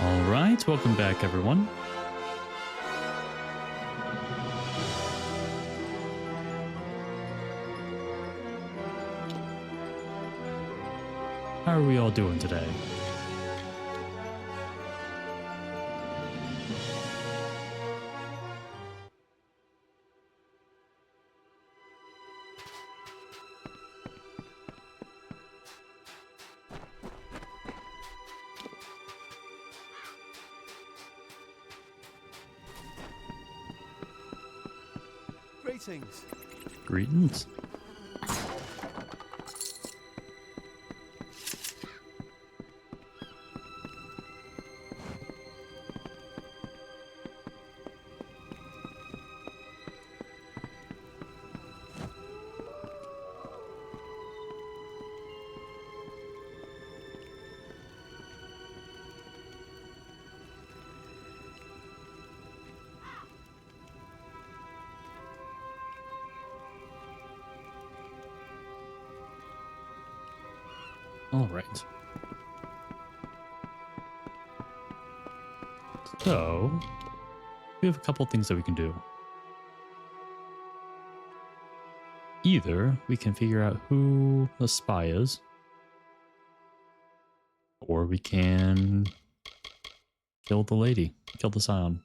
All right, welcome back, everyone. How are we all doing today? Greetings. Greetings. All right. So, we have a couple things that we can do. Either we can figure out who the spy is, or we can kill the lady, kill the scion.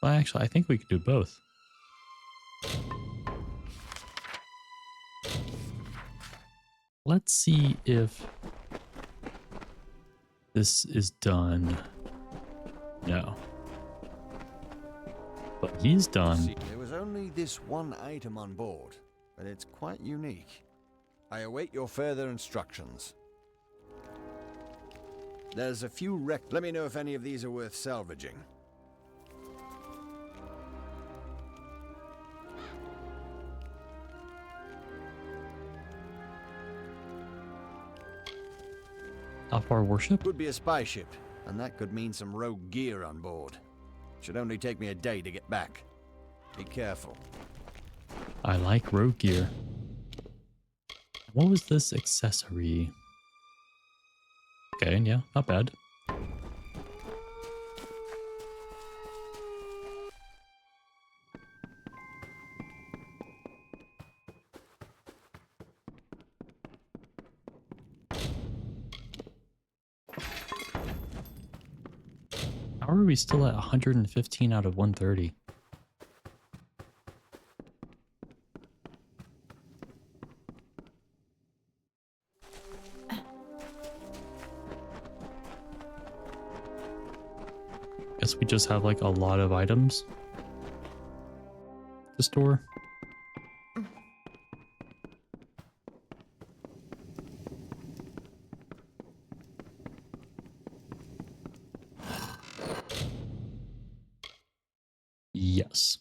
Well, actually, I think we could do both. Let's see if this is done. No. But he's done. There was only this one item on board, but it's quite unique. I await your further instructions. There's a few wrecks. Let me know if any of these are worth salvaging. Alpha Worship? Could be a spy ship, and that could mean some rogue gear on board. Should only take me a day to get back. Be careful. I like rogue gear. What was this accessory? Okay, yeah, not bad. How are we still at 115 out of 130? Guess we just have like a lot of items to store. Yes.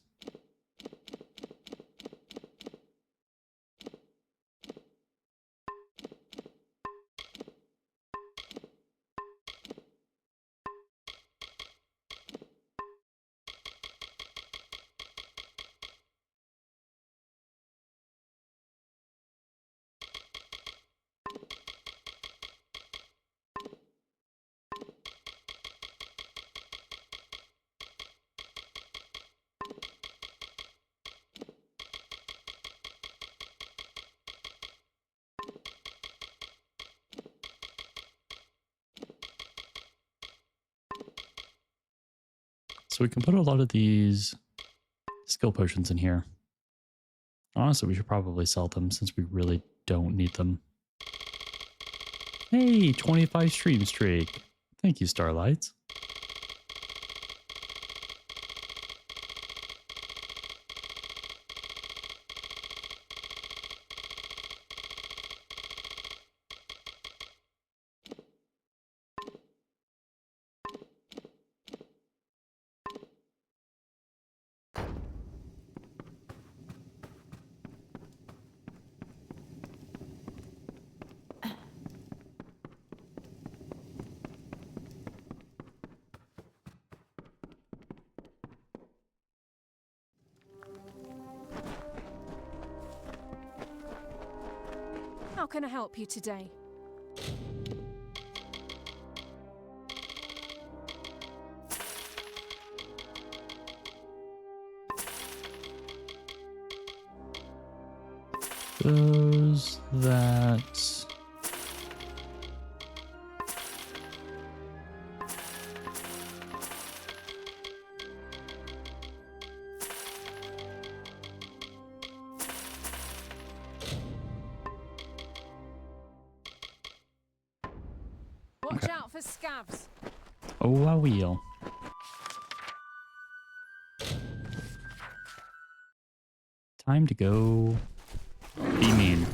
So we can put a lot of these skill potions in here. Honestly, we should probably sell them since we really don't need them. Hey, 25 stream streak. Thank you, Starlights. How can I help you today? Does that... Watch out for scabs. Oh, I will. Time to go be mean.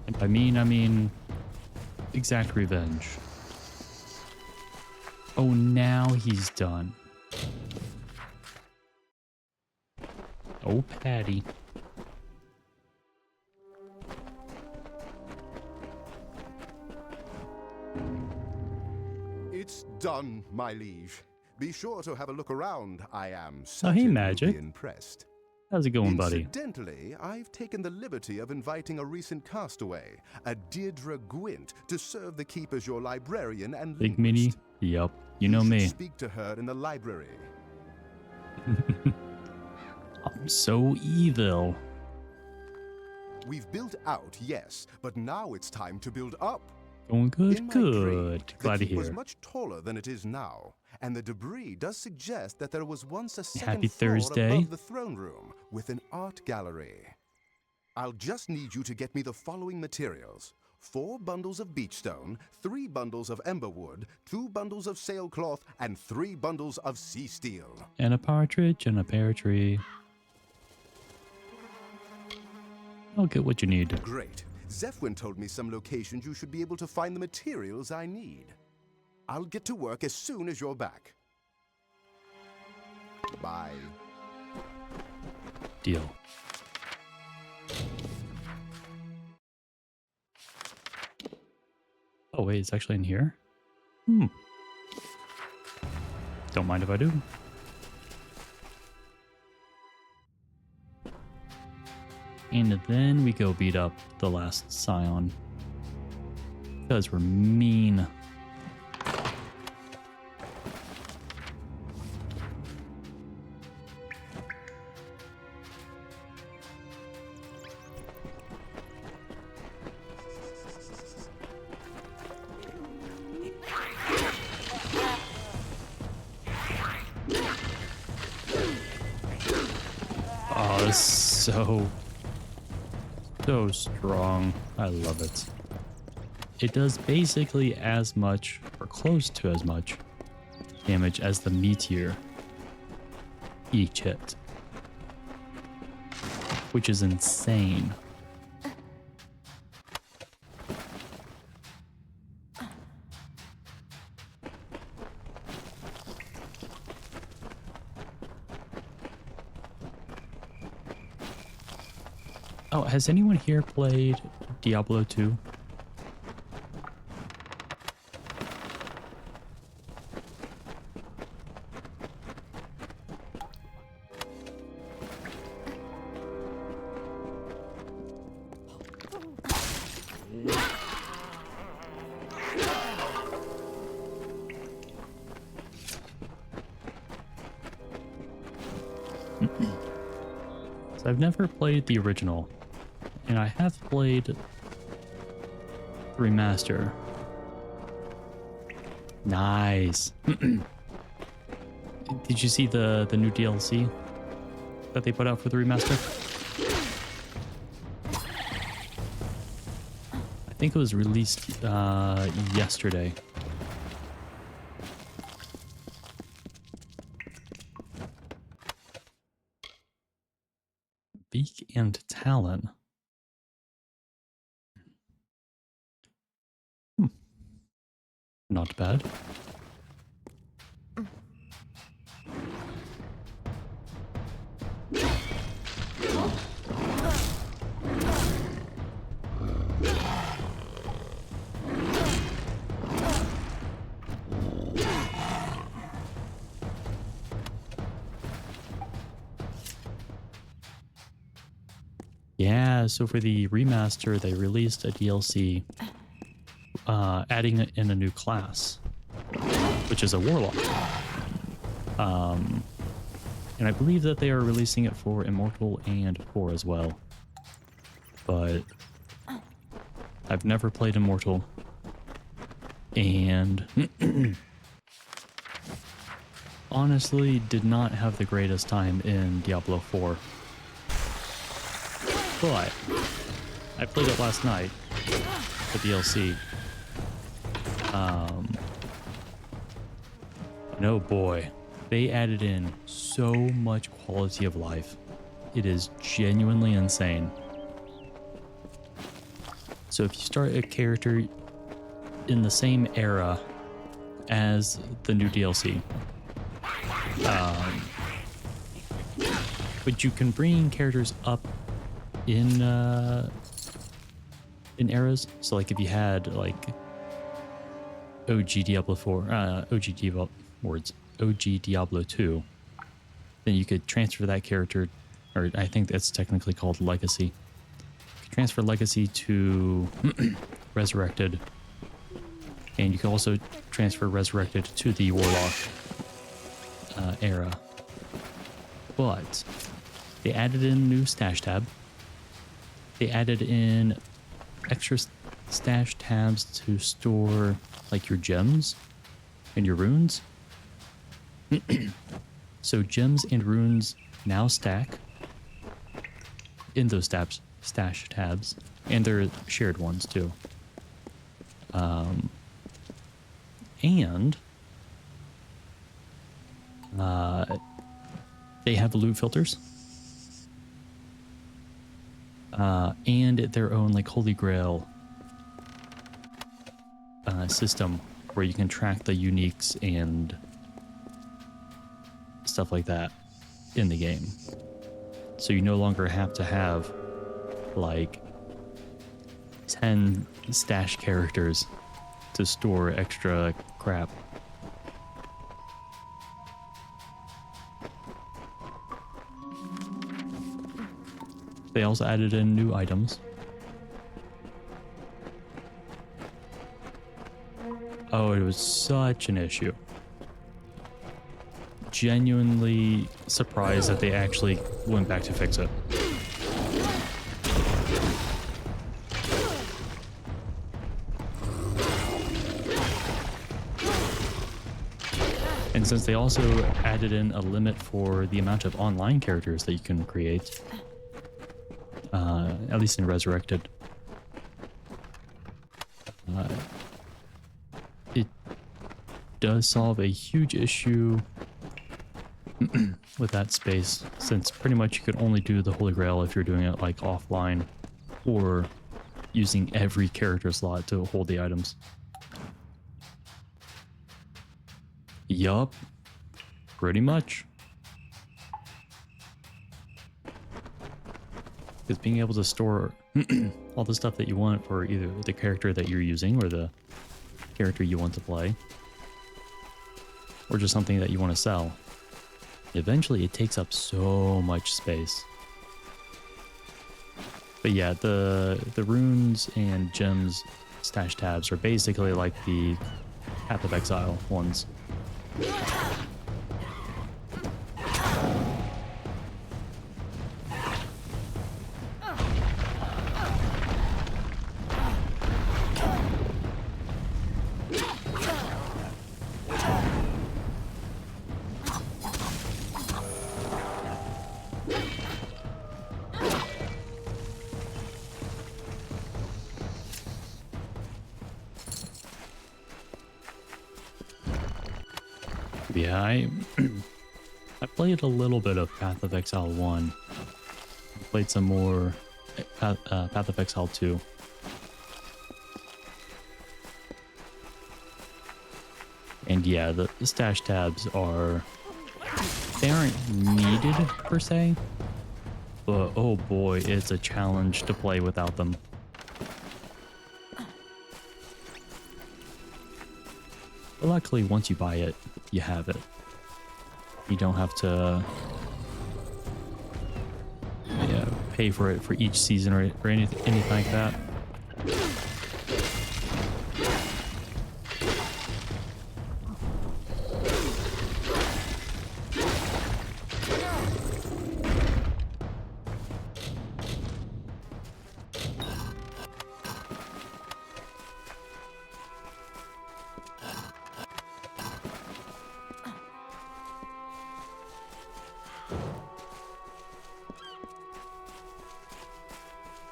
And by mean, I mean exact revenge. Oh, now he's done. Oh, Patty. It's done, my liege. Be sure to have a look around. I am Oh, certain hey, you'll Magic. be impressed. How's it going, buddy? Incidentally, I've taken the liberty of inviting a recent castaway, a Deirdre Gwent, to serve the keep as your librarian and Big Mini? linguist. Yep. You know should me. Speak to her in the library. I'm so evil. We've built out, yes, but now it's time to build up. Going good, In my good. trade, Glad the to keep was hear. much taller than it is now, and the debris does suggest that there was once a Happy second floor Thursday. above the throne room with an art gallery. I'll just need you to get me the following materials: 4 bundles of beechstone, 3 bundles of emberwood, 2 bundles of sailcloth, and 3 bundles of sea steel. And a partridge and a pear tree. I'll get what you need. Great. Zephwin told me some locations you should be able to find the materials I need. I'll get to work as soon as you're back. Bye. Deal. Oh, wait, it's actually in here? Don't mind if I do. And then we go beat up the last Scion. Because we're mean. Oh, it's so strong. I love it. It does basically as much, or close to as much, damage as the meteor each hit. Which is insane. Oh, has anyone here played Diablo 2? So I've never played the original, and I have played the remaster. Nice. Did you see the new DLC that they put out for the remaster? I think it was released yesterday. Beak and Talon. Not bad. Yeah, so for the remaster, they released a DLC adding in a new class, which is a warlock. And I believe that they are releasing it for Immortal and 4 as well. But I've never played Immortal. And honestly did not have the greatest time in Diablo 4. But I played it last night, the DLC. And oh boy, they added in so much quality of life. It is genuinely insane. So if you start a character in the same era as the new DLC, but you can bring characters up in eras. So like if you had like OG Diablo 4, OG Diablo 2, then you could transfer that character, or I think that's technically called Legacy. You could transfer Legacy to Resurrected, and you can also transfer Resurrected to the Warlock era. But they added in a new stash tab. They added in extra stash tabs to store like your gems and your runes. So gems and runes now stack in those stash tabs, and they're shared ones too. And they have loot filters. And their own like Holy Grail system where you can track the uniques and stuff like that in the game. So you no longer have to have like 10 stash characters to store extra crap. They also added in new items. Oh, it was such an issue. Genuinely surprised that they actually went back to fix it. And since they also added in a limit for the amount of online characters that you can create, at least in Resurrected, it does solve a huge issue with that space, since pretty much you could only do the Holy Grail if you're doing it like offline or using every character slot to hold the items. Yup, pretty much. Because being able to store all the stuff that you want for either the character that you're using or the character you want to play, or just something that you want to sell, eventually it takes up so much space. But yeah, the runes and gems stash tabs are basically like the Path of Exile ones. Yeah, I played a little bit of Path of Exile 1. I played some more Path of Exile 2. And yeah, the stash tabs they aren't needed per se, but oh boy, it's a challenge to play without them. But luckily, once you buy it, you have it. You don't have to pay for it for each season or anything like that.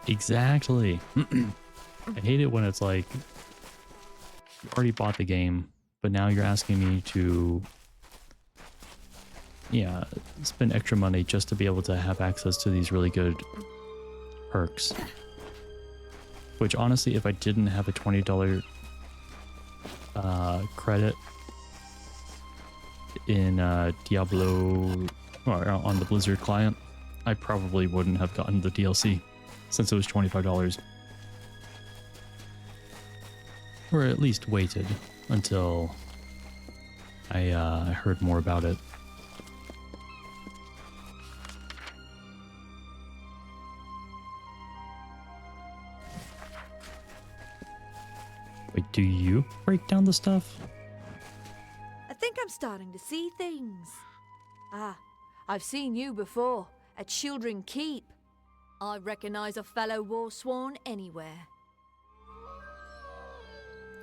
Exactly. I hate it when it's like, you already bought the game, but now you're asking me to, yeah, spend extra money just to be able to have access to these really good perks. Which honestly, if I didn't have a $20 credit in Diablo, or on the Blizzard client, I probably wouldn't have gotten the DLC since it was $25. Or at least waited until I heard more about it. Wait, do you break down the stuff? I think I'm starting to see things. Ah, I've seen you before, at Children Keep. I recognize a fellow Warsworn anywhere.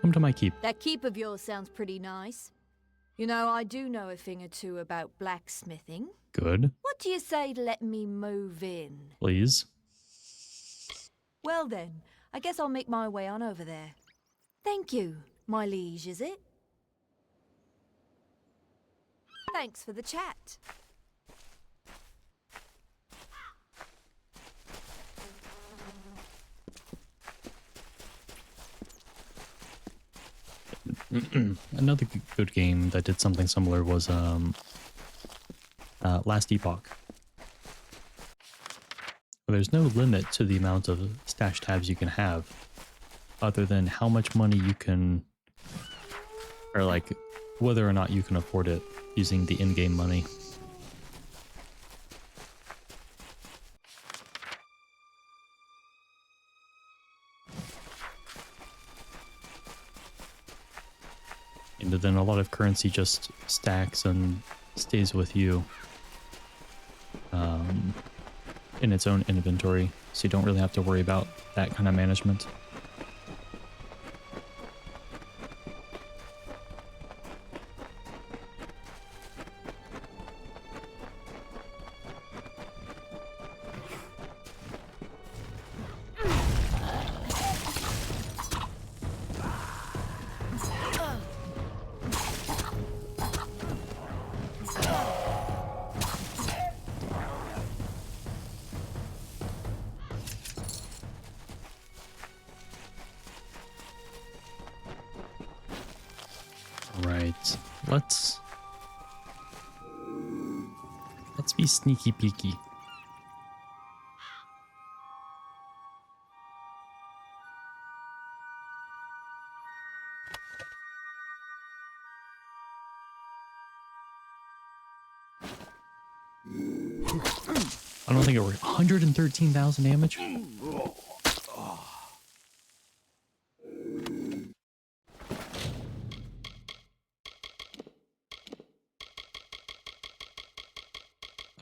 Come to my keep. That keep of yours sounds pretty nice. You know, I do know a thing or two about blacksmithing. Good. What do you say to let me move in? Please. Well then, I guess I'll make my way on over there. Thank you, my liege, is it? Thanks for the chat. Another good game that did something similar was Last Epoch. There's no limit to the amount of stash tabs you can have, other than how much money you can, or like whether or not you can afford it using the in-game money. And then a lot of currency just stacks and stays with you in its own inventory, so you don't really have to worry about that kind of management. Right, let's be sneaky peeky. I don't think it worked. 113,000 damage?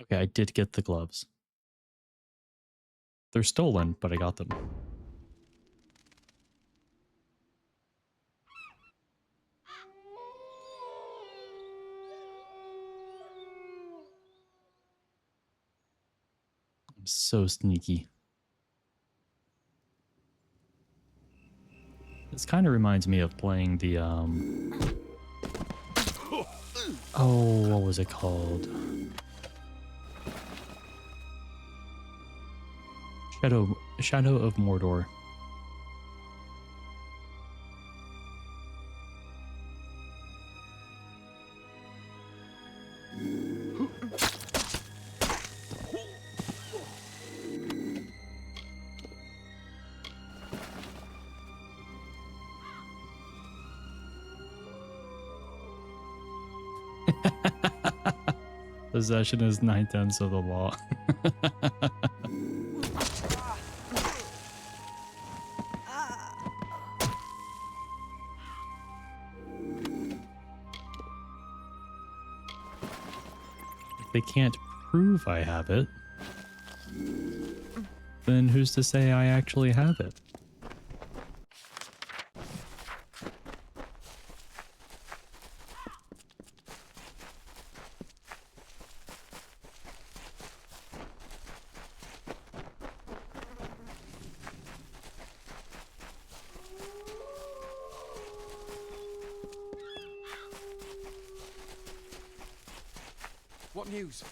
Okay, I did get the gloves. They're stolen, but I got them. I'm so sneaky. This kind of reminds me of playing the, oh, what was it called? Shadow of Mordor. Possession is 9/10 of the law. they can't prove I have it, then who's to say I actually have it? What news?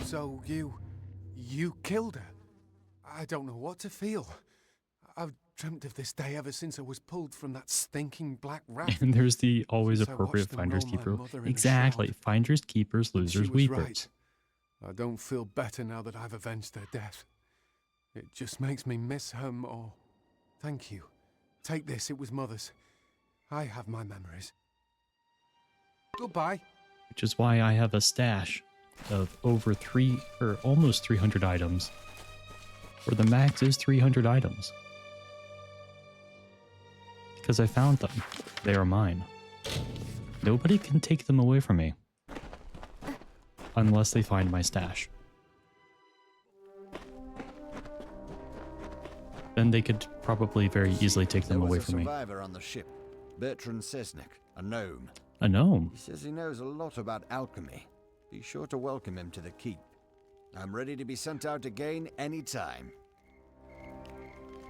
So you killed her? I don't know what to feel. I've dreamt of this day ever since I was pulled from that stinking black raft. And there's the always Since I appropriate watched them finders roll my keeper. mother in a Exactly. shroud. Finders keepers, She losers was weepers. right. I don't feel better now that I've avenged her death. It just makes me miss her more. Thank you. Take this, it was Mother's. I have my memories. Goodbye. Which is why I have a stash of over almost 300 items, where the max is 300 items. Because I found them. They are mine. Nobody can take them away from me. Unless they find my stash. Then they could probably very easily take them away from me. There was a survivor on the ship, Bertrand Sesnick, a gnome. A gnome? He says he knows a lot about alchemy. Be sure to welcome him to the keep. I'm ready to be sent out again any time.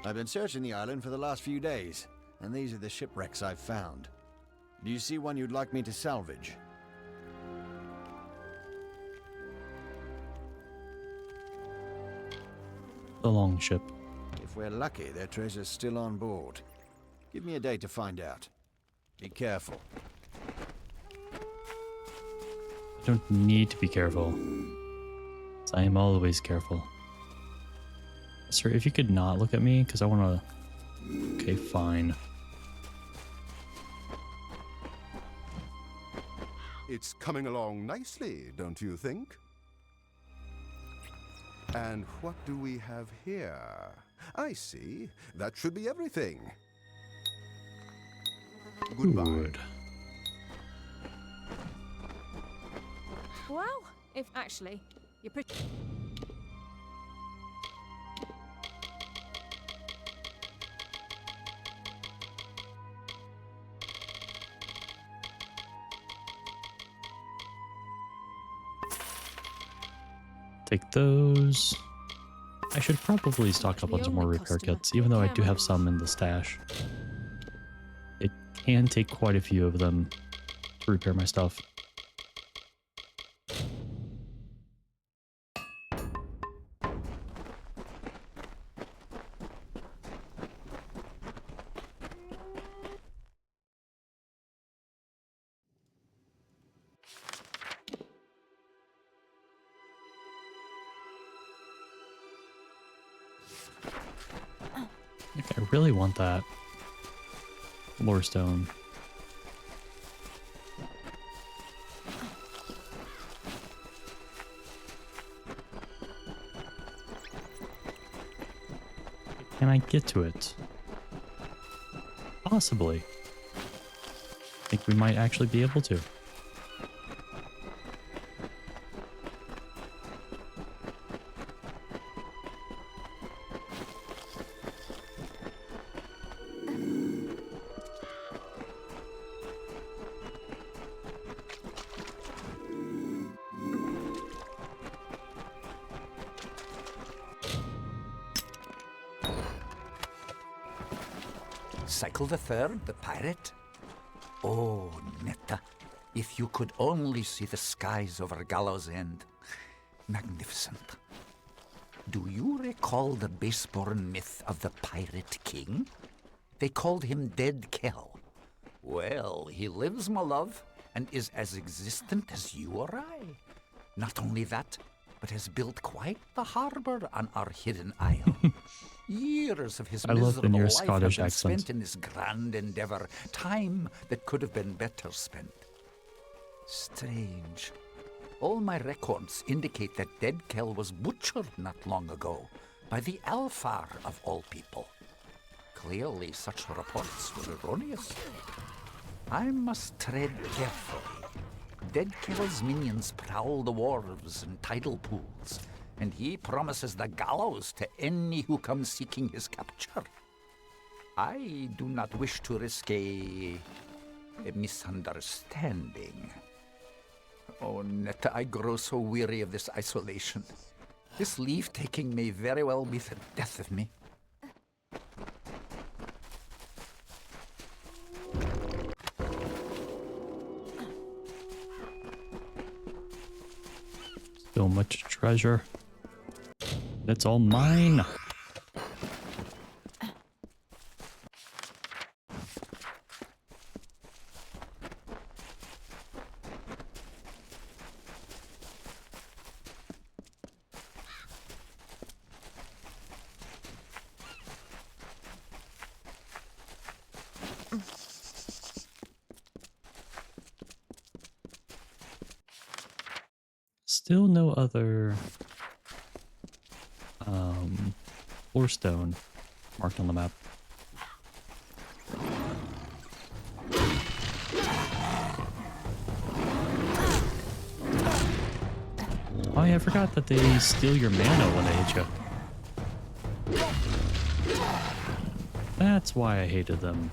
I've been searching the island for the last few days, and these are the shipwrecks I've found. Do you see one you'd like me to salvage? The longship. If we're lucky, their treasure's still on board. Give me a day to find out. Be careful. I don't need to be careful. I am always careful. Sir, if you could not look at me, because I want to... Okay, fine. It's coming along nicely, don't you think? And what do we have here? I see. That should be everything. Goodbye. Good. Well, if actually, you're pretty. Take those. I should probably stock up The on some more only repair customer. kits, even though I do Camera. have some in the stash. It can take quite a few of them to repair my stuff. Like, I really want that lore stone. Can I get to it? Possibly. I think we might actually be able to. Cycle the Third, the pirate? Oh, Netta, if you could only see the skies over Gallows End. Magnificent. Do you recall the base-born myth of the Pirate King? They called him Dead Kell. Well, he lives, my love, and is as existent as you or I. Not only that, but has built quite the harbour on our hidden isle. Years of his I love the miserable near life Scottish have been accent. spent in this grand endeavour, time that could have been better spent. Strange. All my records indicate that Dead Kell was butchered not long ago by the Alfar of all people. Clearly, such reports were erroneous. I must tread carefully. Dead Kell's minions prowl the wharves and tidal pools, and he promises the gallows to any who come seeking his capture. I do not wish to risk a misunderstanding. Oh, Netta, I grow so weary of this isolation. This leave-taking may very well be the death of me. So much treasure. That's all mine. Still no other floor stone marked on the map. Oh yeah, I forgot that they steal your mana when they hit you. That's why I hated them.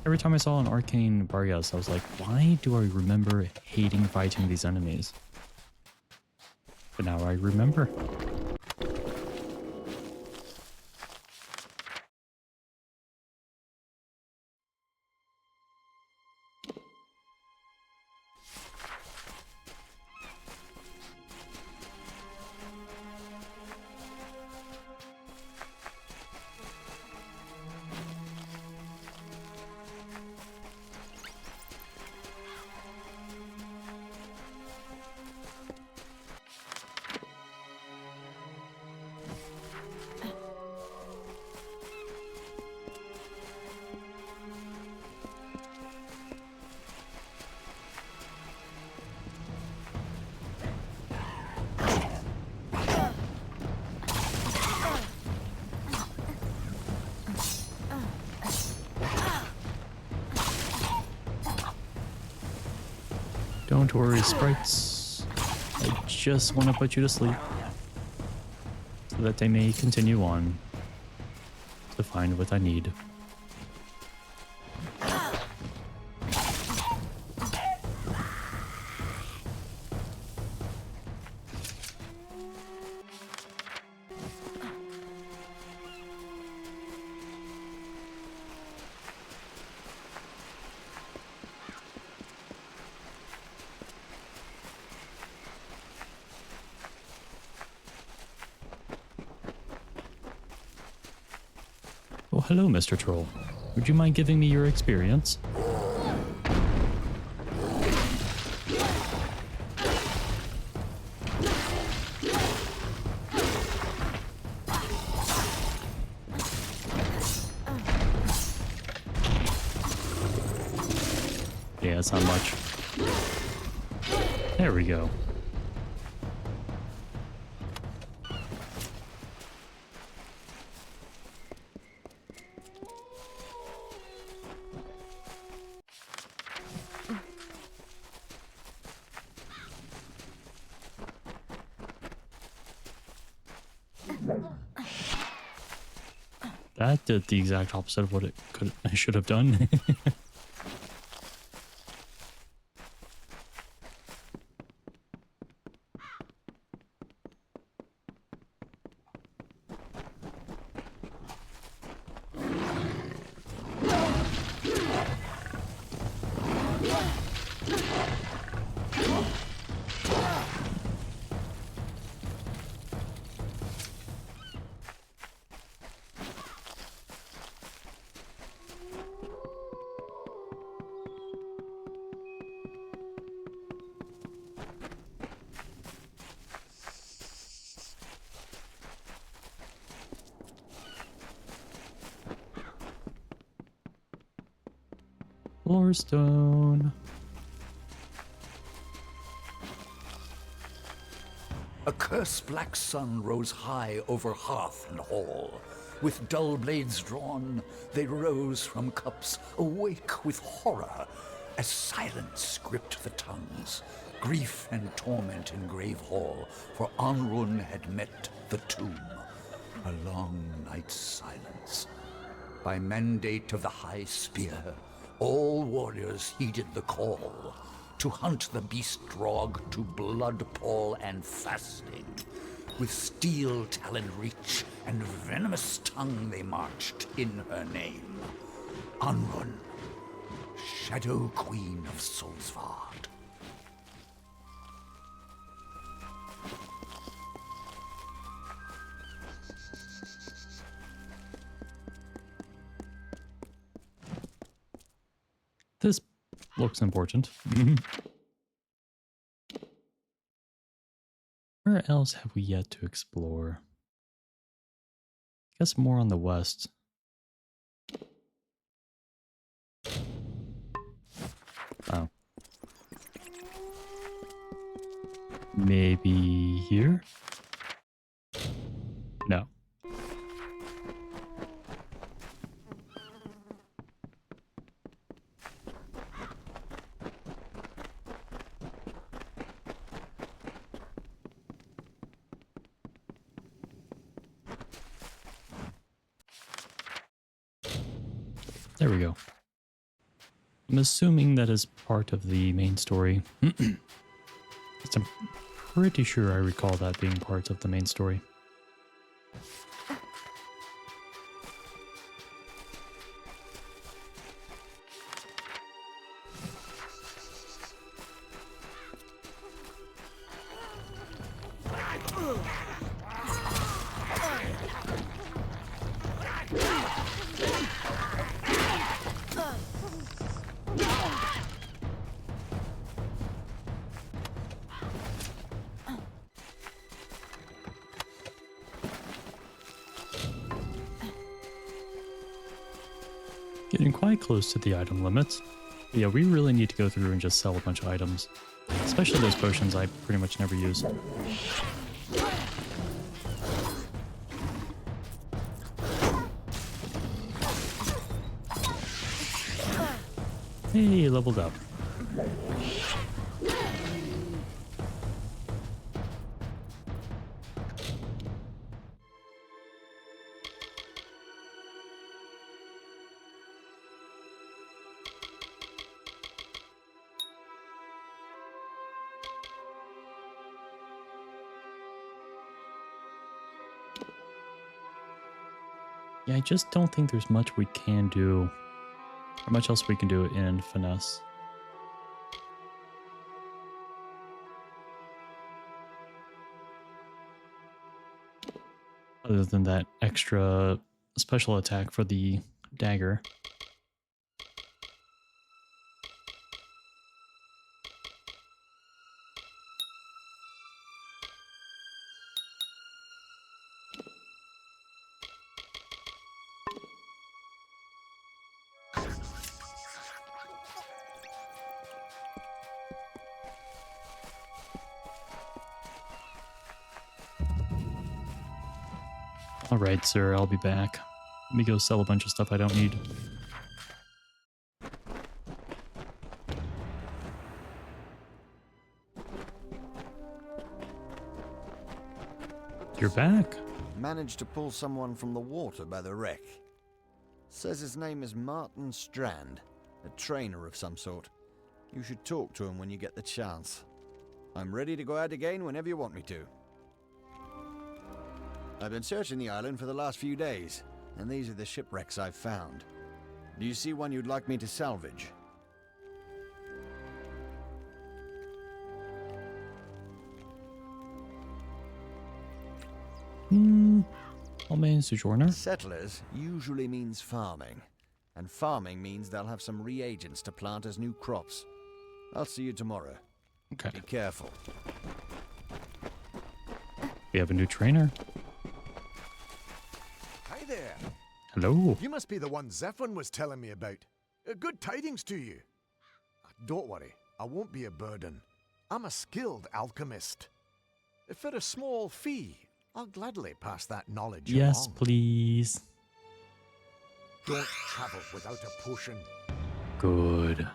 Every time I saw an arcane Barrios, I was like, why do I remember hating fighting these enemies? But now I remember. Don't worry, sprites. I just want to put you to sleep so that they may continue on to find what I need. Oh, hello, Mr. Troll. Would you mind giving me your experience? Yeah, it's not much. There we go. That did the exact opposite of what I should have done. Floorstone. A curse black sun rose high over hearth and hall. With dull blades drawn, they rose from cups, awake with horror, as silence gripped the tongues, grief and torment in Grave Hall, for Anrun had met the tomb. A long night's silence. By mandate of the High Spear, all warriors heeded the call to hunt the beast drog to blood pall and fasting. With steel-taloned reach and venomous tongue they marched in her name. Anrun, Shadow Queen of Solsvard. This looks important. Where else have we yet to explore? I guess more on the west. Oh. Maybe here? No. There we go. I'm assuming that is part of the main story. I'm pretty sure I recall that being part of the main story. Getting quite close to the item limits. But yeah, we really need to go through and just sell a bunch of items. Especially those potions I pretty much never use. Hey, leveled up. Yeah, I just don't think there's much we can do, or much else we can do in Finesse. Other than that extra special attack for the dagger. Alright, sir, I'll be back. Let me go sell a bunch of stuff I don't need. You're back. Managed to pull someone from the water by the wreck. Says his name is Martin Strand, a trainer of some sort. You should talk to him when you get the chance. I'm ready to go out again whenever you want me to. I've been searching the island for the last few days, and these are the shipwrecks I've found. Do you see one you'd like me to salvage? All main sojourner. Settlers usually means farming, and farming means they'll have some reagents to plant as new crops. I'll see you tomorrow. Okay. Be careful. We have a new trainer. Hi there. Hello. You must be the one Zephlin was telling me about. Good tidings to you. Don't worry, I won't be a burden. I'm a skilled alchemist. For a small fee, I'll gladly pass that knowledge Yes, along. please. Don't travel without a potion. Good.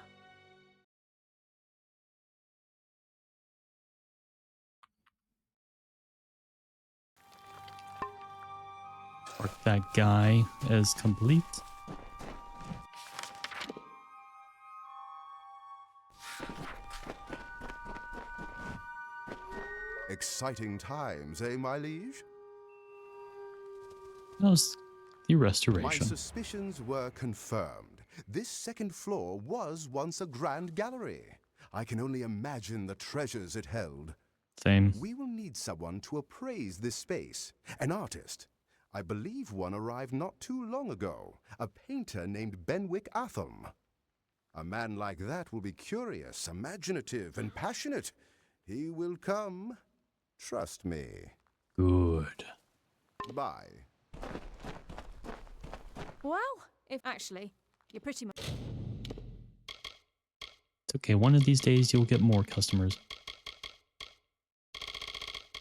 Mark that guy as complete. Exciting times, eh, my liege? How's the My restoration? suspicions were confirmed. This second floor was once a grand gallery. I can only imagine the treasures it held. Same. We will need someone to appraise this space. An artist. I believe one arrived not too long ago. A painter named Benwick Atham. A man like that will be curious, imaginative, and passionate. He will come. Trust me. Good. Bye. Well, if actually, you're pretty much. It's okay. One of these days you'll get more customers.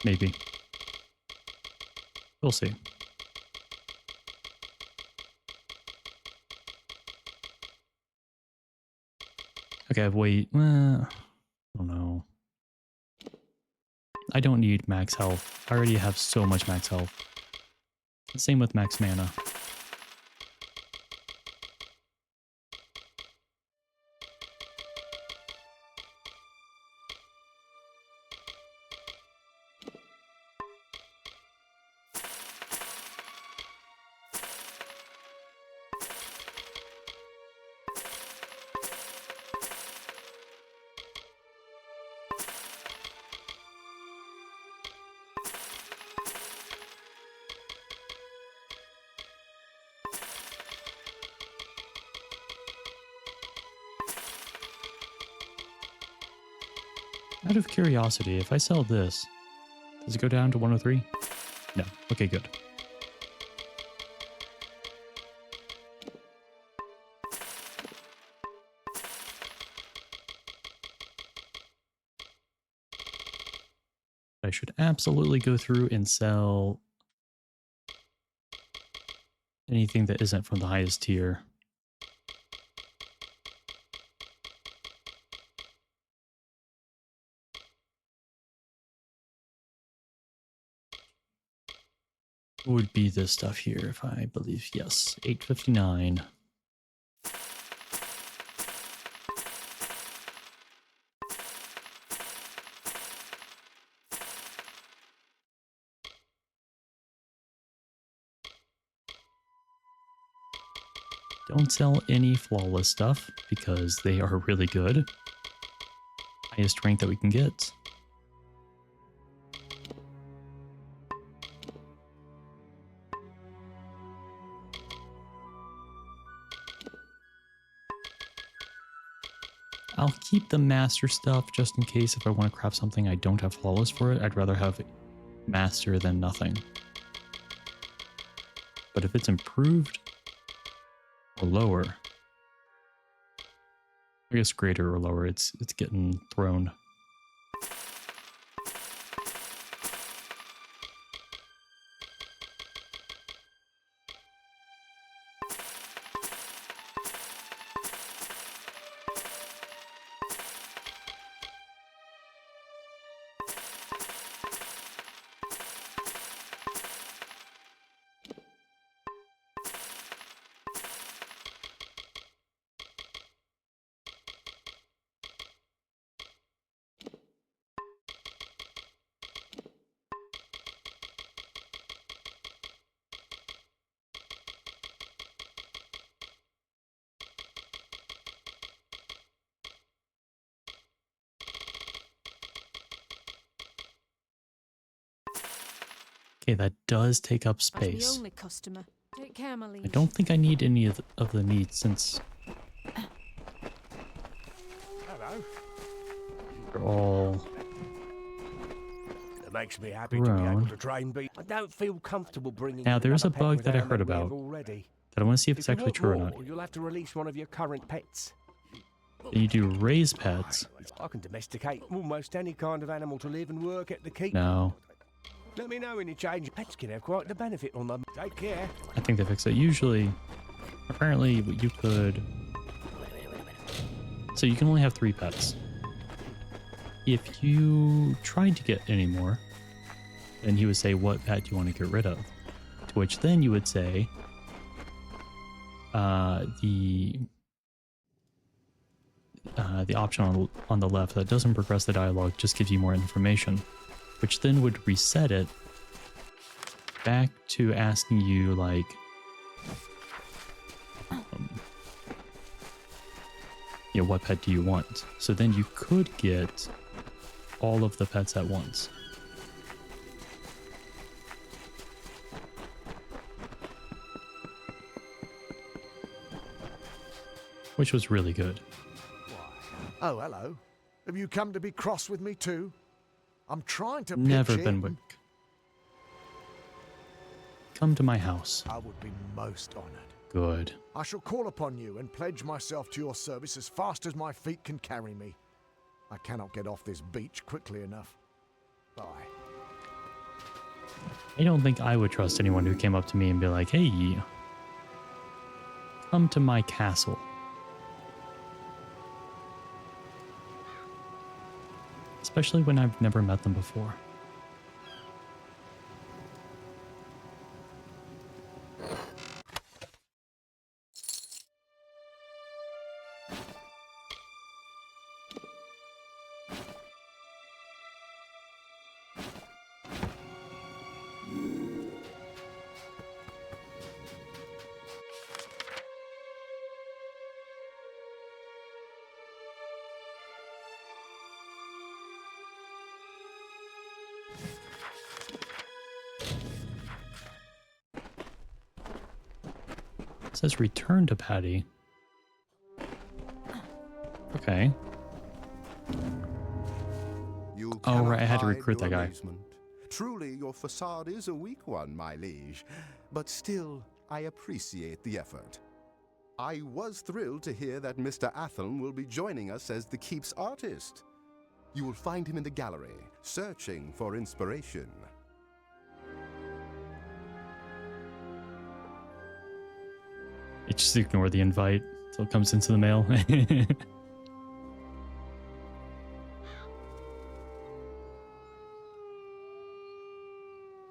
Maybe. We'll see. Okay, wait. I don't know. I don't need max health. I already have so much max health. Same with max mana. Out of curiosity, if I sell this, does it go down to 103? No. Okay, good. I should absolutely go through and sell anything that isn't from the highest tier. Would be this stuff here, if I believe. Yes, 859. Don't sell any flawless stuff because they are really good. Highest rank that we can get. I'll keep the master stuff just in case if I want to craft something I don't have flawless for it. I'd rather have master than nothing. But if it's improved or lower, I guess greater or lower, it's getting thrown. Okay, that does take up As the space. only customer. Take care, my liege. I don't think I need any of the meat since Hello. they're all It makes me happy to be able grown. to train beat. I don't feel comfortable bringing. Now, in there's a another pet bug with that I how heard many we have about already. that I want to see if it's you actually want true or more, not. you'll have to release one of your current pets. Then you do raise pets. I can domesticate almost any kind of animal to live and work at the keep. No, Let me know when you change. Pets can have quite the benefit on them. Take care. I think they fixed it. Usually, apparently you could... So you can only have 3 pets. If you tried to get any more, then he would say, what pet do you want to get rid of? To which then you would say, the option on the left that doesn't progress the dialogue just gives you more information, which then would reset it back to asking you like, what pet do you want? So then you could get all of the pets at once. Which was really good. Oh, hello. Have you come to be cross with me too? I'm trying to Never pitch been in. wick. Come to my house. I would be most honoured. Good. I shall call upon you and pledge myself to your service as fast as my feet can carry me. I cannot get off this beach quickly enough. Bye. I don't think I would trust anyone who came up to me and be like, hey, come to my castle. Especially when I've never met them before. It says return to Patty. Okay. You Oh, right, I had to cannot recruit hide that your guy. amazement. Truly, your facade is a weak one, my liege. But still, I appreciate the effort. I was thrilled to hear that Mr. Athelm will be joining us as the keep's artist. You will find him in the gallery, searching for inspiration. You just ignore the invite until it comes into the mail.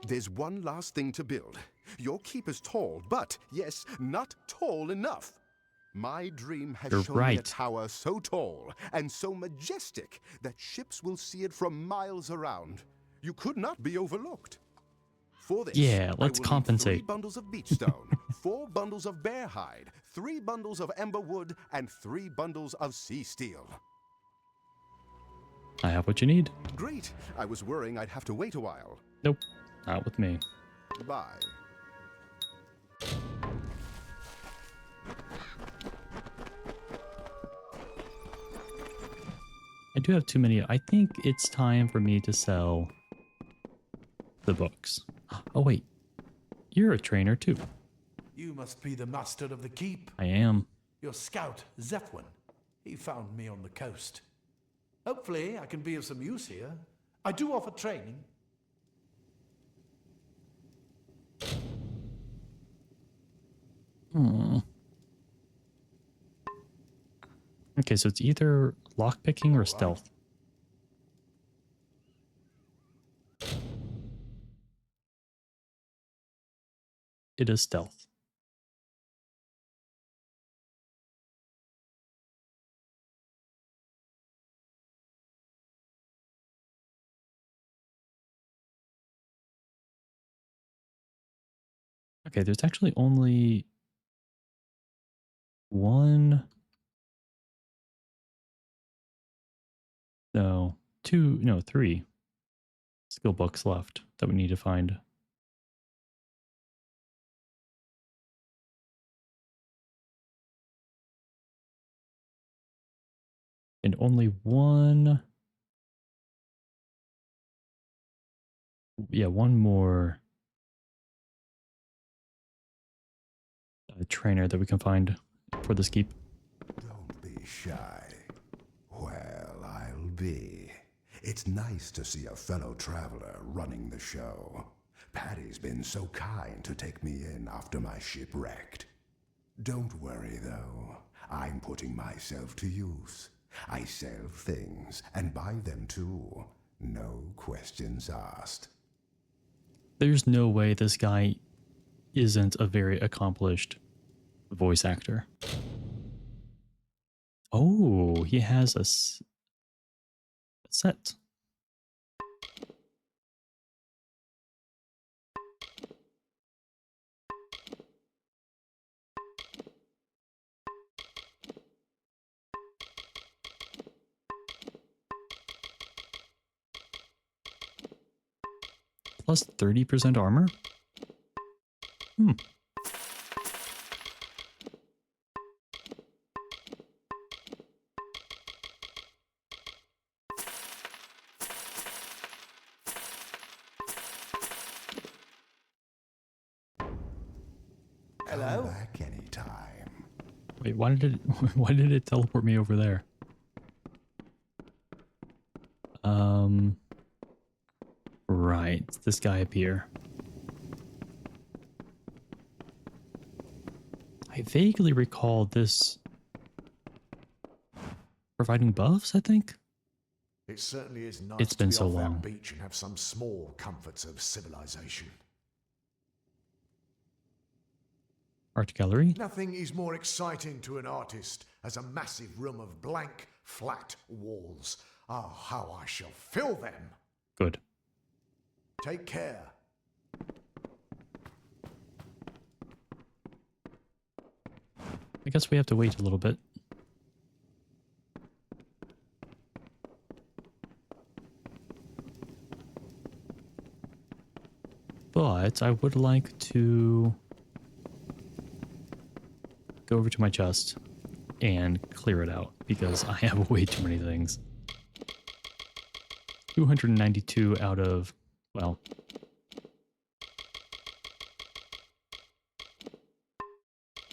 There's one last thing to build. Your keep is tall, but, yes, not tall enough. My dream has You're shown me a right. tower so tall and so majestic that ships will see it from miles around. You could not be overlooked. For this, Yeah, I let's will need compensate. 3 bundles of beech stone, 4 bundles of bear hide, 3 bundles of ember wood, and 3 bundles of sea steel. I have what you need. Great. I was worrying I'd have to wait a while. Nope, not with me. Bye. I do have too many. I think it's time for me to sell the books. Oh, wait. You're a trainer, too. You must be the master of the keep. I am. Your scout, Zephwin. He found me on the coast. Hopefully, I can be of some use here. I do offer training. Okay, so it's either lockpicking or stealth. It is stealth. Okay, there's actually only one. No, 2, no, 3 skill books left that we need to find. And only one. Yeah, one more trainer that we can find for this keep. Don't be shy. Well, I'll be. It's nice to see a fellow traveler running the show. Patty's been so kind to take me in after my ship wrecked. Don't worry, though. I'm putting myself to use. I sell things and buy them too. No questions asked. There's no way this guy isn't a very accomplished voice actor. Oh, he has a set. Plus 30% armor? Hmm. Hello? Come back anytime. Wait, why did it why did it teleport me over there? Right, this guy up here. I vaguely recall this providing buffs, I think? It certainly is nice It's to been be so off long. that beach and have some small comforts of civilization. Art gallery? Nothing is more exciting to an artist as a massive room of blank, flat walls. Ah, how I shall fill them! Good. Take care. I guess we have to wait a little bit. But I would like to go over to my chest and clear it out because I have way too many things. 292 out of, well,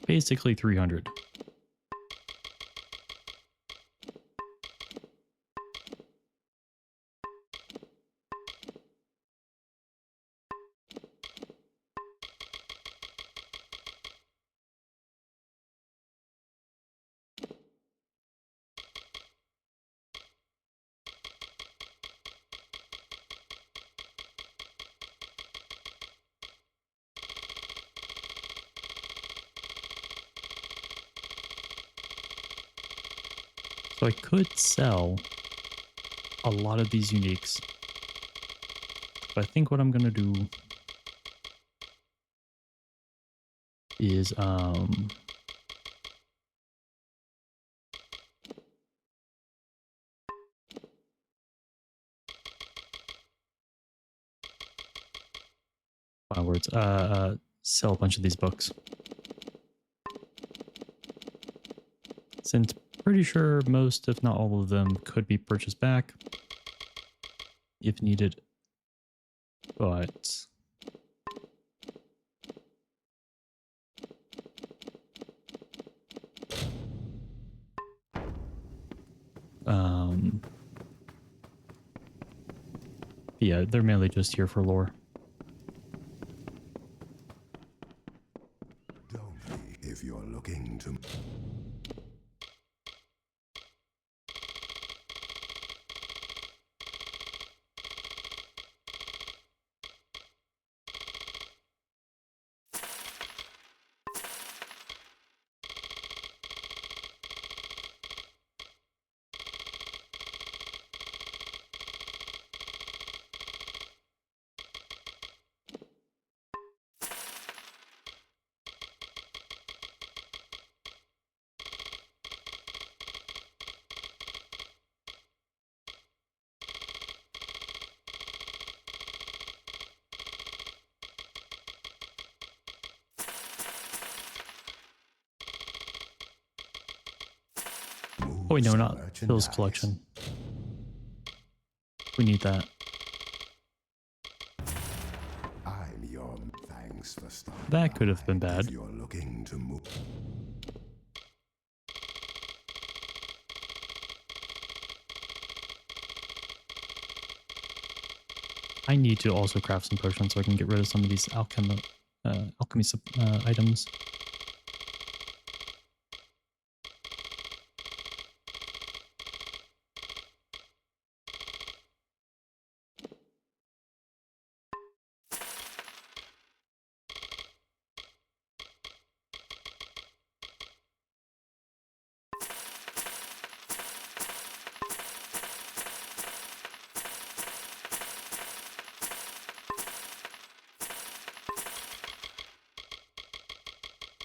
basically 300. So I could sell a lot of these uniques. But I think what I'm going to do is, wow, words, sell a bunch of these books. Since pretty sure most, if not all of them, could be purchased back if needed. But yeah, they're mainly just here for lore. Don't be if you're looking to... Oh wait, no, not Phil's merchandise. collection. We need that. I'm your... Thanks for stopping That could have by. been bad. If you're looking to move... I need to also craft some potions so I can get rid of some of these alchemy items.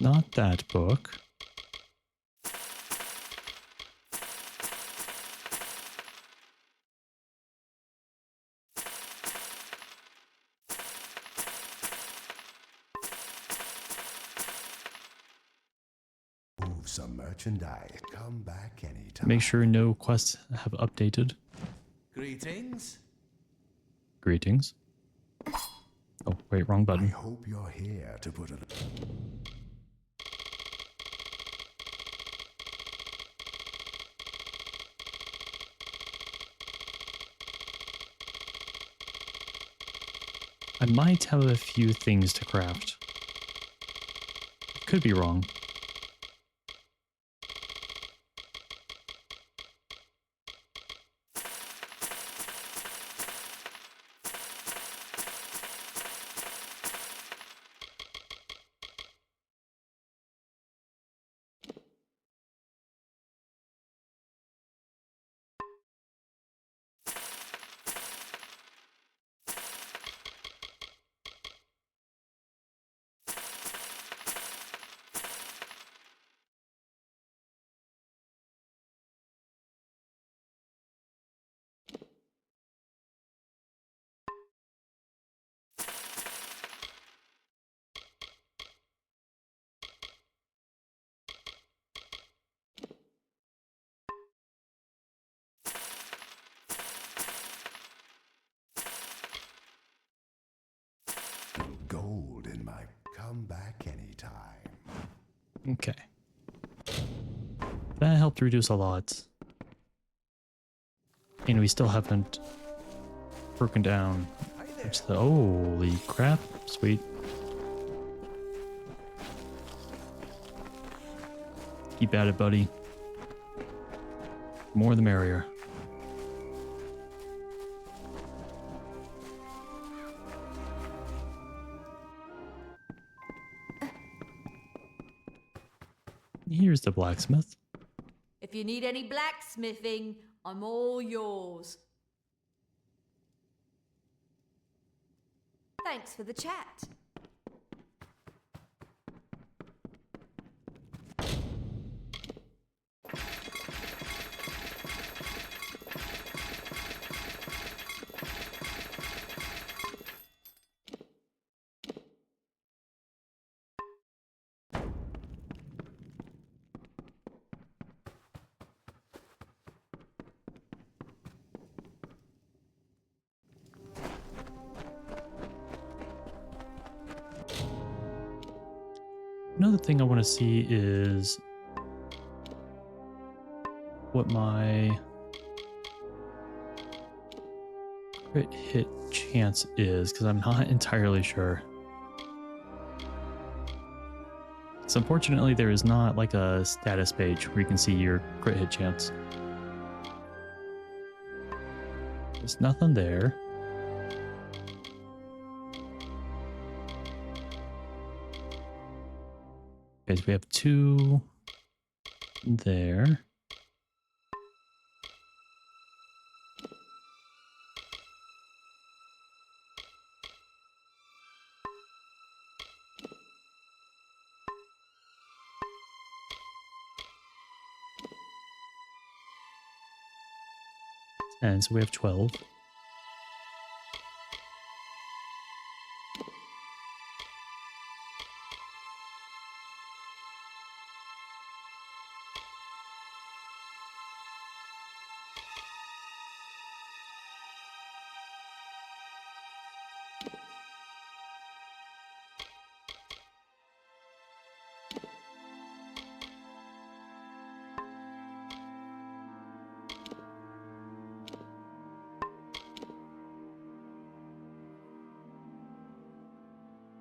Not that book. Move some merchandise. Come back anytime. Make sure no quests have updated. Greetings. Greetings. Oh, wait, wrong I button. hope you're here to put a... I might have a few things to craft. Could be wrong. Gold in my... Come back anytime. Okay. That helped reduce a lot. And we still haven't broken down. It's the holy crap. Sweet. Keep at it, buddy. More the merrier. Here's the blacksmith. If you need any blacksmithing, I'm all yours. Thanks for the chat. Another thing I want to see is what my crit hit chance is, because I'm not entirely sure. So unfortunately, there is not like a status page where you can see your crit hit chance. There's nothing there. Okay, so we have 2 there. And so we have 12.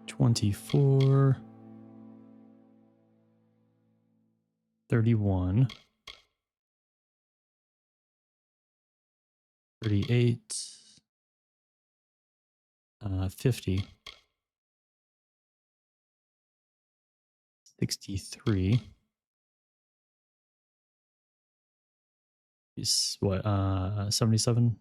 $24, 31, 38, 50, 63. Is what, 77?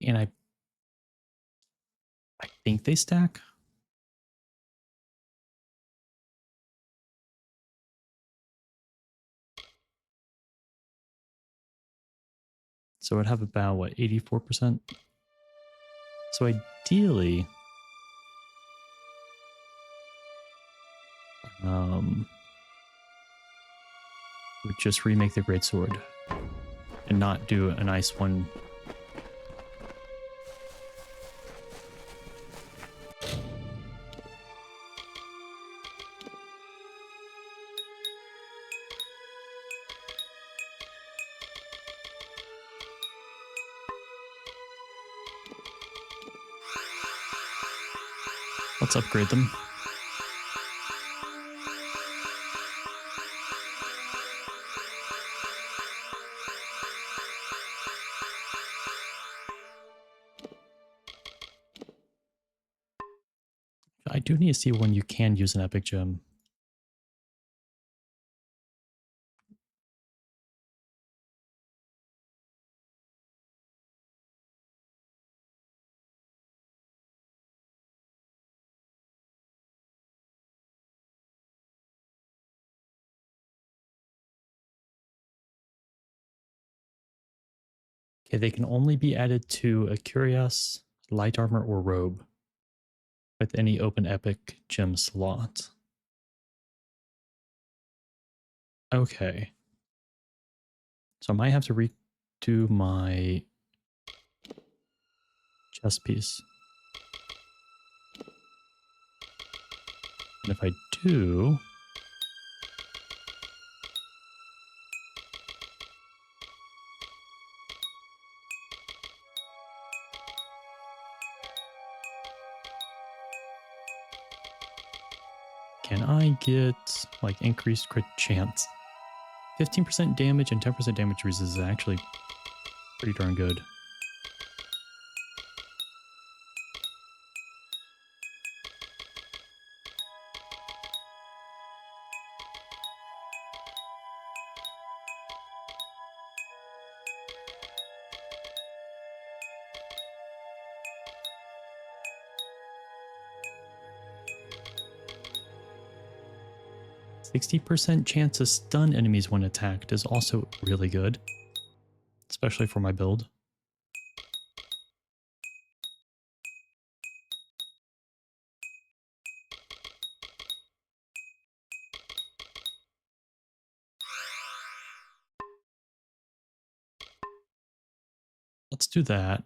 And I think they stack. So I'd have about, what, 84%? So ideally, would just remake the greatsword and not do a nice one. Let's upgrade them. I do need to see when you can use an epic gem. Okay, they can only be added to a cuirass, light armor, or robe with any open epic gem slot. Okay. So I might have to redo my chest piece. And if I do, can I get like increased crit chance? 15% damage and 10% damage resist is actually pretty darn good. %60% chance to stun enemies when attacked is also really good, especially for my build. Let's do that.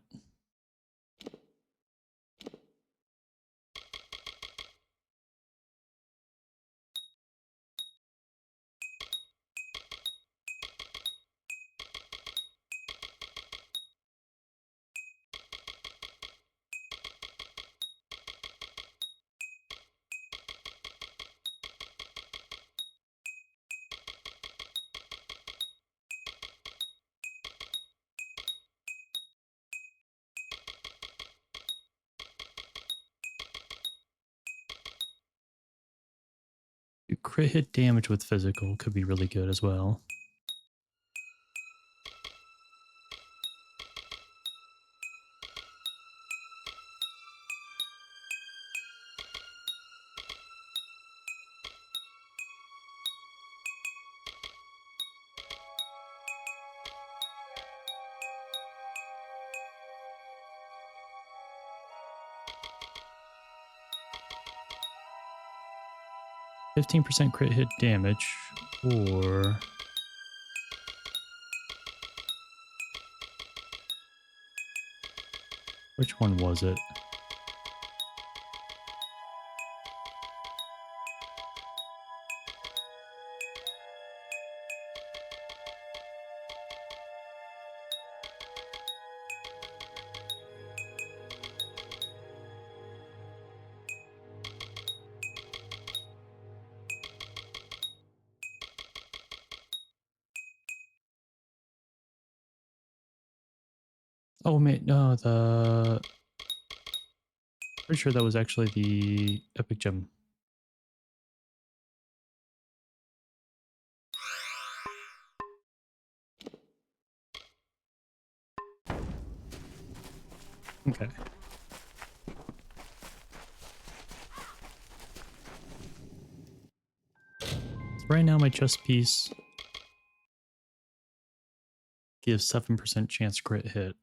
Crit hit damage with physical could be really good as well. %15% crit hit damage, or which one was it? Oh, mate, no, pretty sure that was actually the epic gem. Okay. So right now my chest piece gives 7% chance crit hit.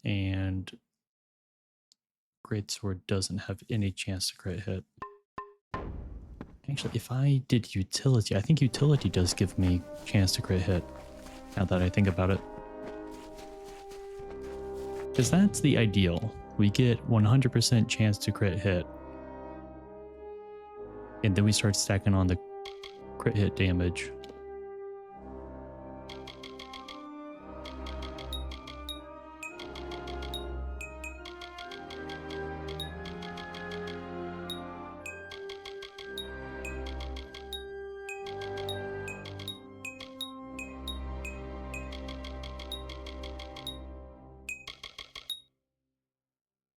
And greatsword doesn't have any chance to crit hit. Actually, if I did utility, I think utility does give me chance to crit hit, now that I think about it. Because that's the ideal. We get 100% chance to crit hit. And then we start stacking on the crit hit damage.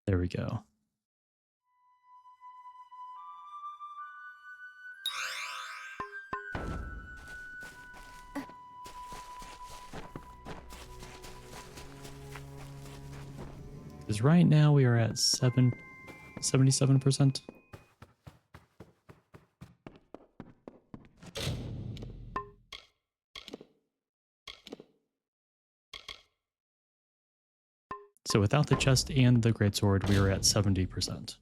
There we go. Because right now we are at 77%. So without the chest and the greatsword, we are at 70%.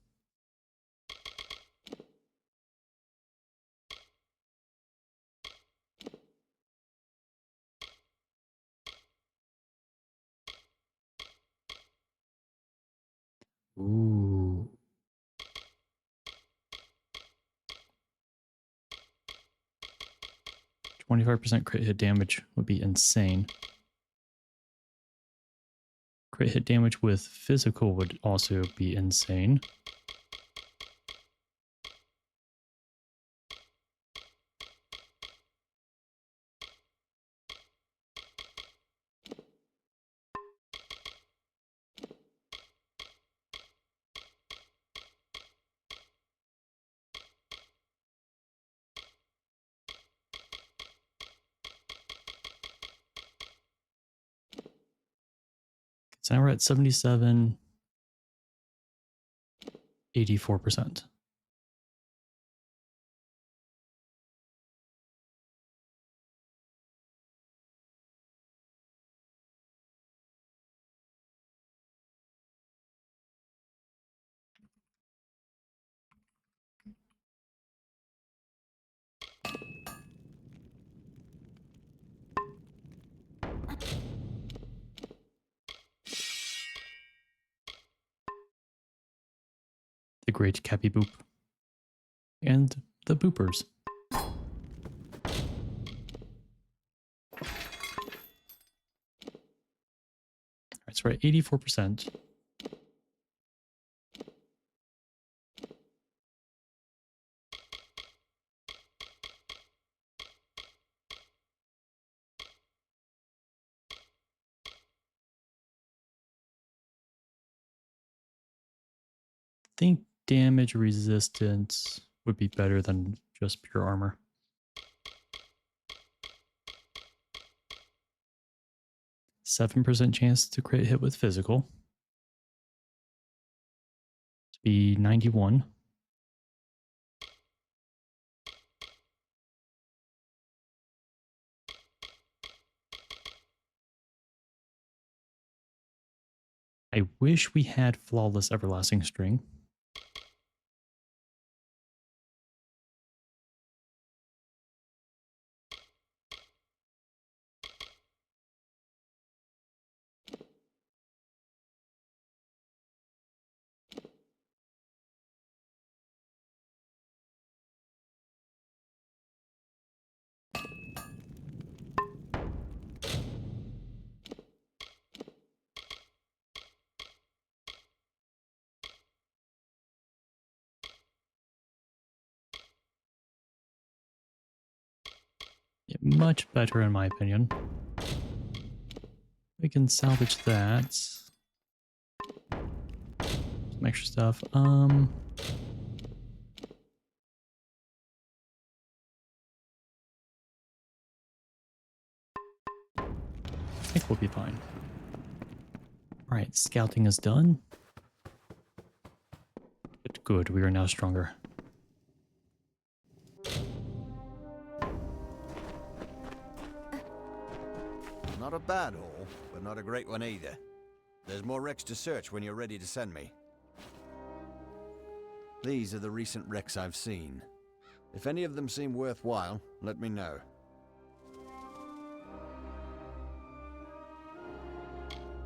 Ooh. 25% crit hit damage would be insane. Crit hit damage with physical would also be insane. So now we're at 77, 84%. The great Cappy Boop. And the boopers. Alright, so we're at 84%. I think damage resistance would be better than just pure armor. %7 chance to crit hit with physical. To be 91. I wish we had flawless everlasting string. Yeah, much better in my opinion. We can salvage that. Some extra stuff. think we'll be fine. Alright, scouting is done. Good, we are now stronger. Not a bad haul, but not a great one either. There's more wrecks to search when you're ready to send me. These are the recent wrecks I've seen. If any of them seem worthwhile, let me know.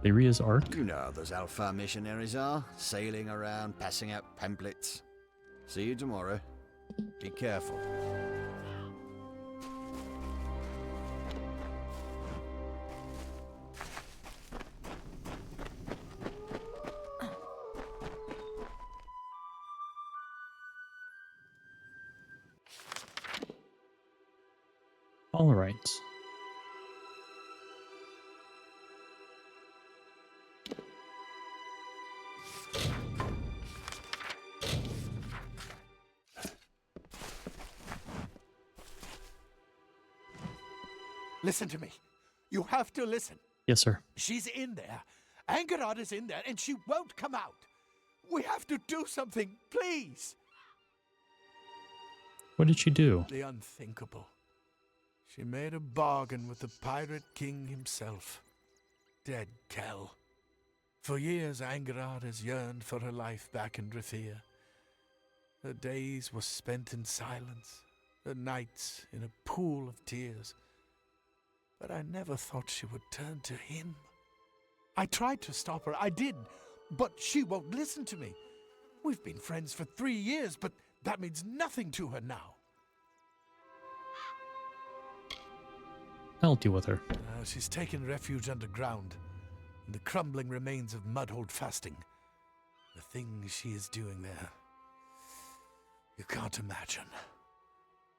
Lyria's Ark? You know how those Alpha missionaries are, sailing around, passing out pamphlets. See you tomorrow. Be careful. All right. Listen to me. You have to listen. Yes, sir. She's in there. Angarad is in there, and she won't come out. We have to do something, please. What did she do? The unthinkable. She made a bargain with the pirate king himself. Dead Kel. For years, Angarad has yearned for her life back in Drithia. Her days were spent in silence, her nights in a pool of tears. But I never thought she would turn to him. I tried to stop her, I did, but she won't listen to me. We've been friends for 3 years, but that means nothing to her now. I'll deal with her. She's taken refuge underground, in the crumbling remains of Mudhold fasting. The things she is doing there, you can't imagine.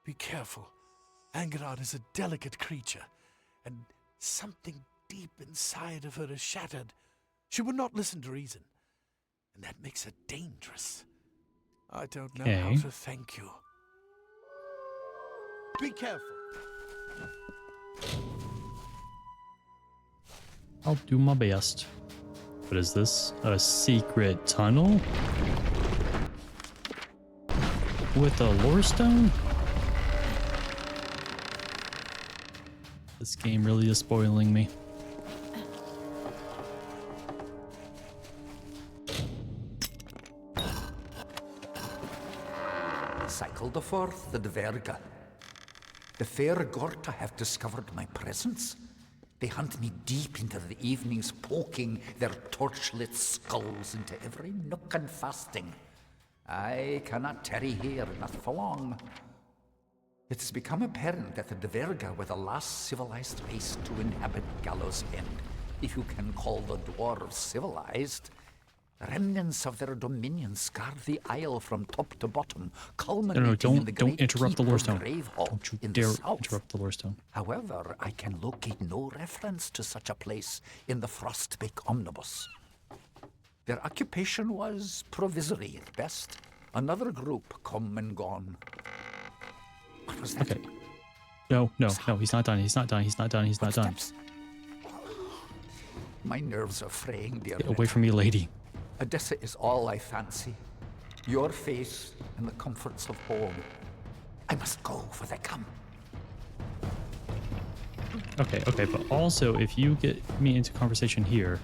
Be careful. Angarad is a delicate creature, and something deep inside of her is shattered. She would not listen to reason, and that makes her dangerous. I don't know how to thank you. Be careful. I'll do my best. What is this? A secret tunnel? With a lore stone? This game really is spoiling me. Cycled forth the Dverga. The fair Gorta have discovered my presence. They hunt me deep into the evenings, poking their torchlit skulls into every nook and fasting. I cannot tarry here, not for long. It has become apparent that the Dverga were the last civilized race to inhabit Gallows End, if you can call the dwarves civilized. Remnants of their dominion scar the isle from top to bottom, culminating in the don't great interrupt the keep lore of stone. Gravehall Don't you in dare the south. interrupt the lore stone. However, I can locate no reference to such a place in the Frostbake Omnibus. Their occupation was provisory at best. Another group come and gone. What was that? Okay. No, he's not done. He's not done. He's not done. He's not done. Footsteps? My nerves are fraying, dear. Get away from me, lady. Odessa is all I fancy. Your face and the comforts of home. I must go, for they come. Okay, but also if you get me into conversation here,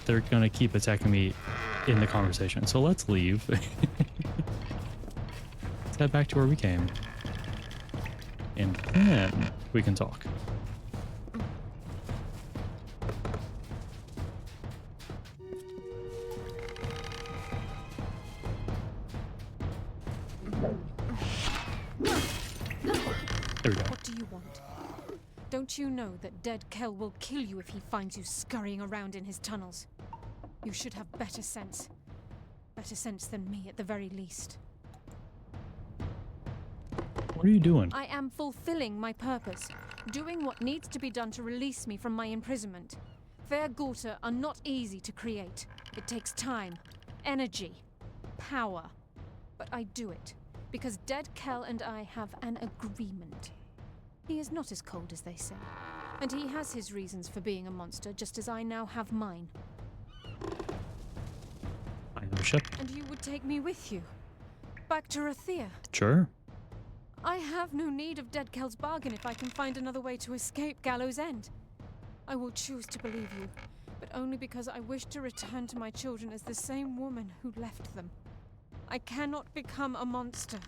they're gonna keep attacking me in the conversation. So let's leave. Let's head back to where we came. And then we can talk. There we go. What do you want? Don't you know that Dead Kel will kill you if he finds you scurrying around in his tunnels? You should have better sense. Better sense than me, at the very least. What are you doing? I am fulfilling my purpose, doing what needs to be done to release me from my imprisonment. Fair Gorta are not easy to create. It takes time, energy, power. But I do it, because Dead Kel and I have an agreement. He is not as cold as they say. And he has his reasons for being a monster, just as I now have mine. I have a ship. And you would take me with you? Back to Rathia? Sure. I have no need of Dead Kel's bargain if I can find another way to escape Gallows End. I will choose to believe you, but only because I wish to return to my children as the same woman who left them. I cannot become a monster.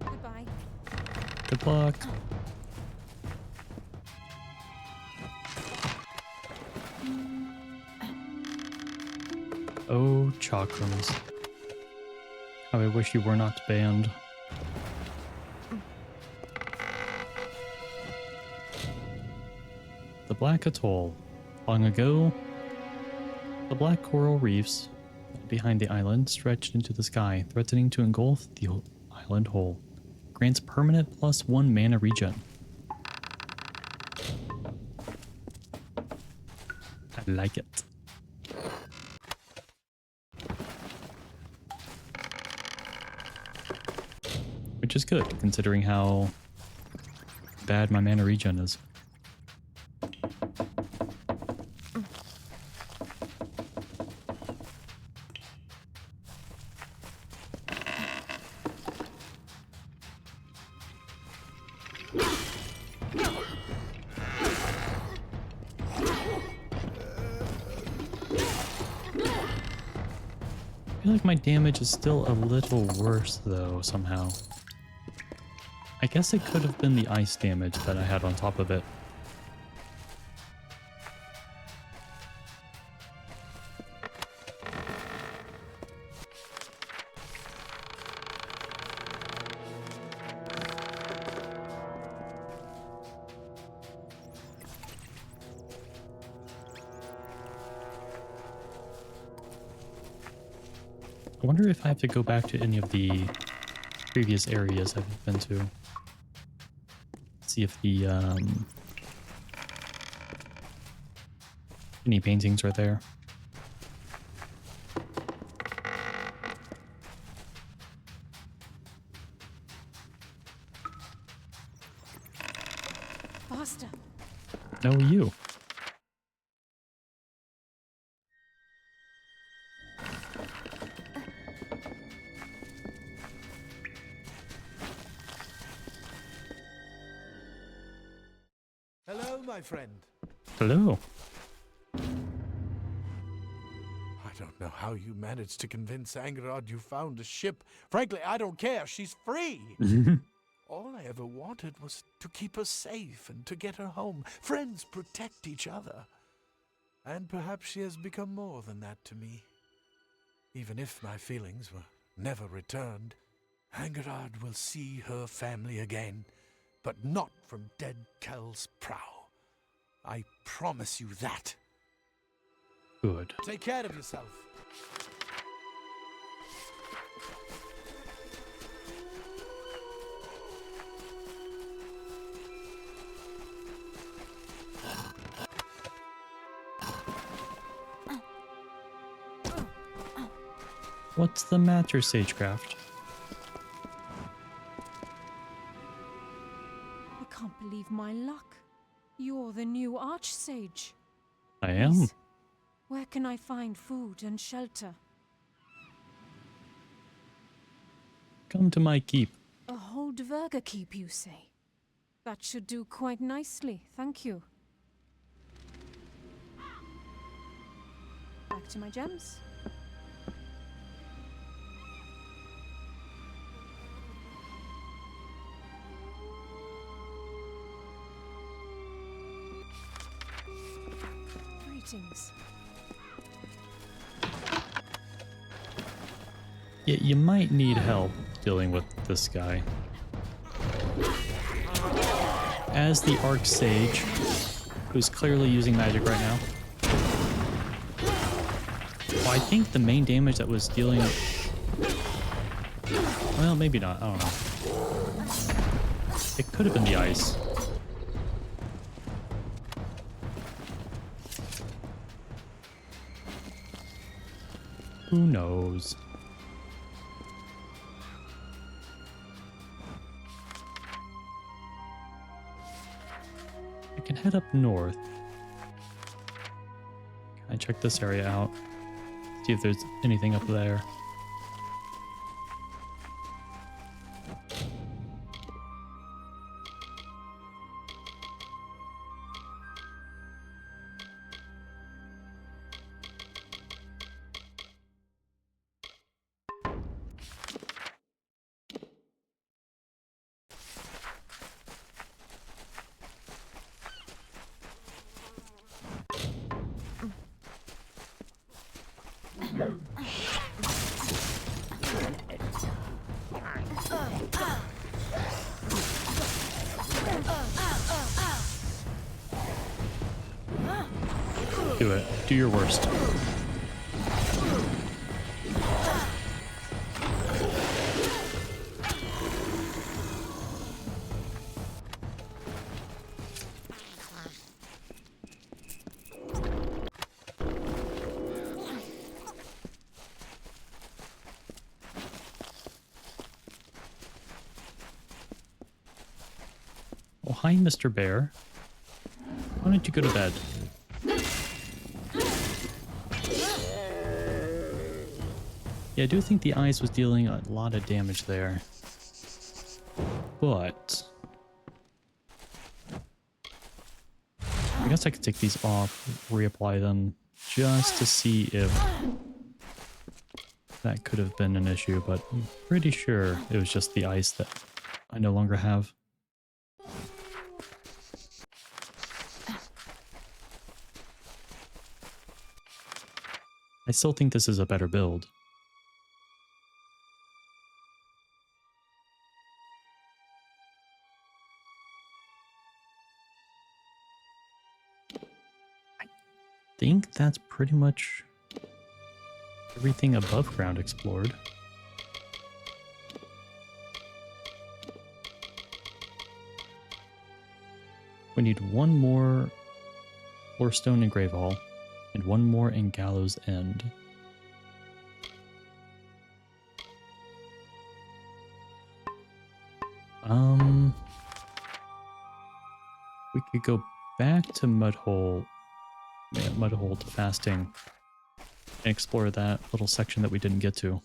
Goodbye. Good luck. Oh, chakrams. How I wish you were not banned. The Black Atoll. Long ago, the black coral reefs behind the island stretched into the sky, threatening to engulf the island whole. Grants permanent +1 mana regen. I like it. Which is good, considering how bad my mana regen is. I feel like my damage is still a little worse though, somehow. I guess it could have been the ice damage that I had on top of it. I wonder if I have to go back to any of the previous areas I've been to. See if the any paintings are there. Faster. No, you. Hello, my friend. Hello. I don't know how you managed to convince Angerod you found a ship. Frankly, I don't care. She's free. All I ever wanted was to keep her safe and to get her home. Friends protect each other. And perhaps she has become more than that to me. Even if my feelings were never returned, Angerod will see her family again, but not from Dead Kel's prow. I promise you that. Good. Take care of yourself. What's the matter, Sagecraft? I can't believe my luck. You're the new Archsage. I am. Please, where can I find food and shelter? Come to my keep. A whole Dverga keep, you say? That should do quite nicely, thank you. Back to my gems. Greetings. Yeah, you might need help dealing with this guy. As the Archsage, who's clearly using magic right now. Well, I think the main damage that was dealing... Well, maybe not. I don't know. It could have been the ice. Who knows? can head up north. Can I check this area out? See if there's anything up there. Do it. Do your worst. Oh, hi, Mr. Bear. Why don't you go to bed? Yeah, I do think the ice was dealing a lot of damage there. But I guess I could take these off, reapply them, just to see if that could have been an issue, but I'm pretty sure it was just the ice that I no longer have. I still think this is a better build. I think that's pretty much everything above ground explored. We need one more Orestone and Grave Hall, and one more in Gallows End. We could go back to Mudhole, Mudhole to Fasting, and explore that little section that we didn't get to.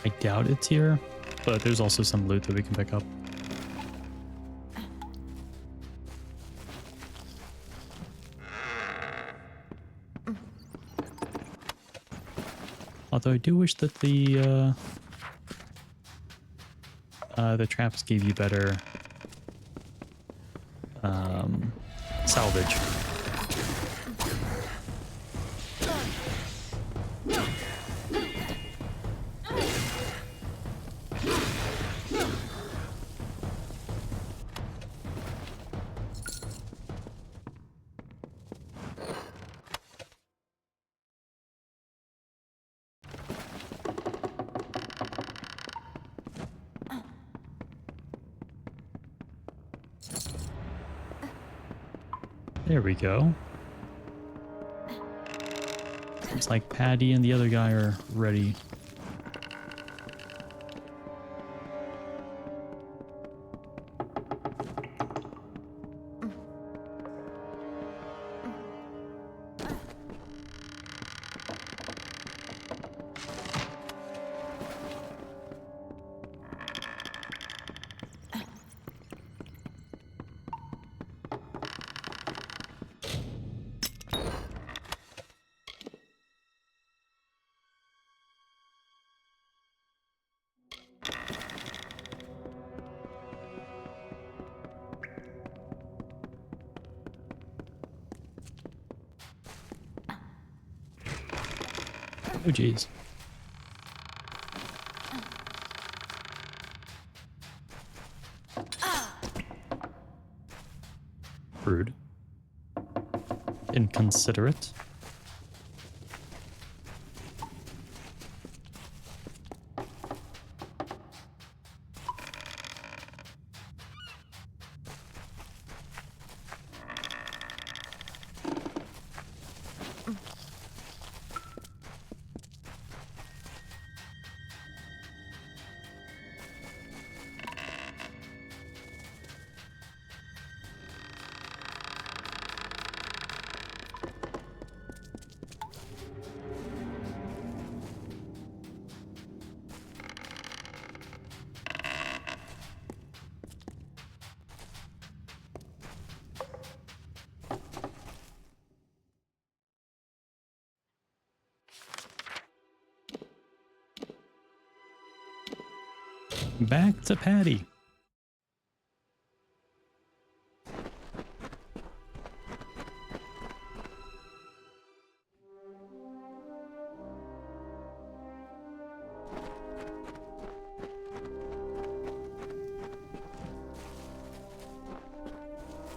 I doubt it's here, but there's also some loot that we can pick up. Although I do wish that the traps gave you better salvage. There we go. Seems like Patty and the other guy are ready. Oh, geez. Rude. Didn't inconsiderate. Back to Patty.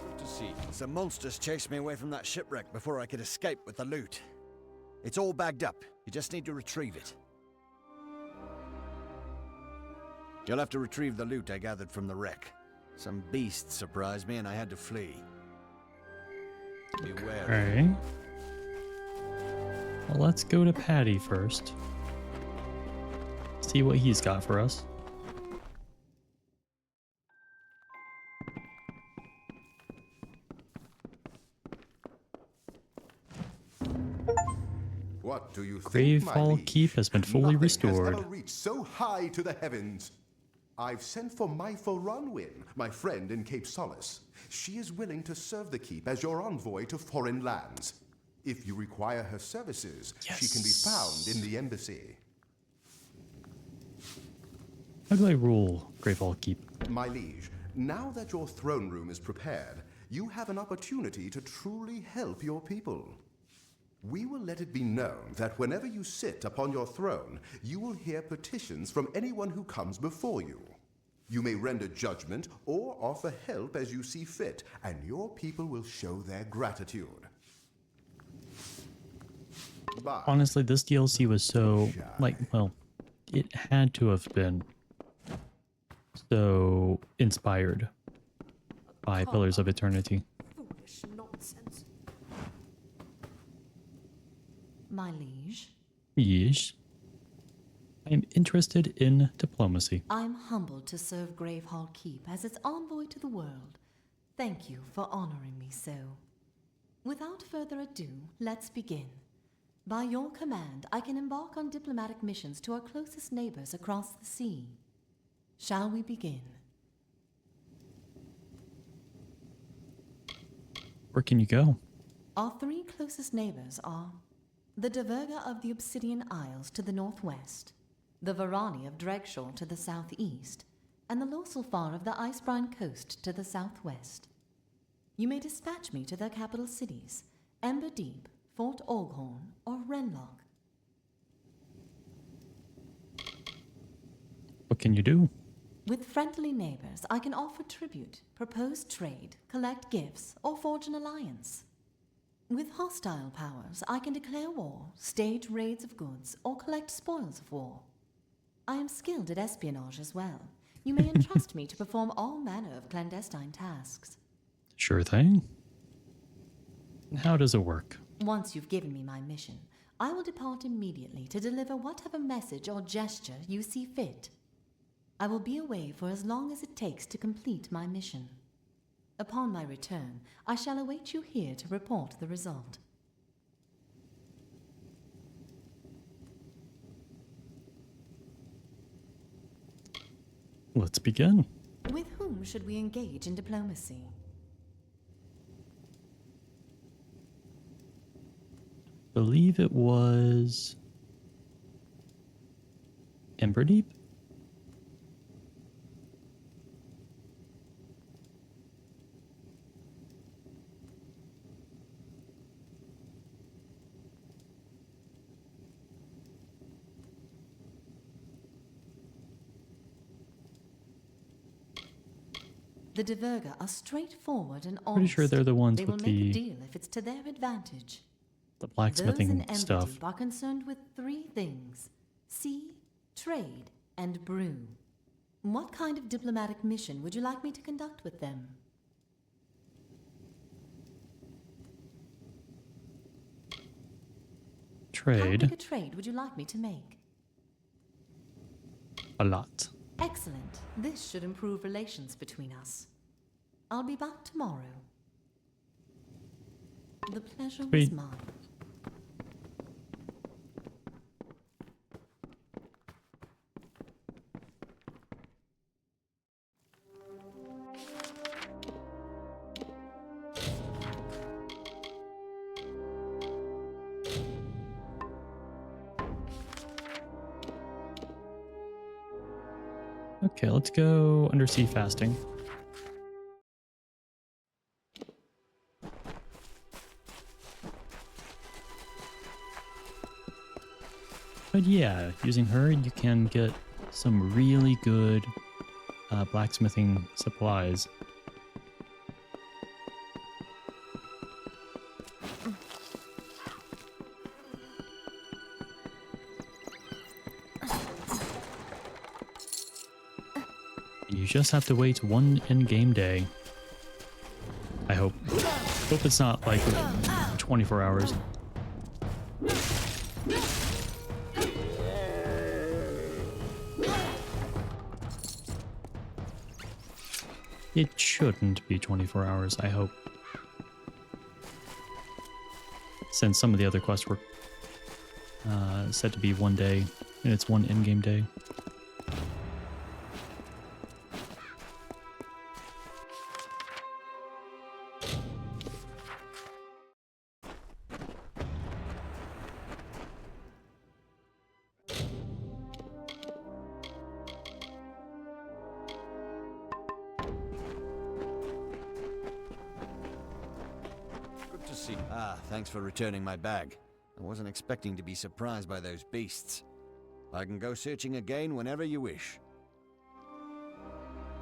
Good to see you. Some monsters chased me away from that shipwreck before I could escape with the loot. It's all bagged up. You just need to retrieve it. You'll have to retrieve the loot I gathered from the wreck. Some beasts surprised me and I had to flee. Beware. Alright. Well, let's go to Patty first. See what he's got for us. What do you think, Grave my Hall liege? Keep has been fully Nothing restored. has ever reached so high to the heavens. I've sent for Myfo Runwin, my friend in Cape Solace. She is willing to serve the keep as your envoy to foreign lands. If you require her services, she can be found in the embassy. How do I rule Grave Hall Keep? My liege, now that your throne room is prepared, you have an opportunity to truly help your people. We will let it be known that whenever you sit upon your throne, you will hear petitions from anyone who comes before you. You may render judgment or offer help as you see fit, and your people will show their gratitude. But Honestly, this DLC was so, like, well, it had to have been so inspired by Pillars of Eternity. Foolish nonsense. My liege, Yeesh. I am interested in diplomacy. I'm humbled to serve Grave Hall Keep as its envoy to the world. Thank you for honoring me so. Without further ado, let's begin. By your command, I can embark on diplomatic missions to our closest neighbors across the sea. Shall we begin? Where can you go? Our three closest neighbors are the Diverga of the Obsidian Isles to the northwest, the Varani of Dregshaw to the southeast, and the Loselfar of the Icebrine Coast to the southwest. You may dispatch me to their capital cities, Ember Deep, Fort Oghorn, or Renlock. What can you do? With friendly neighbors, I can offer tribute, propose trade, collect gifts, or forge an alliance. With hostile powers, I can declare war, stage raids of goods, or collect spoils of war. I am skilled at espionage as well. You may entrust me to perform all manner of clandestine tasks. Sure thing. How does it work? Once you've given me my mission, I will depart immediately to deliver whatever message or gesture you see fit. I will be away for as long as it takes to complete my mission. Upon my return, I shall await you here to report the result. Let's begin. With whom should we engage in diplomacy? Believe it was Emberdeep? The Diverga are straightforward and honest. Pretty sure they're the ones They will with make a the deal if it's to their advantage. the Those in blacksmithing Emberdeep stuff. are concerned with three things: sea, trade, and brew. What kind of diplomatic mission would you like me to conduct with them? How big Trade a trade would you like me to make? a lot. Excellent. This should improve relations between us. I'll be back tomorrow. The pleasure was Sweet. mine. Okay, let's go undersea fasting. But yeah, using her, you can get some really good blacksmithing supplies. You just have to wait one in-game day. I hope. Hope it's not like 24 hours. It shouldn't be 24 hours, I hope. Since some of the other quests were said to be one day, and it's one in-game day. Good to see. Ah, thanks for returning my bag. I wasn't expecting to be surprised by those beasts. I can go searching again whenever you wish.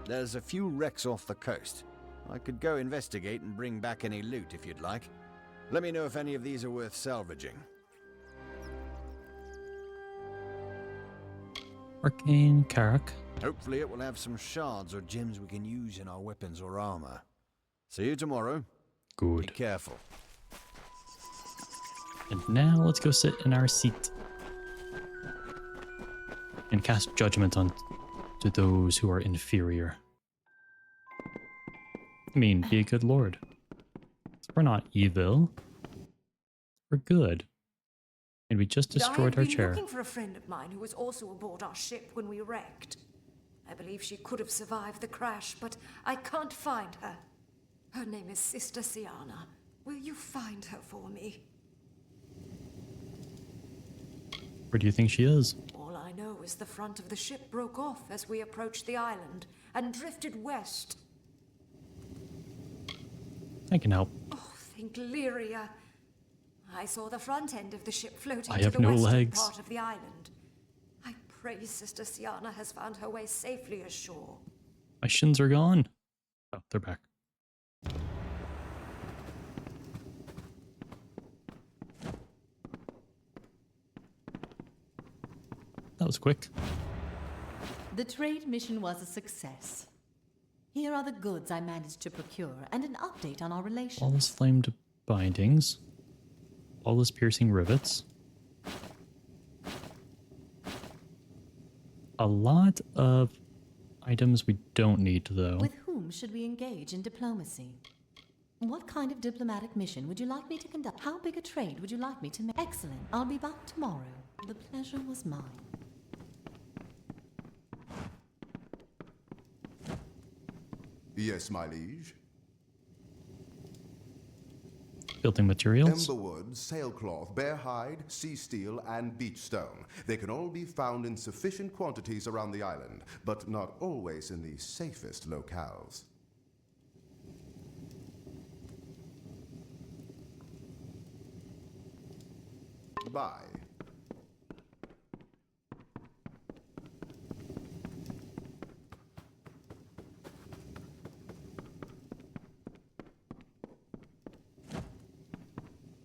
There's a few wrecks off the coast. I could go investigate and bring back any loot if you'd like. Let me know if any of these are worth salvaging. Arcane Karak. Hopefully it will have some shards or gems we can use in our weapons or armor. See you tomorrow. Be Good. careful. And now let's go sit in our seat and cast judgment on to those who are inferior. I mean, be a good lord. We're not evil. We're good. And we just destroyed our I've been chair. looking for a friend of mine who was also aboard our ship when we wrecked. I believe she could have survived the crash, but I can't find her. Her name is Sister Siana. Will you find her for me? Where do you think she is? All I know is the front of the ship broke off as we approached the island and drifted west. I can help. Oh, think Lyria. I saw the front end of the ship floating I to have the no western legs. part of the island. I pray Sister Siana has found her way safely ashore. My shins are gone. Oh, they're back. That was quick. The trade mission was a success. Here are the goods I managed to procure and an update on our relations. Flawless flamed bindings. Flawless piercing rivets. A lot of items we don't need, though. With whom should we engage in diplomacy? What kind of diplomatic mission would you like me to conduct? How big a trade would you like me to make? Excellent. I'll be back tomorrow. The pleasure was mine. Yes, my liege. Building materials. Emberwood, sailcloth, bear hide, sea steel, and beach stone. They can all be found in sufficient quantities around the island, but not always in the safest locales. Bye.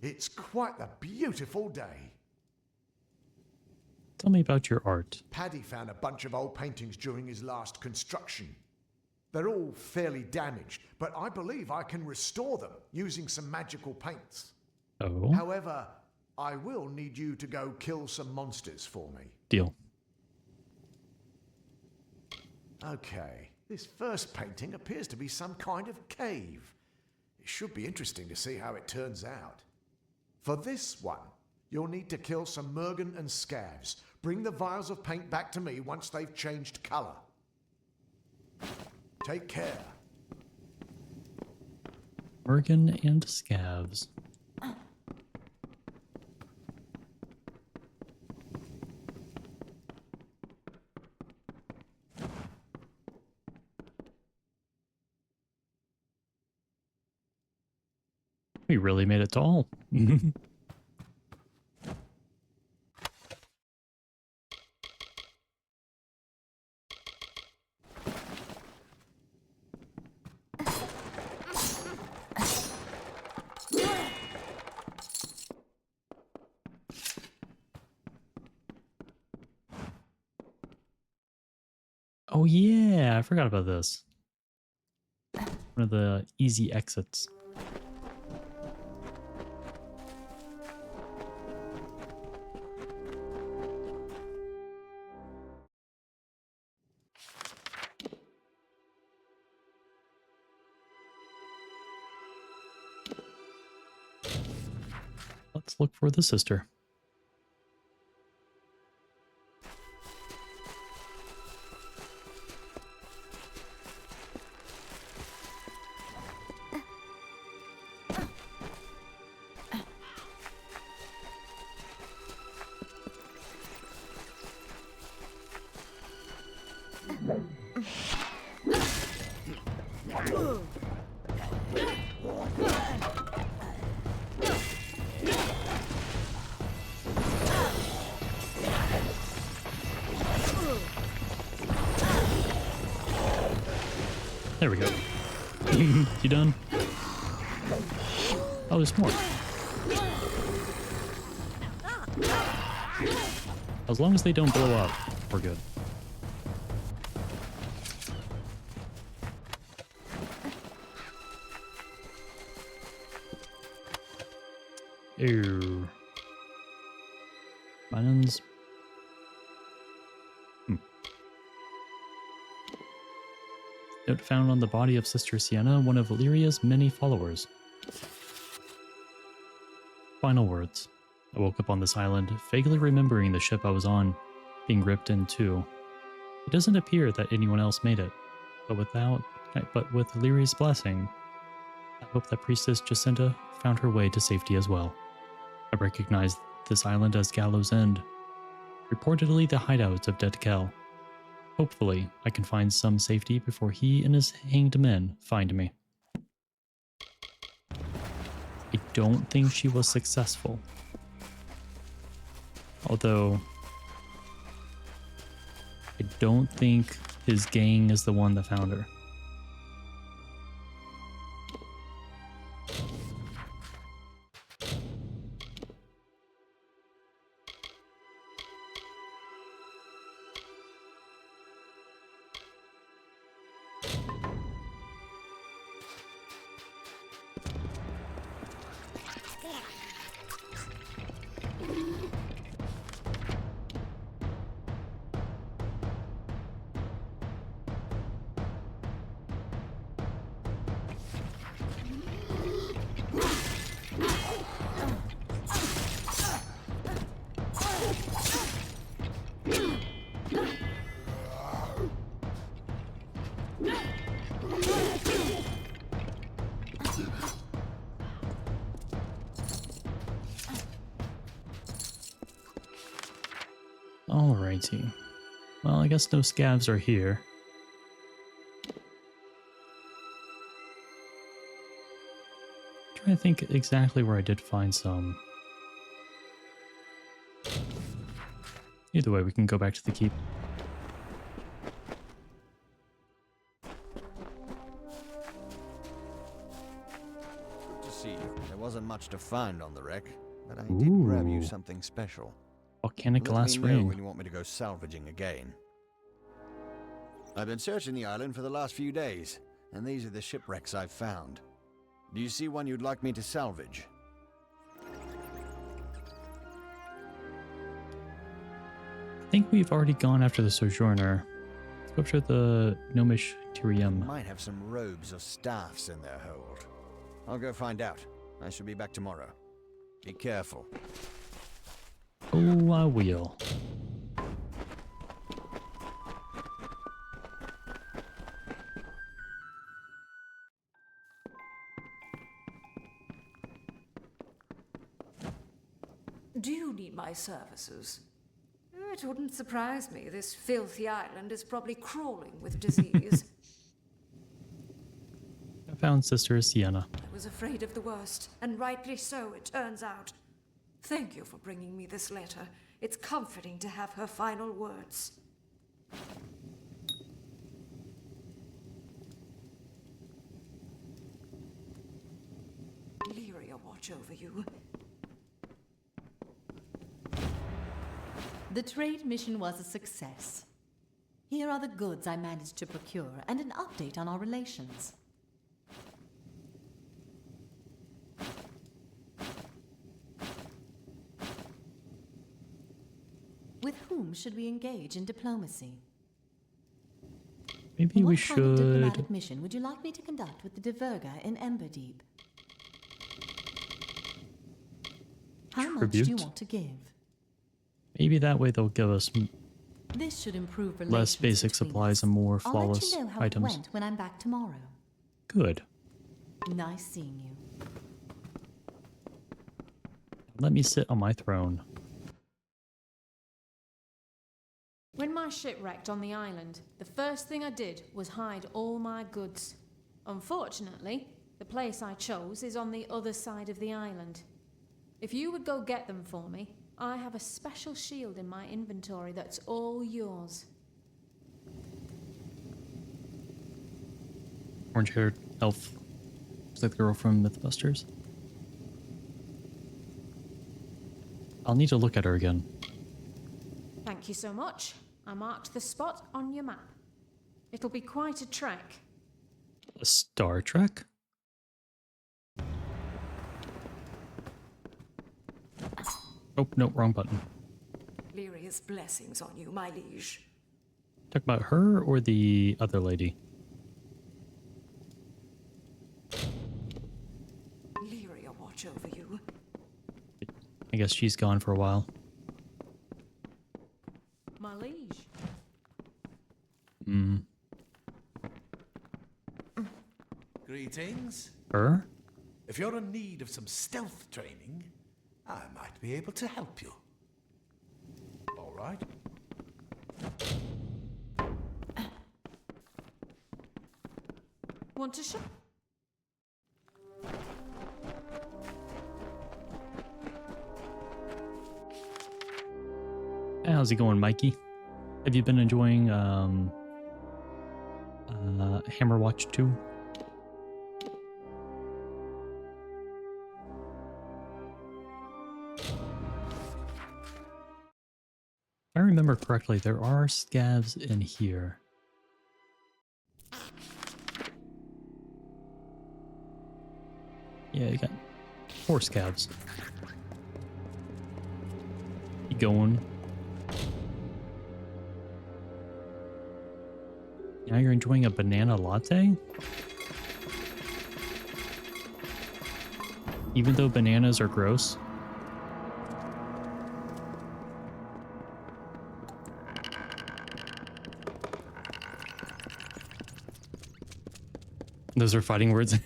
It's quite a beautiful day. Tell me about your art. Paddy found a bunch of old paintings during his last construction. They're all fairly damaged, but I believe I can restore them using some magical paints. Oh? However, I will need you to go kill some monsters for me. Deal. Okay, this first painting appears to be some kind of cave. It should be interesting to see how it turns out. For this one, you'll need to kill some Mergen and scavs. Bring the vials of paint back to me once they've changed colour. Take care. Mergen and scavs. We really made it tall. Oh yeah, I forgot about this. One of the easy exits. Let's look for the sister. There we go. You done? Oh, there's more. As long as they don't blow up, we're good. Ew. Mines. Note found on the body of Sister Sienna, one of Valyria's many followers. Final words. I woke up on this island, vaguely remembering the ship I was on, being ripped in two. It doesn't appear that anyone else made it, but with Valyria's blessing, I hope that Priestess Jacinta found her way to safety as well. I recognized this island as Gallows End, reportedly the hideout of Dead Kel. Hopefully, I can find some safety before he and his hanged men find me. I don't think she was successful. Although, I don't think his gang is the one that found her. Alrighty. Well, I guess no scavs are here. Trying to think exactly where I did find some. Either way, we can go back to the keep. Good to see you. There wasn't much much to find on the wreck, but I did grab you Ooh. something special. Volcanic glass Let me know ring. when you want me to go salvaging again. I've been searching the island for the last few days, and these are the shipwrecks I've found. Do you see one you'd like me to salvage? I think we've already gone after the Sojourner. Let's go after the Gnomish Tyrium. Might have some robes or staffs in their hold. I'll go find out. I shall be back tomorrow. Be careful. Oh, I will. Do you need my services? It wouldn't surprise me. This filthy island is probably crawling with disease. I found Sister Sienna. I was afraid of the worst, and rightly so, it turns out. Thank you for bringing me this letter. It's comforting to have her final words. Lyria watch over you. The trade mission was a success. Here are the goods I managed to procure and an update on our relations. With whom should we engage in diplomacy? Maybe we What kind of should... diplomatic mission would you like me to conduct with the Diverga in Emberdeep? How much do you Tribute? want to give? Maybe that way they'll give us This should improve relations less basic between supplies us. and more I'll flawless let you know how items. it went when I'm back tomorrow. Good. Nice seeing you. Let me sit on my throne. When my ship wrecked on the island, the first thing I did was hide all my goods. Unfortunately, the place I chose is on the other side of the island. If you would go get them for me, I have a special shield in my inventory that's all yours. Orange-haired elf. Looks like the girl from Mythbusters. I'll need to look at her again. Thank you so much. I marked the spot on your map. It'll be quite a trek. A Star Trek? Oh, no, wrong button. Lyria's blessings on you, my liege. Talk about her or the other lady? Lyria watch over you. I guess she's gone for a while. My liege. Hmm. Greetings. Her? If you're in need of some stealth training, I might be able to help you. All right? Want to show? How's it going, Mikey? Have you been enjoying Hammer Watch 2? If I remember correctly, there are scavs in here. Yeah, you got 4 scavs. You going? Now you're enjoying a banana latte? Even though bananas are gross? Those are fighting words.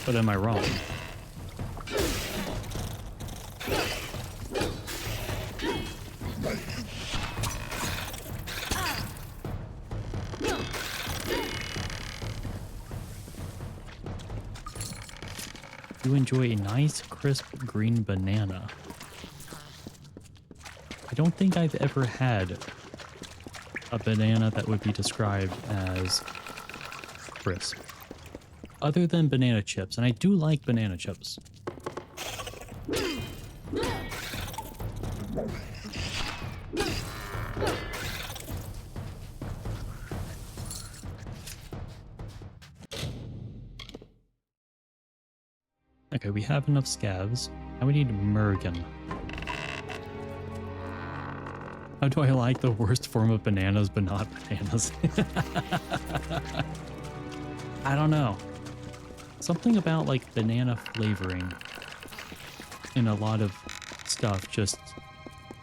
But am I wrong? You enjoy a nice, crisp green banana. I don't think I've ever had a banana that would be described as crisp, other than banana chips, and I do like banana chips. Okay, we have enough scavs. Now we need Mergen. How do I like the worst form of bananas, but not bananas? I don't know. Something about like banana flavoring in a lot of stuff just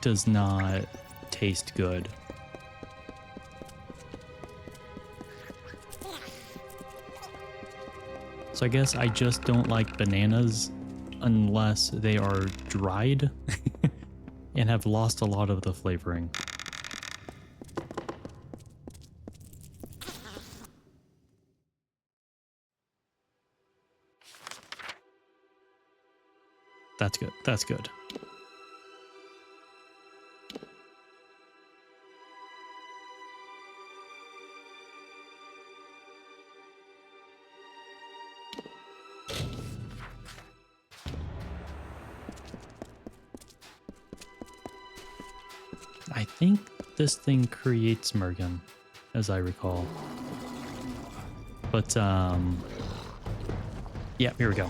does not taste good. So I guess I just don't like bananas unless they are dried and have lost a lot of the flavoring. That's good. That's good. I think this thing creates Mergen, as I recall. But, yeah, here we go.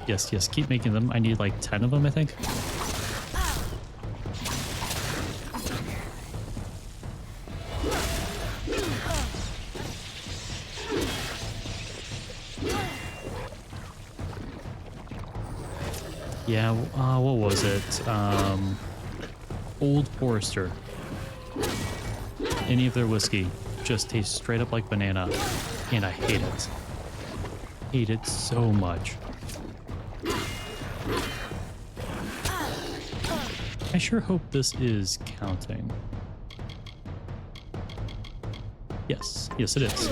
Yes, yes, keep making them. I need like 10 of them, I think. Yeah, what was it? Old Forester. Any of their whiskey just tastes straight up like banana, and I hate it. Hate it so much. I sure hope this is counting. Yes, yes it is.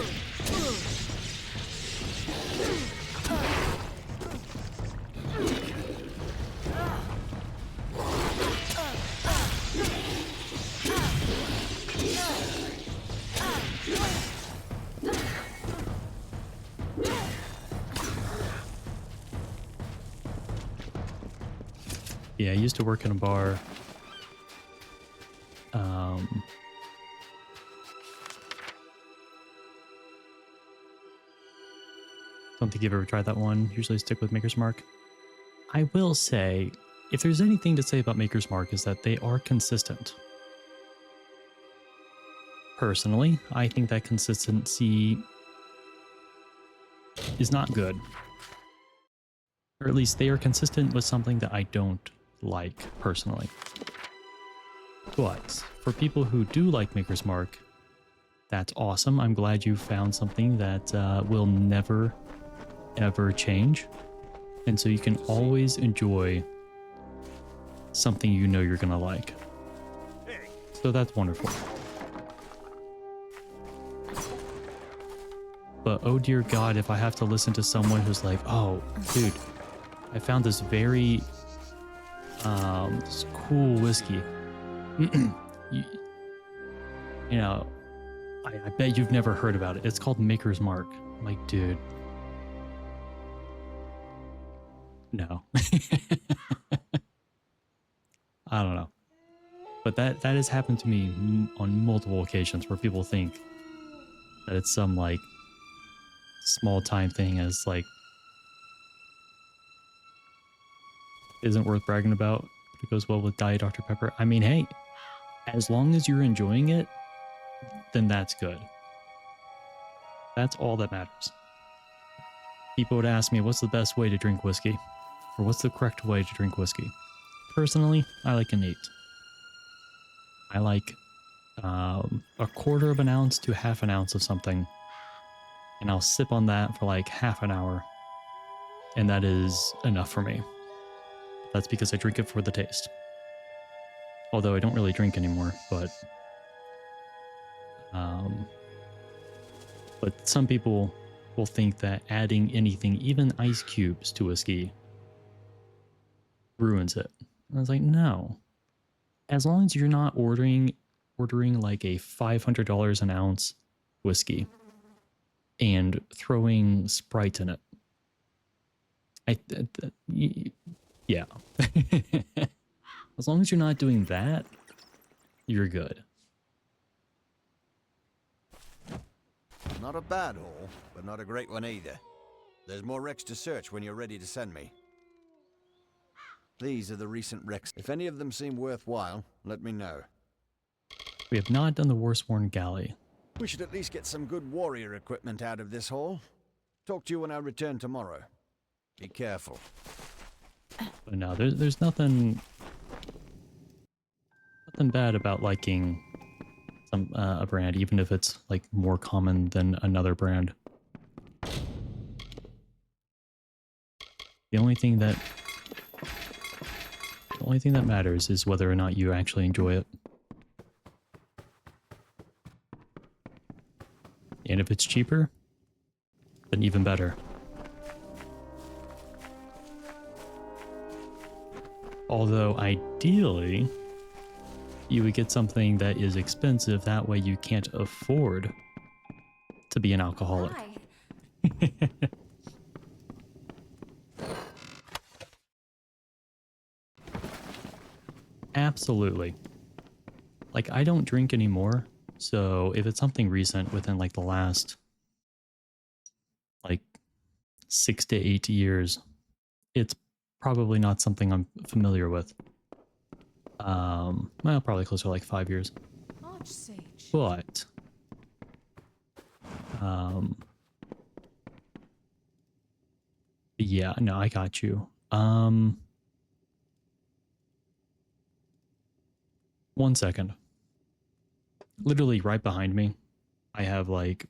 Yeah, I used to work in a bar. Don't think you've ever tried that one. Usually stick with Maker's Mark. I will say, if there's anything to say about Maker's Mark is that they are consistent. Personally, I think that consistency is not good. Or at least they are consistent with something that I don't like, personally. But for people who do like Maker's Mark, that's awesome. I'm glad you found something that will never, ever change. And so you can always enjoy something you know you're going to like. So that's wonderful. But oh dear God, if I have to listen to someone who's like, oh, dude, I found this very this cool whiskey. you know, I bet you've never heard about it. It's called Maker's Mark. I'm like, dude. No. I don't know. But that has happened to me on multiple occasions where people think that it's some like small time thing as like isn't worth bragging about. It goes well with Diet Dr. Pepper. I mean, hey, as long as you're enjoying it, then that's good. That's all that matters. People would ask me, what's the best way to drink whiskey? Or what's the correct way to drink whiskey? Personally, I like a neat. I like a quarter of an ounce to half an ounce of something. And I'll sip on that for like half an hour. And that is enough for me. That's because I drink it for the taste. Although I don't really drink anymore, but some people will think that adding anything, even ice cubes to whiskey, ruins it. And I was like, no. as long as you're not ordering like a $500 an ounce whiskey and throwing Sprite in it. Yeah. As long as you're not doing that, you're good. Not a bad haul, but not a great one either. There's more wrecks to search when you're ready to send me. These are the recent wrecks. If any of them seem worthwhile, let me know. We have not done the Warsworn Galley. We should at least get some good warrior equipment out of this haul. Talk to you when I return tomorrow. Be careful. But no, there's nothing bad about liking some a brand, even if it's like more common than another brand. The only thing that matters is whether or not you actually enjoy it. And if it's cheaper, then even better. Although ideally, you would get something that is expensive, that way you can't afford to be an alcoholic. Hi. Absolutely. Like, I don't drink anymore, so if it's something recent within like the last like 6 to 8 years, it's probably not something I'm familiar with. Well, probably closer to like 5 years. Archsage. But yeah, no, I got you. One second. Literally right behind me, I have like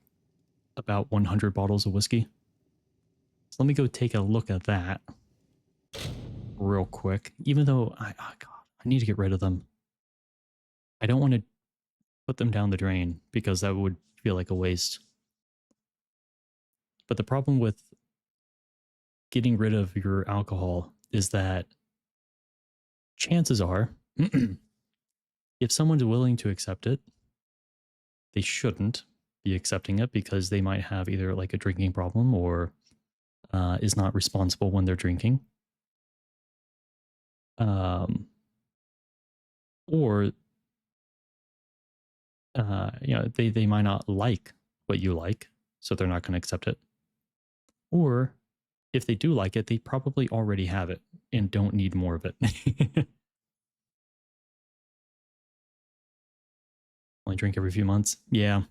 about 100 bottles of whiskey. So let me go take a look at that real quick. Even though I need to get rid of them. I don't want to put them down the drain because that would feel like a waste. But the problem with getting rid of your alcohol is that chances are, if someone's willing to accept it, they shouldn't be accepting it because they might have either like a drinking problem or is not responsible when they're drinking. Or you know, they might not like what you like, so they're not going to accept it. Or if they do like it, they probably already have it and don't need more of it. Only drink every few months. Yeah.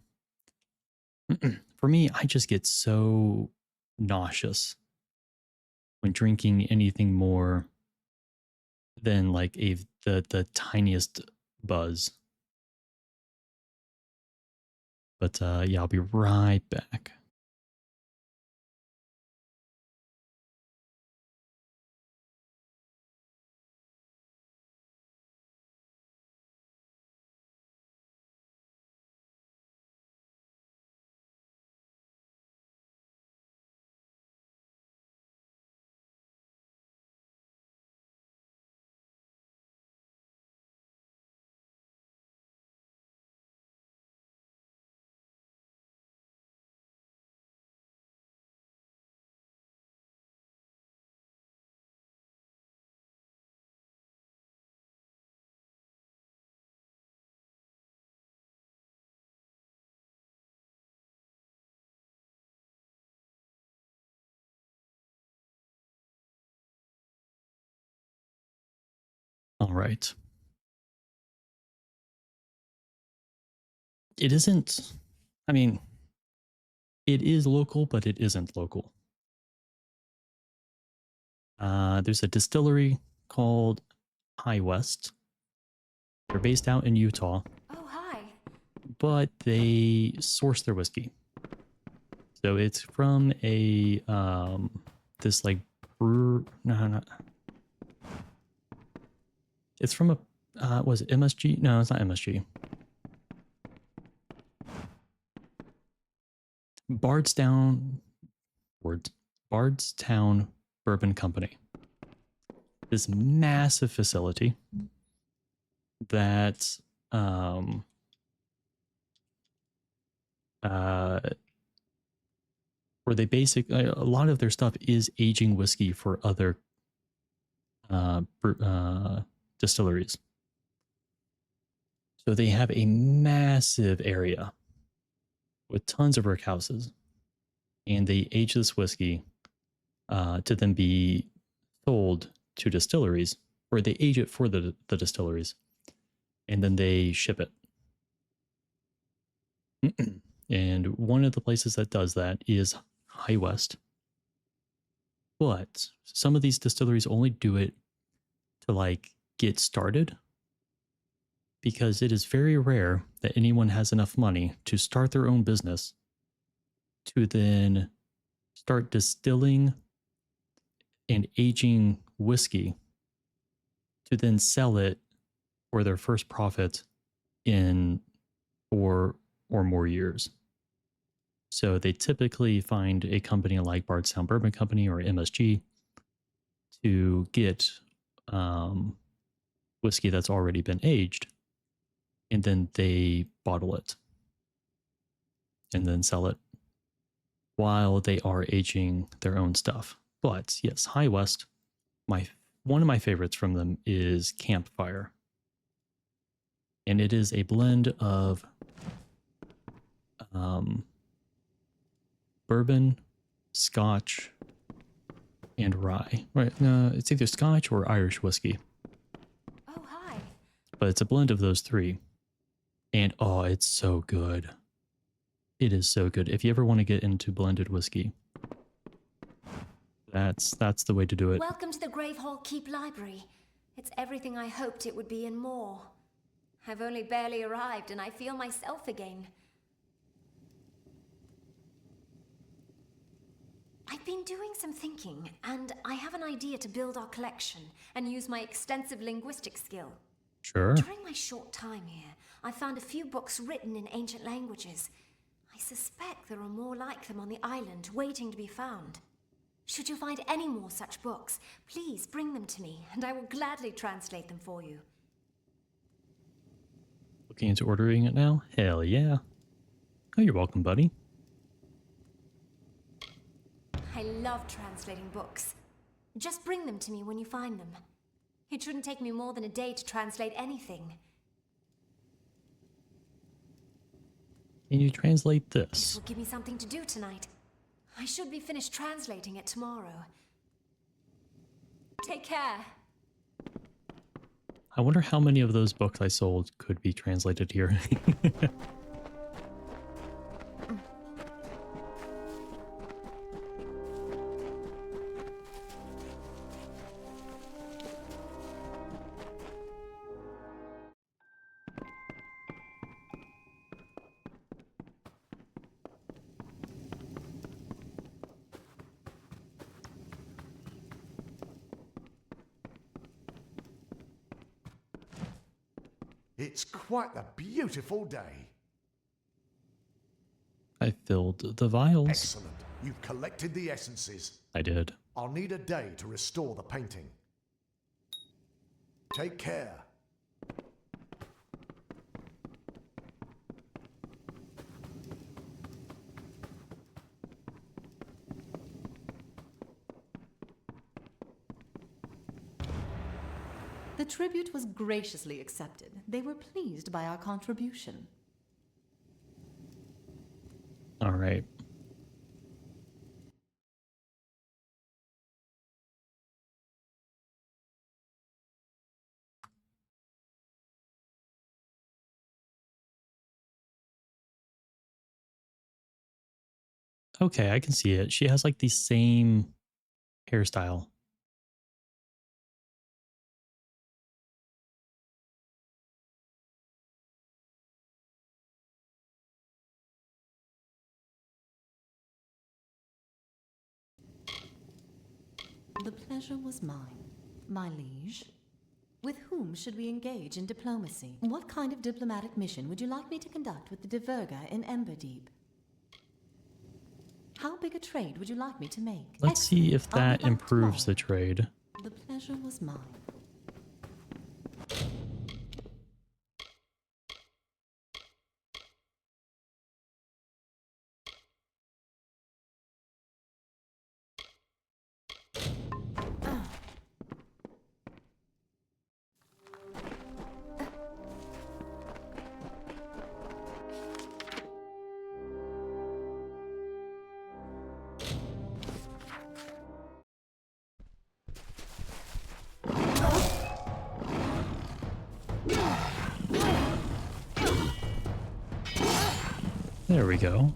For me, I just get so nauseous when drinking anything more than like the tiniest buzz. But yeah, I'll be right back. All right. It isn't, I mean, it is local, but it isn't local. There's a distillery called High West. They're based out in Utah. Oh, hi. But they source their whiskey. So it's from a this like brewer. No, not. It's from a was it MSG? No, it's not MSG. Bardstown Bourbon Company. This massive facility. that uh, where they a lot of their stuff is aging whiskey for other distilleries. So they have a massive area with tons of brick houses, and they age this whiskey to then be sold to distilleries, or they age it for the distilleries, and then they ship it. And one of the places that does that is High West. But some of these distilleries only do it to like get started, because it is very rare that anyone has enough money to start their own business to then start distilling and aging whiskey to then sell it for their first profit in 4 or more years. So they typically find a company like Bardstown Bourbon Company or MSG to get whiskey that's already been aged, and then they bottle it and then sell it while they are aging their own stuff. But yes, High West, one of my favorites from them is Campfire. And it is a blend of bourbon, Scotch, and rye. Right, it's either Scotch or Irish whiskey. Oh, hi. But it's a blend of those three. And oh, it's so good. It is so good. If you ever want to get into blended whiskey, that's the way to do it. Welcome to the Gravehall Keep Library. It's everything I hoped it would be and more. I've only barely arrived and I feel myself again. I've been doing some thinking, and I have an idea to build our collection and use my extensive linguistic skill. Sure. During my short time here, I found a few books written in ancient languages. I suspect there are more like them on the island, waiting to be found. Should you find any more such books, please bring them to me, and I will gladly translate them for you. Looking into ordering it now? Hell yeah. Oh, you're welcome, buddy. I love translating books. Just bring them to me when you find them. It shouldn't take me more than a day to translate anything. Can you translate This this? will give me something to do tonight. I should be finished translating it tomorrow. Take care. I wonder how many of those books I sold could be translated here. It's quite a beautiful day. I filled the vials. Excellent. You've collected the essences. I did. I'll need a day to restore the painting. Take care. The tribute was graciously accepted. They were pleased by our contribution. All right. Okay, I can see it. She has like the same hairstyle. The pleasure was mine, my liege. With whom should we engage in diplomacy? What kind of diplomatic mission would you like me to conduct with the Diverga in Emberdeep? How big a trade would you like me to make? Let's see if I'll be that back improves the tomorrow. trade. The pleasure was mine. There we go.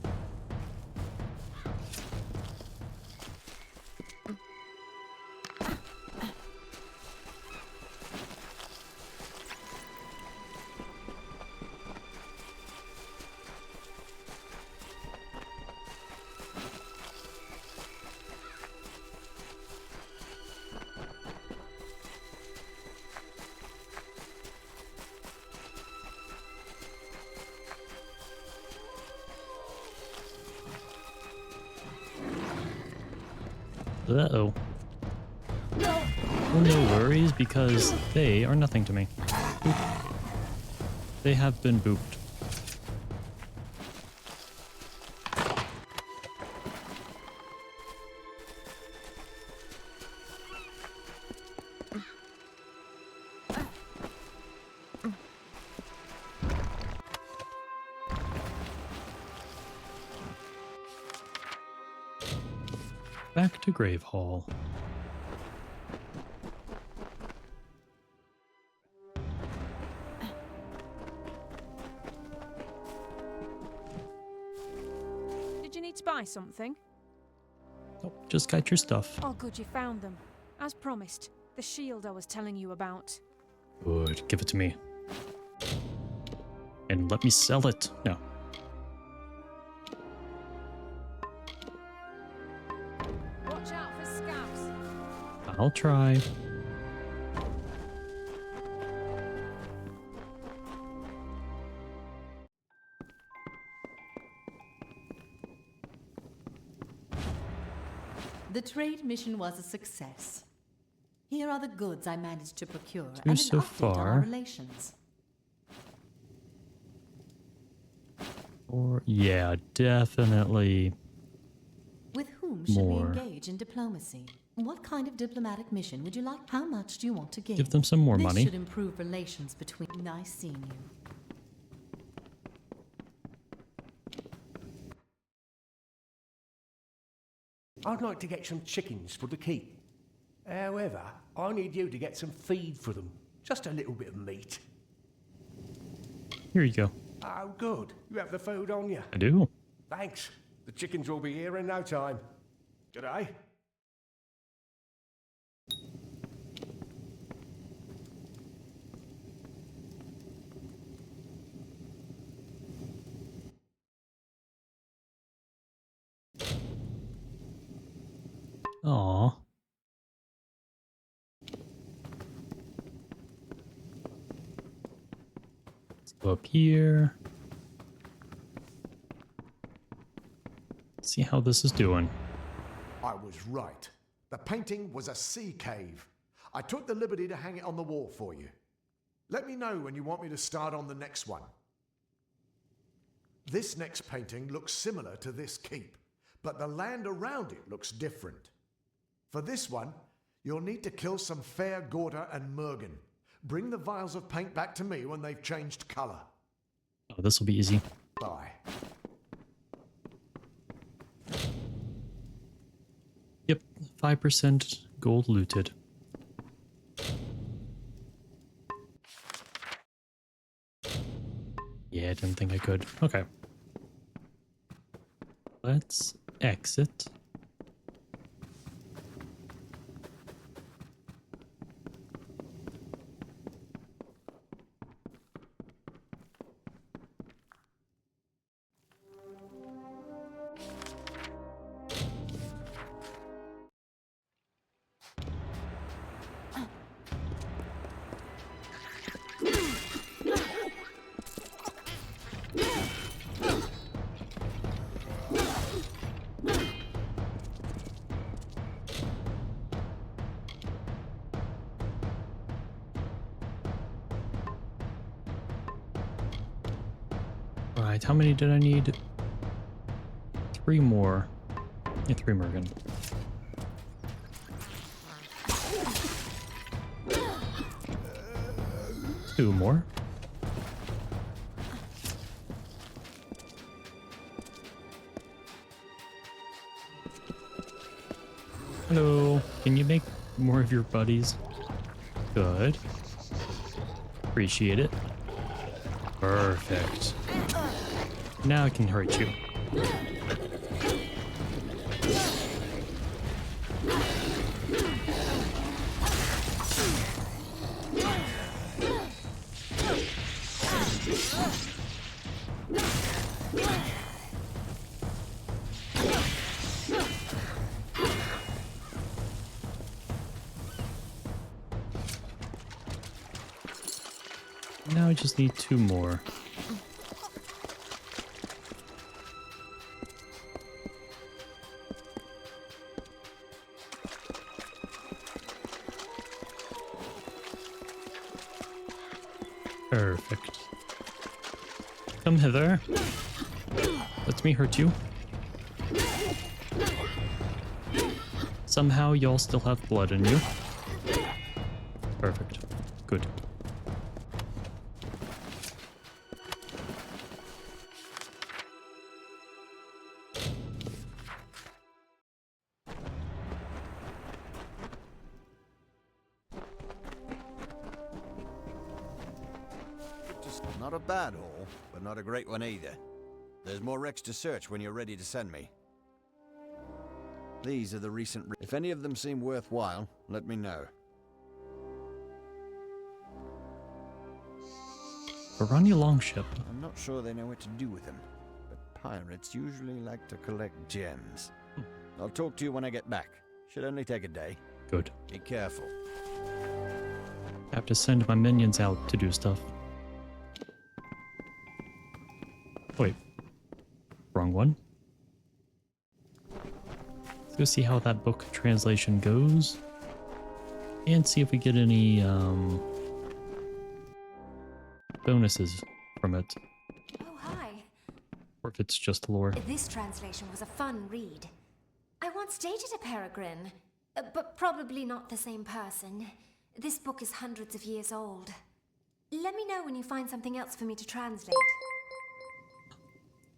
Uh-oh. Well, no worries, because they are nothing to me. Boop. They have been booped. Back to Grave Hall. Did you need to buy something? Oh, just got your stuff. Oh, good, you found them. As promised, the shield I was telling you about. Good, give it to me. And let me sell it. No. Watch out for scabs. I'll try. The trade mission was a success. Here are the goods I managed to procure Two and an so update on our far. relations. Or yeah, definitely. With whom should More. we engage in diplomacy? What kind of diplomatic mission would you like? How much do you want to give? Give them some more this money. should improve relations between. Nice seeing you. I'd like to get some chickens for the keep. However, I need you to get some feed for them. Just a little bit of meat. Here you go. Oh, good. You have the food on you. I do. Thanks. The chickens will be here in no time. G'day. Aw. Let's go up here. See how this is doing. I was right. The painting was a sea cave. I took the liberty to hang it on the wall for you. Let me know when you want me to start on the next one. This next painting looks similar to this keep, but the land around it looks different. For this one, you'll need to kill some fair Gorder and Mergen. Bring the vials of paint back to me when they've changed colour. Oh, this will be easy. Bye. Yep, 5% gold looted. Yeah, I didn't think I could. Okay. Let's exit. Right, how many did I need? 3 more. Yeah, 3 Mergen. Two more. Hello. Can you make more of your buddies? Good. Appreciate it. Perfect. Now I can hurt you. Now I just need 2 more. Perfect. Come hither. Let me hurt you. Somehow y'all still have blood in you. Perfect. Good. Just not a bad haul, but not a great one either. There's more wrecks to search when you're ready to send me. These are the recent... If any of them seem worthwhile, let me know. Barani Longship. I'm not sure they know what to do with them, but pirates usually like to collect gems. I'll talk to you when I get back. Should only take a day. Good. Be careful. I have to send my minions out to do stuff. Wait. Wrong one. Let's go see how that book translation goes. And see if we get any bonuses from it. Oh, hi. Or if it's just lore. This translation was a fun read. I once dated a peregrine, but probably not the same person. This book is hundreds of years old. Let me know when you find something else for me to translate.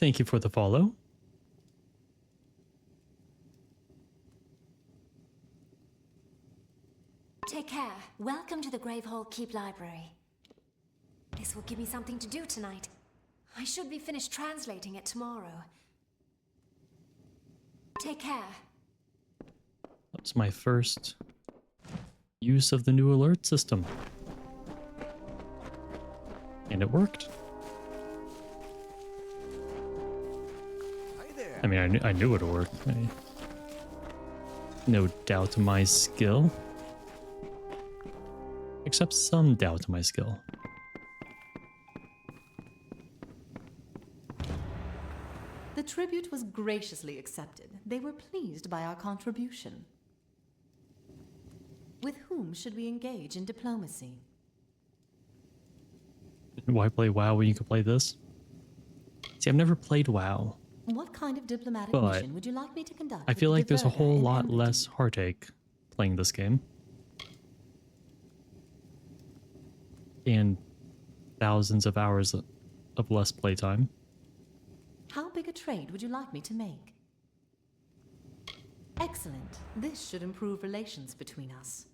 Thank you for the follow. Take care. Welcome to the Gravehall Keep Library. This will give me something to do tonight. I should be finished translating it tomorrow. Take care. That's my first use of the new alert system. And it worked. Hi there. I mean, I knew it would work. No doubt in my skill. Except some doubt in my skill. The tribute was graciously accepted. They were pleased by our contribution. With whom should we engage in diplomacy? Why play WoW when you could play this? See, I've never played WoW. What kind of diplomatic But mission would you like me to conduct? I feel with like there's a Diverga whole in lot Emberton? less heartache playing this game. And thousands of hours of less playtime. How big a trade would you like me to make? Excellent. This should improve relations between us.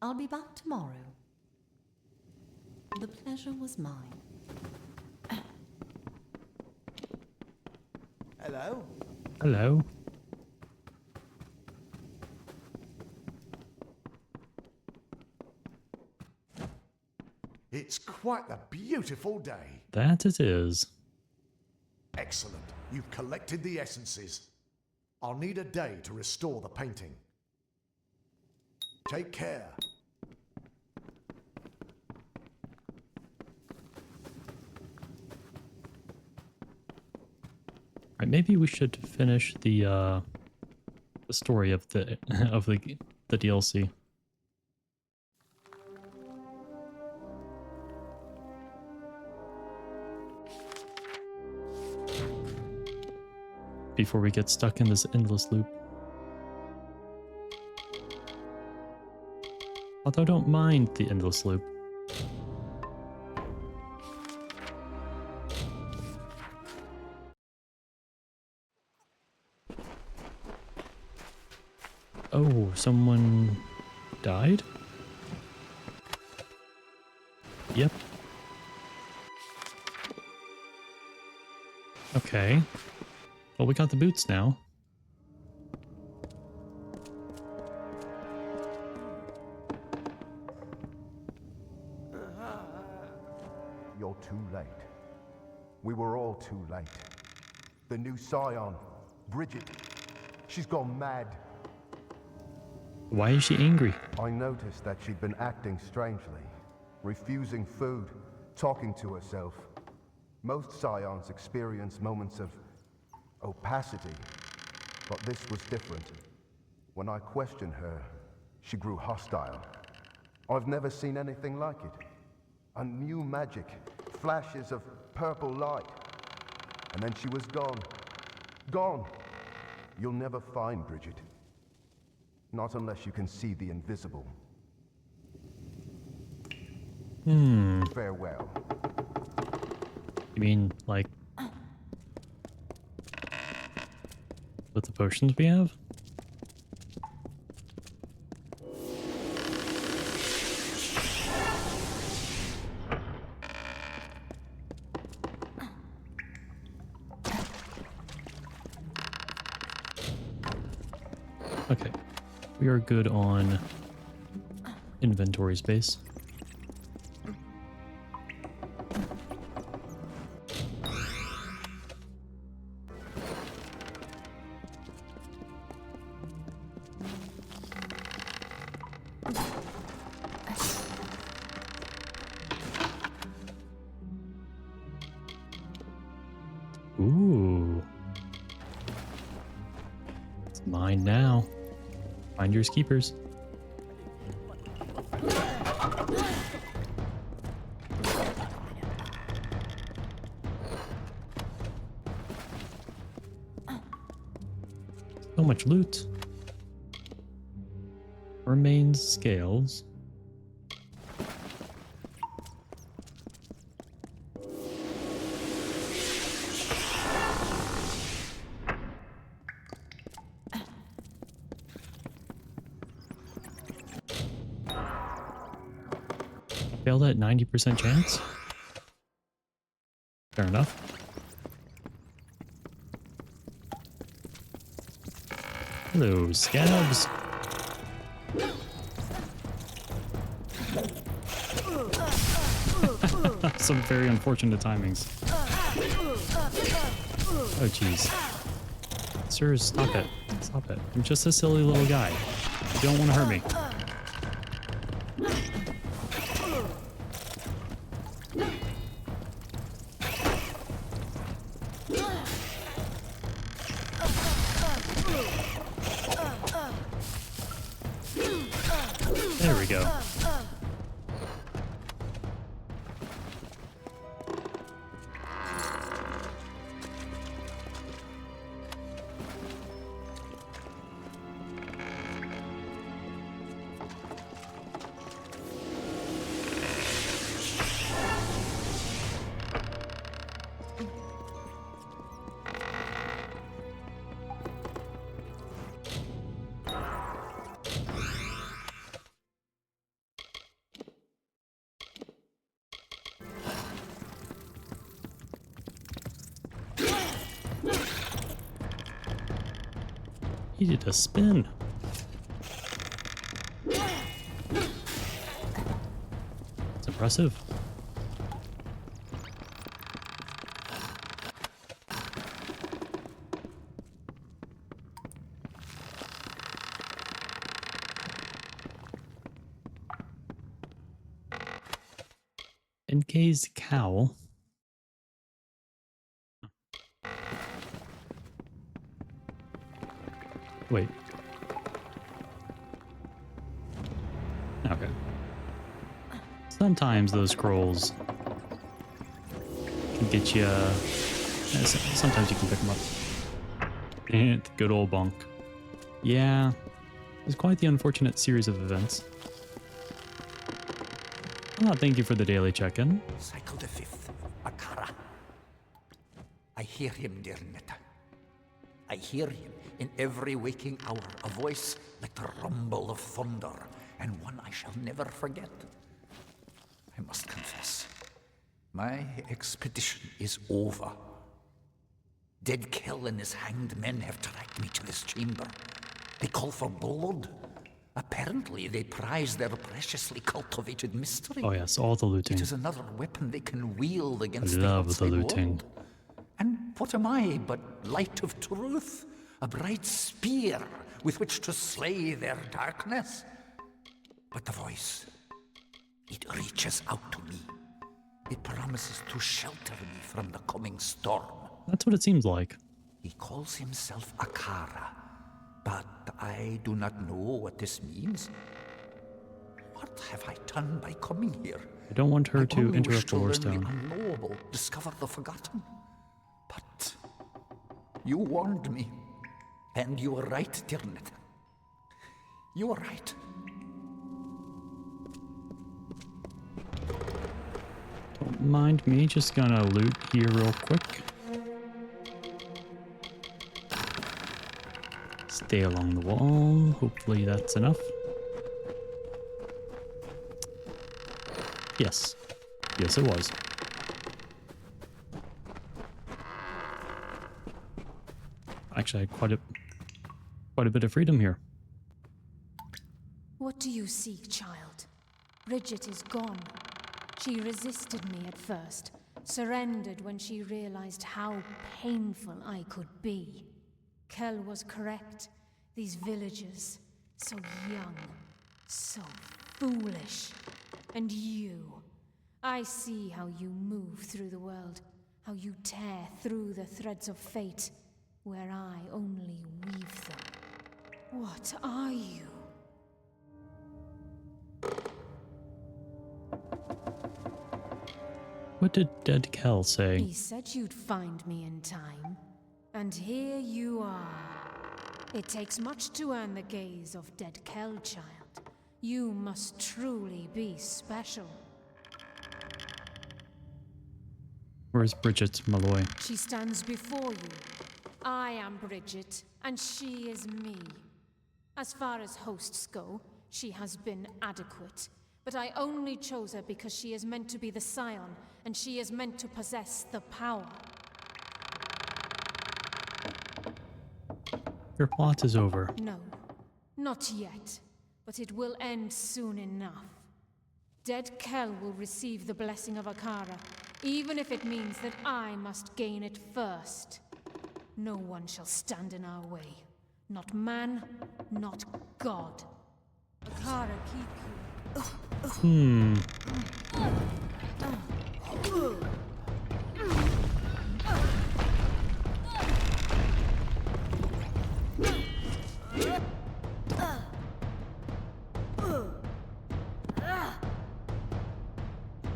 I'll be back tomorrow. The pleasure was mine. Hello? Hello. It's quite a beautiful day. That it is. Excellent. You've collected the essences. I'll need a day to restore the painting. Take care. Right, maybe we should finish the story of the the DLC. Before we get stuck in this endless loop. Although I don't mind the endless loop. Oh, someone died? Yep. Okay. Well, we got the boots now. You're too late. We were all too late. The new scion, Bridget, she's gone mad. Why is she angry? I noticed that she'd been acting strangely, refusing food, talking to herself. Most scions experience moments of opacity, but this was different. When I questioned her, she grew hostile. I've never seen anything like it. A new magic, flashes of purple light. And then she was gone. Gone. You'll never find Bridget. Not unless you can see the invisible. Farewell. You mean, like, with the potions we have? Okay, we are good on inventory space. Ooh. It's mine now. Finders keepers. So much loot. Remains scales. Failed at 90% chance? Fair enough. Hello, scabs. Some very unfortunate timings. Oh, jeez. Sir, stop it. Stop it. I'm just a silly little guy. You don't want to hurt me. There we go. He did a spin. It's impressive. Encased cowl. Wait. Okay. Sometimes those scrolls can get you. Sometimes you can pick them up. And good old bonk. Yeah. It was quite the unfortunate series of events. Thank you for the daily check-in. Cycle the fifth, Akara. I hear him, dear Netta. I hear him in every waking hour, a voice like the rumble of thunder, and one I shall never forget. I must confess, my expedition is over. Dead Kell and his hanged men have dragged me to this chamber. They call for blood. Apparently, they prize their preciously cultivated mystery. Oh yes, all the looting. It is another weapon they can wield against I the love the outside looting. world. And what am I but light of truth? A bright spear with which to slay their darkness? But the voice, it reaches out to me. It promises to shelter me from the coming storm. That's what it seems like. He calls himself Akara, but I do not know what this means. What have I done by coming here? I don't want her I to only enter a wish to learn the Forestone. unknowable, discover the forgotten. But you warned me, and you were right, dear Netta. You were right. Don't mind me, just gonna loot here real quick. Stay along the wall. Hopefully that's enough. Yes. Yes, it was. Actually, I had quite a bit of freedom here. What do you seek, child? Bridget is gone. She resisted me at first, surrendered when she realized how painful I could be. Kell was correct. These villagers, so young, so foolish. And you, I see how you move through the world, how you tear through the threads of fate, where I only weave them. What are you? What did Dead Kell say? He said you'd find me in time. And here you are. It takes much to earn the gaze of Dead Kell, child. You must truly be special. Where's Bridget Malloy? She stands before you. I am Bridget, and she is me. As far as hosts go, she has been adequate. But I only chose her because she is meant to be the scion, and she is meant to possess the power. Your plot is over. No, not yet. But it will end soon enough. Dead Kell will receive the blessing of Akara, even if it means that I must gain it first. No one shall stand in our way. Not man, not God. Akara keep you.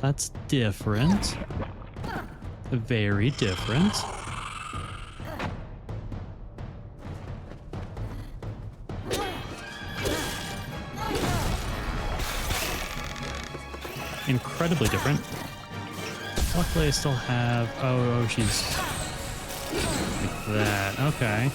That's different. Very different. Incredibly different. Luckily, I still have... Oh, she's... like that. Okay.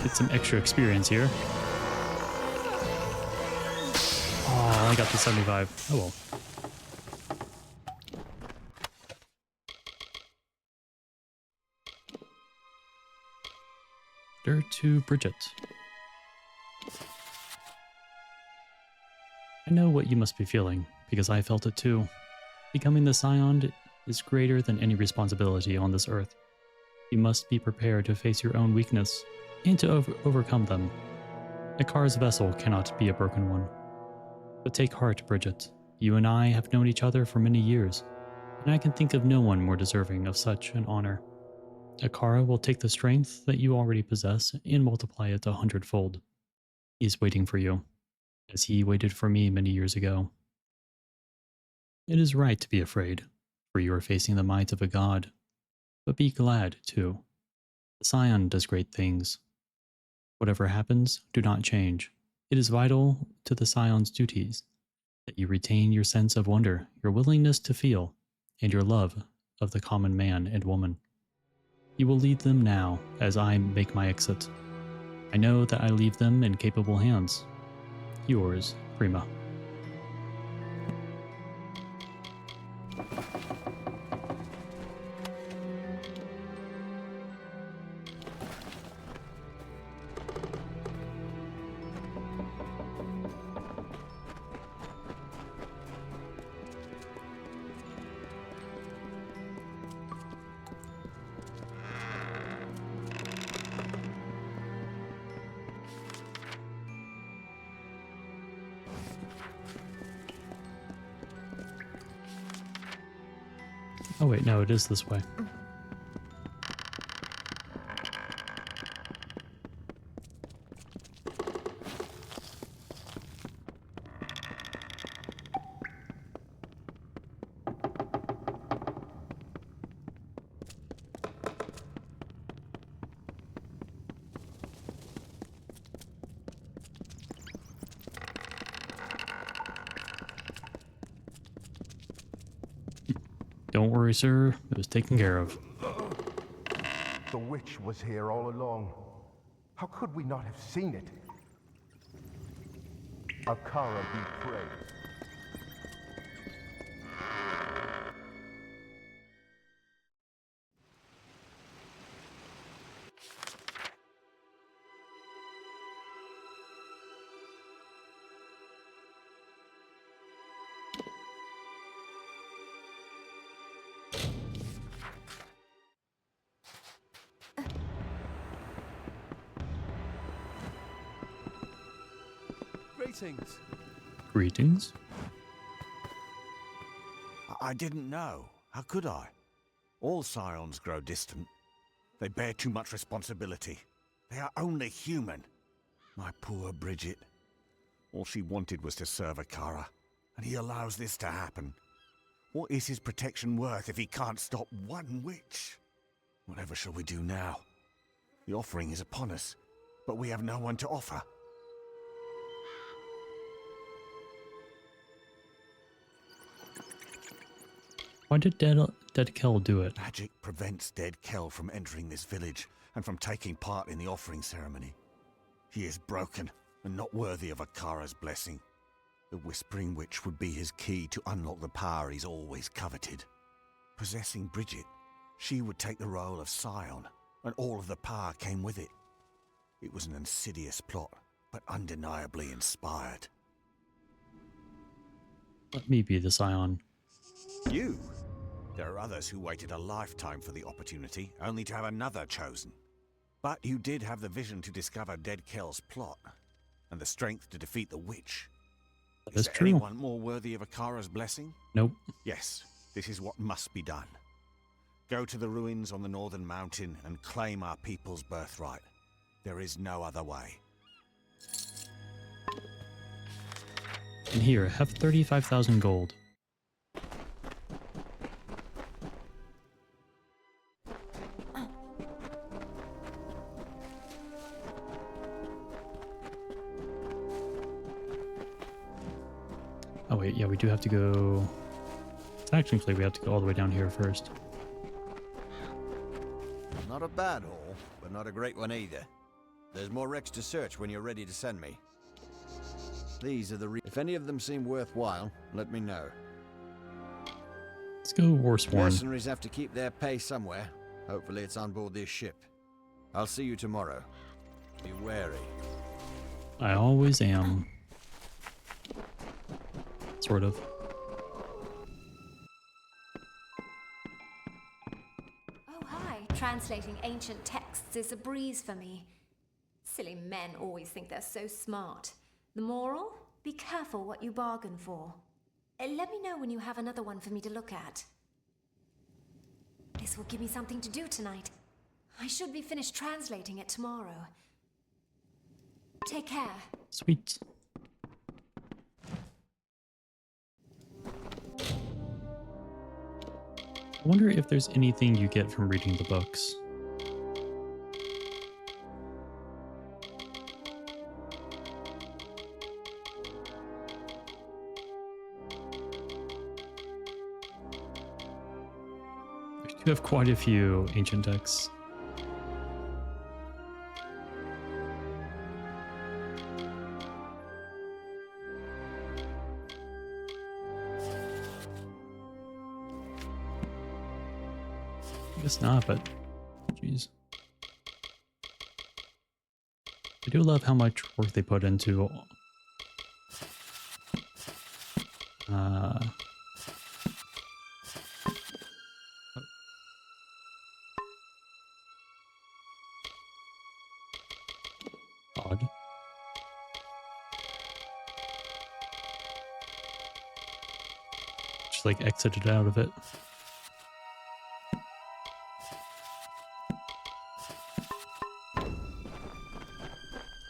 Get some extra experience here. Oh, I got the 75. Oh well. To Bridget. I know what you must be feeling, because I felt it too. Becoming the Scion is greater than any responsibility on this earth. You must be prepared to face your own weakness, and to overcome them. Akara's vessel cannot be a broken one. But take heart, Bridget. You and I have known each other for many years, and I can think of no one more deserving of such an honor. Akara will take the strength that you already possess and multiply it 100-fold. He is waiting for you, as he waited for me many years ago. It is right to be afraid, for you are facing the might of a god. But be glad, too. The Scion does great things. Whatever happens, do not change. It is vital to the Scion's duties that you retain your sense of wonder, your willingness to feel, and your love of the common man and woman. You will lead them now as I make my exit. I know that I leave them in capable hands. Yours, Prima. Oh wait, no, it is this way. Don't worry, sir. It was taken care of. The witch was here all along. How could we not have seen it? Akara be praised. Greetings. Greetings. I didn't know. How could I? All scions grow distant. They bear too much responsibility. They are only human. My poor Bridget. All she wanted was to serve Akara, and he allows this to happen. What is his protection worth if he can't stop one witch? Whatever shall we do now? The offering is upon us, but we have no one to offer. Why did Dead Kel do it? Magic prevents Dead Kel from entering this village and from taking part in the offering ceremony. He is broken and not worthy of Akara's blessing. The Whispering Witch would be his key to unlock the power he's always coveted. Possessing Bridget, she would take the role of scion, and all of the power came with it. It was an insidious plot, but undeniably inspired. Let me be the scion. You? There are others who waited a lifetime for the opportunity, only to have another chosen. But you did have the vision to discover Dead Kel's plot, and the strength to defeat the witch. That's Is there true. anyone more worthy of Akara's blessing? Nope. Yes, this is what must be done. Go to the ruins on the northern mountain and claim our people's birthright. There is no other way. And here, have 35,000 gold. Oh wait, yeah, we do have to go... Technically, we have to go all the way down here first. Not a bad haul, but not a great one either. There's more wrecks to search when you're ready to send me. These are the if any of them seem worthwhile, let me know. Let's go Warsworn. Mercenaries have to keep their pay somewhere. Hopefully it's on board this ship. I'll see you tomorrow. Be wary. I always am. Sort of. Oh, hi. Translating ancient texts is a breeze for me. Silly men always think they're so smart. The moral? Be careful what you bargain for. Let me know when you have another one for me to look at. This will give me something to do tonight. I should be finished translating it tomorrow. Take care. Sweet. I wonder if there's anything you get from reading the books. You have quite a few ancient decks. I guess not, but jeez. I do love how much work they put into odd. Just like exited out of it.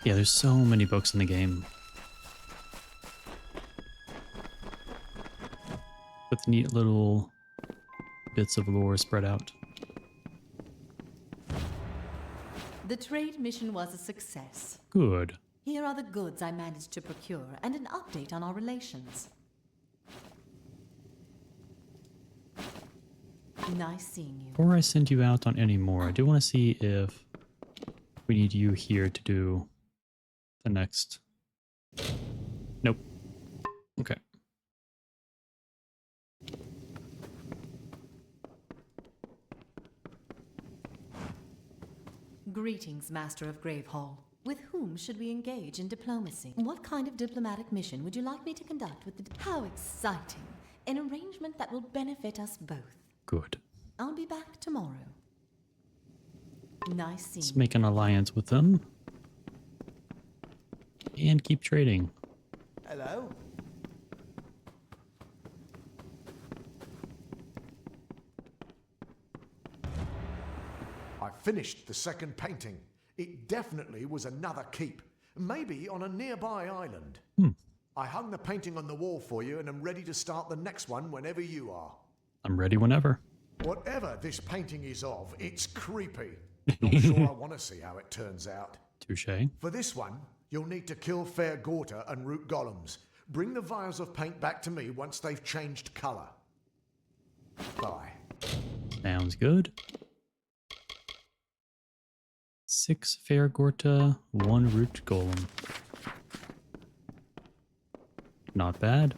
Yeah, there's so many books in the game. With neat little bits of lore spread out. The trade mission was a success. Good. Here are the goods I managed to procure and an update on our relations. Nice seeing you. Before I send you out on any more, I do want to see if we need you here to do the next. Nope. Okay. Greetings, Master of Gravehall. With whom should we engage in diplomacy? What kind of diplomatic mission would you like me to conduct with the... How exciting! An arrangement that will benefit us both. Good. I'll be back tomorrow. Nice seeing Let's you. make an alliance with them. And keep trading. Hello? I finished the second painting. It definitely was another keep, maybe on a nearby island. I hung the painting on the wall for you and am ready to start the next one whenever you are. I'm ready whenever. Whatever this painting is of, it's creepy. Not sure I want to see how it turns out. Touché. For this one, you'll need to kill Fair Gorta and root golems. Bring the vials of paint back to me once they've changed colour. Bye. Sounds good. 6 Fair Gorta, 1 Root Golem. Not bad.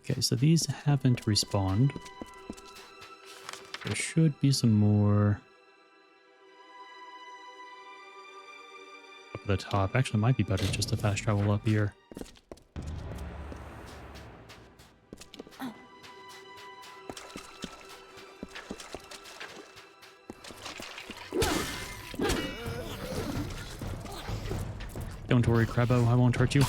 Okay, so these haven't respawned. There should be some more up at the top. Actually, it might be better just to fast travel up here. Don't worry, Crabbo, I won't hurt you.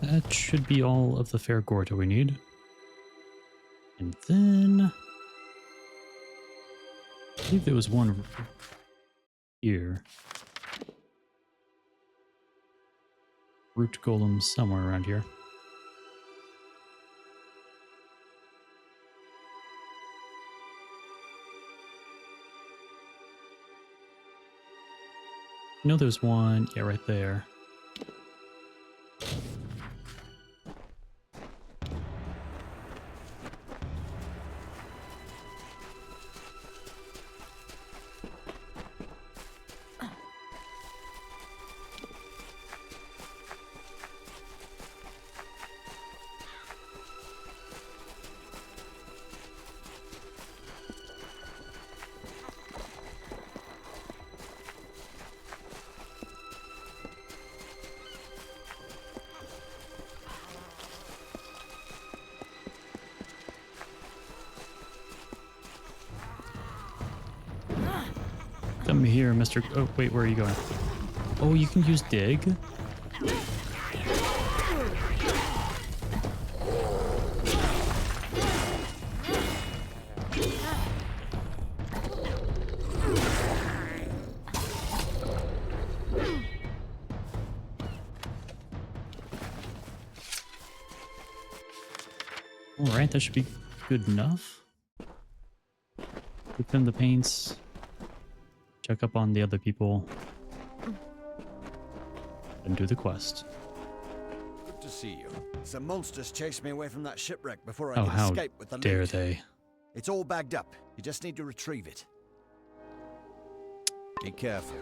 That should be all of the Fair Gorta we need. And then... I believe there was one here. Root Golem somewhere around here. I know there's one, yeah, right there. Come here, Mr. Oh, wait, where are you going? Oh, you can use dig? Alright, that should be good enough. Give them the paints. Check up on the other people. And do the quest. Good to see you. Some monsters chased me away from that shipwreck before I Oh, could how escape with the dare loot. they? It's all bagged up. You just need to retrieve it. Be careful.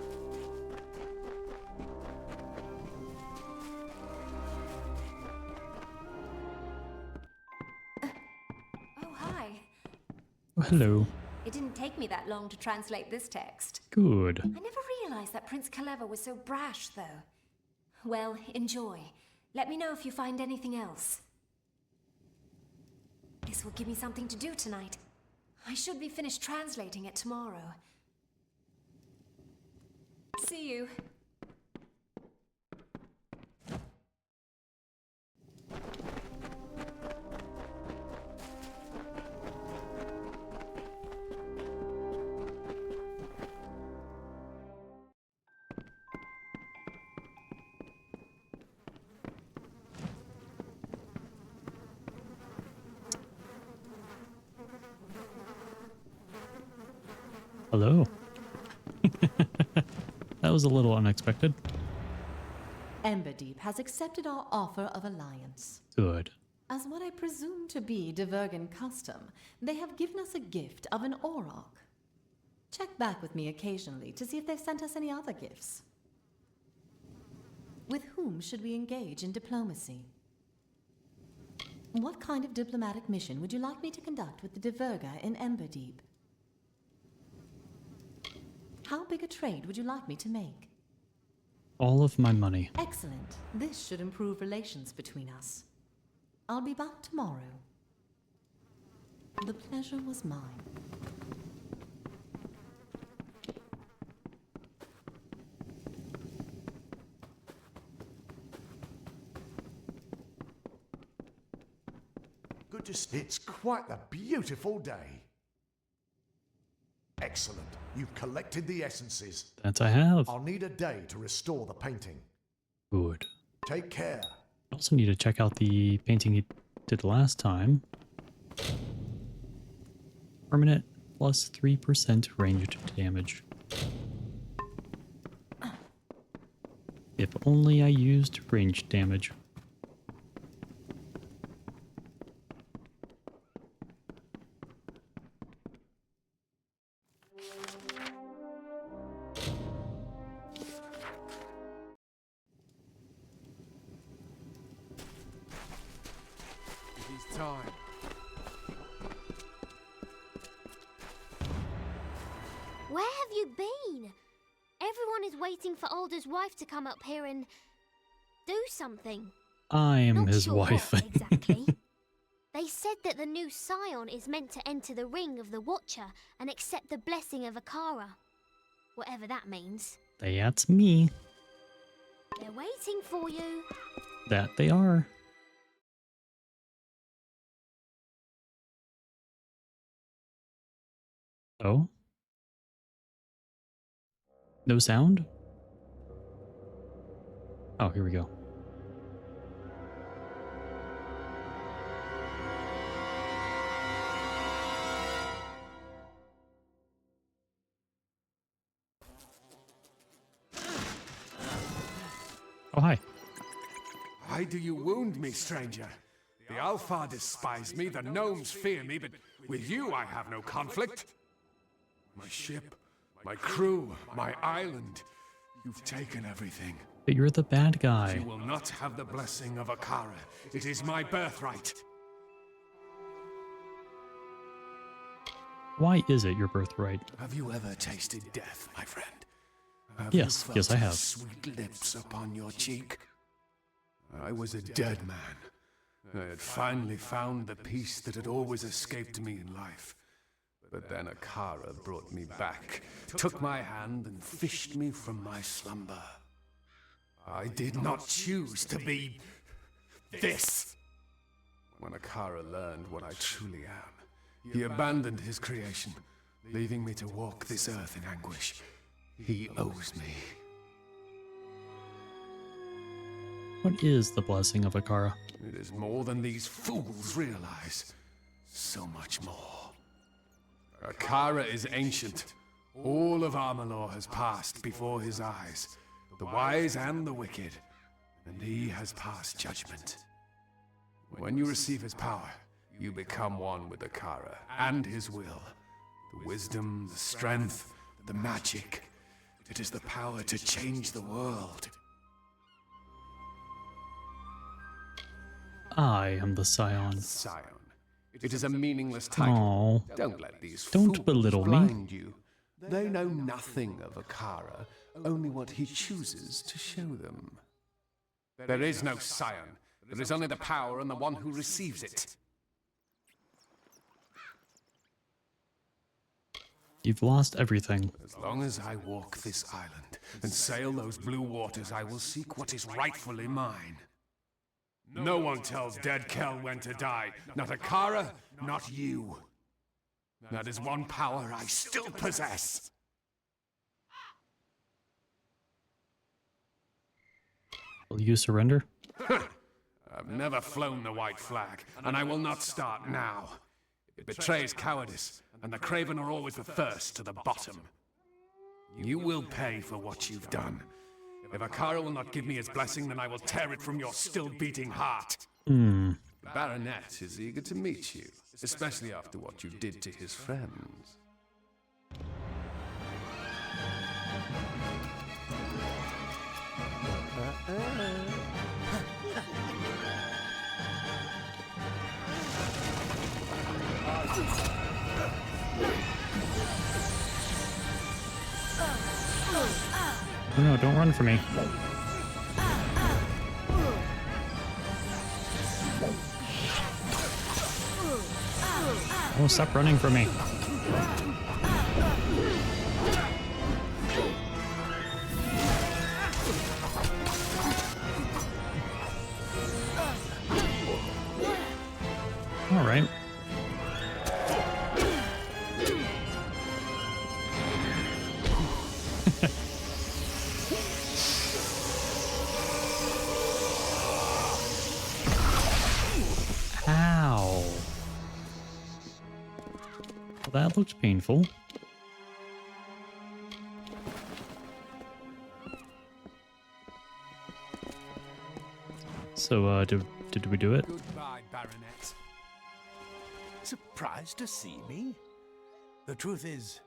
Oh, hi. Oh, hello. It didn't take me that long to translate this text. Good. I never realized that Prince Kaleva was so brash, though. Well, enjoy. Let me know if you find anything else. This will give me something to do tonight. I should be finished translating it tomorrow. See you. Hello. That was a little unexpected. Emberdeep has accepted our offer of alliance. Good. As what I presume to be Divergan custom, they have given us a gift of an auroch. Check back with me occasionally to see if they've sent us any other gifts. With whom should we engage in diplomacy? What kind of diplomatic mission would you like me to conduct with the Diverga in Emberdeep? How big a trade would you like me to make? All of my money. Excellent. This should improve relations between us. I'll be back tomorrow. The pleasure was mine. Good to see. It's quite a beautiful day. Excellent. You've collected the essences. That I have. I'll need a day to restore the painting. Good. Take care. I also need to check out the painting you did last time. Permanent plus 3% ranged damage. If only I used ranged damage. It is time. Where have you been? Everyone is waiting for Alder's wife to come up here and do something. I am Not his sure wife. what exactly. They said that the new scion is meant to enter the ring of the Watcher and accept the blessing of Akara. Whatever that means. That's me. They're waiting for you. That they are. Oh? No sound? Oh, here we go. Oh, hi. Why do you wound me, stranger? The Alpha despise me, the gnomes fear me, but with you I have no conflict. My ship, my crew, my island. You've taken everything. But you're the bad guy. You will not have the blessing of Akara. It is my birthright. Why is it your birthright? Have you ever tasted death, my friend? Yes, yes, I have. Sweet lips upon your cheek. I was a dead man. I had finally found the peace that had always escaped me in life. But then Akara brought me back, took my hand and fished me from my slumber. I did not choose to be this. When Akara learned what I truly am, he abandoned his creation, leaving me to walk this earth in anguish. He owes me. What is the blessing of Akara? It is more than these fools realize. So much more. Akara is ancient. All of Amalur has passed before his eyes, the wise and the wicked, and he has passed judgment. When you receive his power, you become one with Akara and his will. The wisdom, the strength, the magic. It is the power to change the world. I am the Scion. Scion. It is a meaningless title. Oh, Don't let these don't fools belittle me. blind you. They know nothing of Akara, only what he chooses to show them. There is no Scion. There is only the power and the one who receives it. You've lost everything. As long as I walk this island and sail those blue waters, I will seek what is rightfully mine. No one tells dead Kel when to die. Not Akara, not you. That is one power I still possess. Will you surrender? I've never flown the white flag, and I will not start now. It betrays cowardice, and the craven are always the first to the bottom. You will pay for what you've done. If Akara will not give me his blessing, then I will tear it from your still-beating heart. The Baronet is eager to meet you, especially after what you did to his friends. Oh no, don't run for me. Oh, stop running from me. All right. Ow. Well, that looked painful. So, did we do it? Goodbye, Baronet. Surprised to see me? The truth is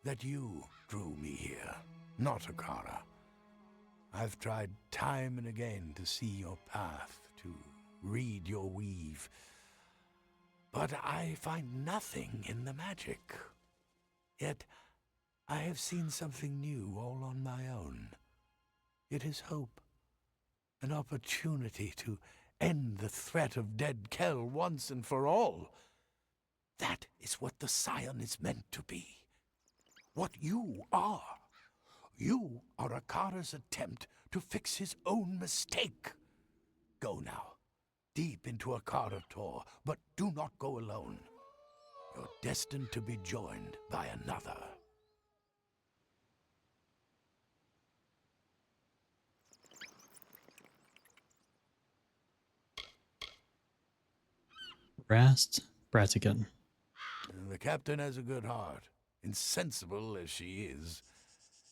that you drew me here, not Akara. I've tried time and again to see your path, to read your weave, but I find nothing in the magic. Yet I have seen something new all on my own. It is hope, an opportunity to end the threat of dead Kel once and for all. That is what the Scion is meant to be. What you are. You are Akara's attempt to fix his own mistake. Go now, deep into Akara Tor, but do not go alone. You're destined to be joined by another. Rast Bratigan. The captain has a good heart. Insensible as she is,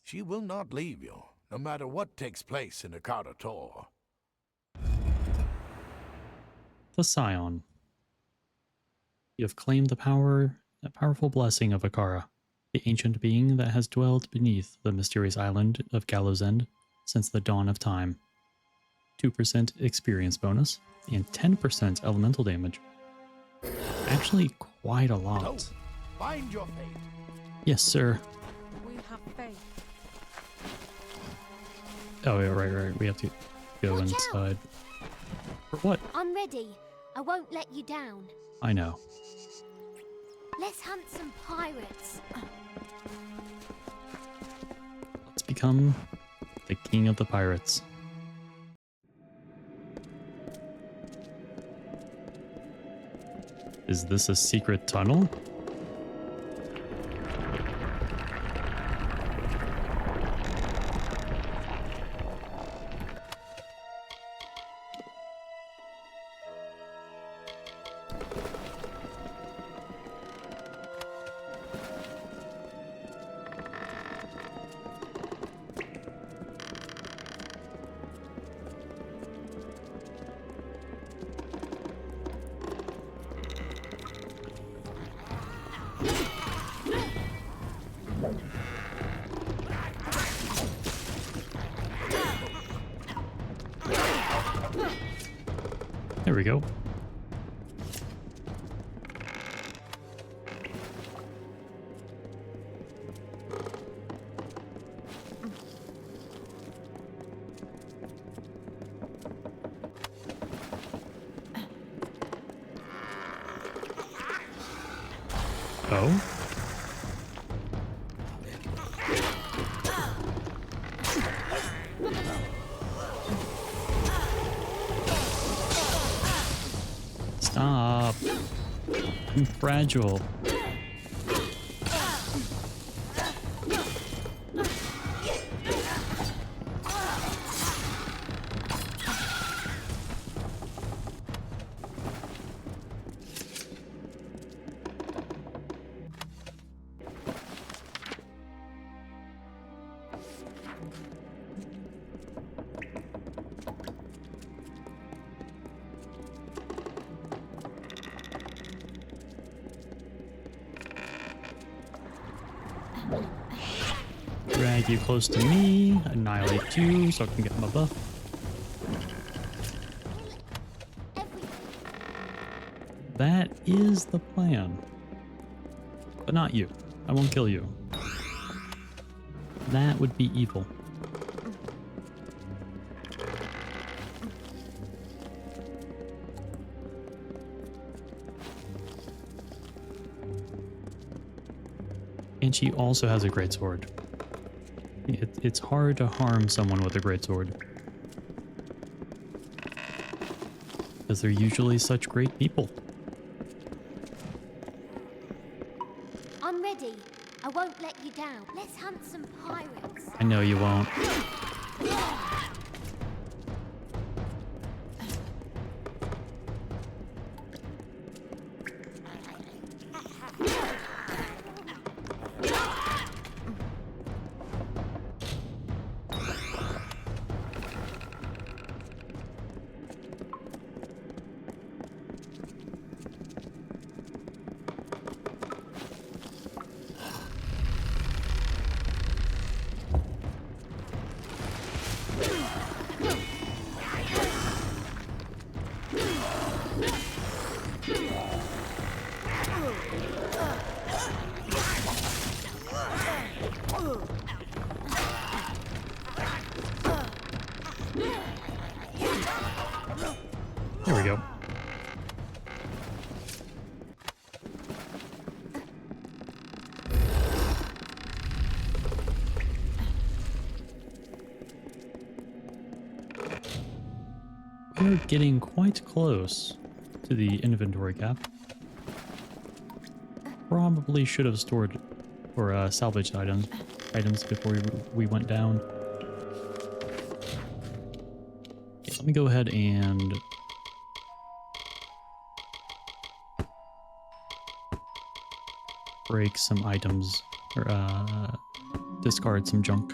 she will not leave you, no matter what takes place in Akara Tor. The Scion. You have claimed the powerful blessing of Akara, the ancient being that has dwelled beneath the mysterious island of Gallows End since the dawn of time. 2% experience bonus and 10% elemental damage. Actually, quite a lot. So, find your fate. Yes, sir. We have faith. Oh, yeah, right. We have to go inside. For what? I'm ready. I won't let you down. I know. Let's hunt some pirates. Let's become the king of the pirates. Is this a secret tunnel? There we go. Oh? Stop. I'm fragile. Drag you close to me, annihilate you so I can get my buff. That is the plan. But not you. I won't kill you. That would be evil. And she also has a greatsword. It's hard to harm someone with a greatsword. Because they're usually such great people. I'm ready. I won't let you down. Let's hunt some pirates. I know you won't. There we go. We're getting quite close to the inventory cap. Probably should have stored or salvaged items before we went down. Okay, let me go ahead and break some items or discard some junk.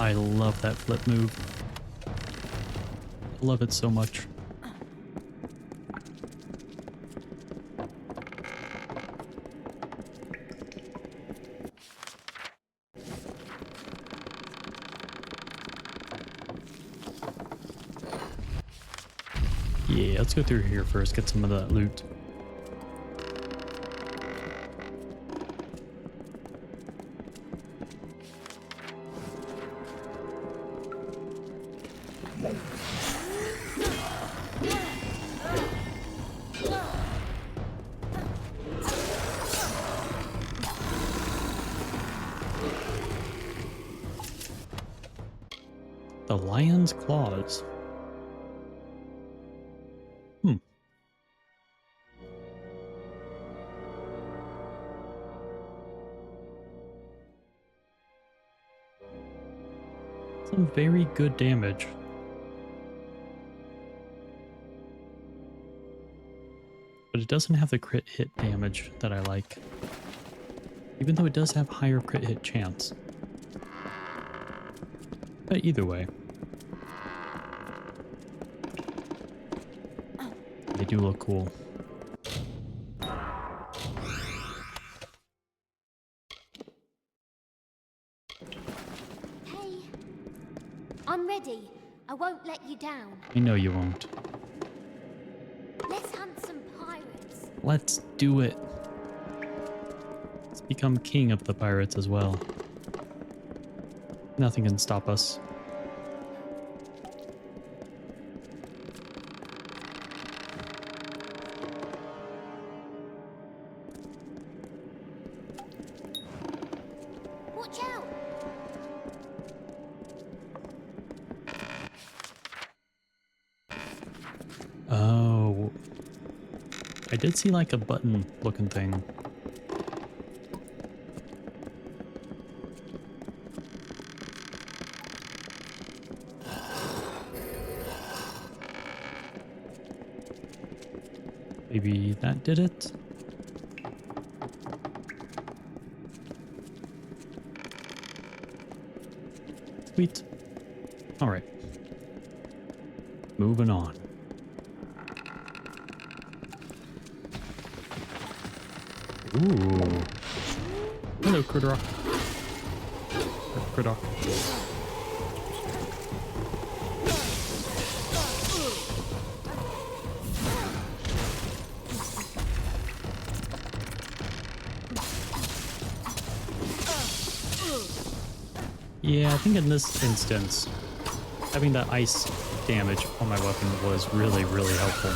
I love that flip move. I love it so much. Yeah, let's go through here first, get some of that loot. The lion's claws. Some very good damage. But it doesn't have the crit hit damage that I like. Even though it does have higher crit hit chance. But either way. They do look cool. I'm ready. I won't let you down. I know you won't. Let's hunt some pirates. Let's do it. Let's become king of the pirates as well. Nothing can stop us. Watch out! Oh. I did see like a button looking thing. Maybe that did it? Sweet. Alright. Moving on. Ooh. Hello, Critter. Critter. Yeah, I think in this instance, having that ice damage on my weapon was really, really helpful.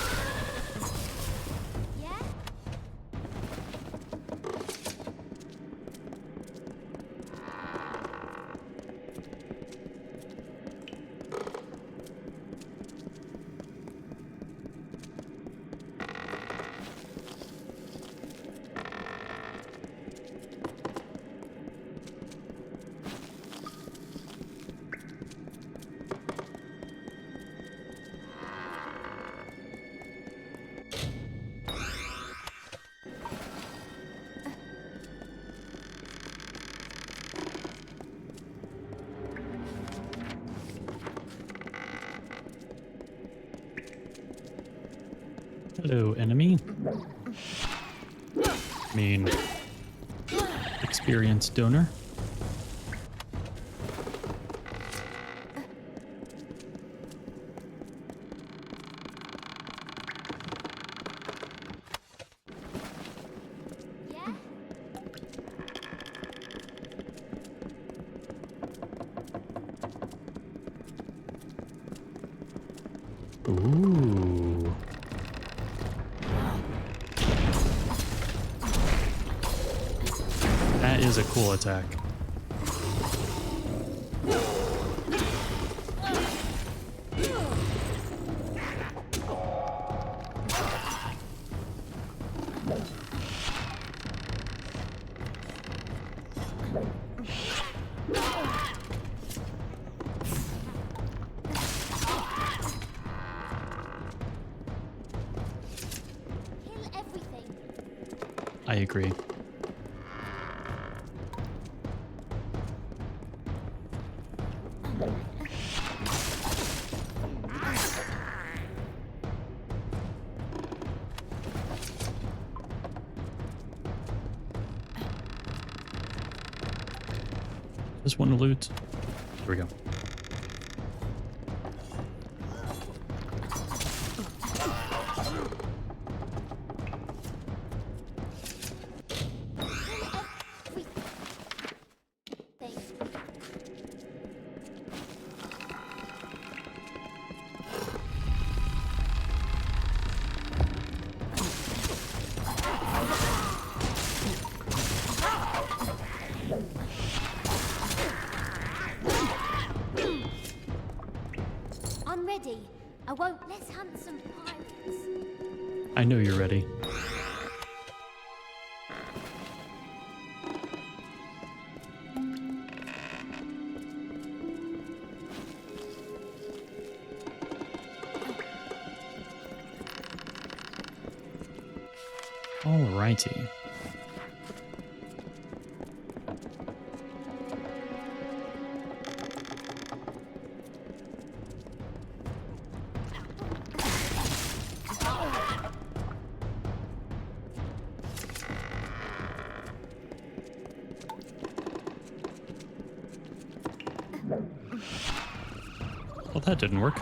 Hello, enemy. Mean experience donor. Ooh. That is a cool attack. I agree. Just want to loot. Here we go. I'm ready. I won't. Let's hunt some pirates. I know you're ready. Alrighty. Well, that didn't work.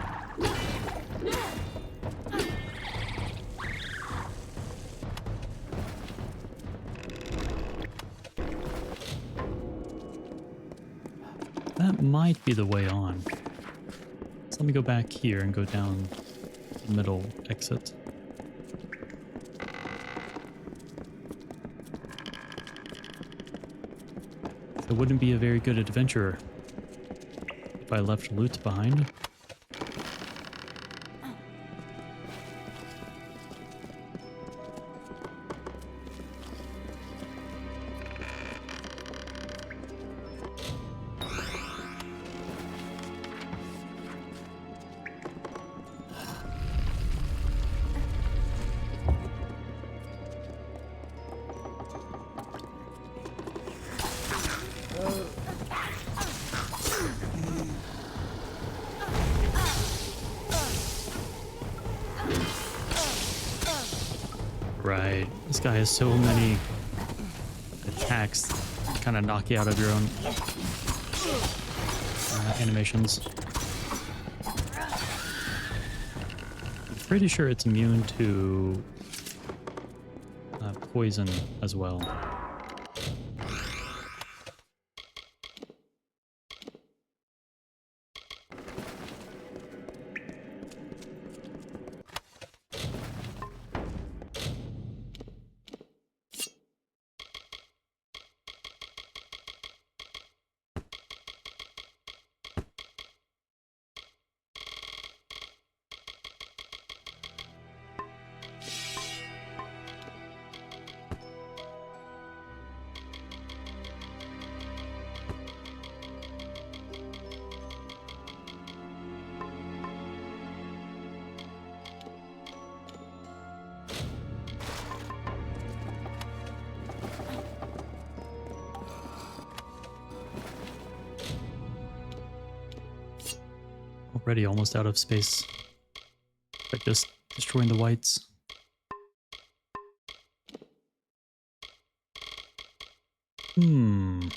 That might be the way on. So let me go back here and go down the middle exit. I wouldn't be a very good adventurer if I left loot behind. Right. This guy has so many attacks that kind of knock you out of your own animations. I'm pretty sure it's immune to poison as well. Already almost out of space. But just destroying the whites. I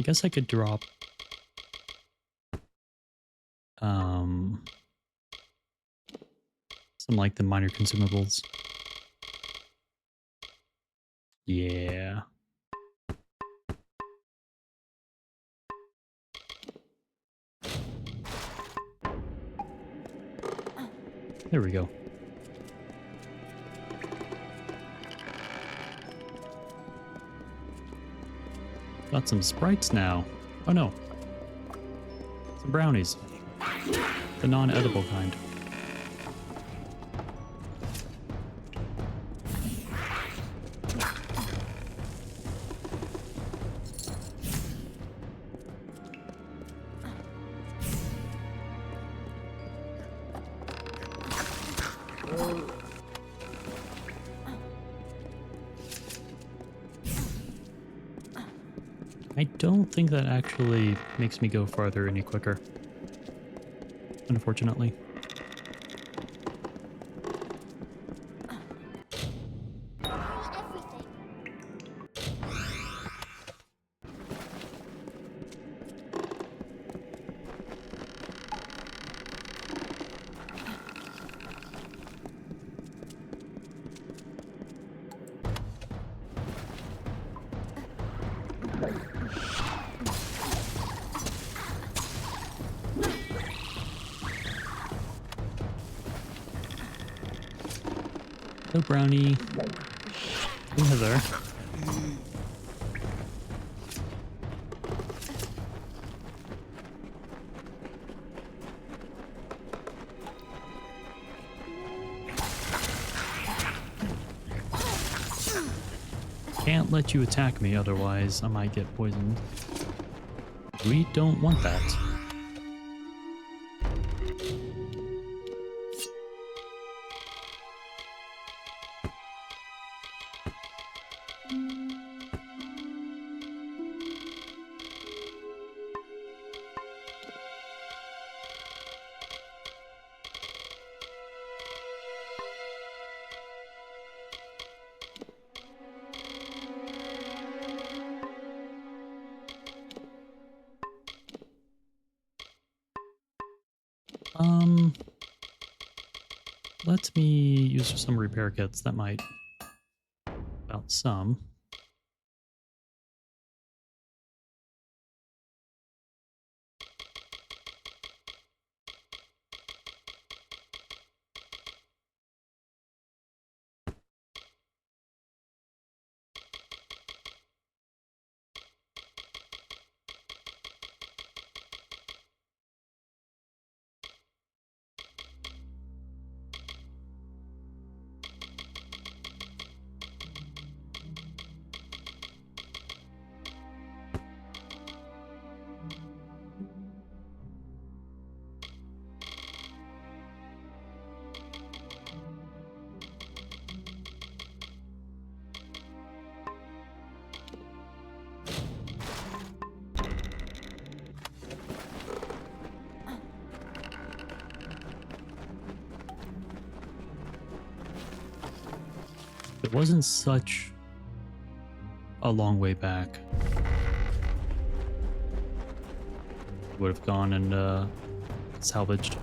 guess I could drop some like the minor consumables. Yeah. There we go. Got some sprites now. Oh no. Some brownies. The non-edible kind. I don't think that actually makes me go farther any quicker, unfortunately. Everything. Hello, Brownie. Hey, Heather. Can't let you attack me, otherwise I might get poisoned. We don't want that. Let me use some repair kits. That might about some. It wasn't such a long way back. Would have gone and salvaged.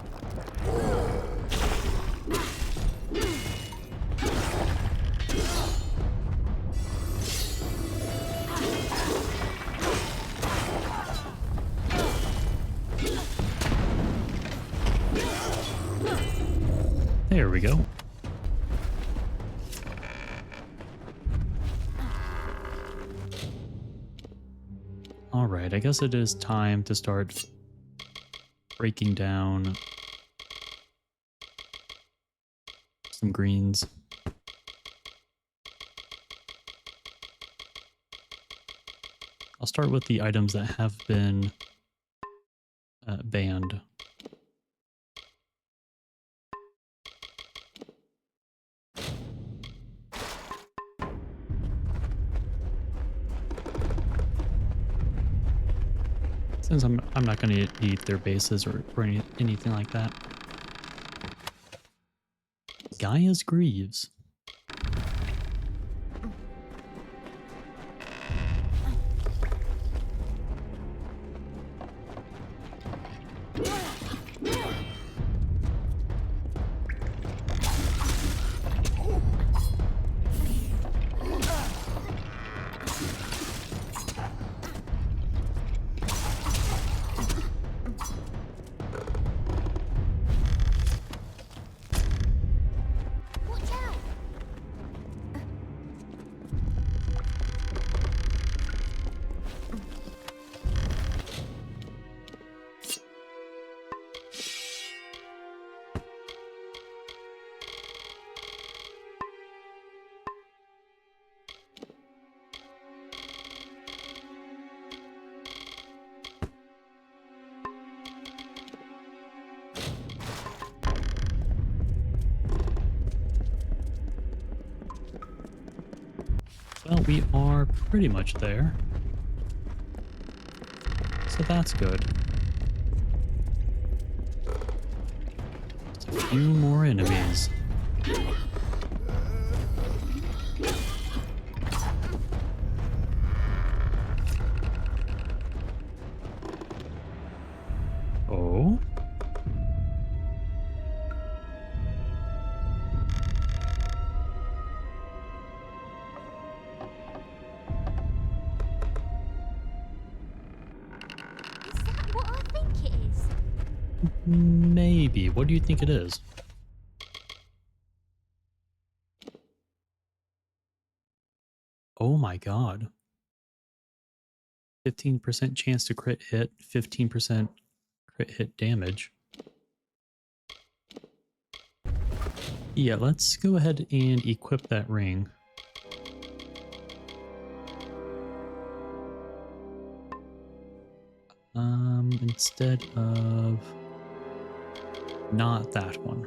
There we go. Alright, I guess it is time to start breaking down some greens. I'll start with the items that have been banned. Since I'm not going to need their bases or anything like that. Gaia's Greaves. Well, we are pretty much there. So that's good. Just a few more enemies. Oh? Is that what I think it is? Maybe. What do you think it is? Oh my god. 15% chance to crit hit, 15% crit hit damage. Yeah, let's go ahead and equip that ring. Instead of not that one.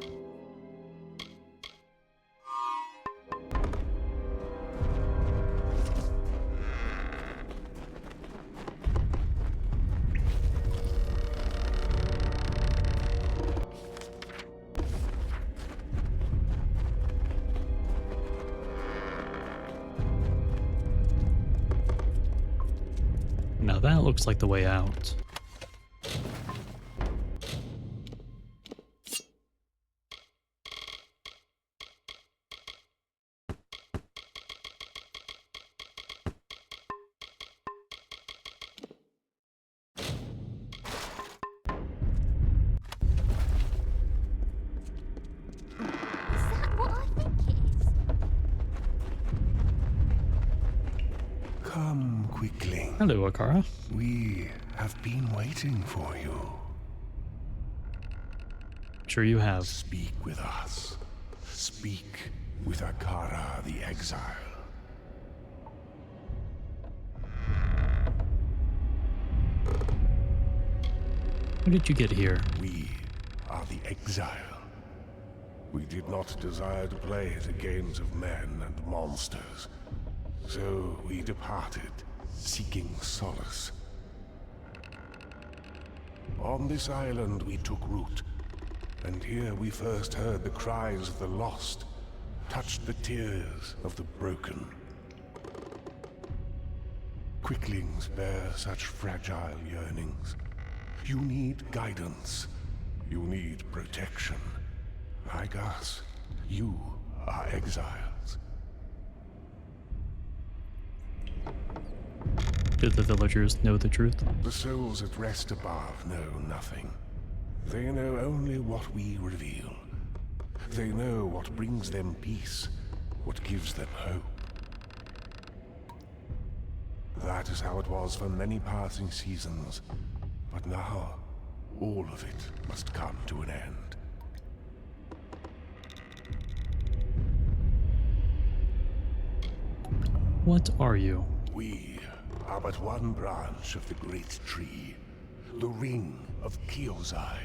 Now that looks like the way out. Is that what I think it is? Come, Quickling. Hello, Akara. We have been waiting for you. Sure you have. Speak with us. Speak with Akara the Exile. How did you get here? We are the Exile. We did not desire to play the games of men and monsters. So we departed, seeking solace. On this island we took root, and here we first heard the cries of the lost, touched the tears of the broken. Quicklings bear such fragile yearnings. You need guidance. You need protection. Like us, you are exiles. Did the villagers know the truth? The souls at rest above know nothing. They know only what we reveal. They know what brings them peace, what gives them hope. That is how it was for many passing seasons. But now, all of it must come to an end. What are you? We are but one branch of the great tree, the ring of Kyozai,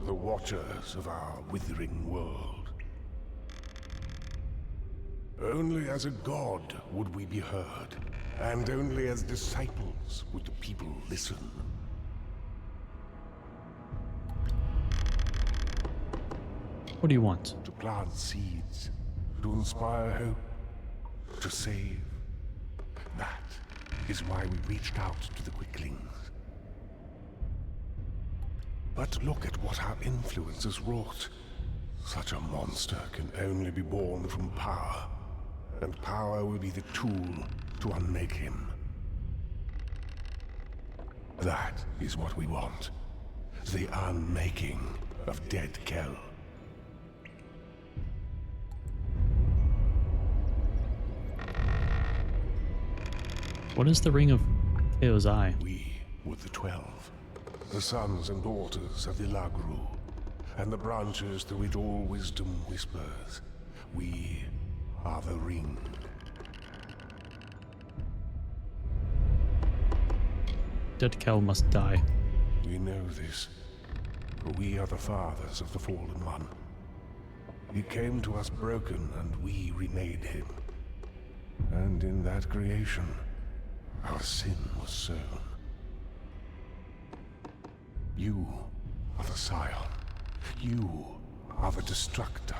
the watchers of our withering world. Only as a god would we be heard, and only as disciples would the people listen. What do you want? To plant seeds, to inspire hope, to save. That is why we reached out to the Quicklings. But look at what our influence has wrought. Such a monster can only be born from power, and power will be the tool to unmake him. That is what we want. The unmaking of dead Kell. What is the Ring of Kyozai? We were the 12, the sons and daughters of the Lagru, and the branches through which all wisdom whispers. We are the ring. Dead Kell must die. We know this, for we are the fathers of the Fallen One. He came to us broken, and we remade him. And in that creation, our sin was sown. You are the Scion. You are the Destructor.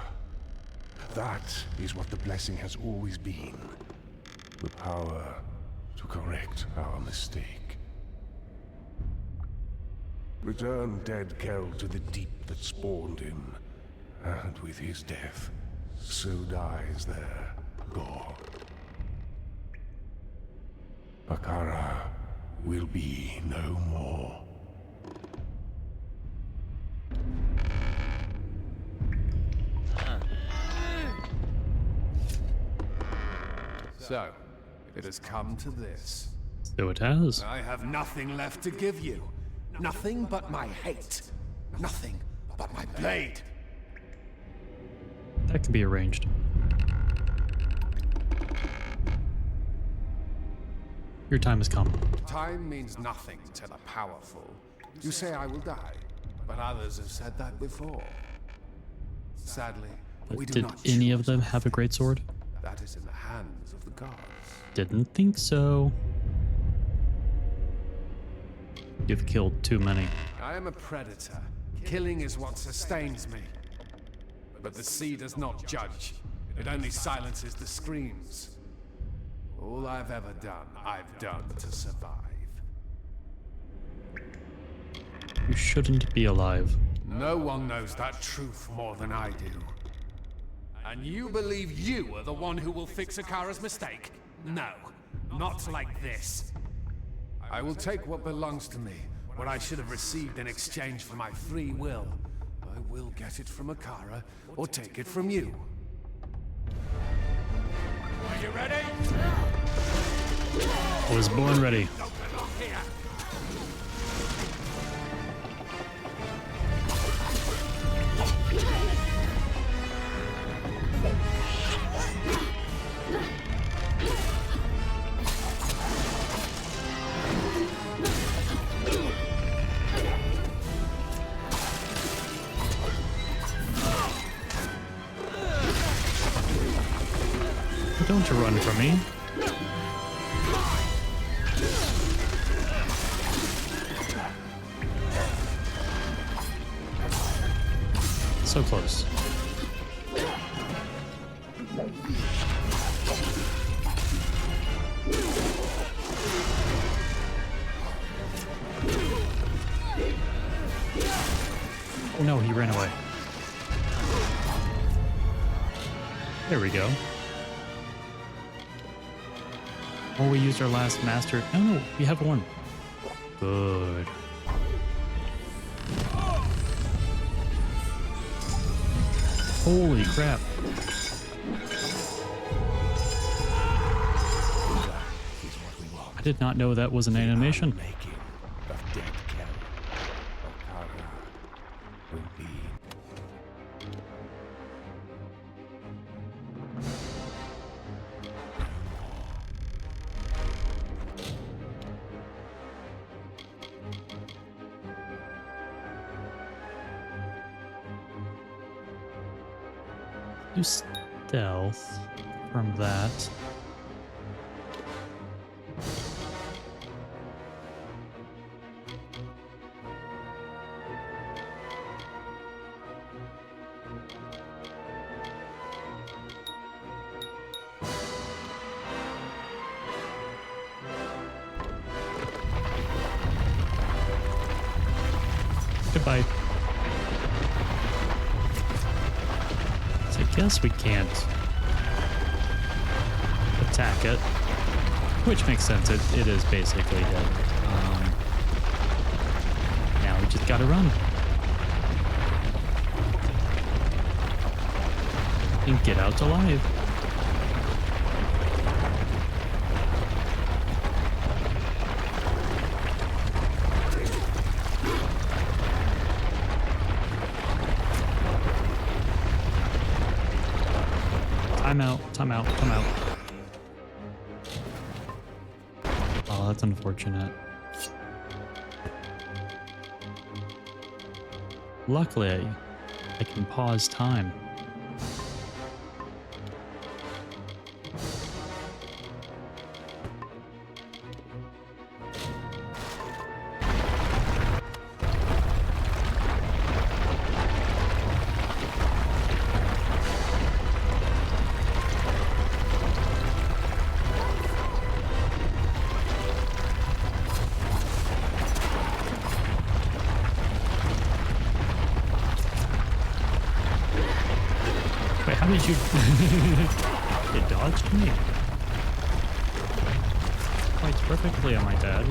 That is what the blessing has always been. The power to correct our mistake. Return dead Kel to the deep that spawned him, and with his death, so dies their God. Bakara will be no more. So, it has come to this. So it has. I have nothing left to give you. Nothing but my hate. Nothing but my blade. That can be arranged. Your time has come. Time means nothing to the powerful. You say I will die, but others have said that before. Sadly, we But do did not any of choose them have a great sword? That is in the hands of the gods. Didn't think so. You've killed too many. I am a predator. Killing is what sustains me. But the sea does not judge. It only silences the screams. All I've ever done, I've done to survive. You shouldn't be alive. No one knows that truth more than I do. And you believe you are the one who will fix Akara's mistake? No, not like this. I will take what belongs to me, what I should have received in exchange for my free will. I will get it from Akara, or take it from you. Are you ready? I was born ready. Don't belong here. Don't run from me. So close. Oh no, he ran away. There we go. Oh, we used our last master. Oh no, we have one. Good. Holy crap. I did not know that was an animation. Do stealth from that. Goodbye. I guess we can't attack it, which makes sense. It is basically dead. Now we just gotta run and get out alive. Time out, time out, time out. Oh, that's unfortunate. Luckily, I can pause time. did you... It dodged me. Fights perfectly on my dad.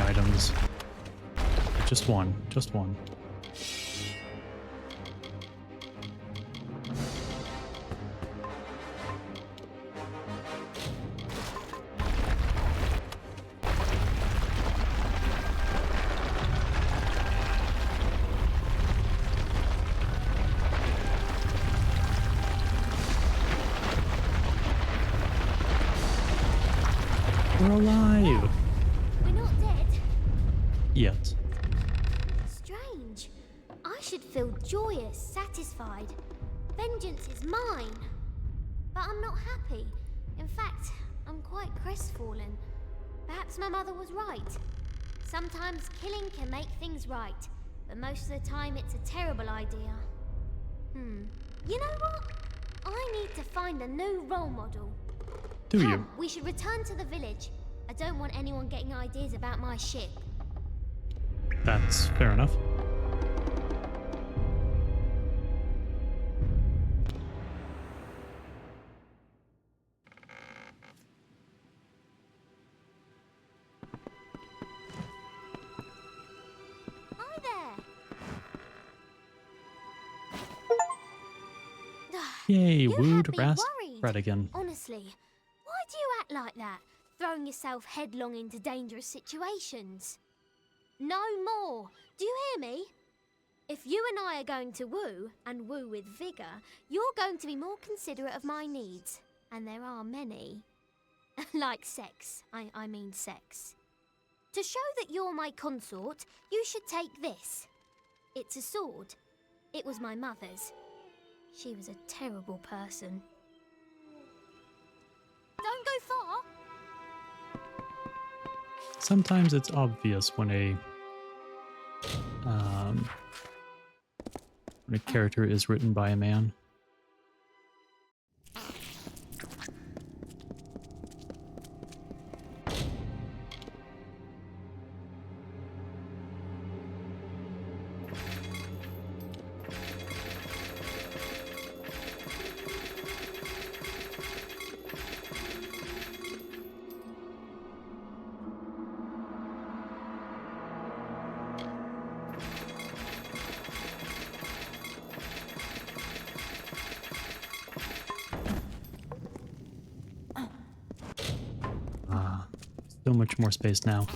Items. Just one. Just one. We're alive! Yet. Strange. I should feel joyous, satisfied. Vengeance is mine. But I'm not happy. In fact, I'm quite crestfallen. Perhaps my mother was right. Sometimes killing can make things right, but most of the time it's a terrible idea. You know what? I need to find a new role model. Do you? Come, we should return to the village. I don't want anyone getting ideas about my ship. That's fair enough. Hi there. Yay, You wooed had me Rast worried. Radigan. Honestly, why do you act like that? Throwing yourself headlong into dangerous situations. No more. Do you hear me? If you and I are going to woo, and woo with vigour, you're going to be more considerate of my needs. And there are many. Like sex. I mean sex. To show that you're my consort, you should take this. It's a sword. It was my mother's. She was a terrible person. Don't go far! Sometimes it's obvious when a character is written by a man. So much more space now.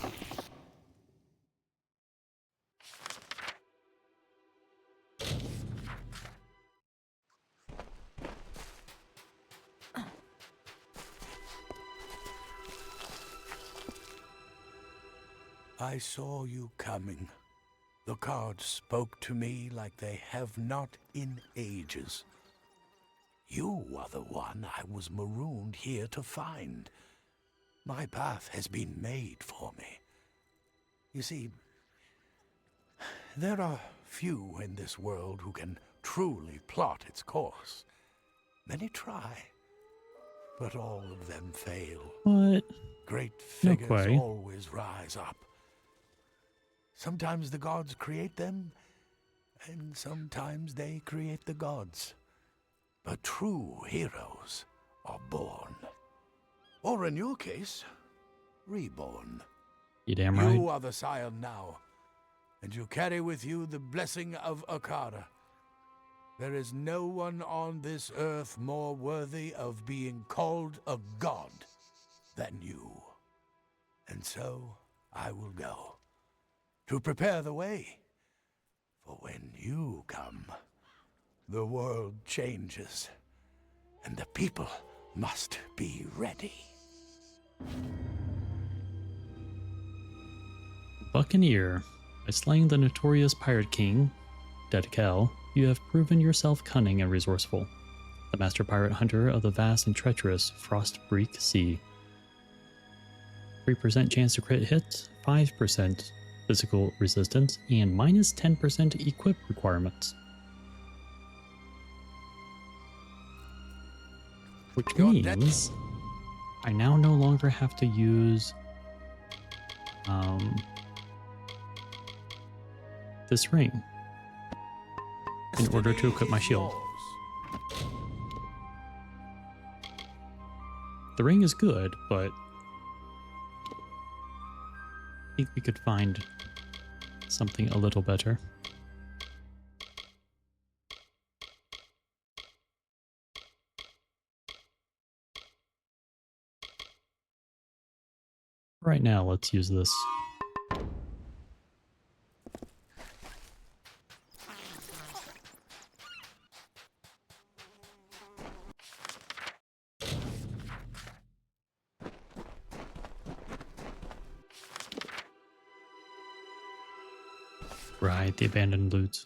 I saw you coming. The cards spoke to me like they have not in ages. You are the one I was marooned here to find. My path has been made for me. You see, there are few in this world who can truly plot its course. Many try, but all of them fail. What? Great No figures way. always rise up. Sometimes the gods create them, and sometimes they create the gods. But true heroes are born. Or in your case, reborn. You damn right. You are the scion now, and you carry with you the blessing of Akara. There is no one on this earth more worthy of being called a god than you. And so I will go, to prepare the way. For when you come, the world changes. and the people must be ready. Buccaneer. By slaying the notorious pirate king, Dead-Kel, you have proven yourself cunning and resourceful. The master pirate hunter of the vast and treacherous Frostbreak Sea. 3% chance to crit hit, 5% physical resistance, and minus 10% equip requirements. Which means I now no longer have to use this ring in order to equip my shield. The ring is good, but I think we could find something a little better. Right now, let's use this. Right, the abandoned loot.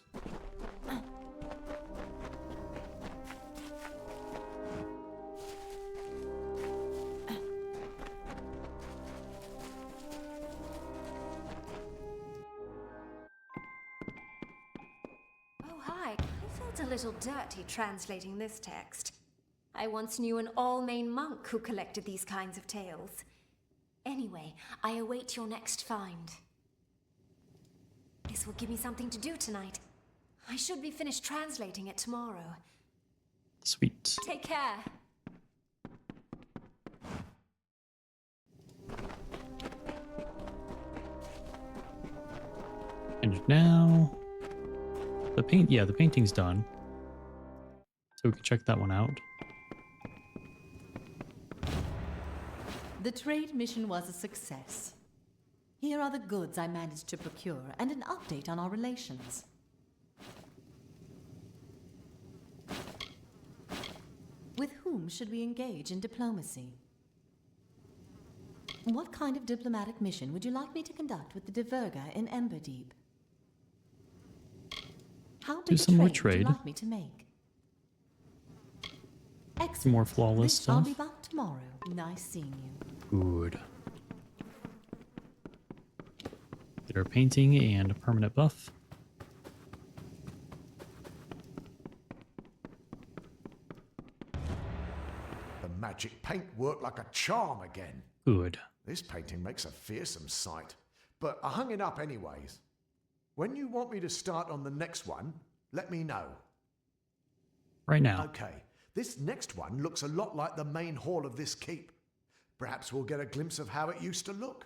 Oh, hi. I felt a little dirty translating this text. I once knew an All-Main monk who collected these kinds of tales. Anyway, I await your next find. This will give me something to do tonight. I should be finished translating it tomorrow. Sweet. Take care. And now the the painting's done. So we can check that one out. The trade mission was a success. Here are the goods I managed to procure and an update on our relations. With whom should we engage in diplomacy? What kind of diplomatic mission would you like me to conduct with the Diverga in Emberdeep? How big some a more trade would you trade. like me to make? Excellent. Some more flawless Rich, I'll stuff. be back tomorrow. Nice seeing you. Good. Get our painting and a permanent buff. The magic paint worked like a charm again. Good. This painting makes a fearsome sight, but I hung it up anyways. When you want me to start on the next one, let me know. Right now. Okay, this next one looks a lot like the main hall of this keep. Perhaps we'll get a glimpse of how it used to look.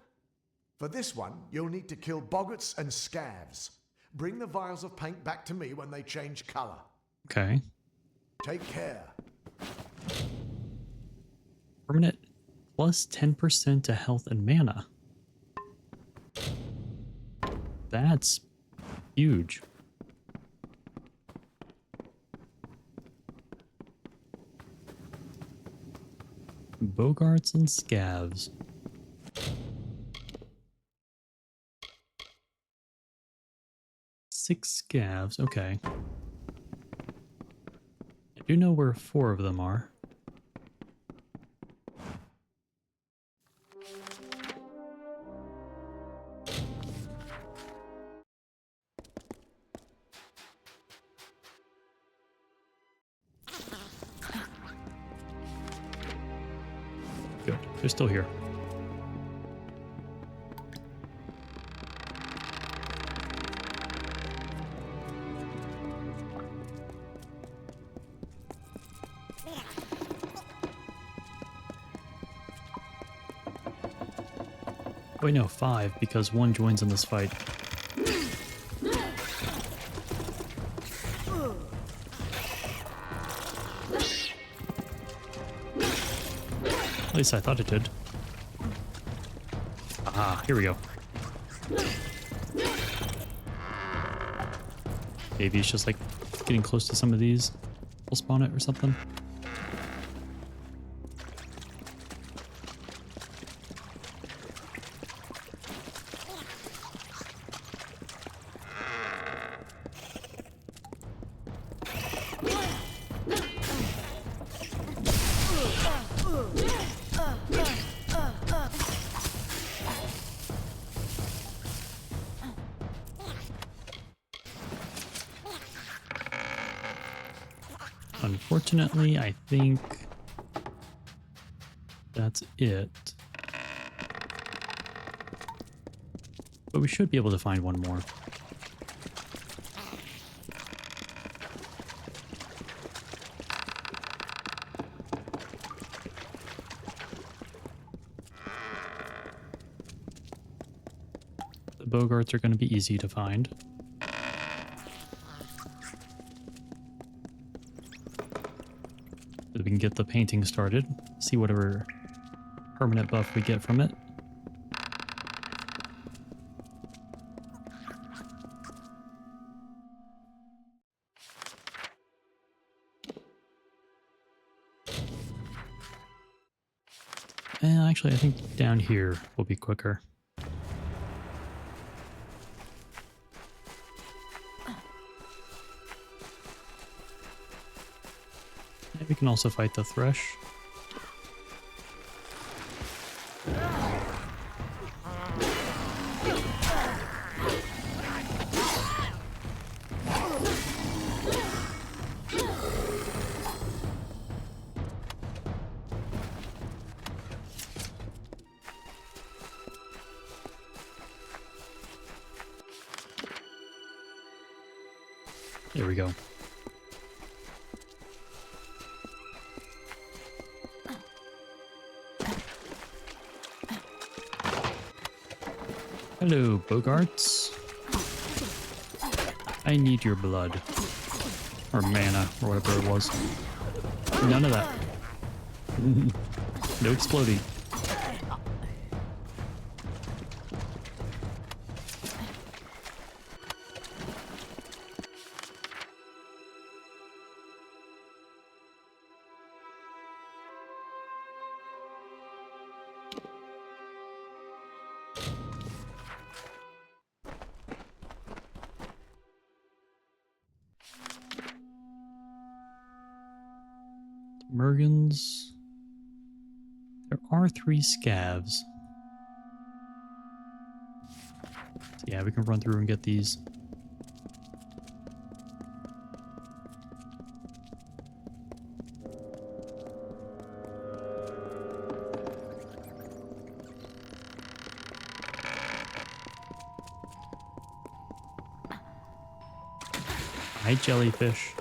For this one, you'll need to kill boggarts and scavs. Bring the vials of paint back to me when they change colour. Okay. Take care. Permanent plus 10% to health and mana. That's huge. Bogarts and scavs. Six scavs, okay. I do know where 4 of them are. Good, they're still here. Wait, no, 5, because 1 joins in this fight. At least I thought it did. Ah, here we go. Maybe it's just like getting close to some of these. We'll spawn it or something. Unfortunately, I think that's it. But we should be able to find one more. The Bogarts are going to be easy to find. We can get the painting started, see whatever permanent buff we get from it. And actually, I think down here will be quicker. And we can also fight the Thresh. There we go. Hello, Bogarts. I need your blood. Or mana, or whatever it was. None of that. No exploding. Mergens. There are 3 scavs. So yeah, we can run through and get these. Hi, jellyfish.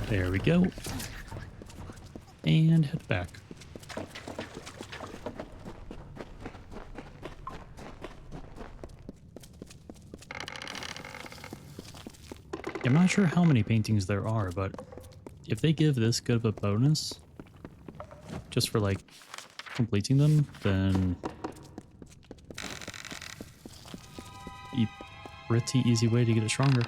There we go. And head back. I'm not sure how many paintings there are, but if they give this good of a bonus just for like completing them, then a pretty easy way to get it stronger.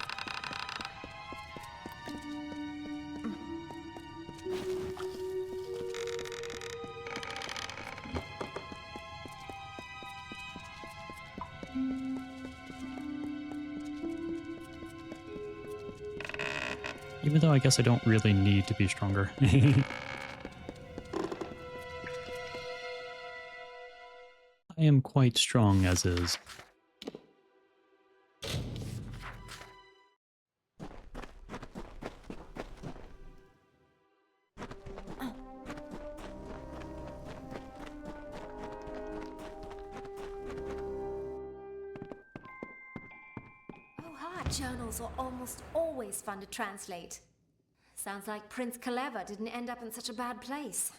Even though I guess I don't really need to be stronger. I am quite strong as is. Journals are almost always fun to translate. Sounds like Prince Kaleva didn't end up in such a bad place.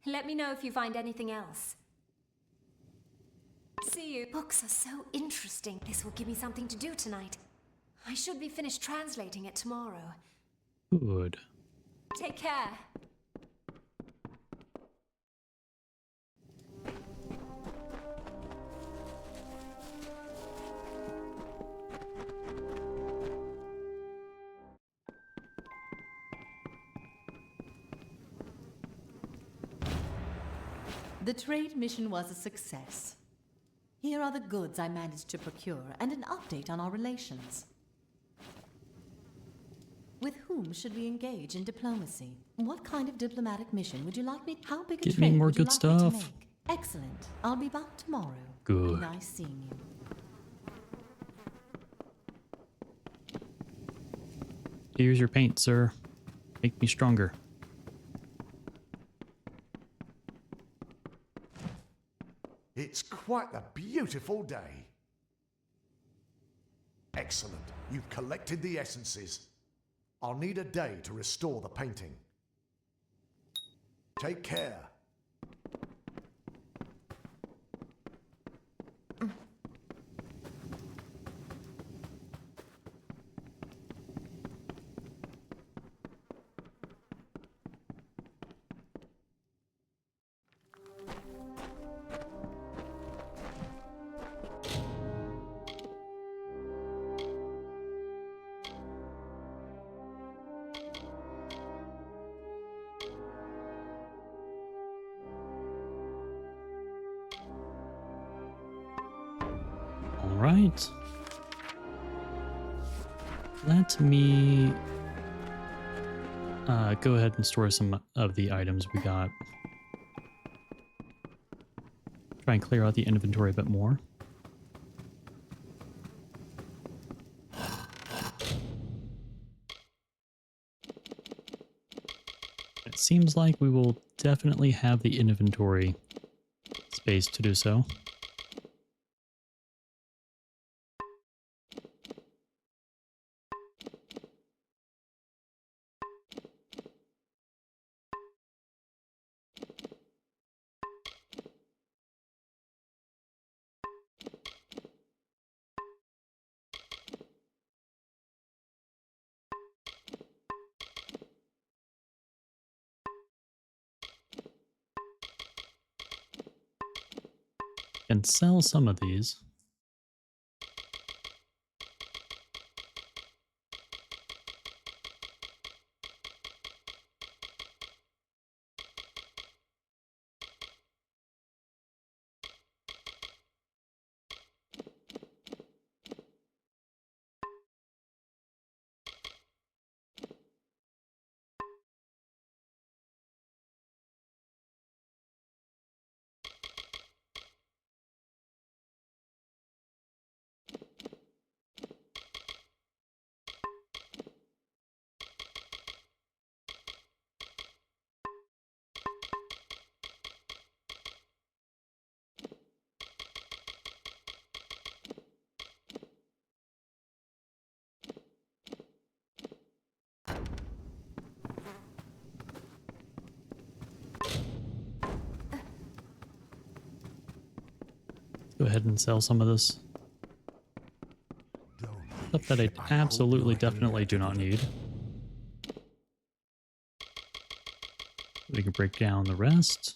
Let me know if you find anything else. See you. Books are so interesting. This will give me something to do tonight. I should be finished translating it tomorrow. Good. Take care. The trade mission was a success. Here are the goods I managed to procure and an update on our relations. With whom should we engage in diplomacy? What kind of diplomatic mission would you like me? How big a Give me trade more would you good like me to stuff. make? Excellent. I'll be back tomorrow. Good. Nice seeing you. Here's your paint, sir. Make me stronger. It's quite a beautiful day. Excellent. You've collected the essences. I'll need a day to restore the painting. Take care. All right. Let me go ahead and store some of the items we got. Try and clear out the inventory a bit more. It seems like we will definitely have the inventory space to do so. And sell some of these. Go ahead and sell some of this stuff that I absolutely, definitely do not need. We can break down the rest.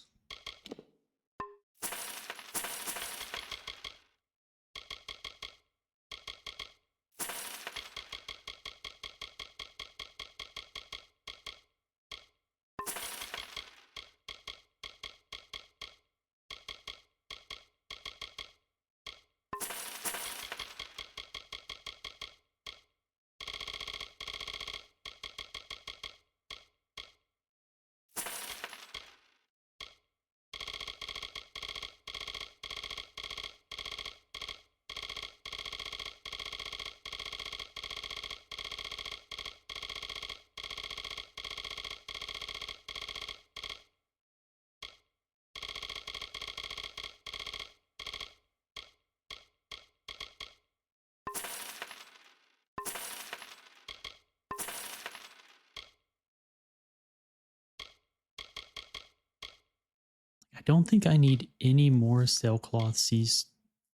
I don't think I need any more sailcloth sea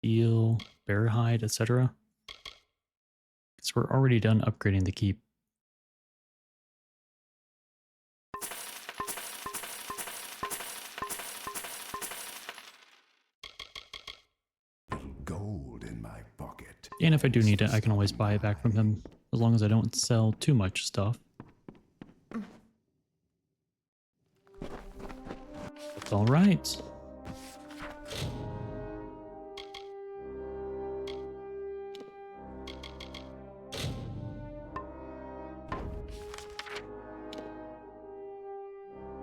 steel, bear hide, etc. Because we're already done upgrading the keep. Gold in my pocket. And if I do need it, I can always buy it back from him, as long as I don't sell too much stuff. That's all right.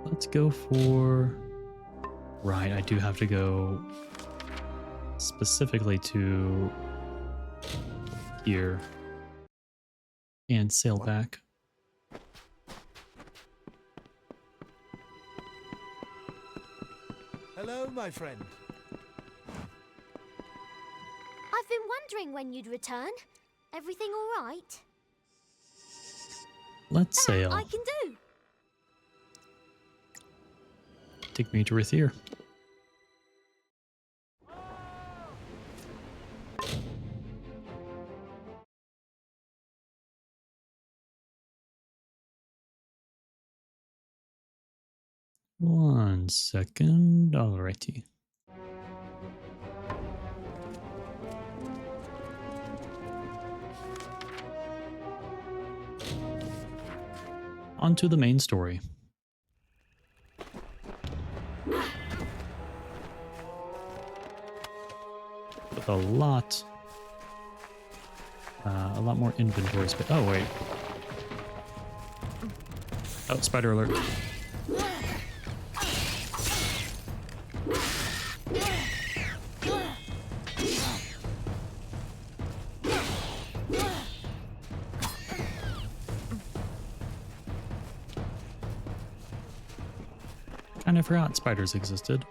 Let's go for... Right, I do have to go specifically to here and sail back. Hello, my friend. I've been wondering when you'd return. Everything all right? Let's sail. I can do. Take me to Rithir. One second. Alrighty. On to the main story. With a lot more inventory space. Oh wait. Oh, spider alert. Kinda forgot spiders existed.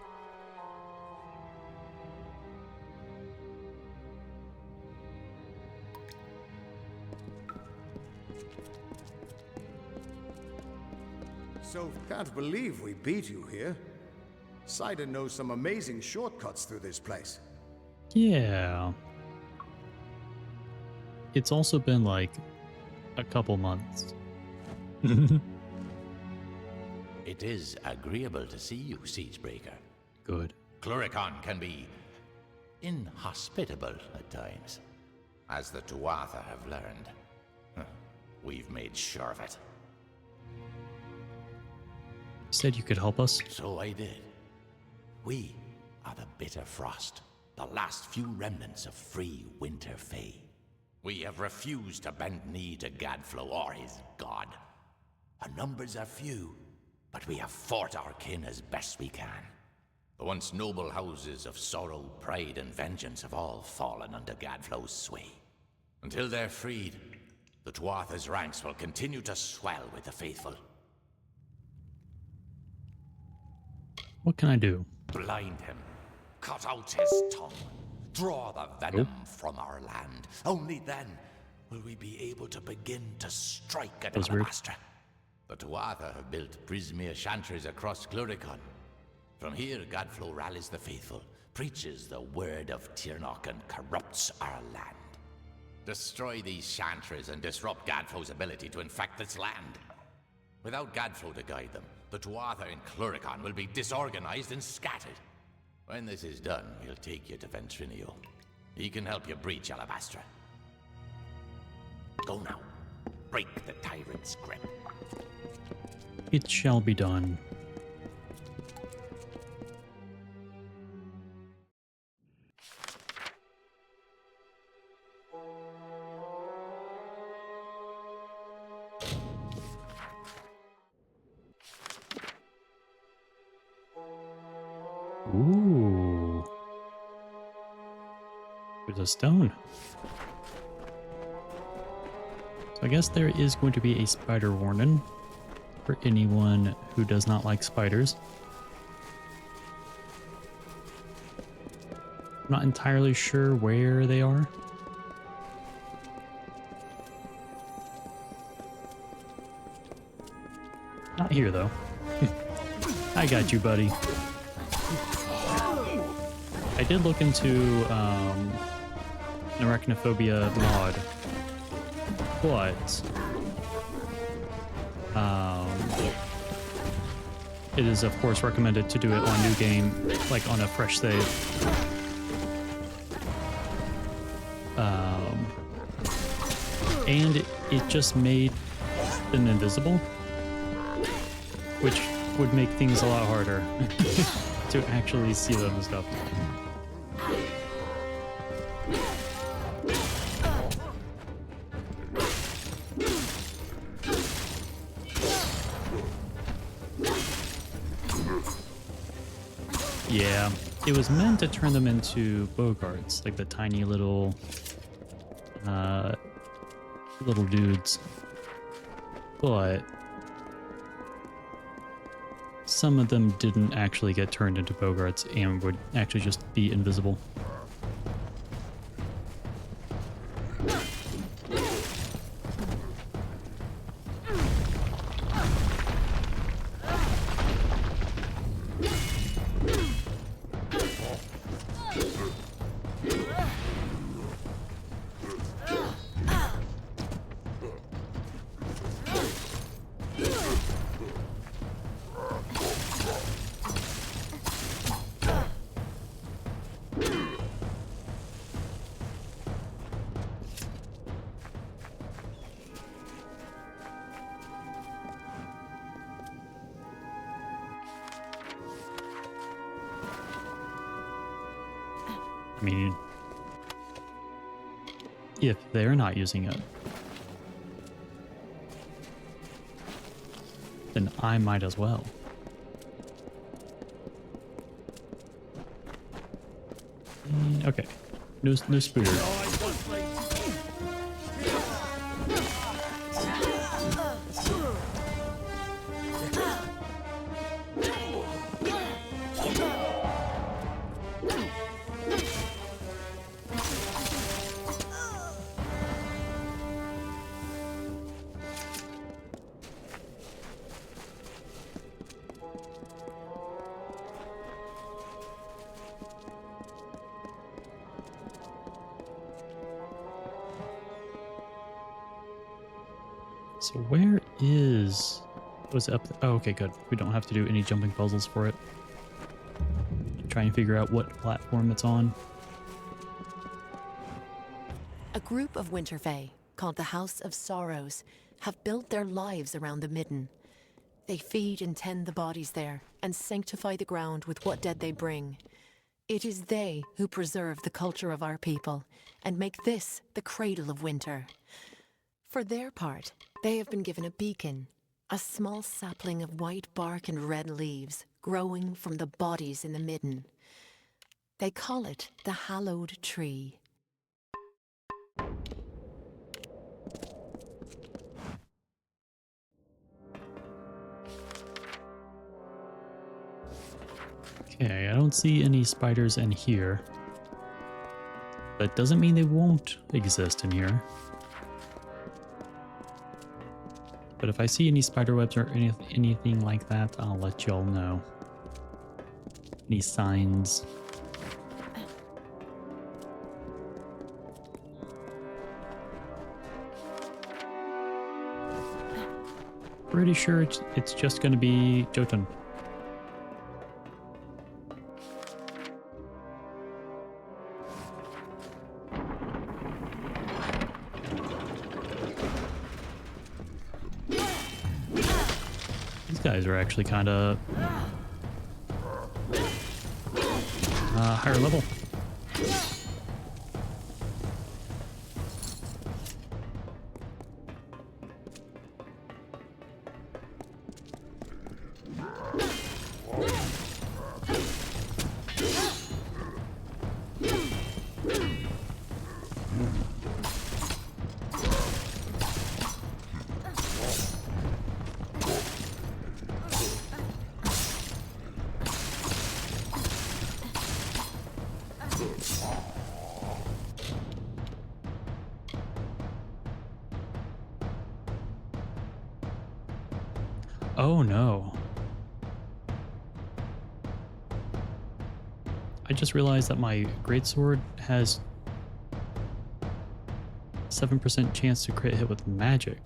So, can't believe we beat you here. Sidon knows some amazing shortcuts through this place. Yeah. It's also been like a couple months. It is agreeable to see you, Siegebreaker. Good. Cluricon can be inhospitable at times, as the Tuatha have learned. We've made sure of it. Said you could help us? So I did. We are the Bitter Frost, the last few remnants of free Winter Fae. We have refused to bend knee to Gadflow or his god. Our numbers are few, but we have fought our kin as best we can. The once noble houses of Sorrow, Pride, and Vengeance have all fallen under Gadflow's sway. Until they're freed, the Tuatha's ranks will continue to swell with the faithful. What can I do? Blind him, cut out his tongue, draw the venom from our land. Only then will we be able to begin to strike at Alabastra. The Tuatha have built Prismere chantries across Cluricon. From here, Gadflow rallies the faithful, preaches the word of Tirnoch, and corrupts our land. Destroy these chantries and disrupt Gadflow's ability to infect this land. Without Gadflow to guide them, the Tuatha in Cluricon will be disorganized and scattered. When this is done, we'll take you to Ventrinio. He can help you breach Alabastra. Go now. Break the tyrant's grip. It shall be done. Ooh. There's a stone. So I guess there is going to be a spider warning for anyone who does not like spiders. I'm not entirely sure where they are. Not here though. I got you, buddy. I did look into an arachnophobia mod, but it is of course recommended to do it on new game, like on a fresh save. And it just made them invisible, which would make things a lot harder to actually see them and stuff. Yeah, it was meant to turn them into bogarts, like the tiny little dudes, but some of them didn't actually get turned into bogarts and would actually just be invisible. I mean, if they're not using it, then I might as well. Okay, no spooters. So where is... Was it up there? Oh, okay, good. We don't have to do any jumping puzzles for it. Try and figure out what platform it's on. A group of Winterfey, called the House of Sorrows, have built their lives around the Midden. They feed and tend the bodies there, and sanctify the ground with what dead they bring. It is they who preserve the culture of our people, and make this the cradle of winter. For their part, they have been given a beacon, a small sapling of white bark and red leaves growing from the bodies in the Midden. They call it the Hallowed Tree. Okay, I don't see any spiders in here. That doesn't mean they won't exist in here. But if I see any spider webs or anything like that, I'll let y'all know. Any signs? Pretty sure it's just going to be Jotun. Guys are actually kind of higher level. I just realized that my greatsword has 7% chance to crit hit with magic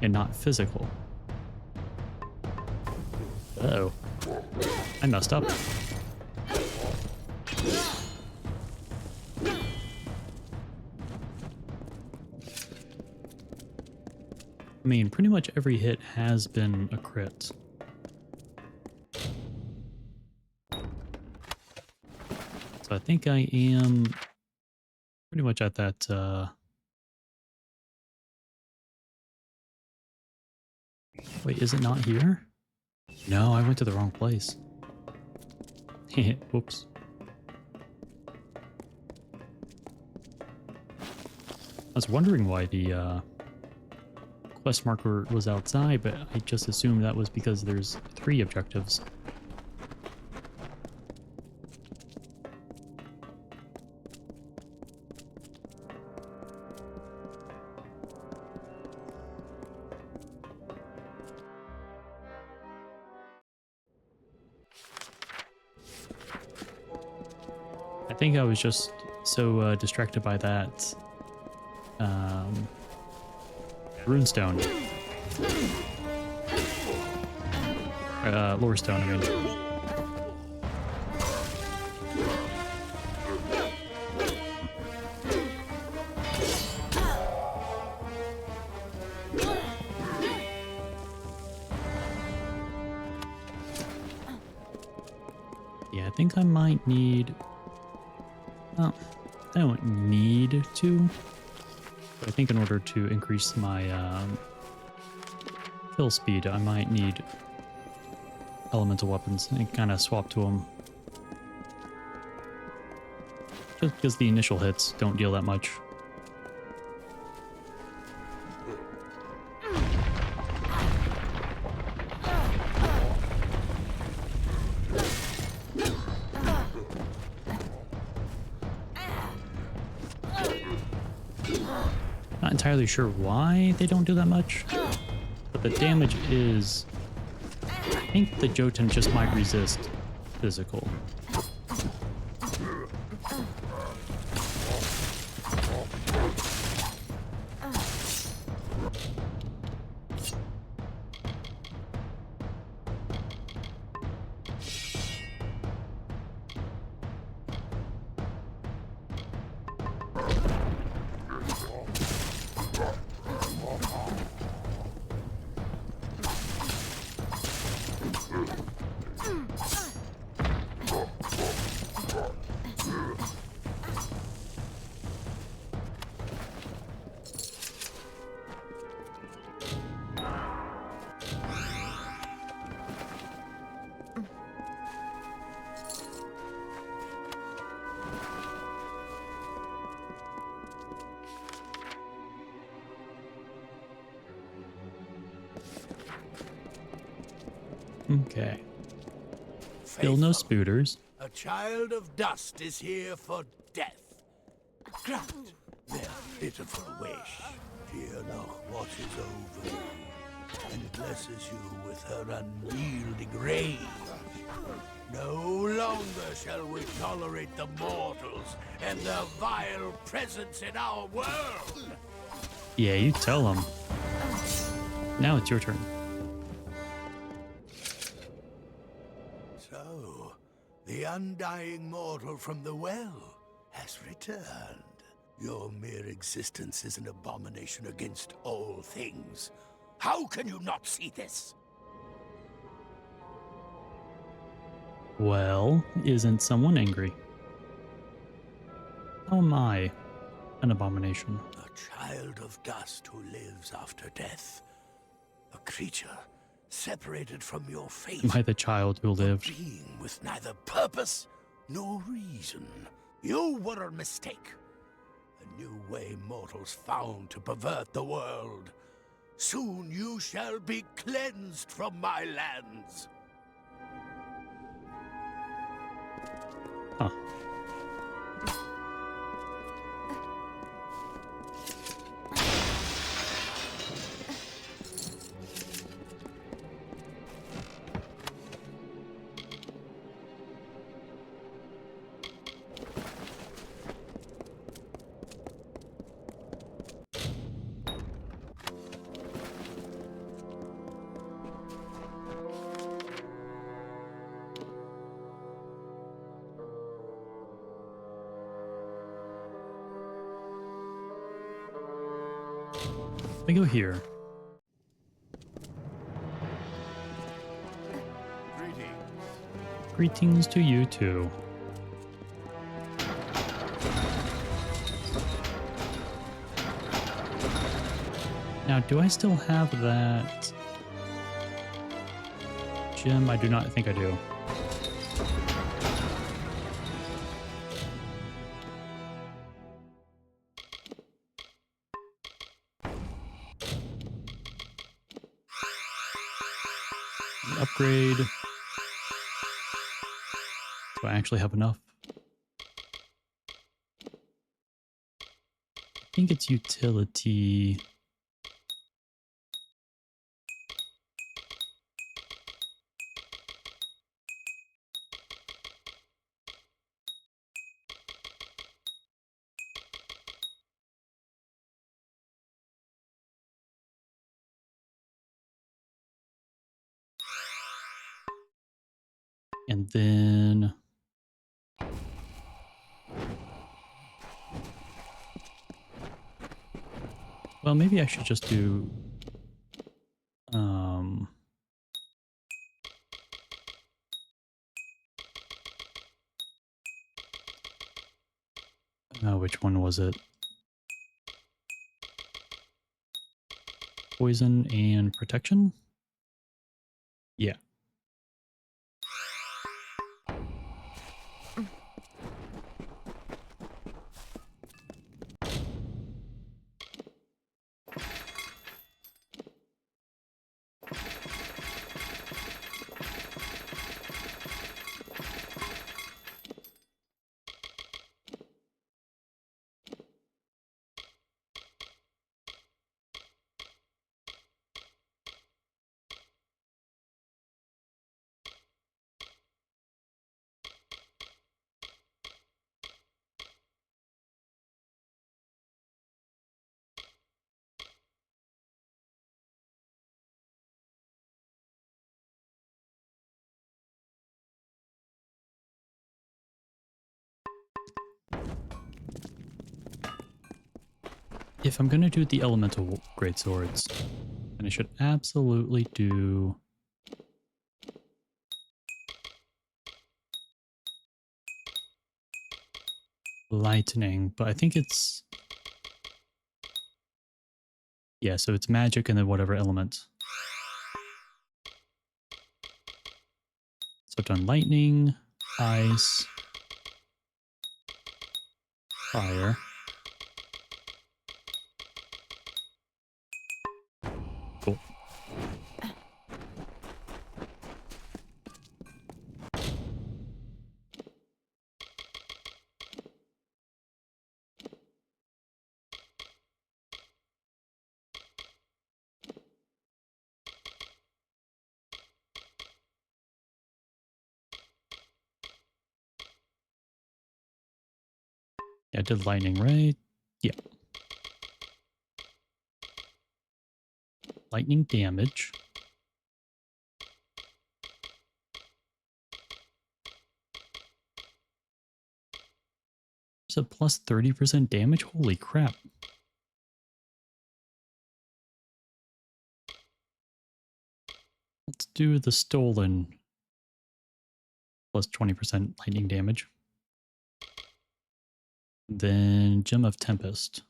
and not physical. Uh-oh. I messed up. I mean, pretty much every hit has been a crit. So I think I am pretty much at that, Wait, is it not here? No, I went to the wrong place. Whoops. I was wondering why the quest marker was outside, but I just assumed that was because there's 3 objectives. I think I was just so distracted by that runestone. Lore stone, I mean. Yeah, I think I might need... Well, I don't need to, but I think in order to increase my kill speed, I might need elemental weapons and kind of swap to them. Just because the initial hits don't deal that much. Not entirely sure why they don't do that much, but the damage is... I think the Jotun just might resist physical. Okay. Still no spooters. A child of dust is here for death. Grant their pitiful wish. Fear not what is over, and blesses you with her unyielding rage. No longer shall we tolerate the mortals and their vile presence in our world. Yeah, you tell them. Now it's your turn. So, the undying mortal from the well has returned. Your mere existence is an abomination against all things. How can you not see this? Well, isn't someone angry? How am I an abomination? A child of dust who lives after death. A creature separated from your fate. Am I the child who lived? A being with neither purpose nor reason. You were a mistake. A new way mortals found to pervert the world. Soon you shall be cleansed from my lands. Huh. me go here. Greetings to you too. Now, do I still have that gem? I do not think I do. Upgrade. Do I actually have enough? I think it's utility. And then well, maybe I should just do which one was it? Poison and protection? Yeah. If I'm going to do the elemental greatswords, then I should absolutely do lightning, but I think it's yeah, so it's magic and then whatever element. So I've done lightning, ice, fire. Cool. Yeah, I did lightning, right? Yeah. Lightning damage. There's a plus 30% damage? Holy crap. Let's do the stolen plus 20% lightning damage. Then Gem of Tempest.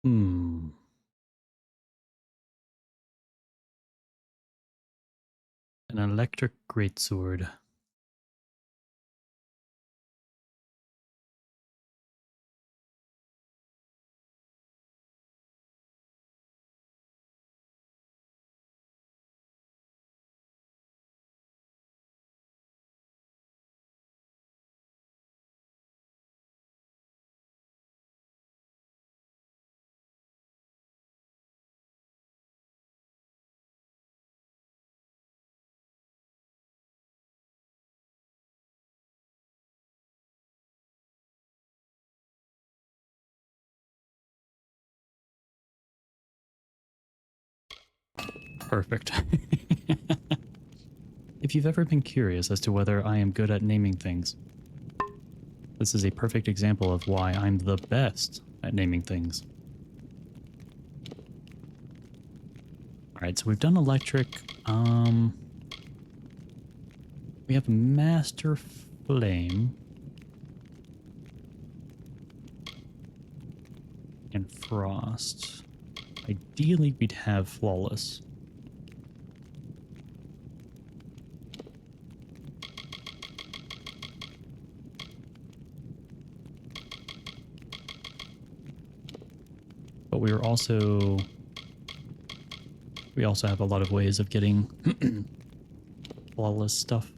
An electric greatsword. Perfect. If you've ever been curious as to whether I am good at naming things, this is a perfect example of why I'm the best at naming things. Alright, so we've done electric. We have Master Flame. And Frost. Ideally, we'd have Flawless. But we also have a lot of ways of getting flawless stuff.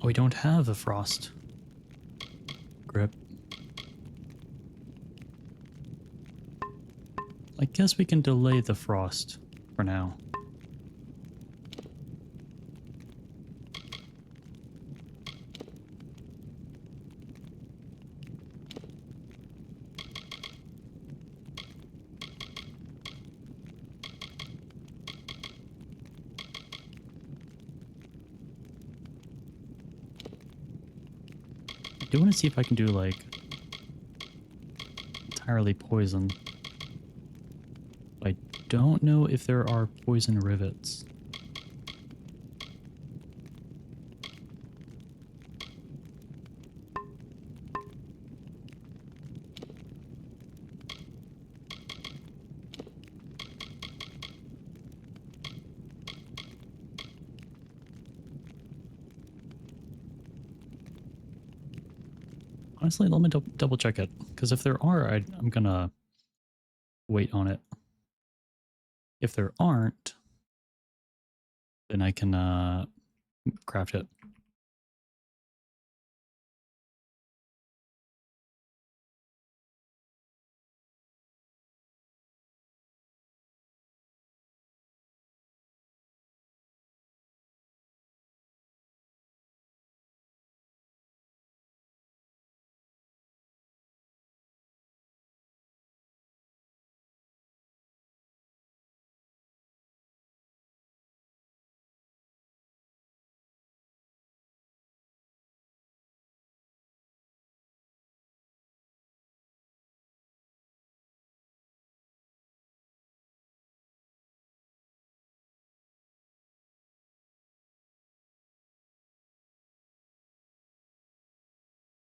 Oh, we don't have a Frost grip. I guess we can delay the Frost for now. I do want to see if I can do, like, entirely poison. I don't know if there are poison rivets. Honestly, let me double check it, because if there are, I'm gonna wait on it. If there aren't, then I can craft it.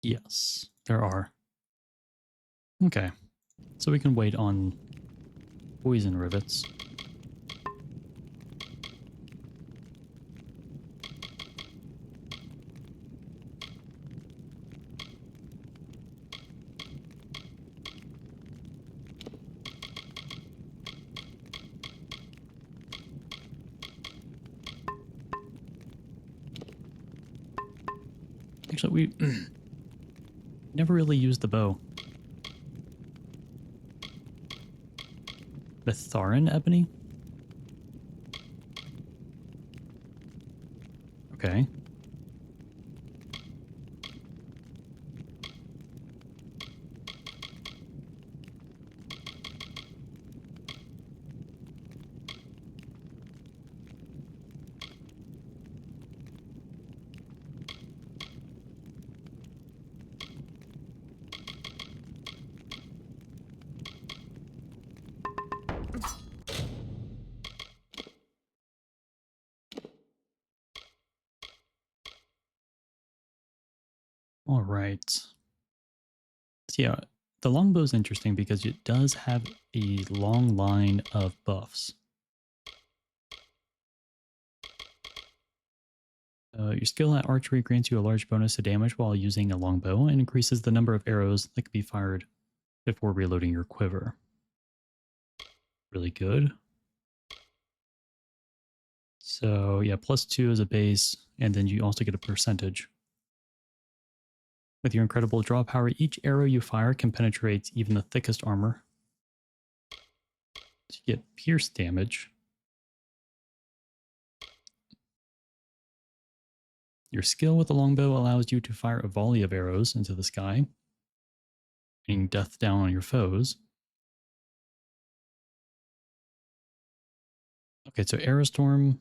Yes, there are. Okay, so we can wait on poison rivets. Actually, we never really used the bow. The Tharin Ebony? Okay. All right. So yeah, the longbow is interesting because it does have a long line of buffs. Your skill at archery grants you a large bonus to damage while using a longbow and increases the number of arrows that can be fired before reloading your quiver. Really good. So yeah, +2 as a base, and then you also get a percentage. With your incredible draw power, each arrow you fire can penetrate even the thickest armor. So you get pierce damage. Your skill with the longbow allows you to fire a volley of arrows into the sky, bringing death down on your foes. Okay, so Arrow Storm,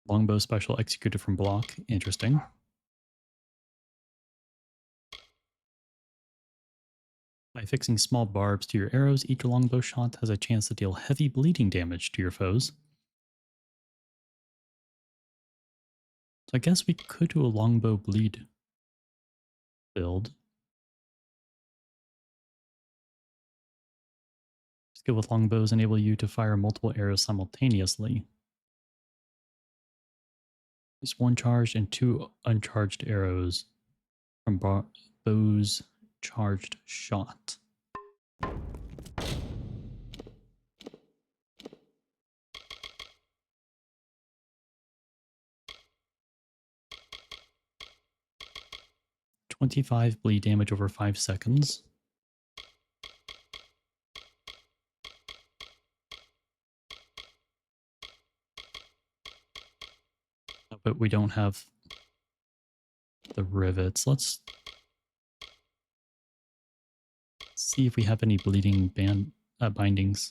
longbow special executed from block. Interesting. By fixing small barbs to your arrows, each longbow shot has a chance to deal heavy bleeding damage to your foes. So I guess we could do a longbow bleed build. Skill with longbows enable you to fire multiple arrows simultaneously. It's 1 charged and 2 uncharged arrows from bow's charged shot. $25 bleed damage over 5 seconds. But we don't have the rivets. Let's see if we have any bleeding bindings.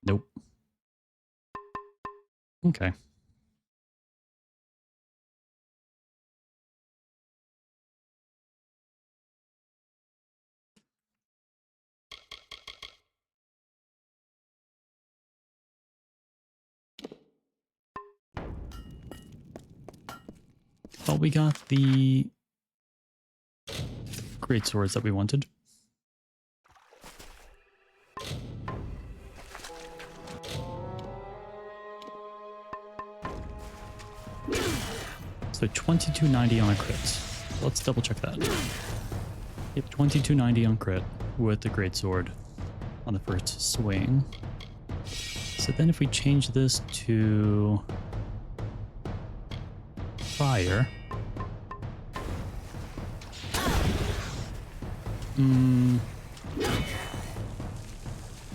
Nope. Okay. Well, we got the great swords that we wanted. So 2290 on a crit. Let's double check that. Yep, 2290 on crit with the great sword on the first swing. So then if we change this to fire.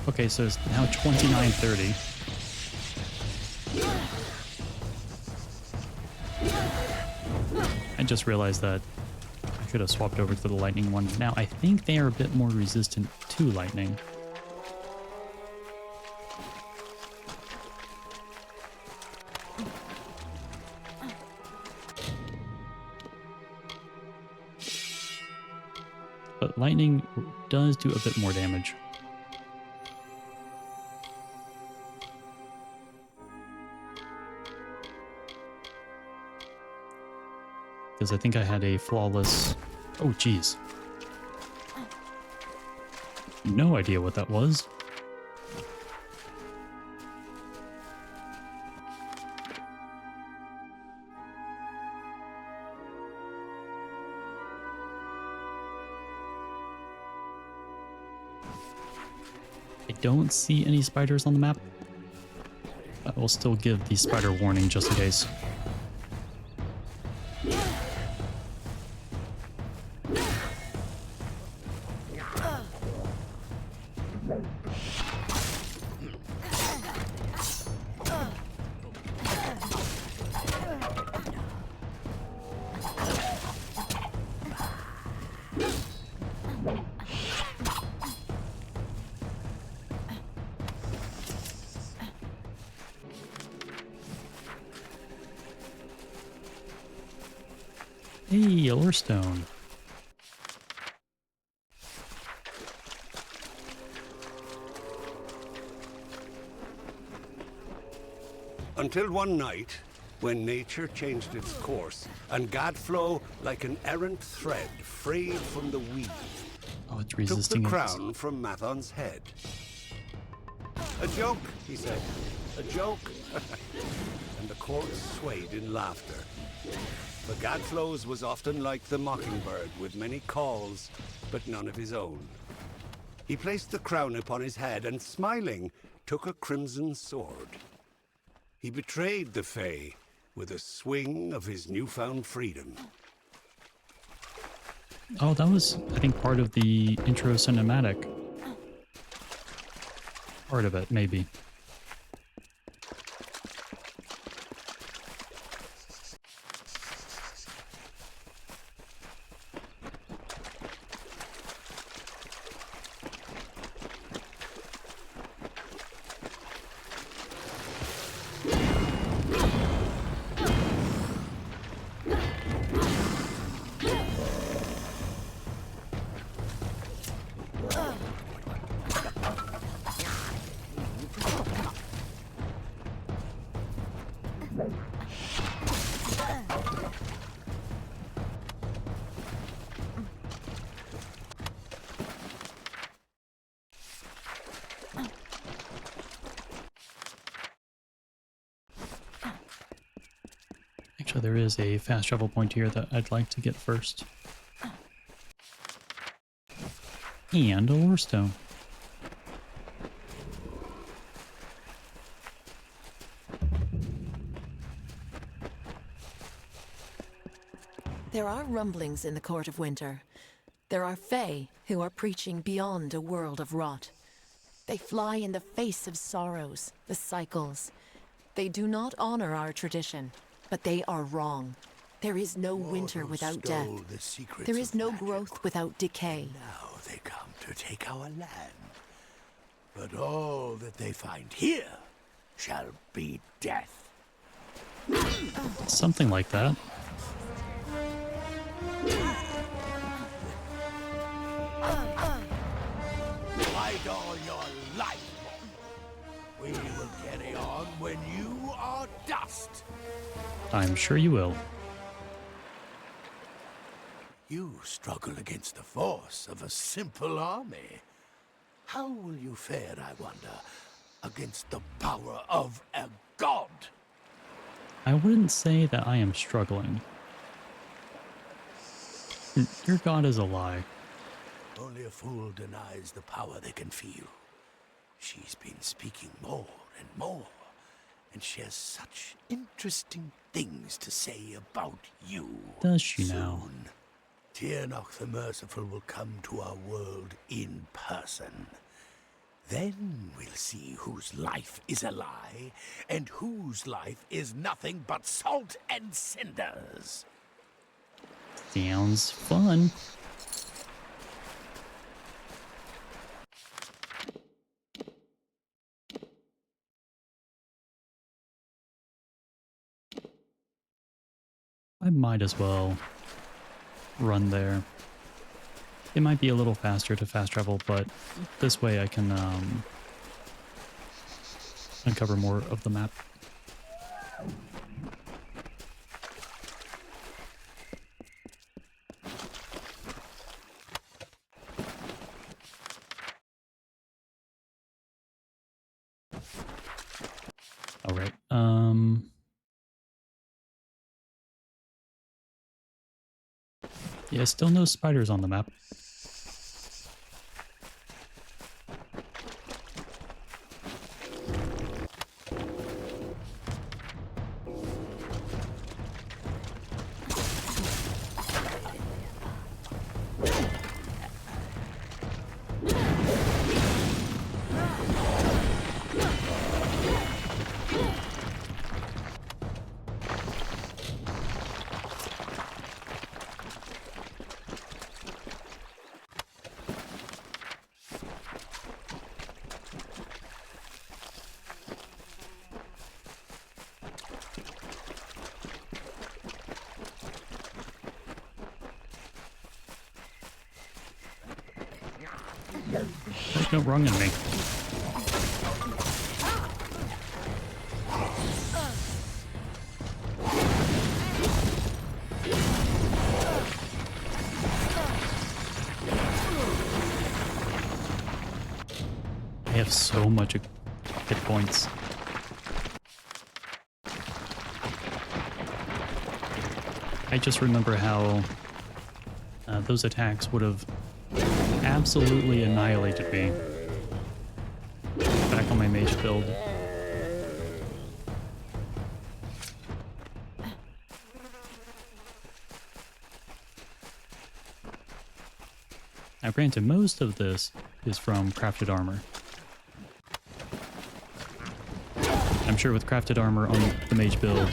Okay, so it's now 2930. I just realized that I should have swapped over to the lightning one. Now, I think they are a bit more resistant to lightning. But lightning does do a bit more damage. Because I think I had a flawless... Oh, geez. No idea what that was. I don't see any spiders on the map. I will still give the spider warning just in case. Hey, ore stone. Until one night, when nature changed its course, and Gadflow, like an errant thread frayed from the weave, Oh, it's took resisting the it. crown from Mathon's head. A joke, he said. A joke. And the court swayed in laughter. For Gadflow's was often like the mockingbird, with many calls, but none of his own. He placed the crown upon his head, and smiling, took a crimson sword. He betrayed the Fae with a swing of his newfound freedom. Oh, that was, I think, part of the intro cinematic. Part of it, maybe. Actually, there is a fast travel point here that I'd like to get first. And a lore stone. There are rumblings in the Court of Winter. There are Fae who are preaching beyond a world of rot. They fly in the face of sorrows, the cycles. They do not honor our tradition, but they are wrong. There is no winter without death. There is no growth without decay. Now they come to take our land. But all that they find here shall be death. Something like that. Fight all your life. We will carry on when you are dust. I'm sure you will. You struggle against the force of a simple army. How will you fare, I wonder, against the power of a god? I wouldn't say that I am struggling. Your god is a lie. Only a fool denies the power they can feel. She's been speaking more and more, and she has such interesting things to say about you. Does she now? Soon, Tiernoch the Merciful will come to our world in person. Then we'll see whose life is a lie, and whose life is nothing but salt and cinders. Sounds fun. I might as well run there. It might be a little faster to fast travel, but this way I can uncover more of the map. All right. Yeah, still no spiders on the map. There's no wrong in me. have so much hit points. I just remember how those attacks would have absolutely annihilated me back on my mage build. Now granted, most of this is from crafted armor. I'm sure with crafted armor on the mage build,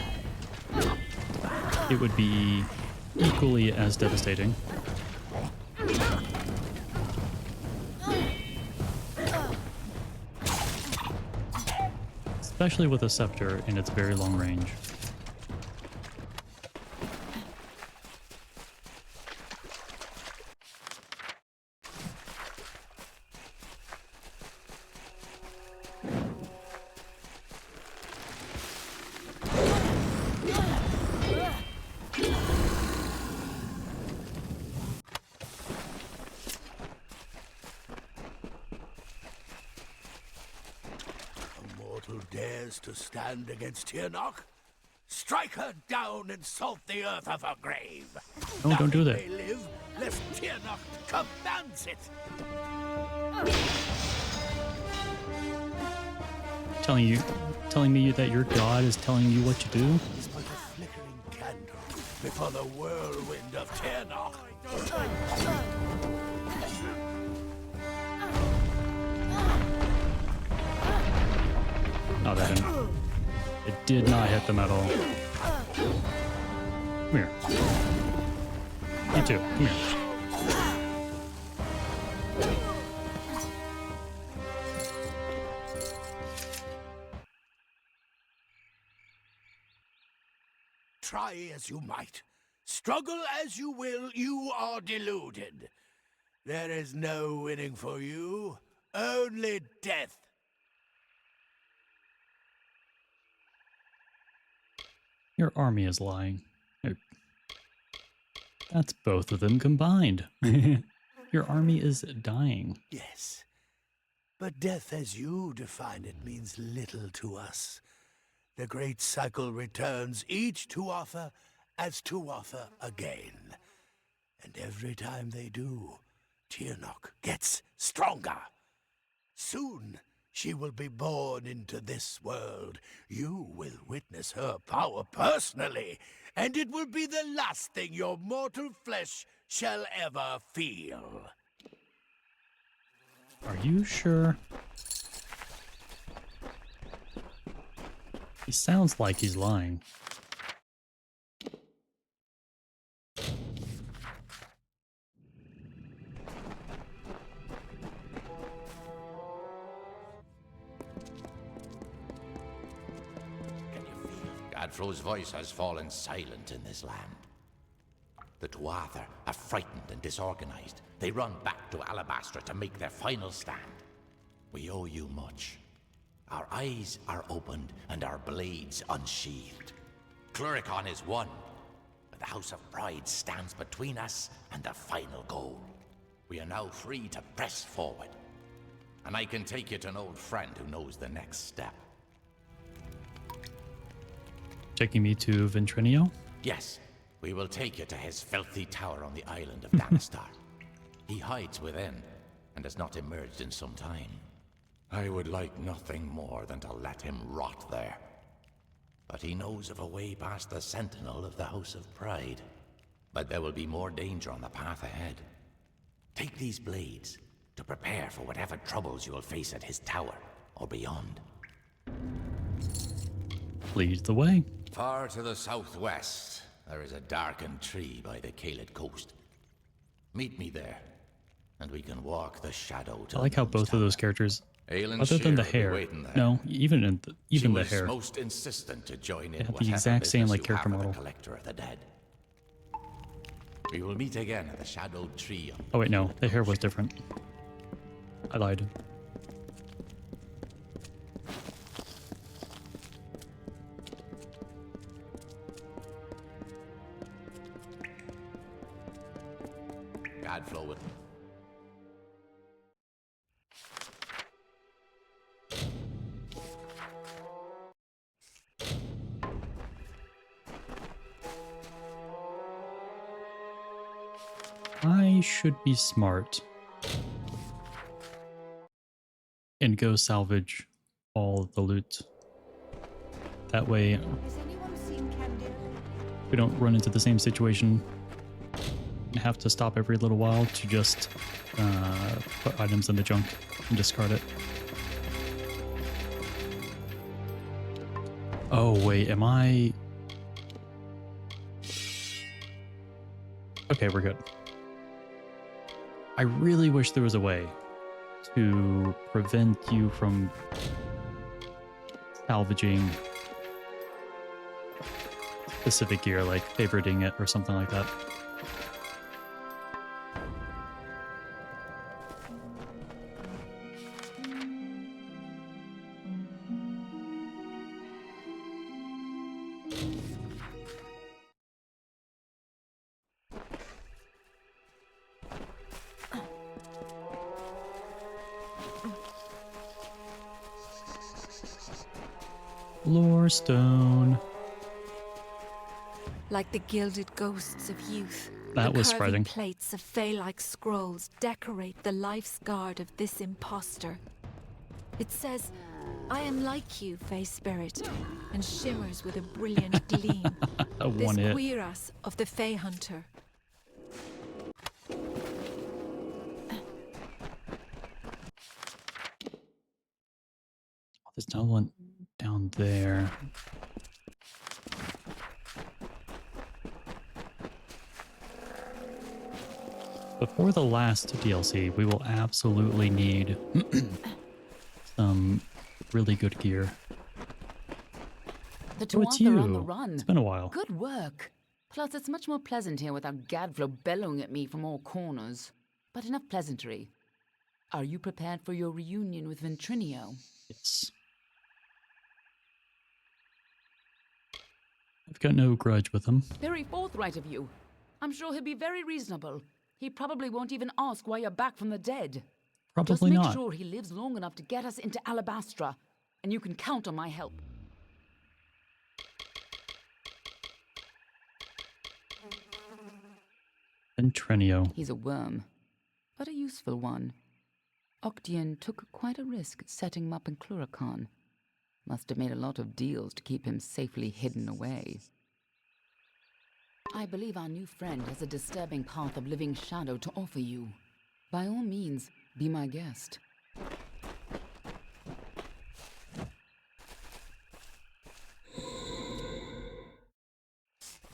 it would be equally as devastating. Especially with a scepter in its very long range. Who dares to stand against Tirnoch? Strike her down and salt the earth of her grave. No, don't do that. Nothing may live, lest Tirnoch commands it. Telling me that your god is telling you what to do? It's but a flickering candle before the whirlwind of Tirnoch. Oh, that didn't. It did not hit them at all. Come here. You too. Come here. Try as you might, struggle as you will, you are deluded. There is no winning for you, only death. Your army is lying. That's both of them combined. Your army is dying. Yes, but death as you define it means little to us. The great cycle returns, each to offer as to offer again. And every time they do, Tirnoch gets stronger. Soon, she will be born into this world. You will witness her power personally, and it will be the last thing your mortal flesh shall ever feel. Are you sure? He sounds like he's lying. Godfrey's voice has fallen silent in this land. The Tuatha are frightened and disorganized. They run back to Alabastra to make their final stand. We owe you much. Our eyes are opened and our blades unsheathed. Cluricon is won, but the House of Pride stands between us and the final goal. We are now free to press forward. And I can take you to an old friend who knows the next step. Taking me to Ventrinio? Yes, we will take you to his filthy tower on the island of Damastar. He hides within, and has not emerged in some time. I would like nothing more than to let him rot there. But he knows of a way past the sentinel of the House of Pride. But there will be more danger on the path ahead. Take these blades to prepare for whatever troubles you will face at his tower or beyond. Lead the way. Far to the southwest, there is a darkened tree by the Kaled coast. Meet me there, and we can walk the shadow to I like how both of those characters, Aelin other than the Shear will be hair, waiting there. no, even the She was hair, most insistent to join they in have the whatever exact same business like you character have with model. the Collector of the Dead. We will meet again at the shadowed tree. Oh wait, no, the hair was different. I lied. Godflow with I should be smart and go salvage all the loot. That way, Has anyone seen Candia? we don't run into the same situation and have to stop every little while to just put items in the junk and discard it. Oh, wait, am I... Okay, we're good. I really wish there was a way to prevent you from salvaging specific gear, like favoriting it or something like that. Lorestone. Like the gilded ghosts of youth. That was the curving surprising. plates of fey-like scrolls decorate the life's guard of this impostor. It says, "I am like you, Fey Spirit," and shimmers with a brilliant gleam. A This one hit. cuirass of the Fey Hunter. There's another one down there. Before the last DLC, we will absolutely need some really good gear. The Oh, it's Tuatha are on the you. run. It's been a while. Good work. Plus, it's much more pleasant here without Gadflow bellowing at me from all corners. But enough pleasantry. Are you prepared for your reunion with Ventrinio? Yes. I've got no grudge with him. Very forthright of you. I'm sure he'll be very reasonable. He probably won't even ask why you're back from the dead. Probably Just make not. sure he lives long enough to get us into Alabastra, and you can count on my help. Ventrinio. He's a worm, but a useful one. Octian took quite a risk setting him up in Cluracan. Must have made a lot of deals to keep him safely hidden away. I believe our new friend has a disturbing path of living shadow to offer you. By all means, be my guest.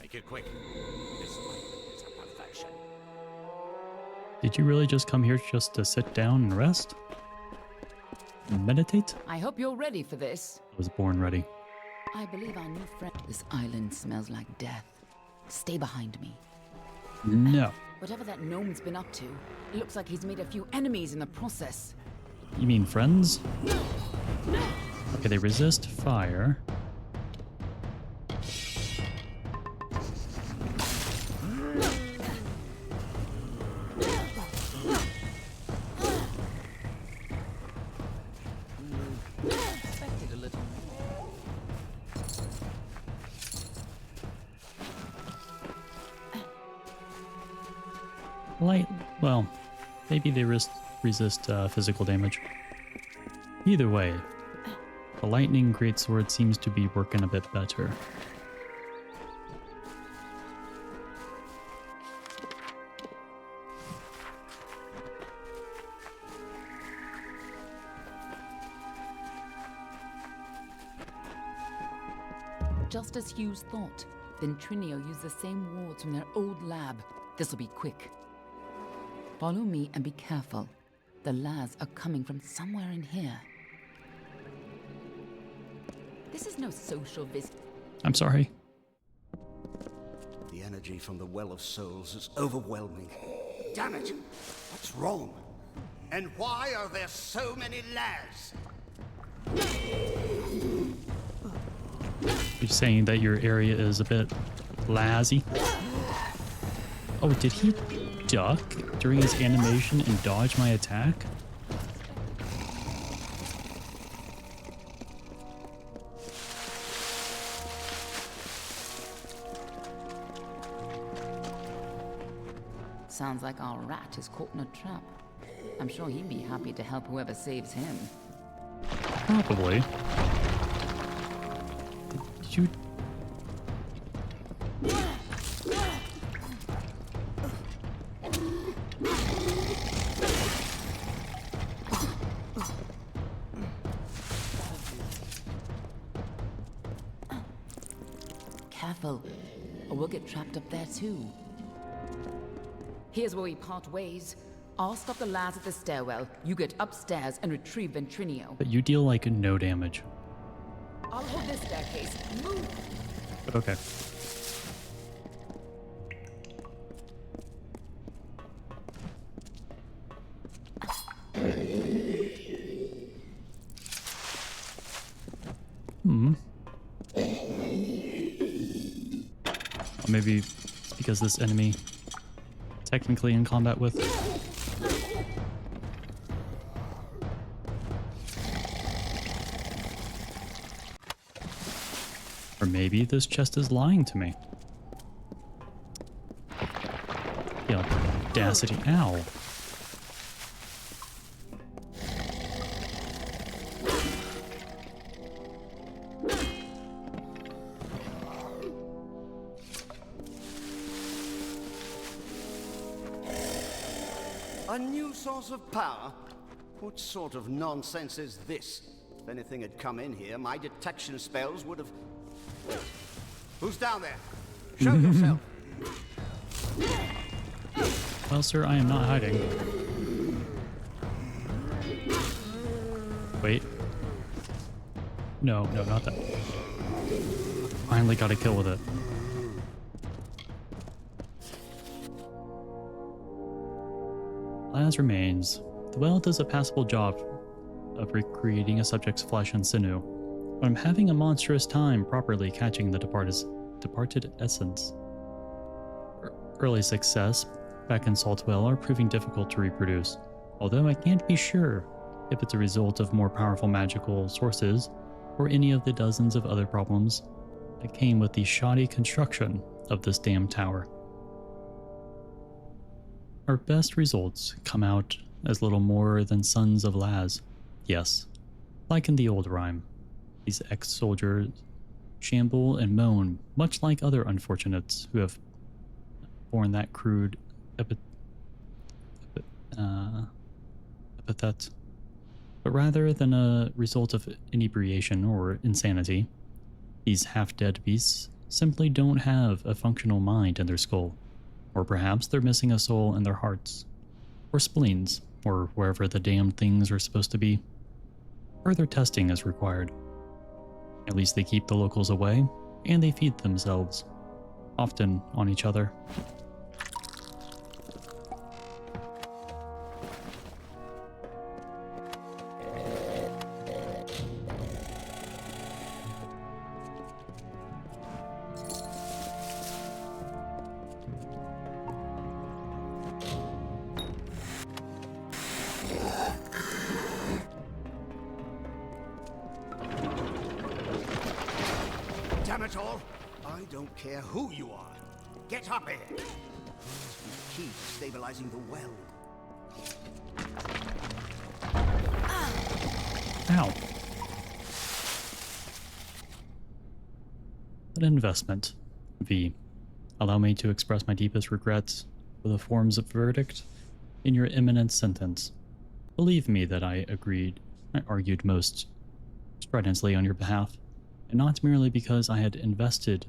Make it quick. This one is a perfection. Did you really just come here just to sit down and rest? Meditate? I hope you're ready for this. I was born ready. I believe our new friend... This island smells like death. Stay behind me. No. Whatever that gnome's been up to, it looks like he's made a few enemies in the process. You mean friends? Okay, they resist fire. Expected a little Light. Well, maybe they resist physical damage. Either way, the lightning greatsword seems to be working a bit better. Just as Hughes thought, Ventrinio used the same wards from their old lab. This'll be quick. Follow me and be careful. The lads are coming from somewhere in here. This is no social visit. I'm sorry. The energy from the Well of Souls is overwhelming. Damn it! What's wrong? And why are there so many lads? You're saying that your area is a bit lazy. Oh, did he duck during his animation and dodge my attack? Sounds like our rat is caught in a trap. I'm sure he'd be happy to help whoever saves him. Probably. Did you... Careful, or we'll get trapped up there too. Here's where we part ways. I'll stop the lads at the stairwell. You get upstairs and retrieve Ventrinio. But you deal like no damage. I'll hold this staircase. Move! But okay. Or maybe because this enemy technically in combat with. Or maybe this chest is lying to me. The audacity. Ow. A new source of power? What sort of nonsense is this? If anything had come in here, my detection spells would have... Who's down there? Show yourself! Well, sir, I am not hiding. Wait. No, not that. Finally got a kill with it. As remains, the well does a passable job of recreating a subject's flesh and sinew, but I'm having a monstrous time properly catching the departed essence. Early success back in Saltwell are proving difficult to reproduce, although I can't be sure if it's a result of more powerful magical sources or any of the dozens of other problems that came with the shoddy construction of this damn tower. Our best results come out as little more than sons of Laz. Yes, like in the old rhyme, these ex-soldiers shamble and moan, much like other unfortunates who have borne that crude epithet. But rather than a result of inebriation or insanity, these half-dead beasts simply don't have a functional mind in their skull. Or perhaps they're missing a soul in their hearts, or spleens, or wherever the damned things are supposed to be. Further testing is required. At least they keep the locals away, and they feed themselves, often on each other. Damn it all! I don't care who you are. Get up here! This is key to stabilizing the well. Ow. An investment. V. Allow me to express my deepest regrets for the forms of verdict in your imminent sentence. Believe me that I argued most stridently on your behalf, and not merely because I had invested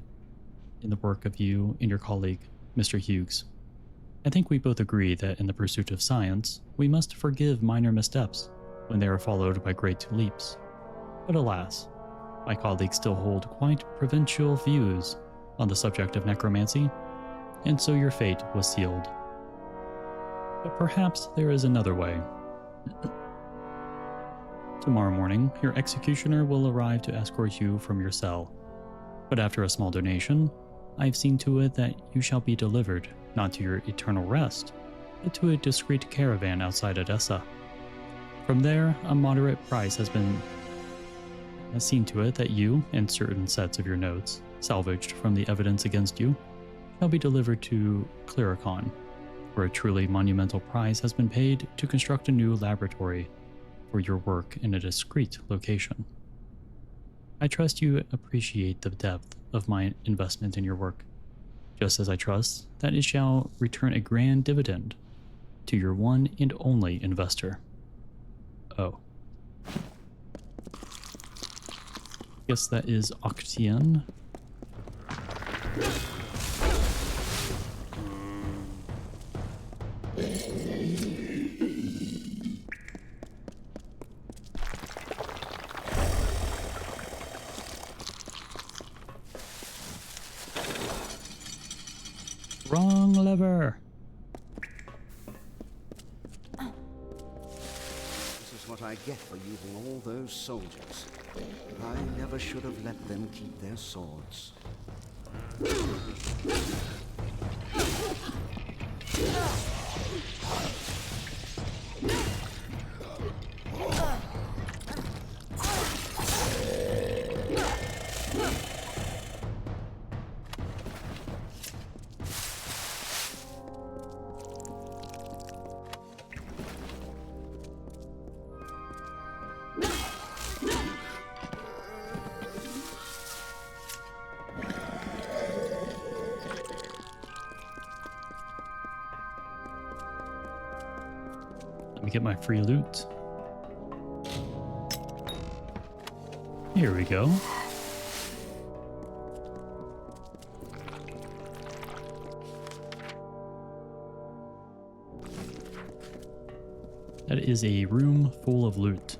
in the work of you and your colleague, Mr. Hughes. I think we both agree that in the pursuit of science, we must forgive minor missteps when they are followed by great leaps. But alas, my colleagues still hold quite provincial views on the subject of necromancy, and so your fate was sealed. But perhaps there is another way. Tomorrow morning, your executioner will arrive to escort you from your cell. But after a small donation, I've seen to it that you shall be delivered, not to your eternal rest, but to a discreet caravan outside Edessa. From there, a moderate price has seen to it that you and certain sets of your notes, salvaged from the evidence against you, shall be delivered to Clericon, where a truly monumental price has been paid to construct a new laboratory for your work in a discreet location. I trust you appreciate the depth of my investment in your work, just as I trust that it shall return a grand dividend to your one and only investor. Oh. Guess that is Octian. Wrong lever. This is what I get for using all those soldiers. I never should have let them keep their swords. Let me get my free loot. Here we go. That is a room full of loot.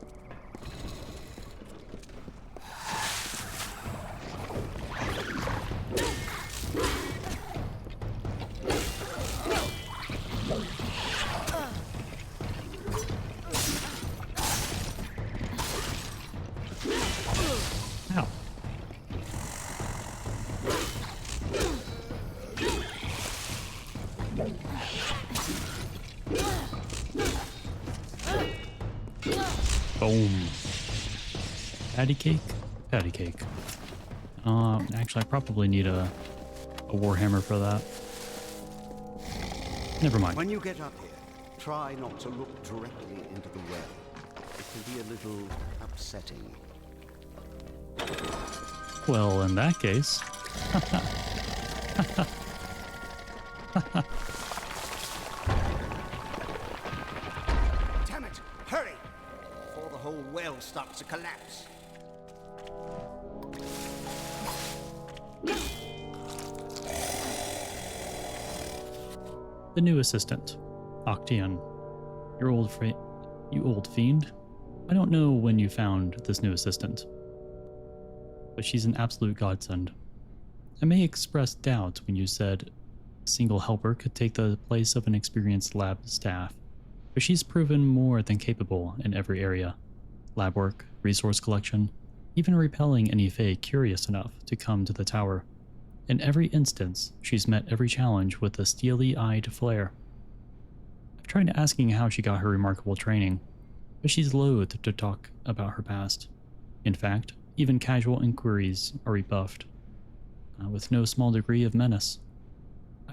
Ow. Boom. Patty cake? Patty cake. Actually, I probably need a warhammer for that. Never mind. When you get up here, try not to look directly into the well. It can be a little upsetting. Well, in that case... Damn it! Hurry! Before the whole well starts to collapse. The new assistant, Octian. You old fiend. I don't know when you found this new assistant, but she's an absolute godsend. I may express doubt when you said a single helper could take the place of an experienced lab staff, but she's proven more than capable in every area. Lab work, resource collection, even repelling any Fae curious enough to come to the tower. In every instance, she's met every challenge with a steely-eyed flare. I've tried asking how she got her remarkable training, but she's loath to talk about her past. In fact, even casual inquiries are rebuffed, with no small degree of menace.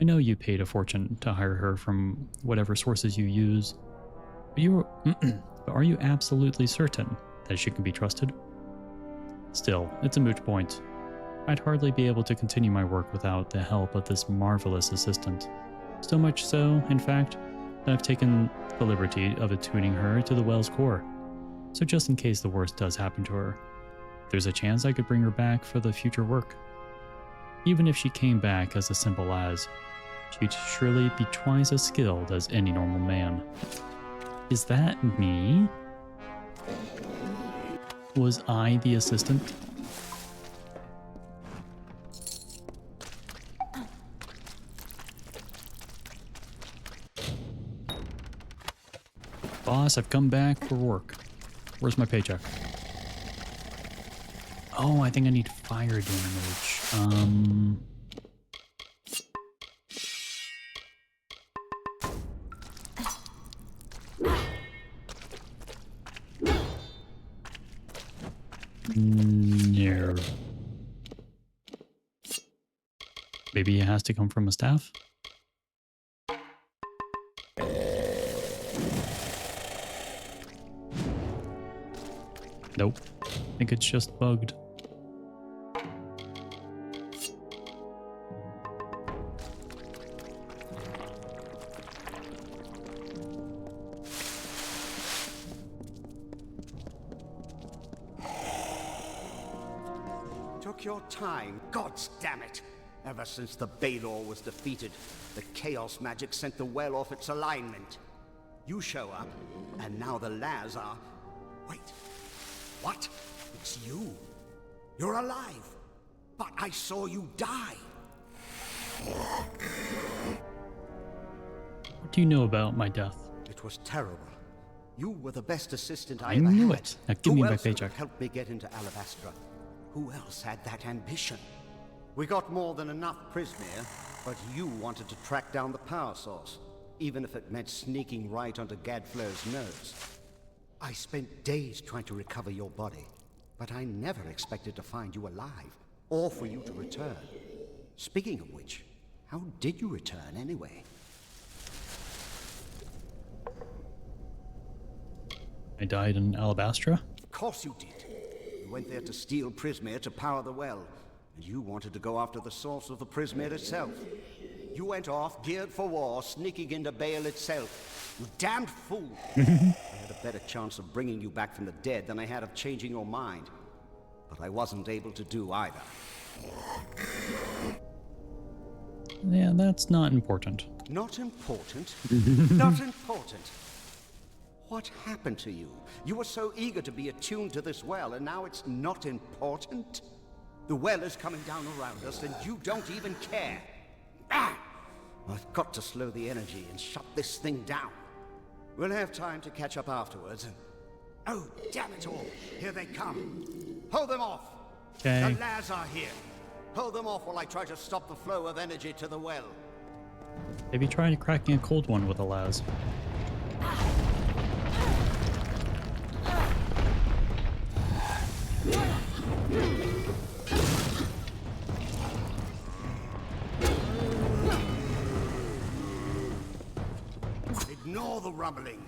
I know you paid a fortune to hire her from whatever sources you use, but are you absolutely certain that she can be trusted? Still, it's a moot point. I'd hardly be able to continue my work without the help of this marvelous assistant. So much so, in fact, that I've taken the liberty of attuning her to the well's core. So just in case the worst does happen to her, there's a chance I could bring her back for the future work. Even if she came back as simple as, she'd surely be twice as skilled as any normal man. Is that me? Was I the assistant? Boss, I've come back for work. Where's my paycheck? Oh, I think I need fire damage. No. Maybe it has to come from a staff? Nope. I think it's just bugged. Took your time, gods damn it! Ever since the Balor was defeated, the Chaos magic sent the well off its alignment. You show up, and now the Laz are... Wait, what? It's you. You're alive. But I saw you die. What do you know about my death? It was terrible. You were the best assistant I I ever knew had. it. Now give me Who my else could paycheck. have helped me get into Alabastra? Who else had that ambition? We got more than enough Prismere, but you wanted to track down the power source, even if it meant sneaking right onto Gadflur's nose. I spent days trying to recover your body, but I never expected to find you alive, or for you to return. Speaking of which, how did you return anyway? I died in Alabastra? Of course you did. You went there to steal Prismere to power the well, and you wanted to go after the source of the Prismere itself. You went off, geared for war, sneaking into Baal itself. You damned fool! I had a better chance of bringing you back from the dead than I had of changing your mind. But I wasn't able to do either. Yeah, that's not important. Not important? Not important? What happened to you? You were so eager to be attuned to this well, and now it's not important? The well is coming down around us, and you don't even care. Ah! I've got to slow the energy and shut this thing down. We'll have time to catch up afterwards. Oh, damn it all! Here they come. Hold them off! Okay. The Laz are here. Hold them off while I try to stop the flow of energy to the well. Maybe try cracking a cold one with a Laz. Ignore the rumbling.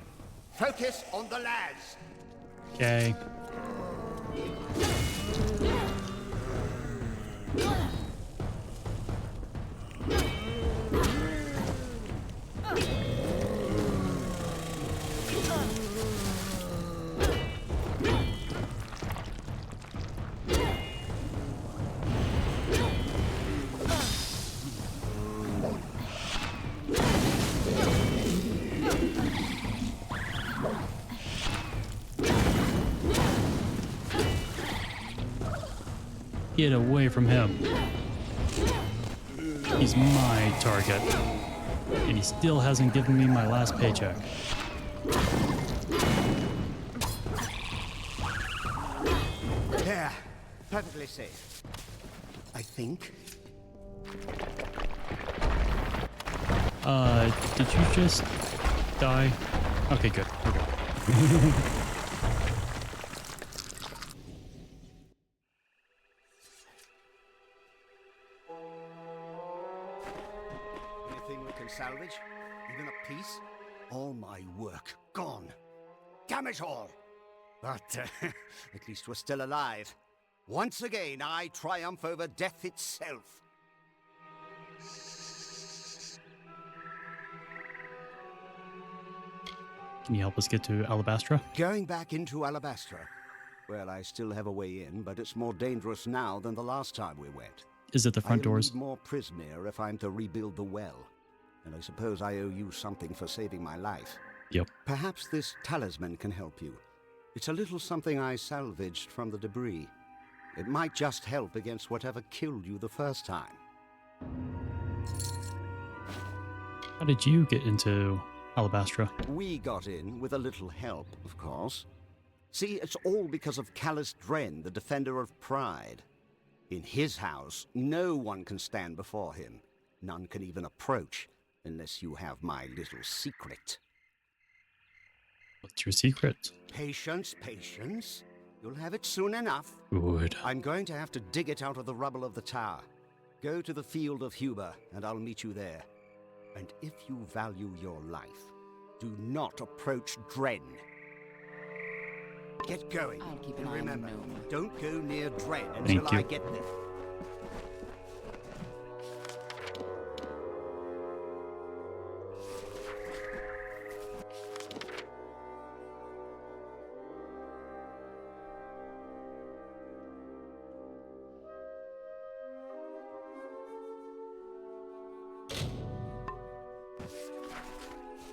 Focus on the Laz. Okay. Get away from him. He's my target. And he still hasn't given me my last paycheck. There. Perfectly safe. I think. Did you just die? Okay, good. We're good. Anything we can salvage? Even a piece? All my work gone. Damn it all! But at least we're still alive. Once again, I triumph over death itself. Can you help us get to Alabastra? Going back into Alabastra. Well, I still have a way in, but it's more dangerous now than the last time we went. Is it the front doors? I'll need more Prismere if I'm to rebuild the well. And I suppose I owe you something for saving my life. Yep. Perhaps this talisman can help you. It's a little something I salvaged from the debris. It might just help against whatever killed you the first time. How did you get into Alabastra? We got in with a little help, of course. See, it's all because of Callus Dren, the defender of pride. In his house, no one can stand before him. None can even approach, unless you have my little secret. What's your secret? Patience, patience. You'll have it soon enough. Good. I'm going to have to dig it out of the rubble of the tower. Go to the field of Huber, and I'll meet you there. And if you value your life, do not approach Dren. Get going. I'll keep an And eye on the remember, gnome. don't go near Dren Thank until I you. get there.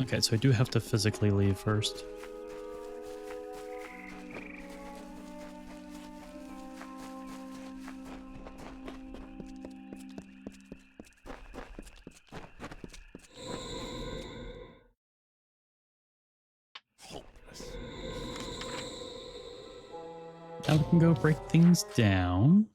Okay, so I do have to physically leave first. Now we can go break things down.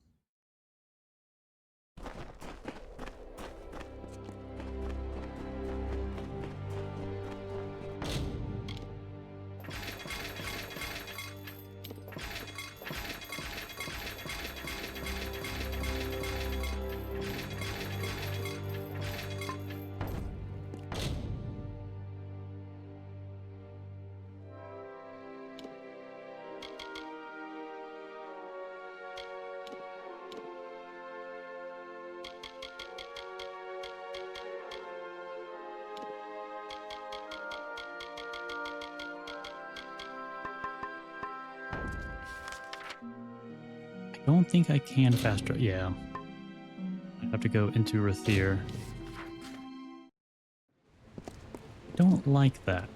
I don't think I can fast travel. Yeah. I have to go into Rathir. Don't like that.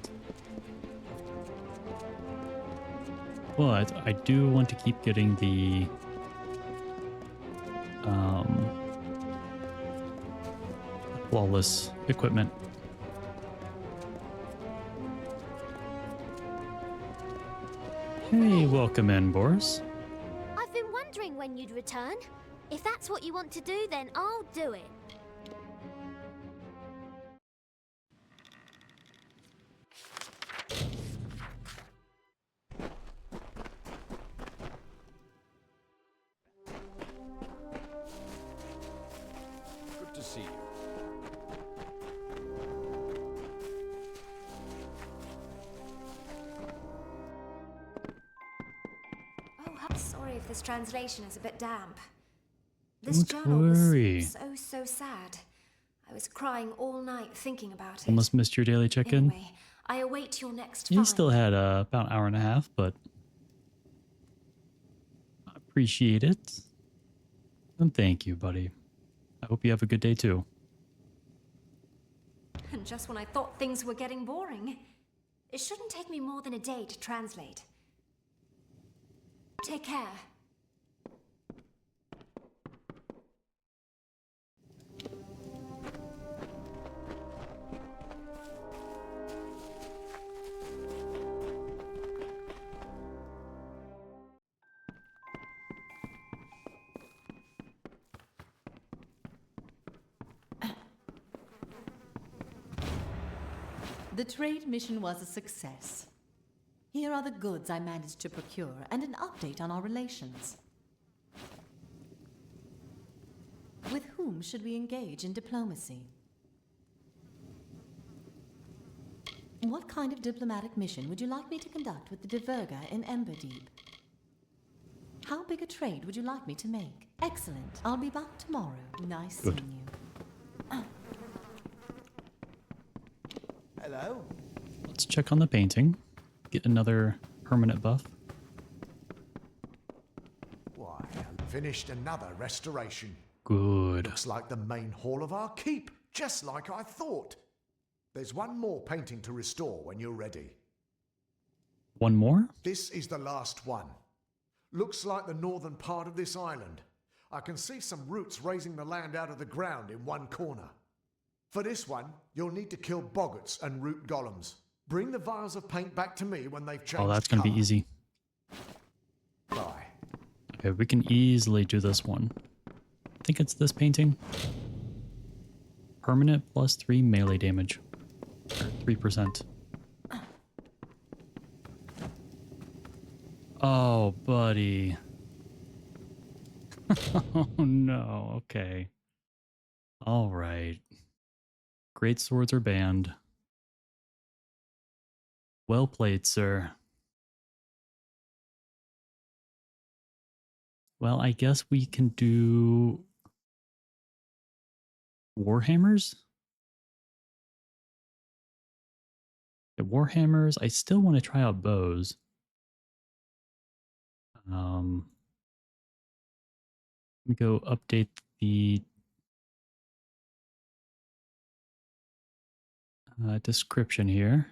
But I do want to keep getting the flawless equipment. Hey, welcome in, Boris. I've been wondering when you'd return. If that's what you want to do, then I'll do it. Good to see you. Oh, I'm sorry if this translation is a bit damp. This Don't journal worry. was so sad. I was crying all night thinking about it. Almost missed your daily check-in. Anyway, I await your next You find. still had about an hour and a half, but I appreciate it. And thank you, buddy. I hope you have a good day too. And just when I thought things were getting boring. It shouldn't take me more than a day to translate. Take care. The trade mission was a success. Here are the goods I managed to procure and an update on our relations. With whom should we engage in diplomacy? What kind of diplomatic mission would you like me to conduct with the Diverga in Emberdeep? How big a trade would you like me to make? Excellent. I'll be back tomorrow. Nice Good. seeing you. Hello? Let's check on the painting. Get another permanent buff. Why, I finished another restoration. Good. Looks like the main hall of our keep, just like I thought. There's one more painting to restore when you're ready. One more? This is the last one. Looks like the northern part of this island. I can see some roots raising the land out of the ground in one corner. For this one, you'll need to kill boggarts and root golems. Bring the vials of paint back to me when they've changed Oh, that's going to be colour. easy. Bye. Okay, we can easily do this one. I think it's this painting. Permanent plus 3 melee damage. Or 3%. Oh, buddy. Oh, no. Okay. All right. Great swords are banned. Well played, sir. Well, I guess we can do Warhammers. The Warhammers, I still want to try out bows. Let me go update the description here.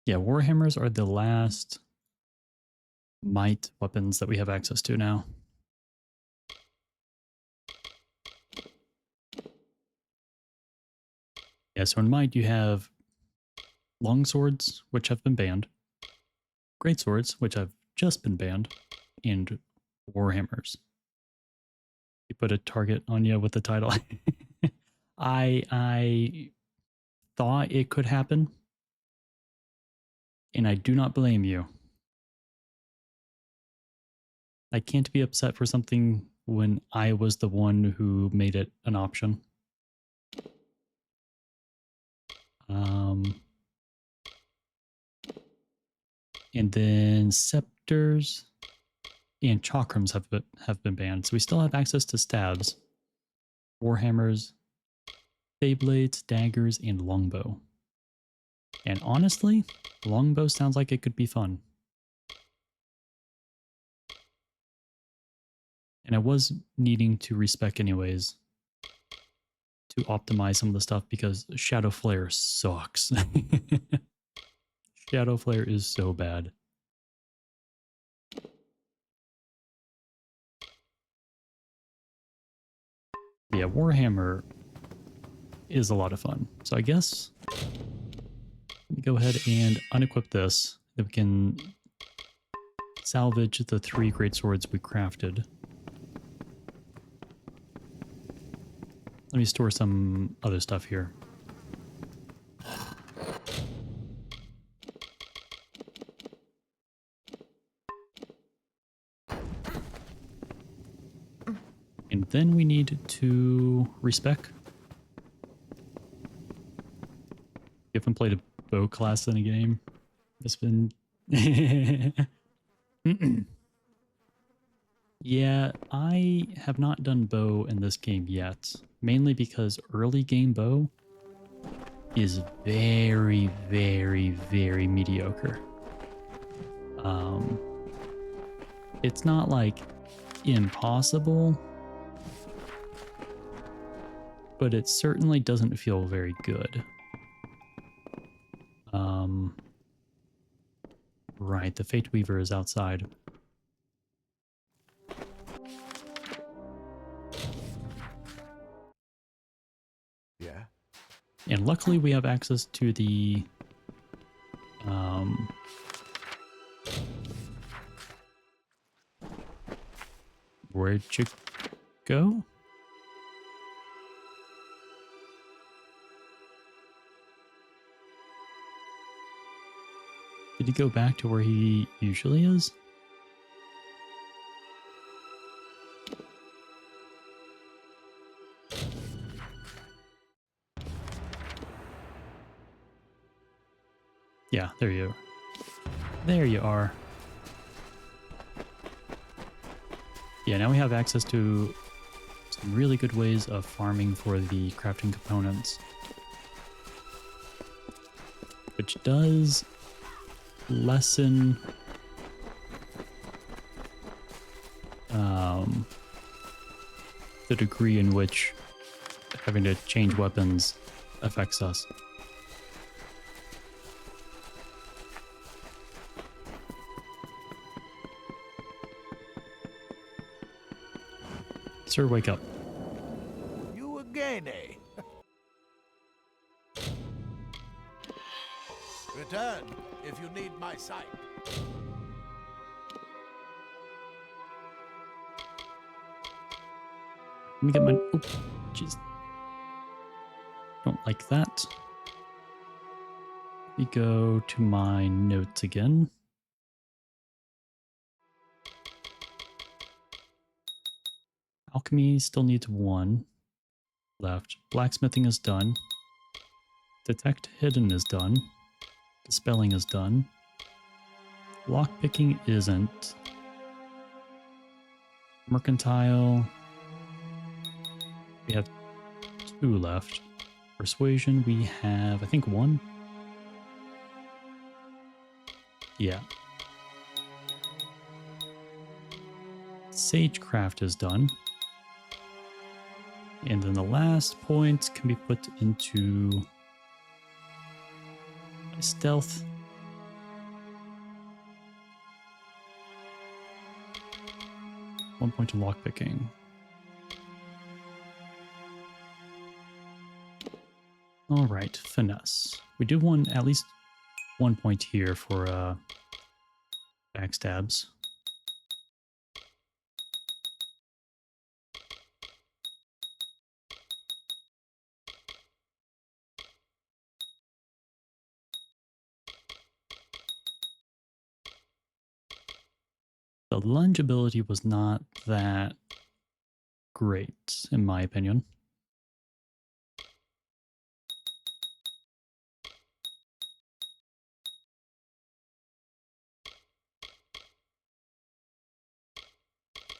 Yeah, Warhammers are the last might weapons that we have access to now. Yeah, so in might you have long swords, which have been banned, great swords, which have just been banned, and Warhammers. You put a target on you with the title. I thought it could happen, and I do not blame you. I can't be upset for something when I was the one who made it an option. And then scepters and chakrams have been banned. So we still have access to staves, warhammers, blades, daggers, and longbow. And honestly, longbow sounds like it could be fun. And I was needing to respec anyways to optimize some of the stuff because Shadow Flare sucks. Shadow Flare is so bad. Yeah, Warhammer is a lot of fun. So I guess let me go ahead and unequip this. Then we can salvage the 3 great swords we crafted. Let me store some other stuff here. And then we need to respec. You haven't played a bow class in a game. It's been... Yeah, I have not done bow in this game yet. Mainly because early game bow is very, very, very mediocre. It's not like impossible, but it certainly doesn't feel very good. Right, the Fate Weaver is outside. Yeah. And luckily we have access to the where'd you go? Did he go back to where he usually is? Yeah, there you are. There you are. Yeah, now we have access to some really good ways of farming for the crafting components. Which does lessen the degree in which having to change weapons affects us. Sir, wake up. You again, eh? Return if you need my sight. Let me get my... Oh, jeez. Don't like that. We go to my notes again. Alchemy still needs 1 left. Blacksmithing is done. Detect hidden is done. Dispelling is done. Lockpicking isn't. Mercantile. We have 2 left. Persuasion, we have, I think, 1. Yeah. Sagecraft is done. And then the last point can be put into stealth. One point to lockpicking. All right, finesse. We do want at least 1 point here for backstabs. The lunge ability was not that great, in my opinion.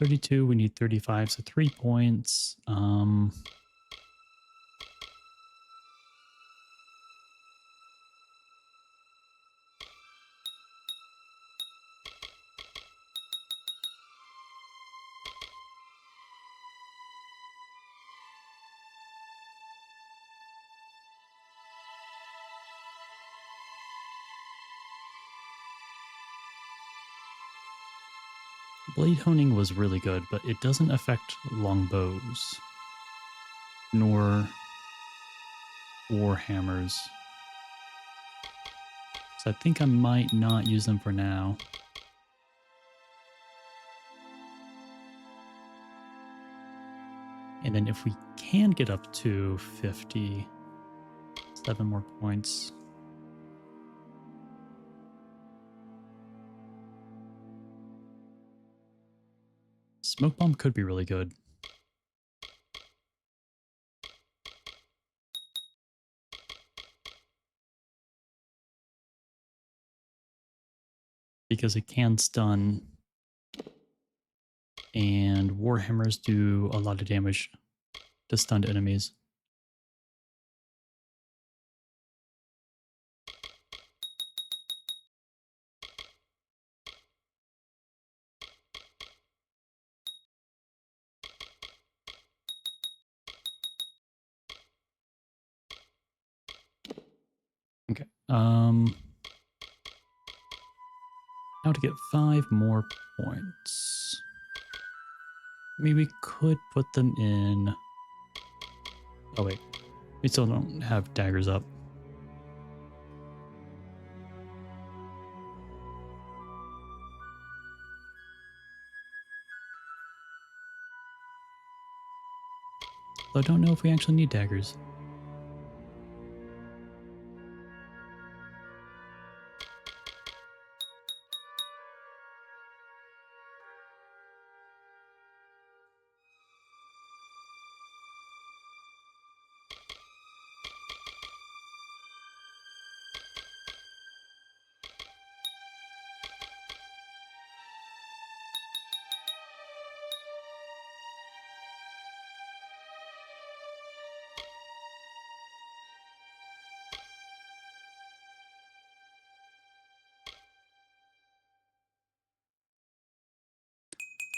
$32, we need 35, so 3 points. Blade honing was really good, but it doesn't affect longbows, nor warhammers. So I think I might not use them for now. And then if we can get up to 50, 7 more points. Smoke bomb could be really good. Because it can stun, and warhammers do a lot of damage to stunned enemies. Okay. Now to get 5 more points. I mean, we could put them in... Oh, wait. We still don't have daggers up. I don't know if we actually need daggers.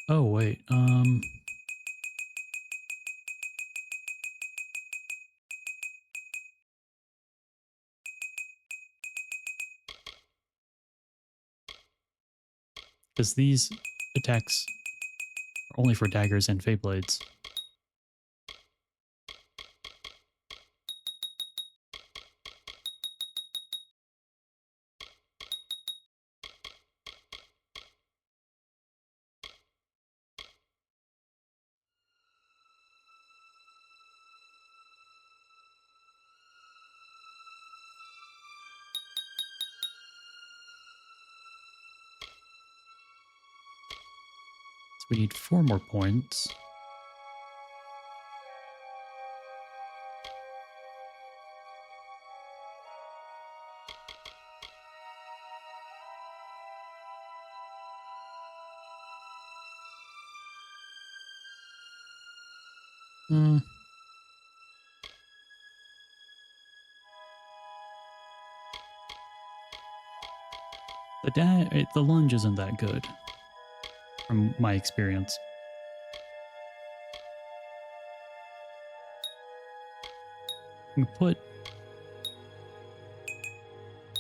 Oh, wait. Because these attacks are only for daggers and fey blades. We need 4 more points. Hmm. The lunge isn't that good, from my experience. We can put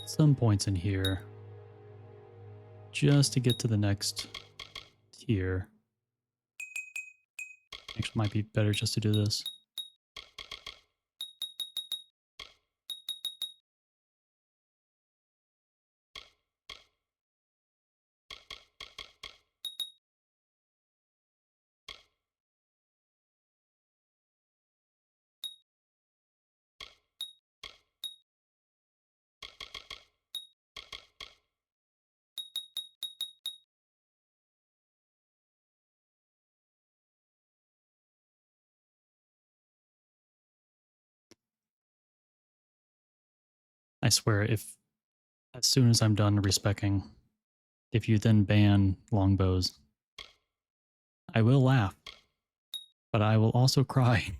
some points in here just to get to the next tier. Actually, might be better just to do this. I swear, if as soon as I'm done respecking, if you then ban longbows, I will laugh, but I will also cry.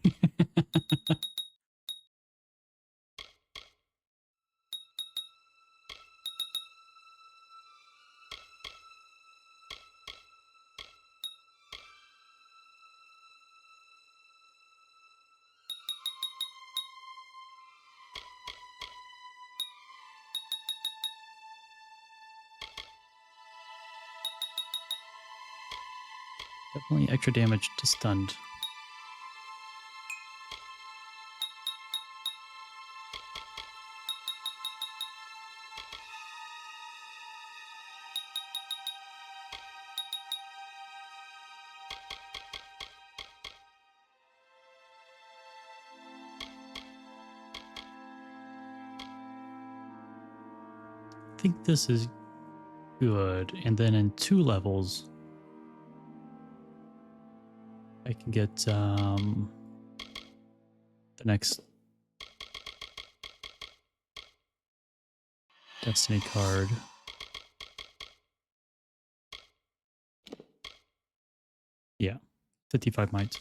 Definitely extra damage to stunned. I think this is good, and then in 2 levels, I can get the next Destiny card. Yeah, 55 mites.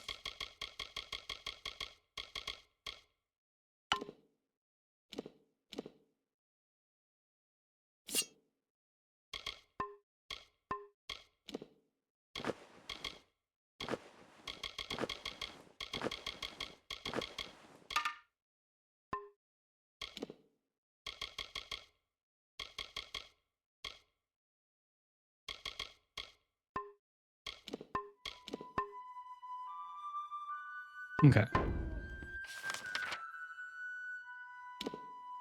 Okay.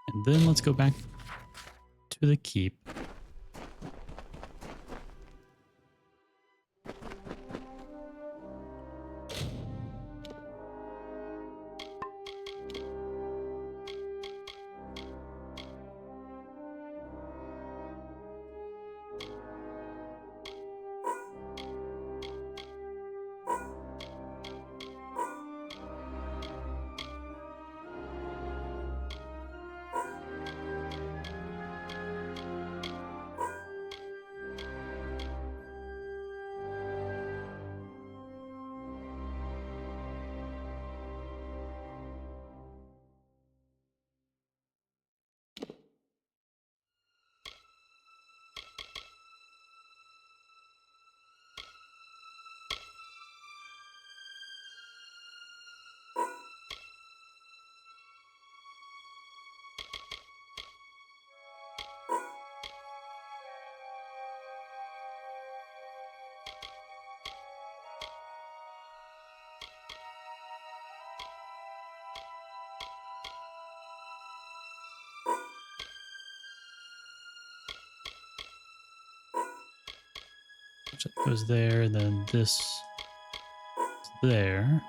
And then let's go back to the keep. So it goes there, and then this is there.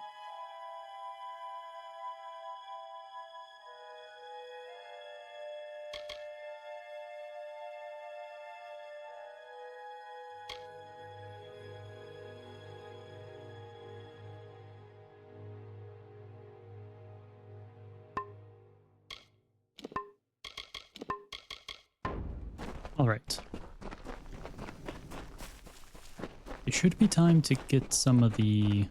Alright. It should be time to get some of the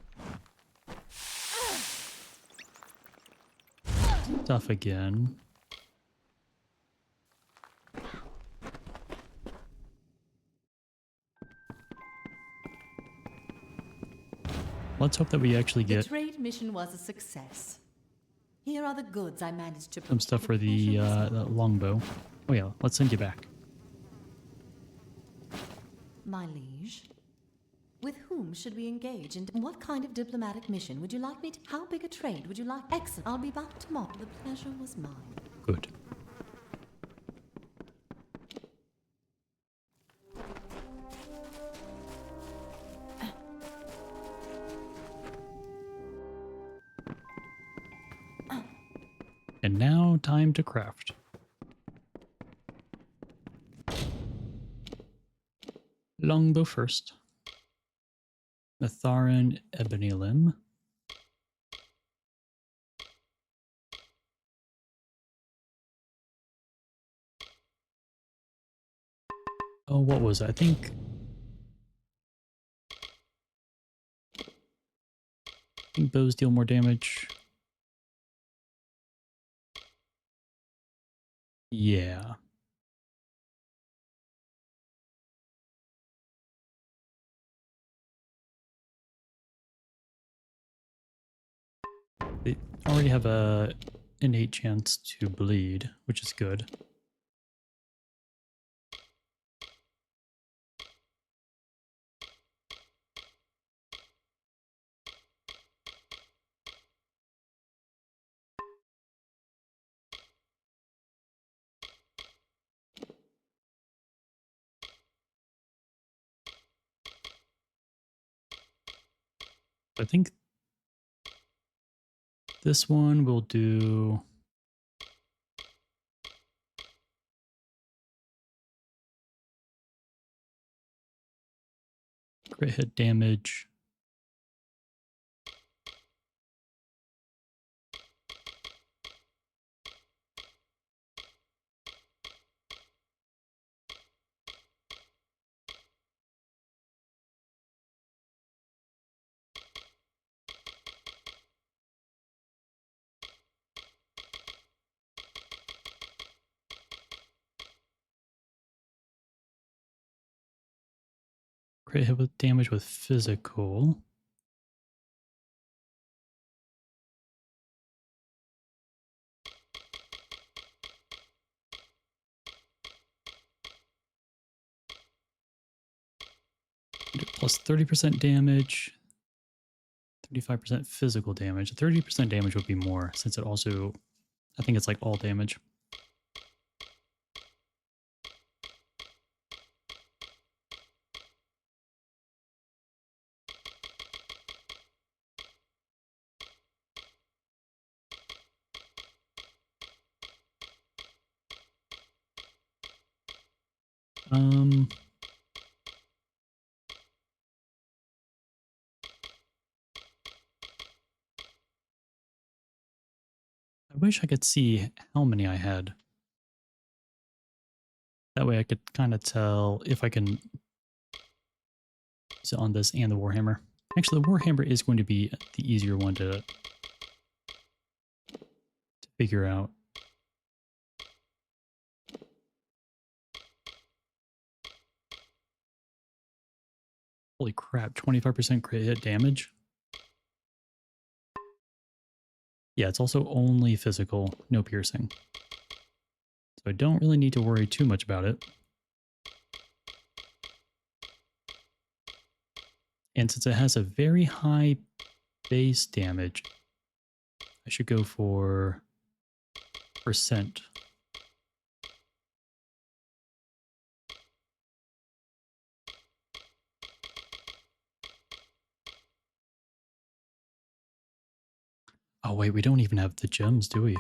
stuff again. Let's hope that we actually The get trade mission was a success. Here are the goods I managed to some stuff for the longbow. Oh yeah, let's send you back. My liege, with whom should we engage and what kind of diplomatic mission would you like me to? How big a trade would you like? Excellent. I'll be back tomorrow. The pleasure was mine. Good. And now, time to craft. Longbow first. Matharan ebony limb. Oh, what was it? I think bows deal more damage. Yeah. They already have a innate chance to bleed, which is good. I think this one will do crit hit damage. Crit hit with damage with physical. Plus 30% damage, 35% physical damage. 30% damage would be more since it also, I think it's like all damage. I wish I could see how many I had. That way I could kind of tell if I can use it on this and the Warhammer. Actually, the Warhammer is going to be the easier one to figure out. Holy crap, 25% crit hit damage? Yeah, it's also only physical, no piercing. So I don't really need to worry too much about it. And since it has a very high base damage, I should go for percent. Oh wait, we don't even have the gems, do we?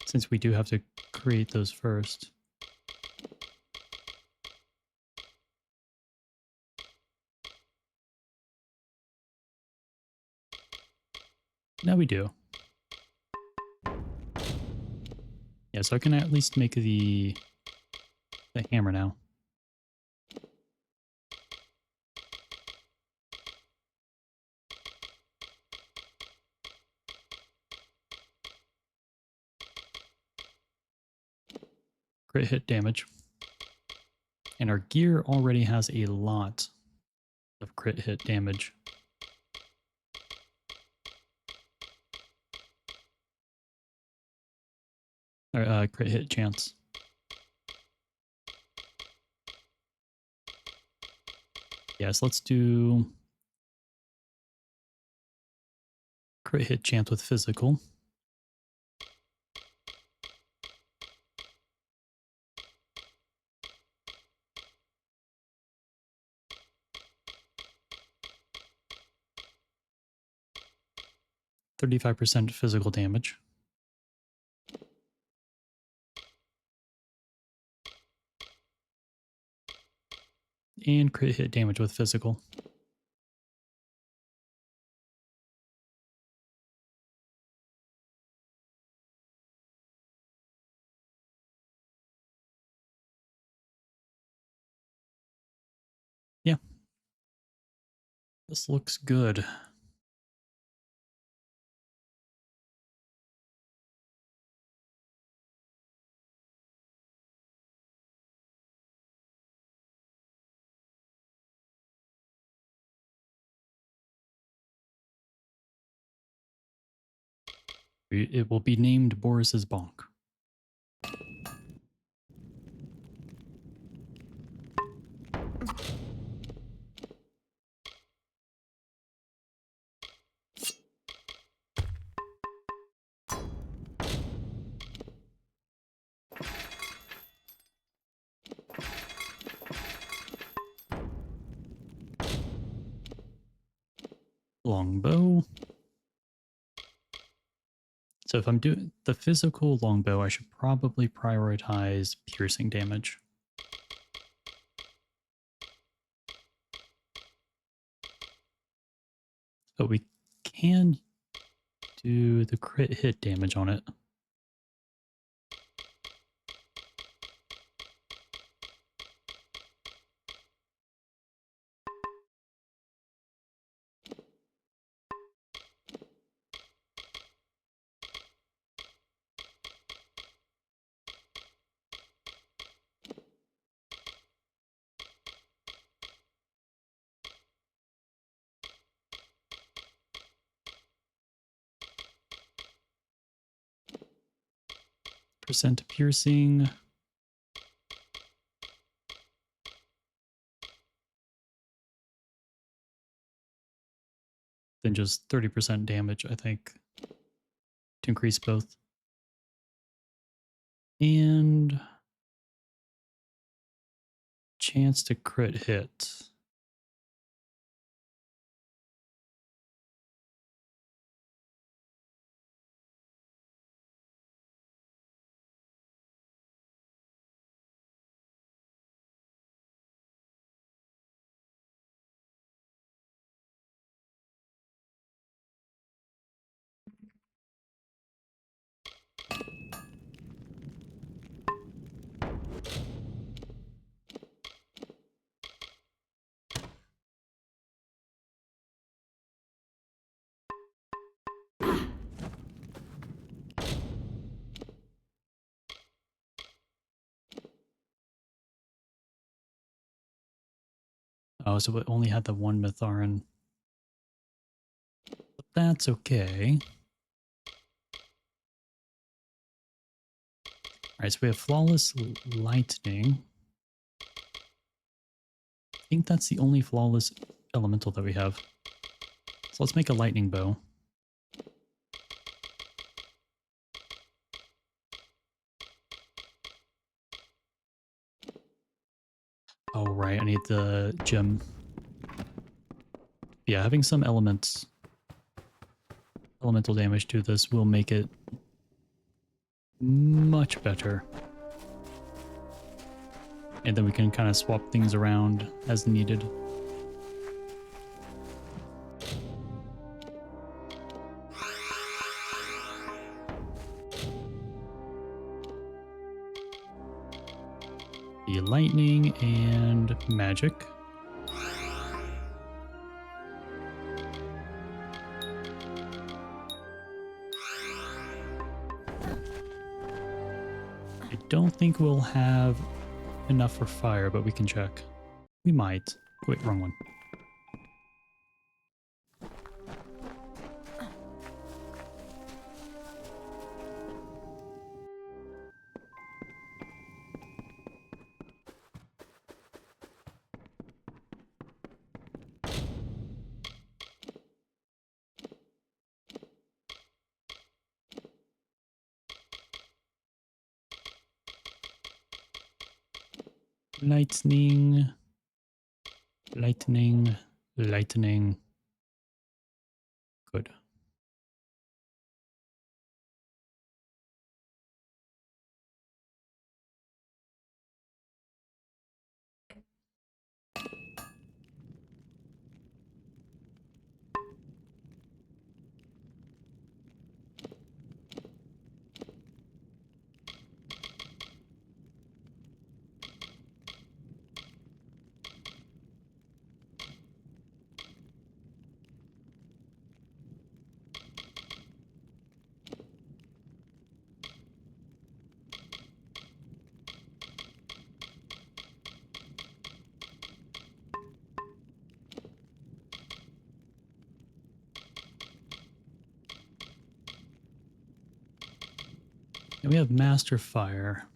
Since we do have to create those first. Now we do. Yeah, so I can at least make the The hammer now. Crit hit damage. And our gear already has a lot of crit hit damage. Or crit hit chance. Yes, let's do crit hit chance with physical. %35% physical damage. And crit hit damage with physical. Yeah. This looks good. It will be named Boris's Bonk. Longbow. So if I'm doing the physical longbow, I should probably prioritize piercing damage. But we can do the crit hit damage on it. Percent piercing. Then just 30% damage, I think, to increase both. And chance to crit hit. Oh, so it only had the one Mitharan. But that's okay. Alright, so we have Flawless Lightning. I think that's the only Flawless Elemental that we have. So let's make a Lightning Bow. Oh, right, I need the gem. Yeah, having some elemental damage to this will make it much better. And then we can kind of swap things around as needed. The lightning and magic. I don't think we'll have enough for fire, but we can check. We might. Wait, wrong one. Lightning, lightning, lightning. Good. And we have Master Fire.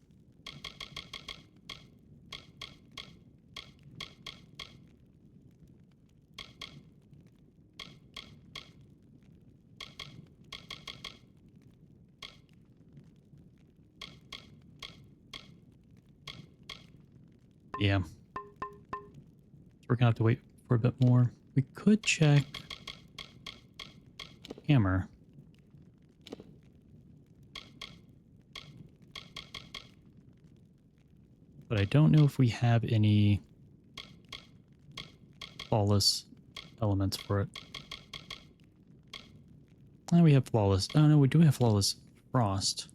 Yeah. We're gonna have to wait for a bit more. We could check hammer. But I don't know if we have any flawless elements for it. Oh, we have flawless. Oh no, we do have flawless frost.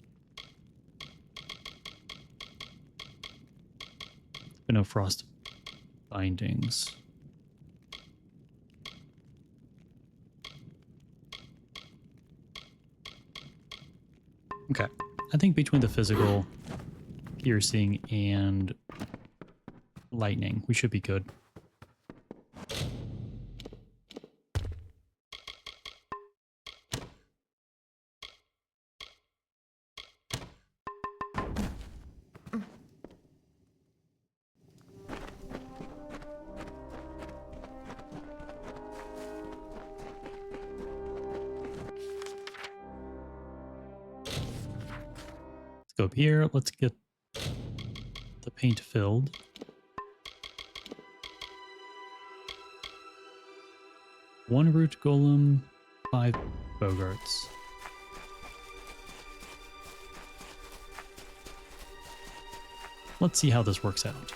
But no frost bindings. Okay. I think between the physical, piercing, and lightning, we should be good. Let's go up here. Let's get the paint filled. One root golem, 5 bogarts. Let's see how this works out.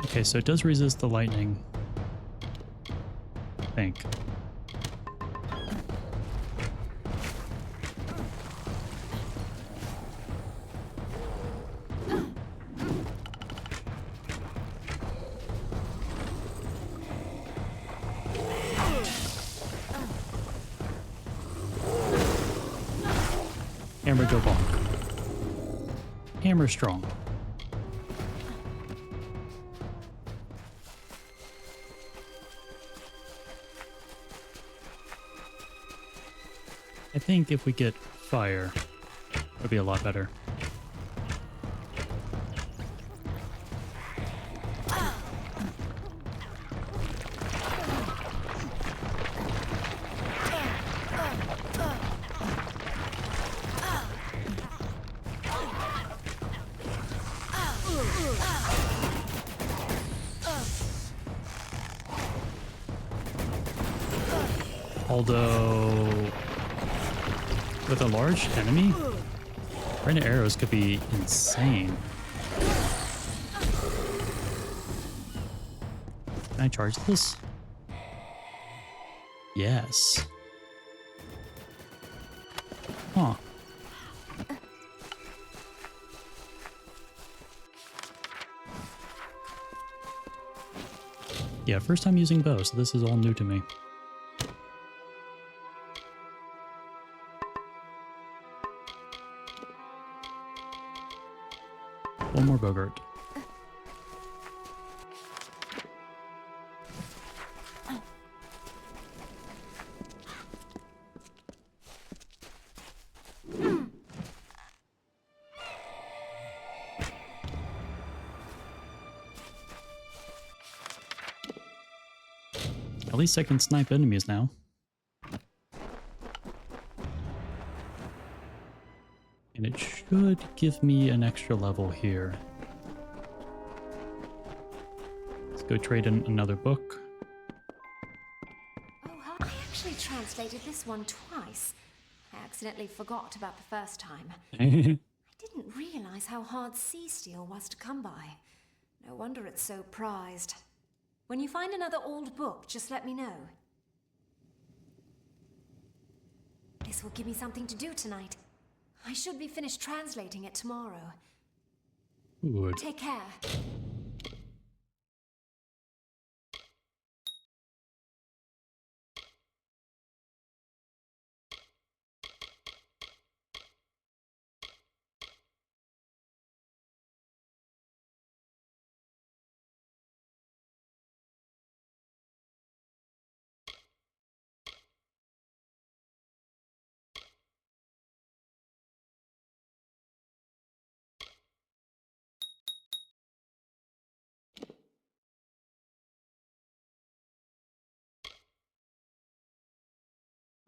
Okay, so it does resist the lightning, I think. Hammer go bonk. Hammer strong. I think if we get fire, it'll be a lot better. Although, with a large enemy, random arrows could be insane. Can I charge this? Yes. Huh. Yeah, first time using bow, so this is all new to me. One more Bogart. At least I can snipe enemies now. And it should give me an extra level here. Let's go trade in another book. Oh, I actually translated this one twice. I accidentally forgot about the first time. I didn't realize how hard sea steel was to come by. No wonder it's so prized. When you find another old book, just let me know. This will give me something to do tonight. I should be finished translating it tomorrow. Good. Take care.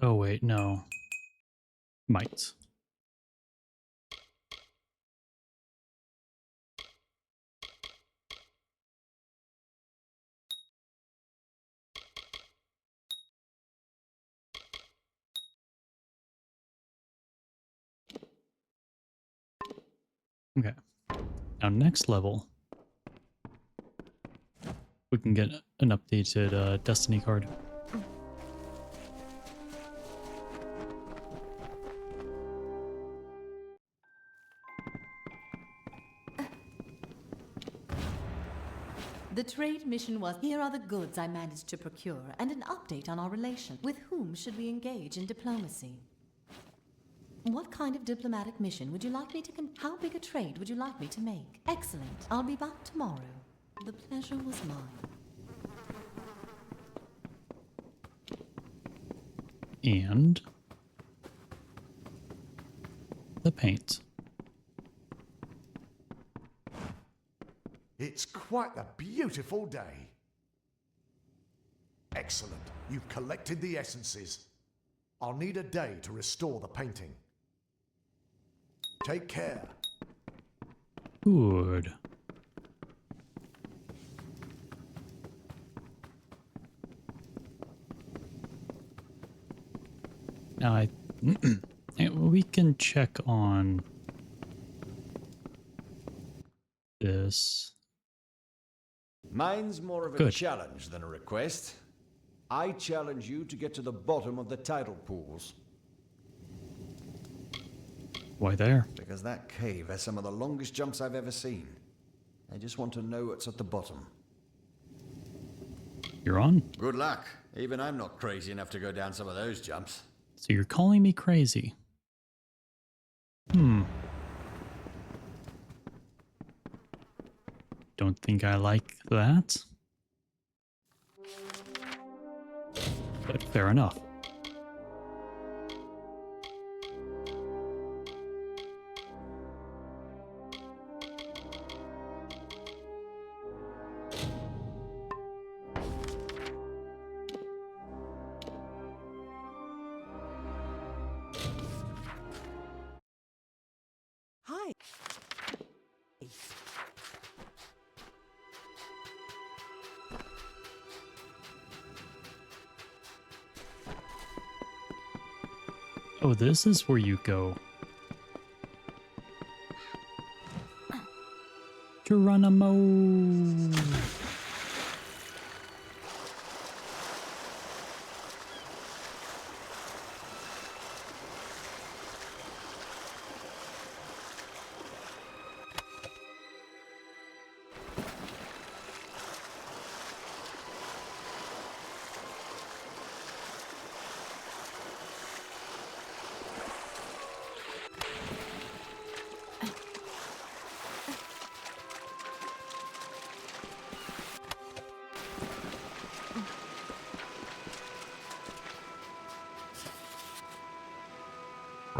Oh wait, no. Might. Okay. Now next level, we can get an updated Destiny card. The trade mission was, here are the goods I managed to procure, and an update on our relation. With whom should we engage in diplomacy? What kind of diplomatic mission would you like me to how big a trade would you like me to make? Excellent. I'll be back tomorrow. The pleasure was mine. And the paint. It's quite a beautiful day. Excellent. You've collected the essences. I'll need a day to restore the painting. Take care. Good. Now we can check on this. Mine's more of a challenge than a request. I challenge you to get to the bottom of the tidal pools. Why there? Because that cave has some of the longest jumps I've ever seen. I just want to know what's at the bottom. You're on? Good luck. Even I'm not crazy enough to go down some of those jumps. So you're calling me crazy? Don't think I like that. But fair enough. Hi. Oh, this is where you go. Geronimo!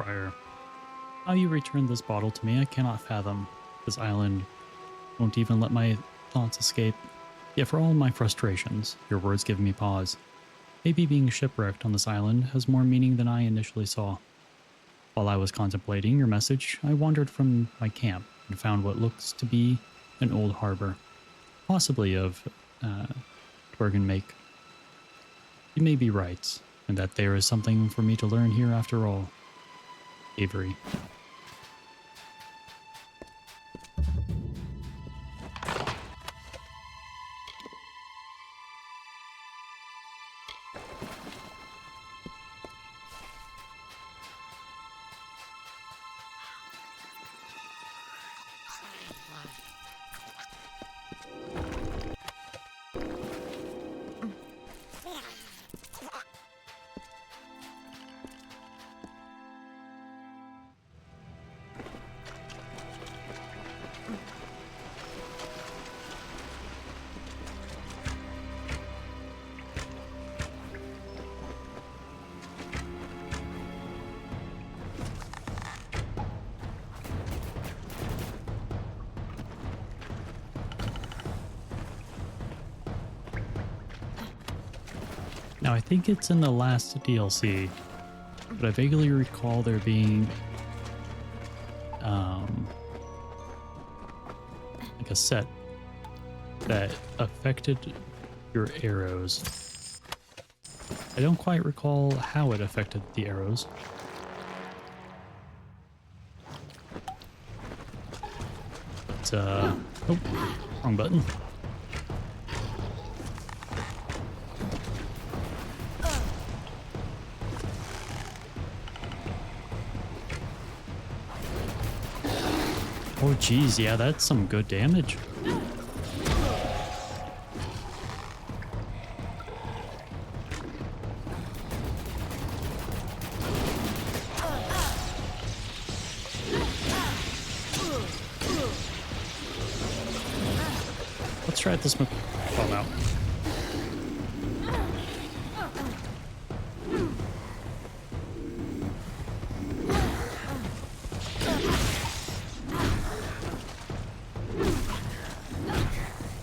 Friar. How you returned this bottle to me, I cannot fathom. This island won't even let my thoughts escape. Yet for all my frustrations, your words give me pause. Maybe being shipwrecked on this island has more meaning than I initially saw. While I was contemplating your message, I wandered from my camp and found what looks to be an old harbor, possibly of Dwergen make. You may be right, and that there is something for me to learn here after all. Avery. Now, I think it's in the last DLC, but I vaguely recall there being like a set that affected your arrows. I don't quite recall how it affected the arrows. But, oh, wrong button. Oh geez, yeah, that's some good damage. Let's try it this one. Oh no.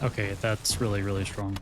Okay, that's really, really strong.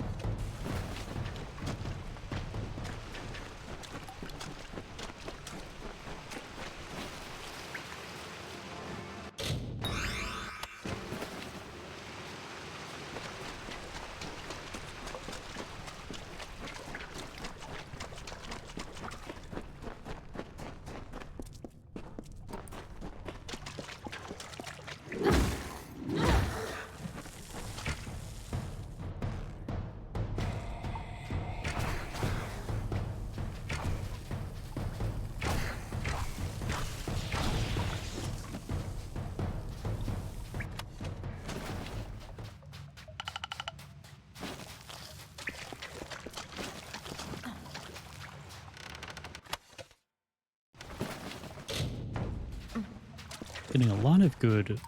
Getting a lot of good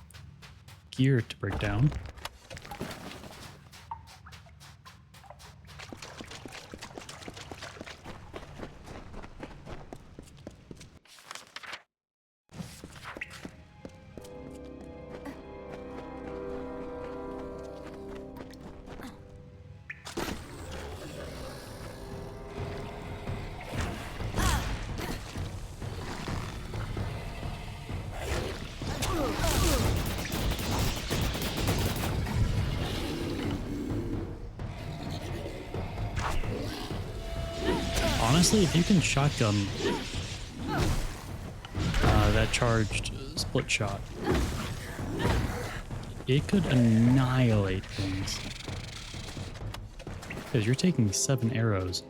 gear to break down. Honestly, if you can shotgun that charged split shot, it could annihilate things. Because you're taking 7 arrows.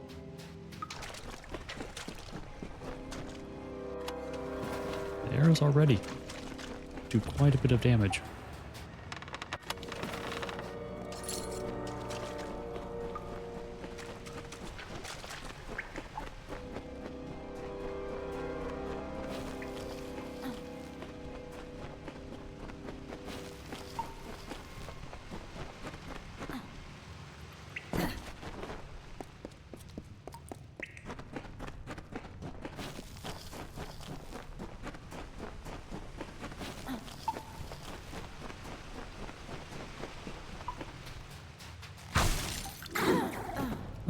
The arrows already do quite a bit of damage.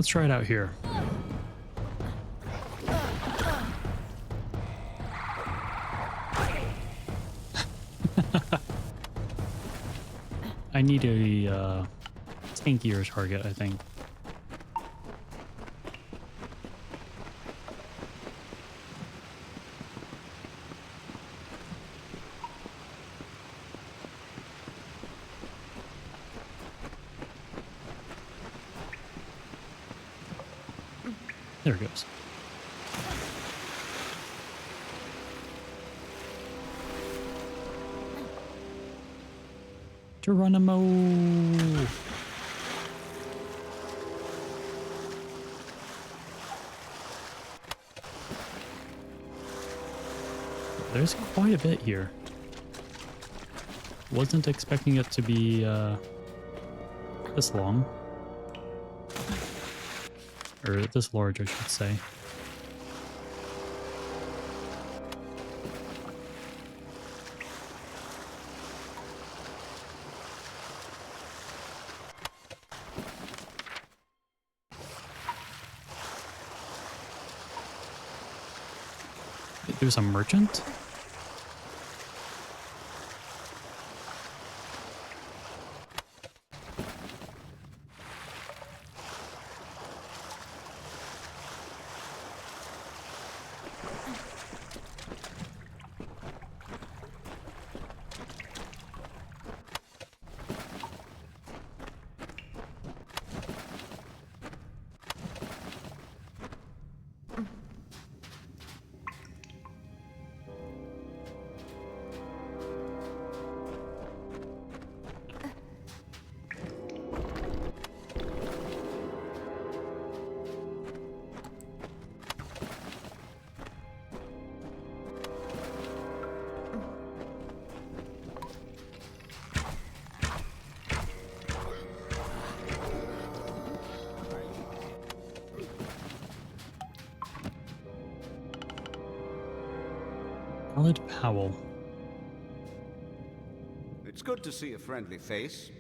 Let's try it out here. I need a tankier target, I think. There it goes. Geronimo! There's quite a bit here. Wasn't expecting it to be this long. Or this large, I should say. There's a merchant? Powell. It's good to see a friendly face.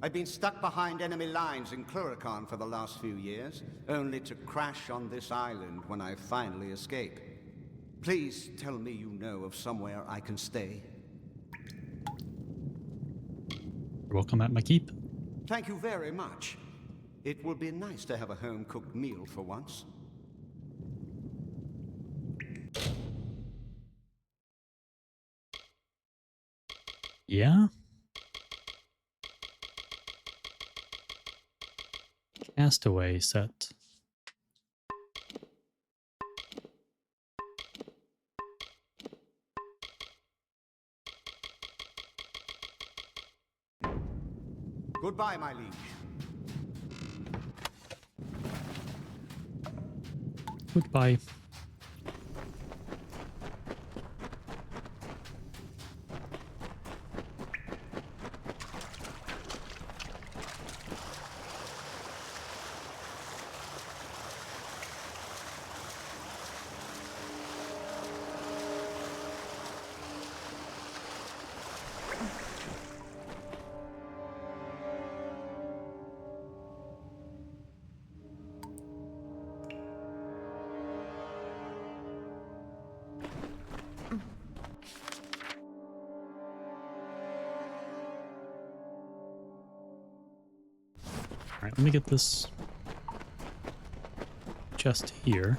I've been stuck behind enemy lines in Cluracan for the last few years, only to crash on this island when I finally escape. Please tell me you know of somewhere I can stay. You're welcome at my keep. Thank you very much. It will be nice to have a home-cooked meal for once. Yeah? Castaway set. Goodbye, my liege. Goodbye. Alright, let me get this chest here.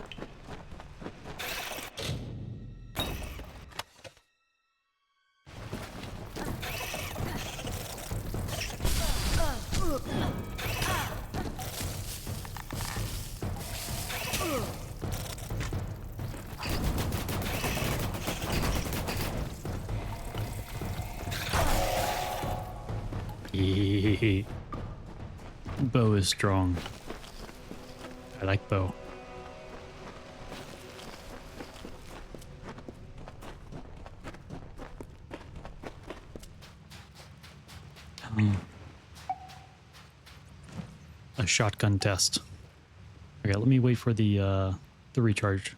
Bow is strong. I like bow. A shotgun test. Okay, let me wait for the recharge.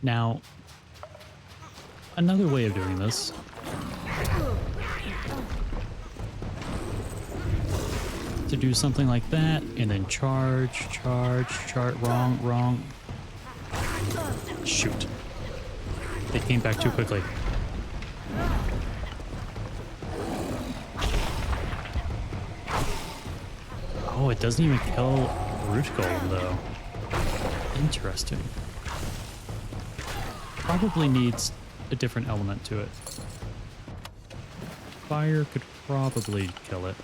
Now, another way of doing this to do something like that, and then charge. Wrong. Shoot. They came back too quickly. Oh, it doesn't even kill Root Golem, though. Interesting. Probably needs a different element to it. Fire could probably kill it.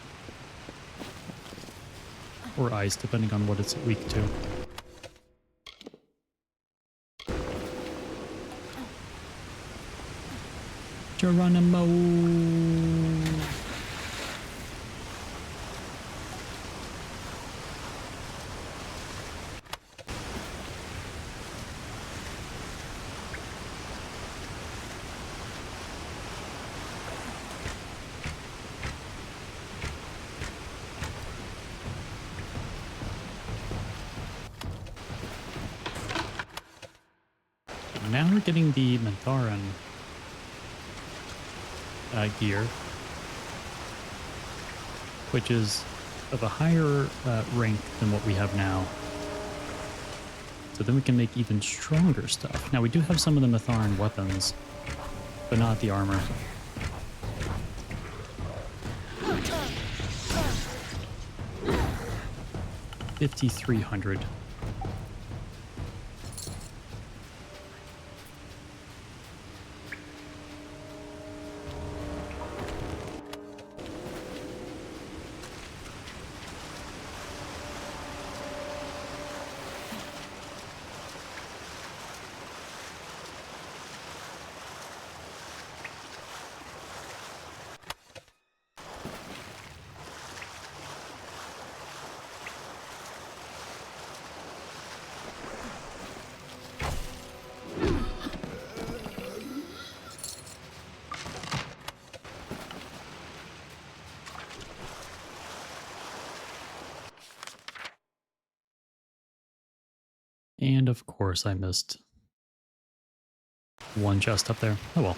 Or ice, depending on what it's weak to. Geronimo! Now we're getting the Mentharan gear, which is of a higher rank than what we have now. So then we can make even stronger stuff. Now we do have some of the Mentharan weapons, but not the armor. $5,300. And of course I missed one chest up there. Oh well.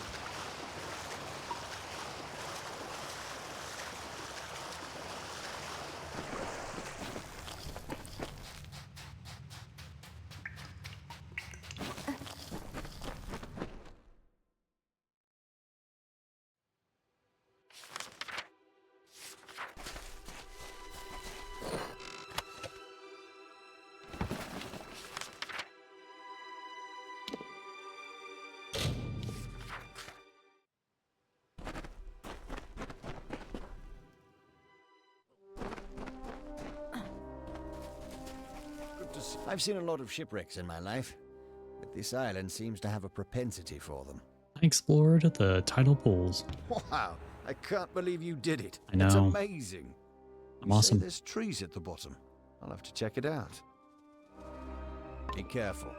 I've seen a lot of shipwrecks in my life, but this island seems to have a propensity for them. I explored the tidal pools. Wow, I can't believe you did it. I know. It's amazing. I'm You say awesome. there's trees at the bottom. I'll have to check it out. Be careful.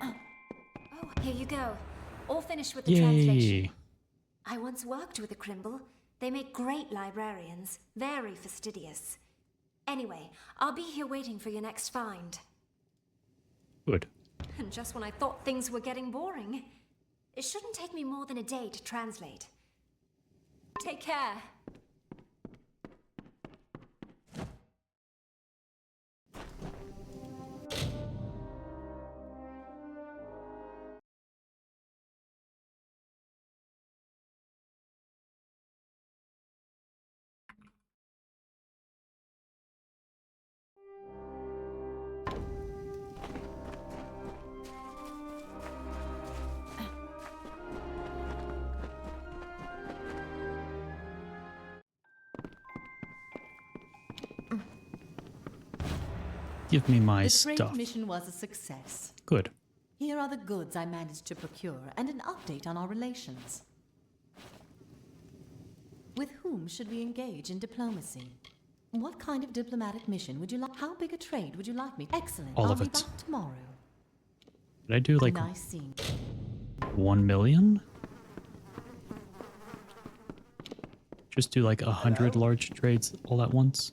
Oh, here you go. All finished with the Yay. translation. I once worked with a Crimble. They make great librarians, very fastidious. Anyway, I'll be here waiting for your next find. Good. And just when I thought things were getting boring. It shouldn't take me more than a day to translate. Take care. Give me my The stuff. trade mission was a success. Good. Here are the goods I managed to procure and an update on our relations. With whom should we engage in diplomacy? What kind of diplomatic mission would you like? How big a trade would you like me? Excellent. All I'll of be it. back tomorrow. Did I do like Nice seeing you. 1 million? Just do like 100 large trades all at once?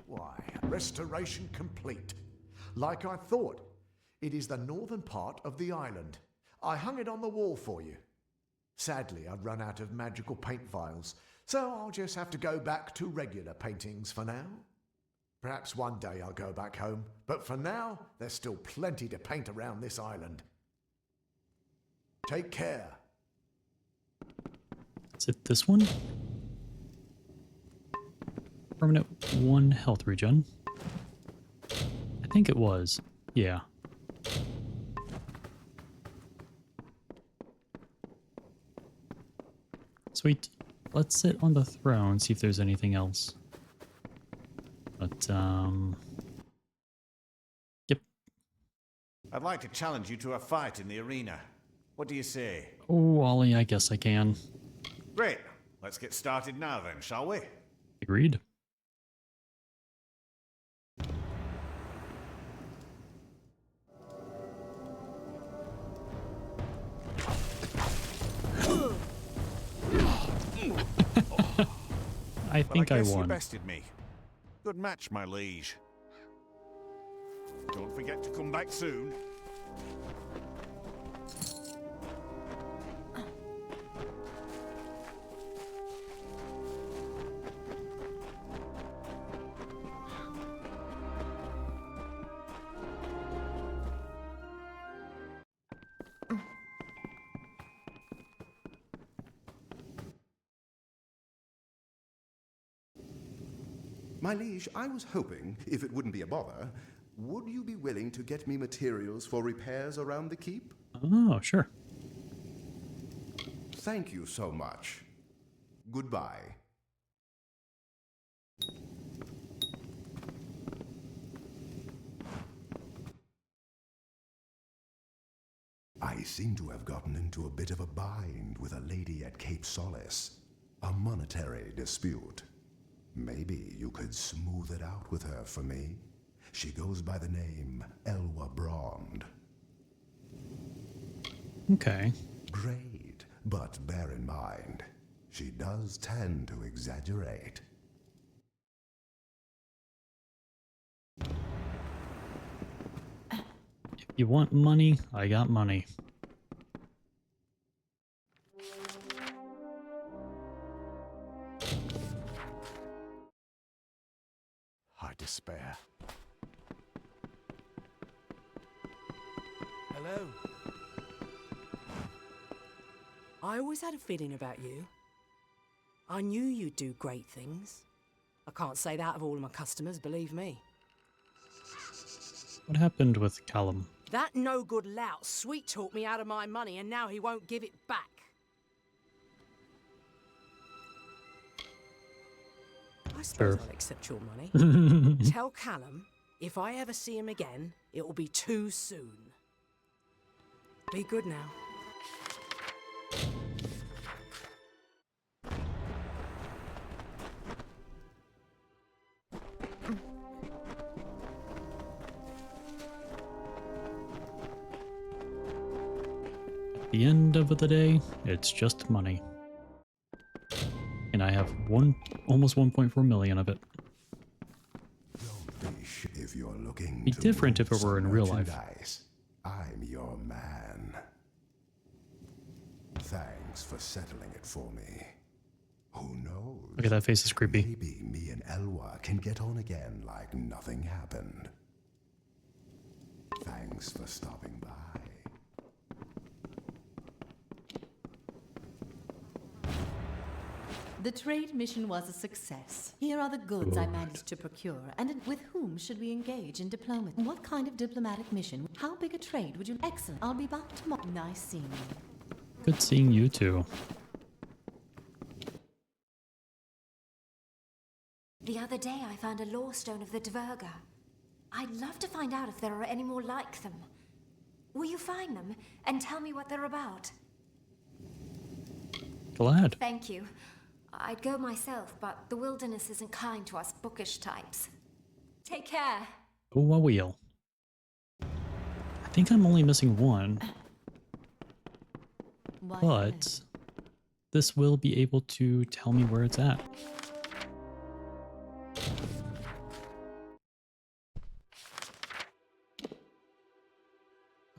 Why, restoration complete. Like I thought. It is the northern part of the island. I hung it on the wall for you. Sadly, I've run out of magical paint vials, so I'll just have to go back to regular paintings for now. Perhaps one day I'll go back home, but for now, there's still plenty to paint around this island. Take care. Is it this one? Permanent 1 health regen. I think it was. Yeah. Sweet. Let's sit on the throne, see if there's anything else. But, yep. I'd like to challenge you to a fight in the arena. What do you say? Oh, Ollie, I guess I can. Great. Let's get started now then, shall we? Agreed. I think I guess won. You bested me. Good match, my liege. Don't forget to come back soon. My liege, I was hoping, if it wouldn't be a bother, would you be willing to get me materials for repairs around the keep? Oh, sure. Thank you so much. Goodbye. I seem to have gotten into a bit of a bind with a lady at Cape Solace. A monetary dispute. Maybe you could smooth it out with her for me. She goes by the name Elwa Brond. Okay. Great, but bear in mind, she does tend to exaggerate. If you want money, I got money. I despair. Hello. I always had a feeling about you. I knew you'd do great things. I can't say that of all of my customers, believe me. What happened with Callum? That no-good lout sweet-talked me out of my money, and now he won't give it back. I suppose I'll accept your money. Tell Callum, if I ever see him again, it will be too soon. Be good now. At the end of the day, it's just money. And I have almost 1.4 million of it. If you're looking Be to different move if it were some in real life. merchandise, I'm your man. Thanks for settling it for me. Who knows? Look at that face, is creepy. Maybe me and Elwa can get on again like nothing happened. Thanks for stopping by. The trade mission was a success. Here are the goods I managed to procure, and with whom should we engage in diplomacy? What kind of diplomatic mission? How big a trade would you... Excellent. I'll be back tomorrow. Nice seeing you. Good seeing you too. The other day I found a lore stone of the Dverga. I'd love to find out if there are any more like them. Will you find them and tell me what they're about? Glad. Thank you. I'd go myself, but the wilderness isn't kind to us bookish types. Take care. Oh, a wheel. I think I'm only missing one. But this will be able to tell me where it's at.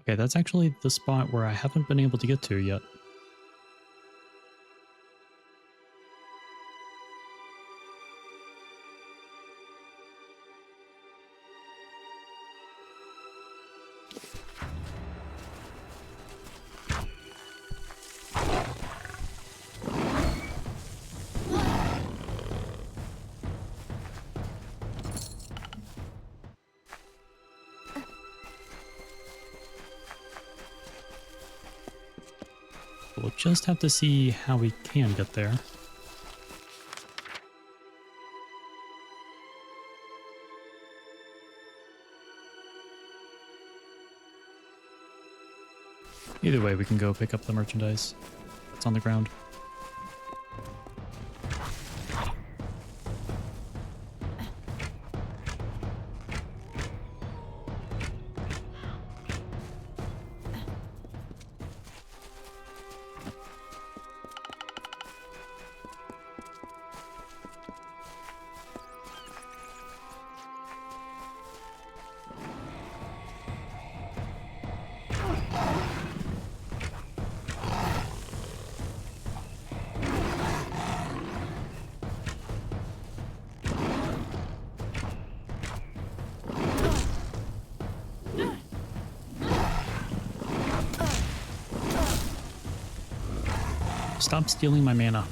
Okay, that's actually the spot where I haven't been able to get to yet. We'll just have to see how we can get there. Either way, we can go pick up the merchandise that's on the ground. Stop stealing my mana.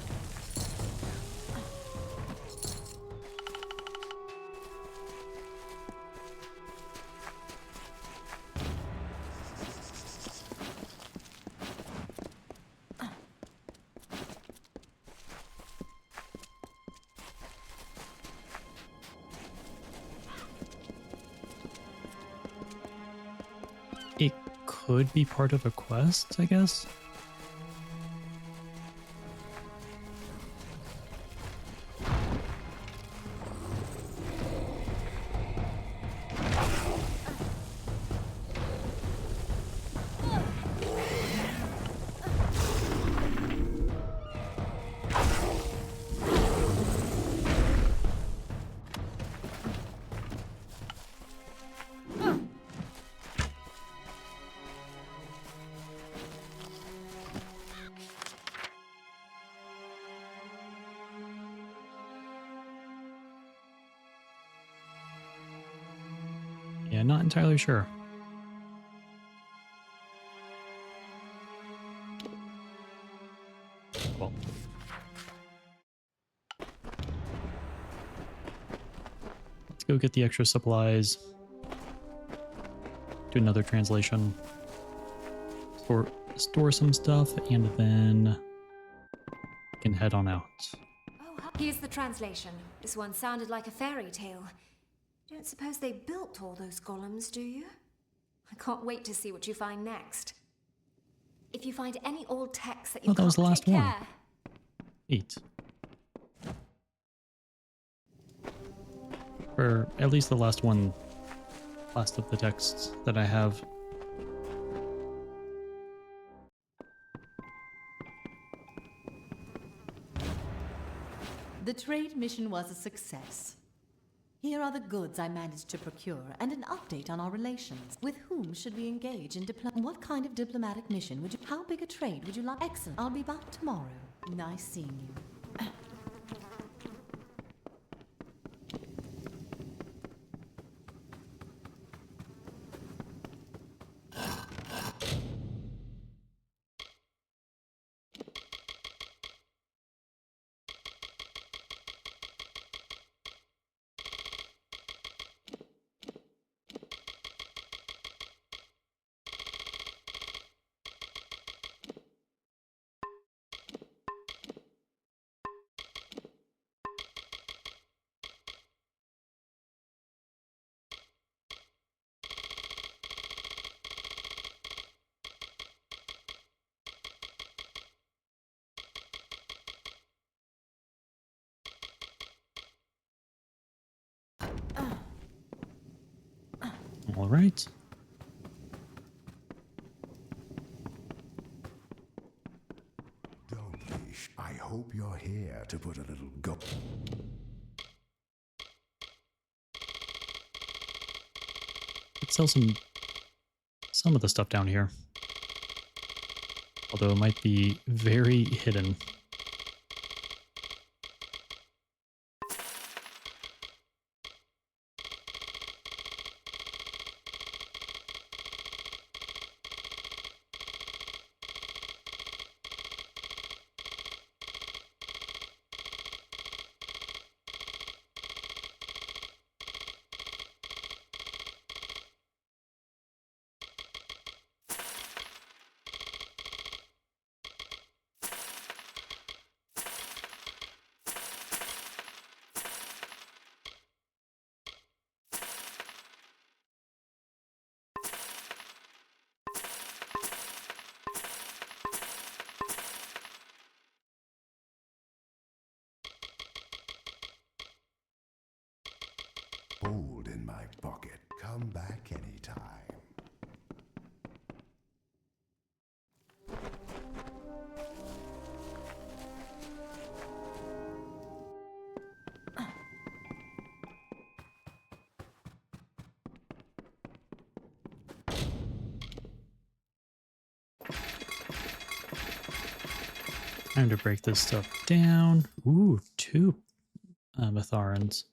It could be part of a quest, I guess. Yeah, not entirely sure. Well. Let's go get the extra supplies. Do another translation. Store some stuff, and then we can head on out. Here's the translation. This one sounded like a fairy tale. Don't suppose they built all those golems, do you? I can't wait to see what you find next. If you find any old texts that you that was the last take one. care. 8. Or at least the last one. Last of the texts that I have. The trade mission was a success. Here are the goods I managed to procure and an update on our relations. With whom should we engage in what kind of diplomatic mission would you... How big a trade would you like? Excellent. I'll be back tomorrow. Nice seeing you. All right. Don't be. I hope you're here to put a little go. Let's sell some of the stuff down here. Although it might be very hidden. Gold in my pocket. Come back anytime. Time to break this stuff down. Ooh, 2 Matharans.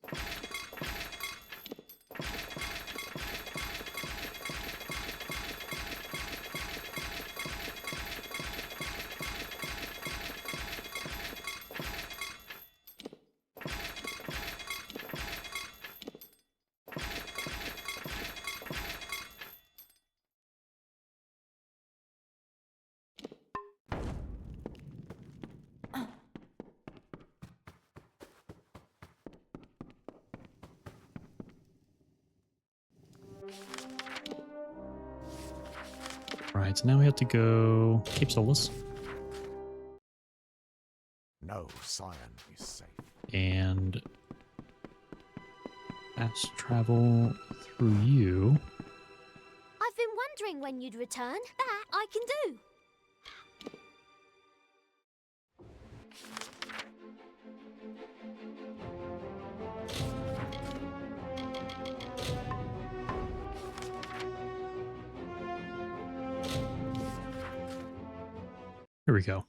Right, so now we have to go Cape Solus. No, Scion is safe. And fast travel through you. I've been wondering when you'd return. That I can do. Here we go.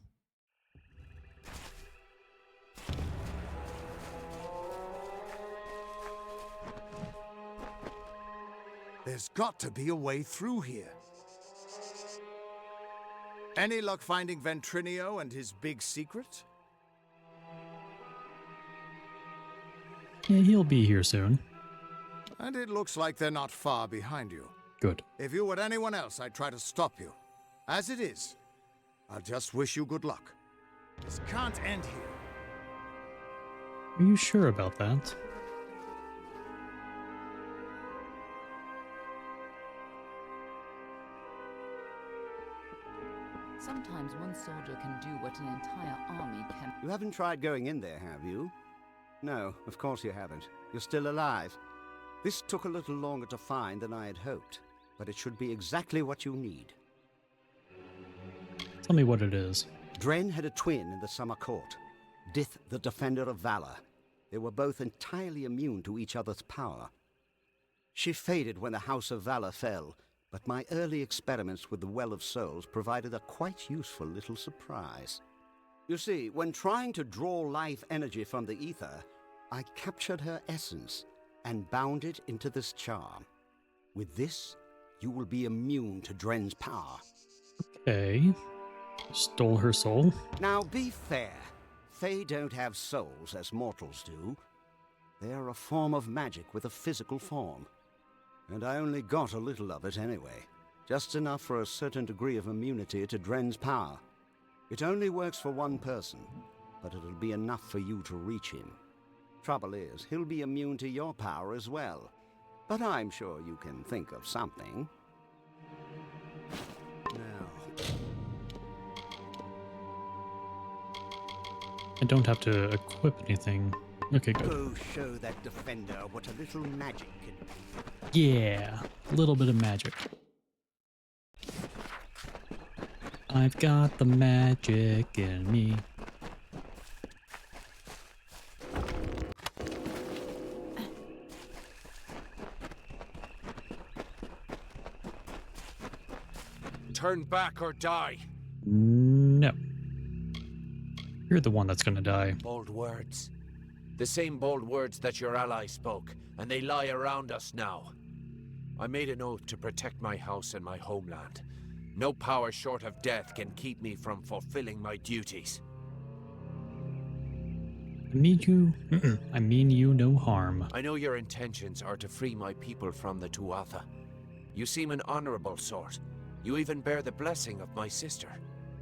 There's got to be a way through here. Any luck finding Ventrinio and his big secret? Yeah, he'll be here soon. And it looks like they're not far behind you. Good. If you were anyone else, I'd try to stop you. As it is, I'll just wish you good luck. This can't end here. Are you sure about that? Sometimes one soldier can do what an entire army can. You haven't tried going in there, have you? No, of course you haven't. You're still alive. This took a little longer to find than I had hoped, but it should be exactly what you need. Tell me what it is. Dren had a twin in the Summer Court, Dith the Defender of Valor. They were both entirely immune to each other's power. She faded when the House of Valor fell, but my early experiments with the Well of Souls provided a quite useful little surprise. You see, when trying to draw life energy from the ether, I captured her essence and bound it into this charm. With this, you will be immune to Dren's power. Okay. Stole her soul? Now be fair. Fae don't have souls as mortals do. They're a form of magic with a physical form. And I only got a little of it anyway. Just enough for a certain degree of immunity to Dren's power. It only works for one person, but it'll be enough for you to reach him. Trouble is, he'll be immune to your power as well. But I'm sure you can think of something. Now, I don't have to equip anything. Okay, good. go show that defender what a little magic can do. Yeah, a little bit of magic. I've got the magic in me. Turn back or die. No. You're the one that's gonna die. Bold words. The same bold words that your ally spoke, and they lie around us now. I made an oath to protect my house and my homeland. No power short of death can keep me from fulfilling my duties. I mean you no harm. I know your intentions are to free my people from the Tuatha. You seem an honorable sort. You even bear the blessing of my sister.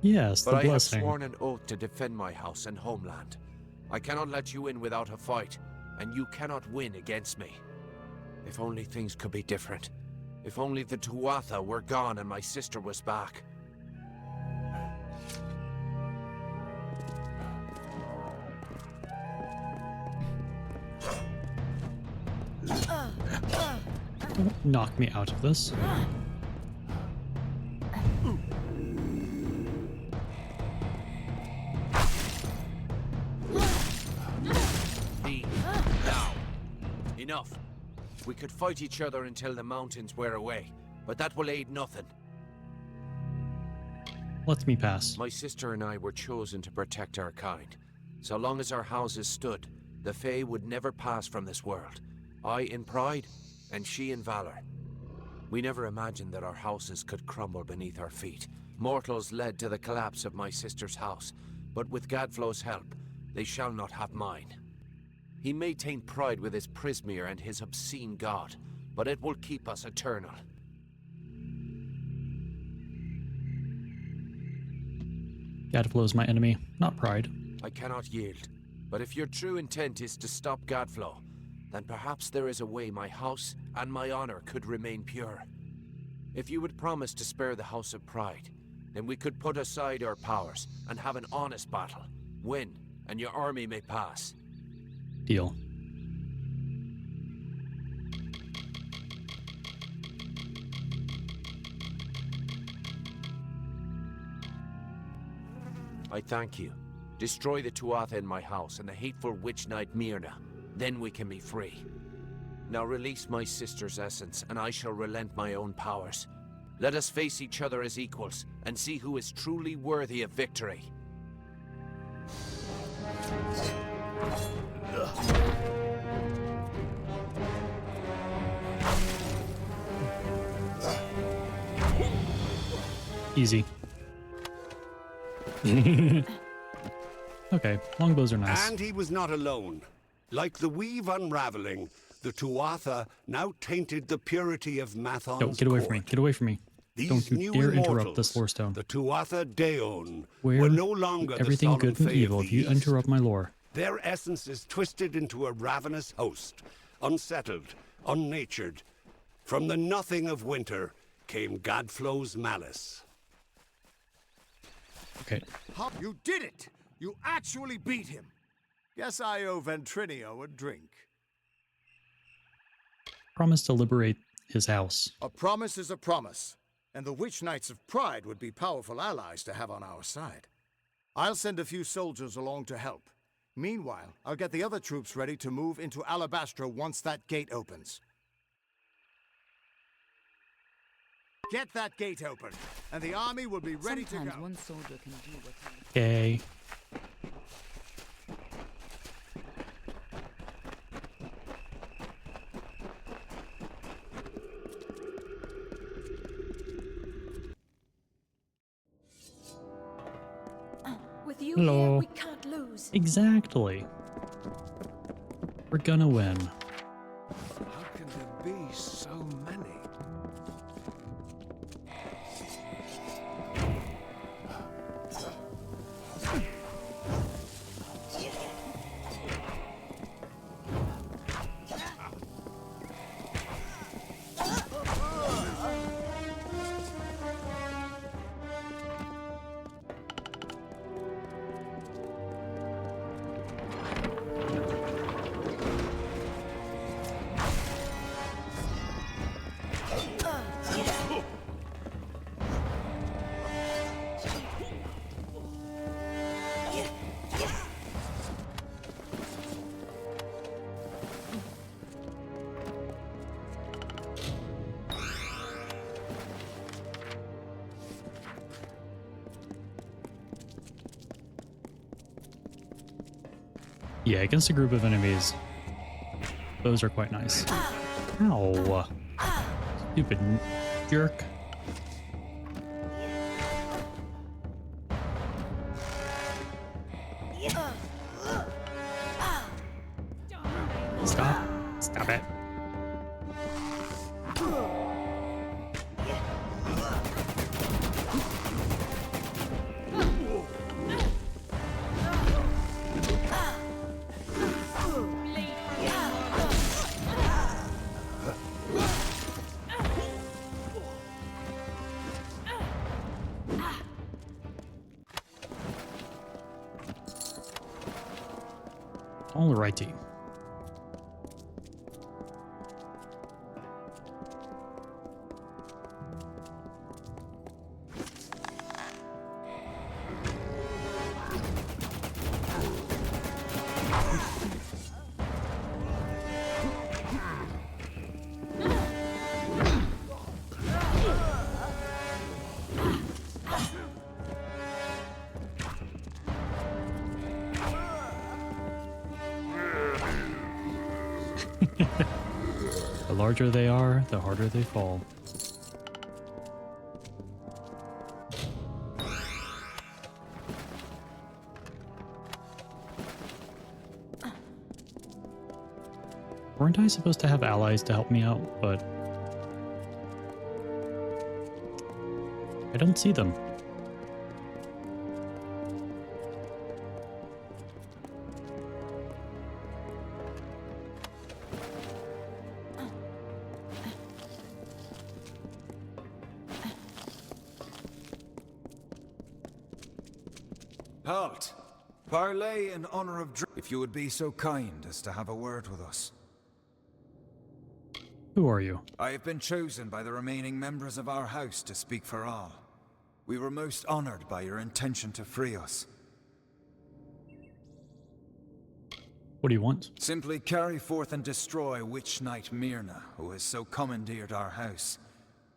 Yes, but the I blessing. have sworn an oath to defend my house and homeland. I cannot let you in without a fight, and you cannot win against me. If only things could be different. If only the Tuatha were gone and my sister was back. Don't knock me out of this. Now. Enough. We could fight each other until the mountains wear away, but that will aid nothing. Let me pass. My sister and I were chosen to protect our kind. So long as our houses stood, the Fae would never pass from this world. I in pride, and she in valor. We never imagined that our houses could crumble beneath our feet. Mortals led to the collapse of my sister's house, but with Gadflow's help, they shall not have mine. He may taint pride with his Prismere and his obscene god, but it will keep us eternal. Gadflow's my enemy, not pride. I cannot yield, but if your true intent is to stop Gadflow, then perhaps there is a way my house and my honor could remain pure. If you would promise to spare the House of Pride, then we could put aside our powers and have an honest battle. Win, and your army may pass. Deal. I thank you. Destroy the Tuatha in my house and the hateful witch knight Myrna. Then we can be free. Now release my sister's essence, and I shall relent my own powers. Let us face each other as equals, and see who is truly worthy of victory. Easy. Okay, longbows are nice. And he was not alone. Like the weave unraveling, the Tuatha now tainted the purity of Mathon's Don't get away court. from me. Get away from me. These Don't you new dare interrupt immortals, this lore stone. The Tuatha Daon Where were no longer everything the solemn good and Fae evil of if the you East. interrupt my lore. Their essence is twisted into a ravenous host, unsettled, unnatured. From the nothing of winter came Gadflow's malice. Okay. You did it! You actually beat him! Guess I owe Ventrinio a drink. Promise to liberate his house. A promise is a promise, and the Witch Knights of Pride would be powerful allies to have on our side. I'll send a few soldiers along to help. Meanwhile, I'll get the other troops ready to move into Alabastra once that gate opens. Get that gate open, and the army will be ready to go. Sometimes one soldier can do what he... Okay. With you Hello. here, we can't lose. Exactly. We're gonna win. How can there be so many? Yeah, against a group of enemies, those are quite nice. Ow. Stupid jerk. Stop. Stop it. Alrighty. The larger they are, the harder they fall. Weren't I supposed to have allies to help me out? But I don't see them. Halt! Parley in honor of if you would be so kind as to have a word with us. Who are you? I have been chosen by the remaining members of our house to speak for all. We were most honored by your intention to free us. What do you want? Simply carry forth and destroy Witch Knight Myrna, who has so commandeered our house,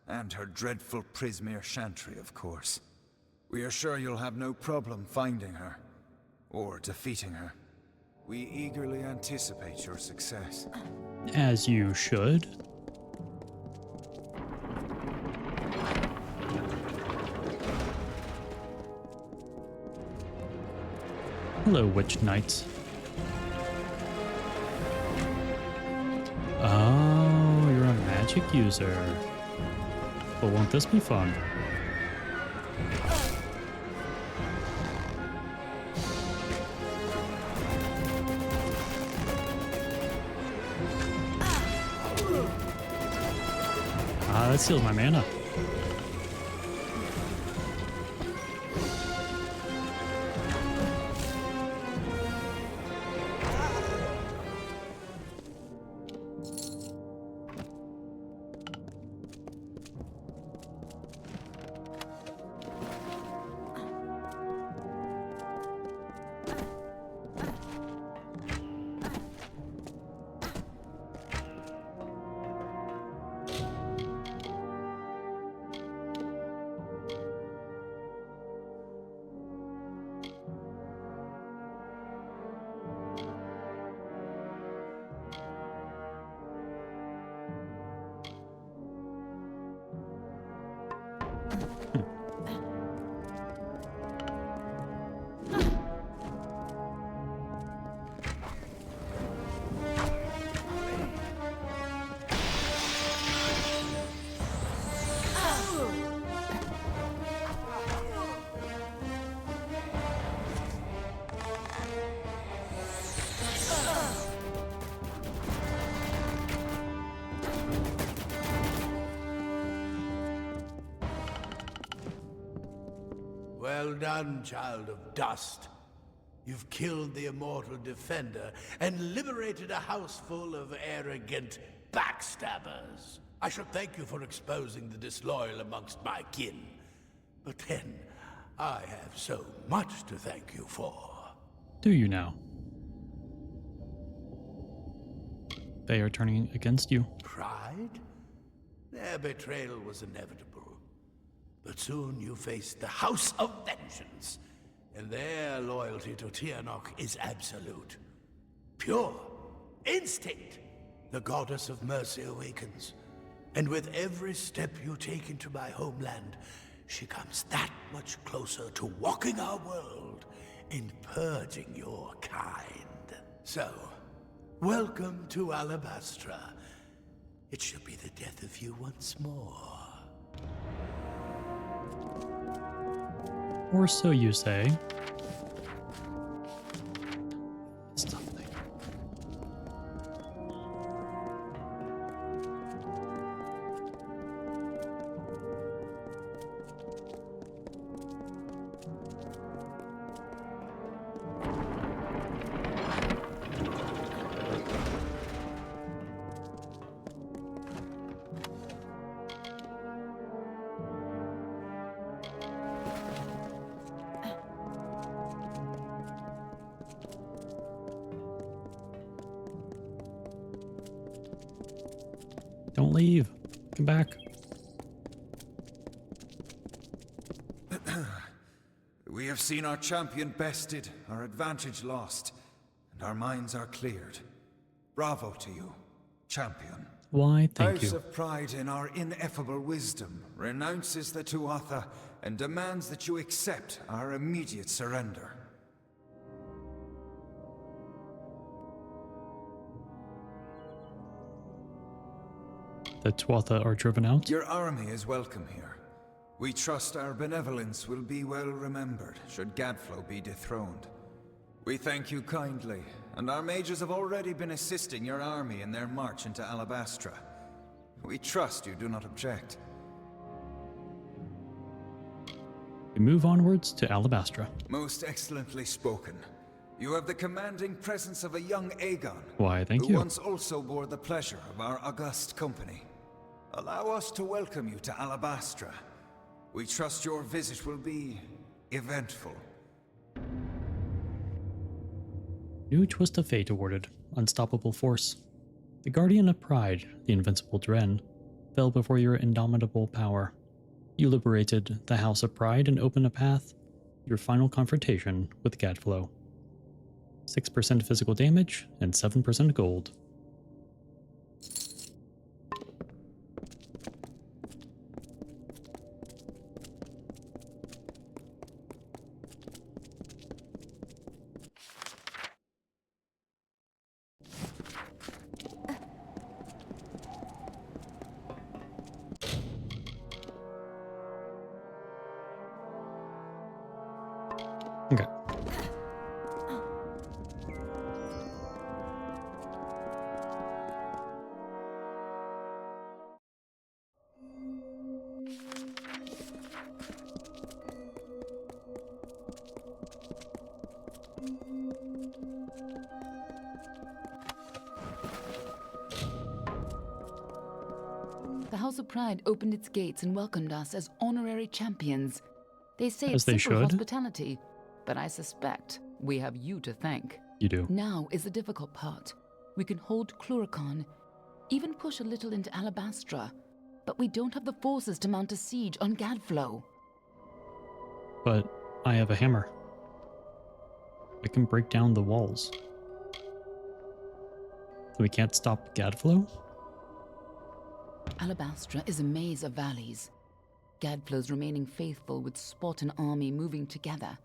and her dreadful Prismere Chantry, of course. We are sure you'll have no problem finding her, or defeating her. We eagerly anticipate your success. As you should. Hello, Witch Knights. Oh, you're a magic user. Well, won't this be fun? Ah, that seals my mana. Well done, child of dust. You've killed the immortal defender and liberated a house full of arrogant backstabbers. I should thank you for exposing the disloyal amongst my kin. But then, I have so much to thank you for. Do you now? They are turning against you. Pride? Their betrayal was inevitable. But soon you faced the House of Vengeance, and their loyalty to Tianok is absolute. Pure. Instinct. The goddess of mercy awakens. And with every step you take into my homeland, she comes that much closer to walking our world and purging your kind. So, welcome to Alabastra. It shall be the death of you once more. Or so you say. Don't leave. Come back. We have seen our champion bested, our advantage lost, and our minds are cleared. Bravo to you, champion. Why, thank House you. of Pride, in our ineffable wisdom, renounces the Tuatha and demands that you accept our immediate surrender. The Tuatha are driven out? Your army is welcome here. We trust our benevolence will be well remembered should Gadflow be dethroned. We thank you kindly, and our mages have already been assisting your army in their march into Alabastra. We trust you do not object. We move onwards to Alabastra. Most excellently spoken. You have the commanding presence of a young Aegon. Why, thank who you. once also bore the pleasure of our august company. Allow us to welcome you to Alabastra. We trust your visit will be eventful. New twist of fate awarded. Unstoppable force. The guardian of pride, the invincible Dren, fell before your indomitable power. You liberated the House of Pride and opened a path. Your final confrontation with Gadflow. 6% physical damage and 7% gold. Okay. The House of Pride opened its gates and welcomed us as honorary champions. They say As it's they simple should. hospitality, but I suspect we have you to thank. You do. Now is the difficult part. We can hold Cluricon, even push a little into Alabastra, but we don't have the forces to mount a siege on Gadflow. But I have a hammer. I can break down the walls. So we can't stop Gadflow? Alabastra is a maze of valleys. Gadflow's remaining faithful would spot an army moving together,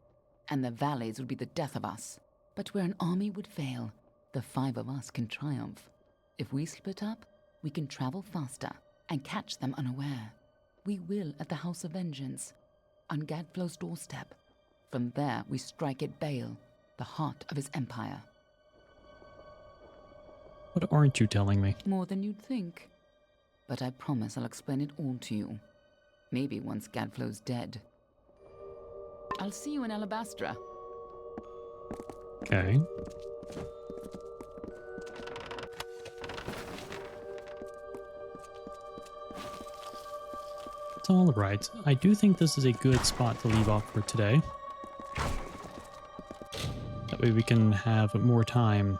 and the valleys would be the death of us. But where an army would fail, the 5 of us can triumph. If we split up, we can travel faster and catch them unaware. We will at the House of Vengeance, on Gadflow's doorstep. From there, we strike at Bale, the heart of his empire. What aren't you telling me? More than you'd think. But I promise I'll explain it all to you. Maybe once Gadflow's dead. I'll see you in Alabastra. Okay. It's all right. I do think this is a good spot to leave off for today. That way we can have more time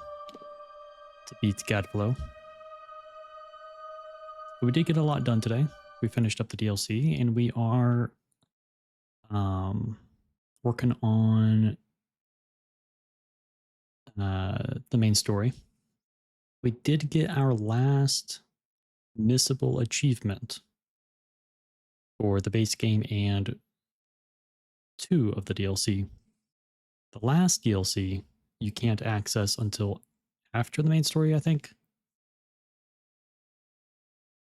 to beat Gadflow. We did get a lot done today. We finished up the DLC, and we are working on the main story. We did get our last missable achievement for the base game and 2 of the DLC. The last DLC you can't access until after the main story, I think.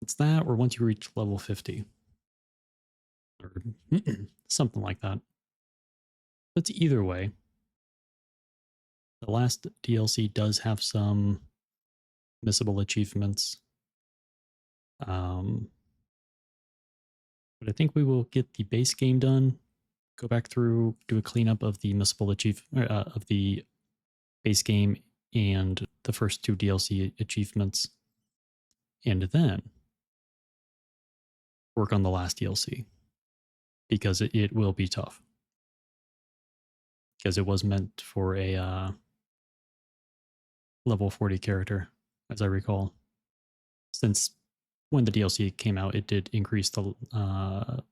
It's that, or once you reach level 50. Or something like that. But either way, the last DLC does have some missable achievements. But I think we will get the base game done, go back through, do a cleanup of the missable of the base game and the first 2 DLC achievements, and then work on the last DLC, because it will be tough, because it was meant for a level 40 character, as I recall. Since when the DLC came out, it did increase the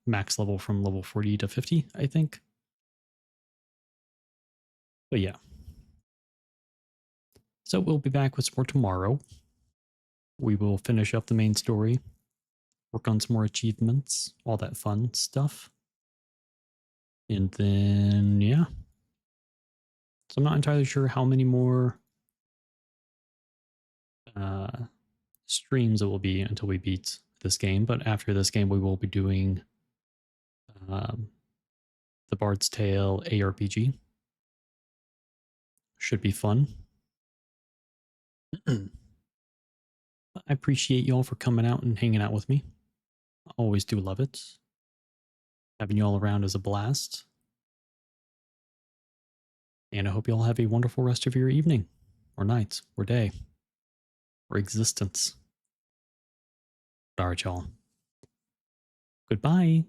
max level from level 40 to 50, I think. But yeah. So we'll be back with some more tomorrow. We will finish up the main story, work on some more achievements, all that fun stuff. And then, yeah. So I'm not entirely sure how many more streams it will be until we beat this game, but after this game we will be doing the Bard's Tale ARPG. Should be fun. I appreciate y'all for coming out and hanging out with me. I always do love it. Having you all around is a blast. And I hope you all have a wonderful rest of your evening, or night, or day, or existence. Alright, y'all. Goodbye.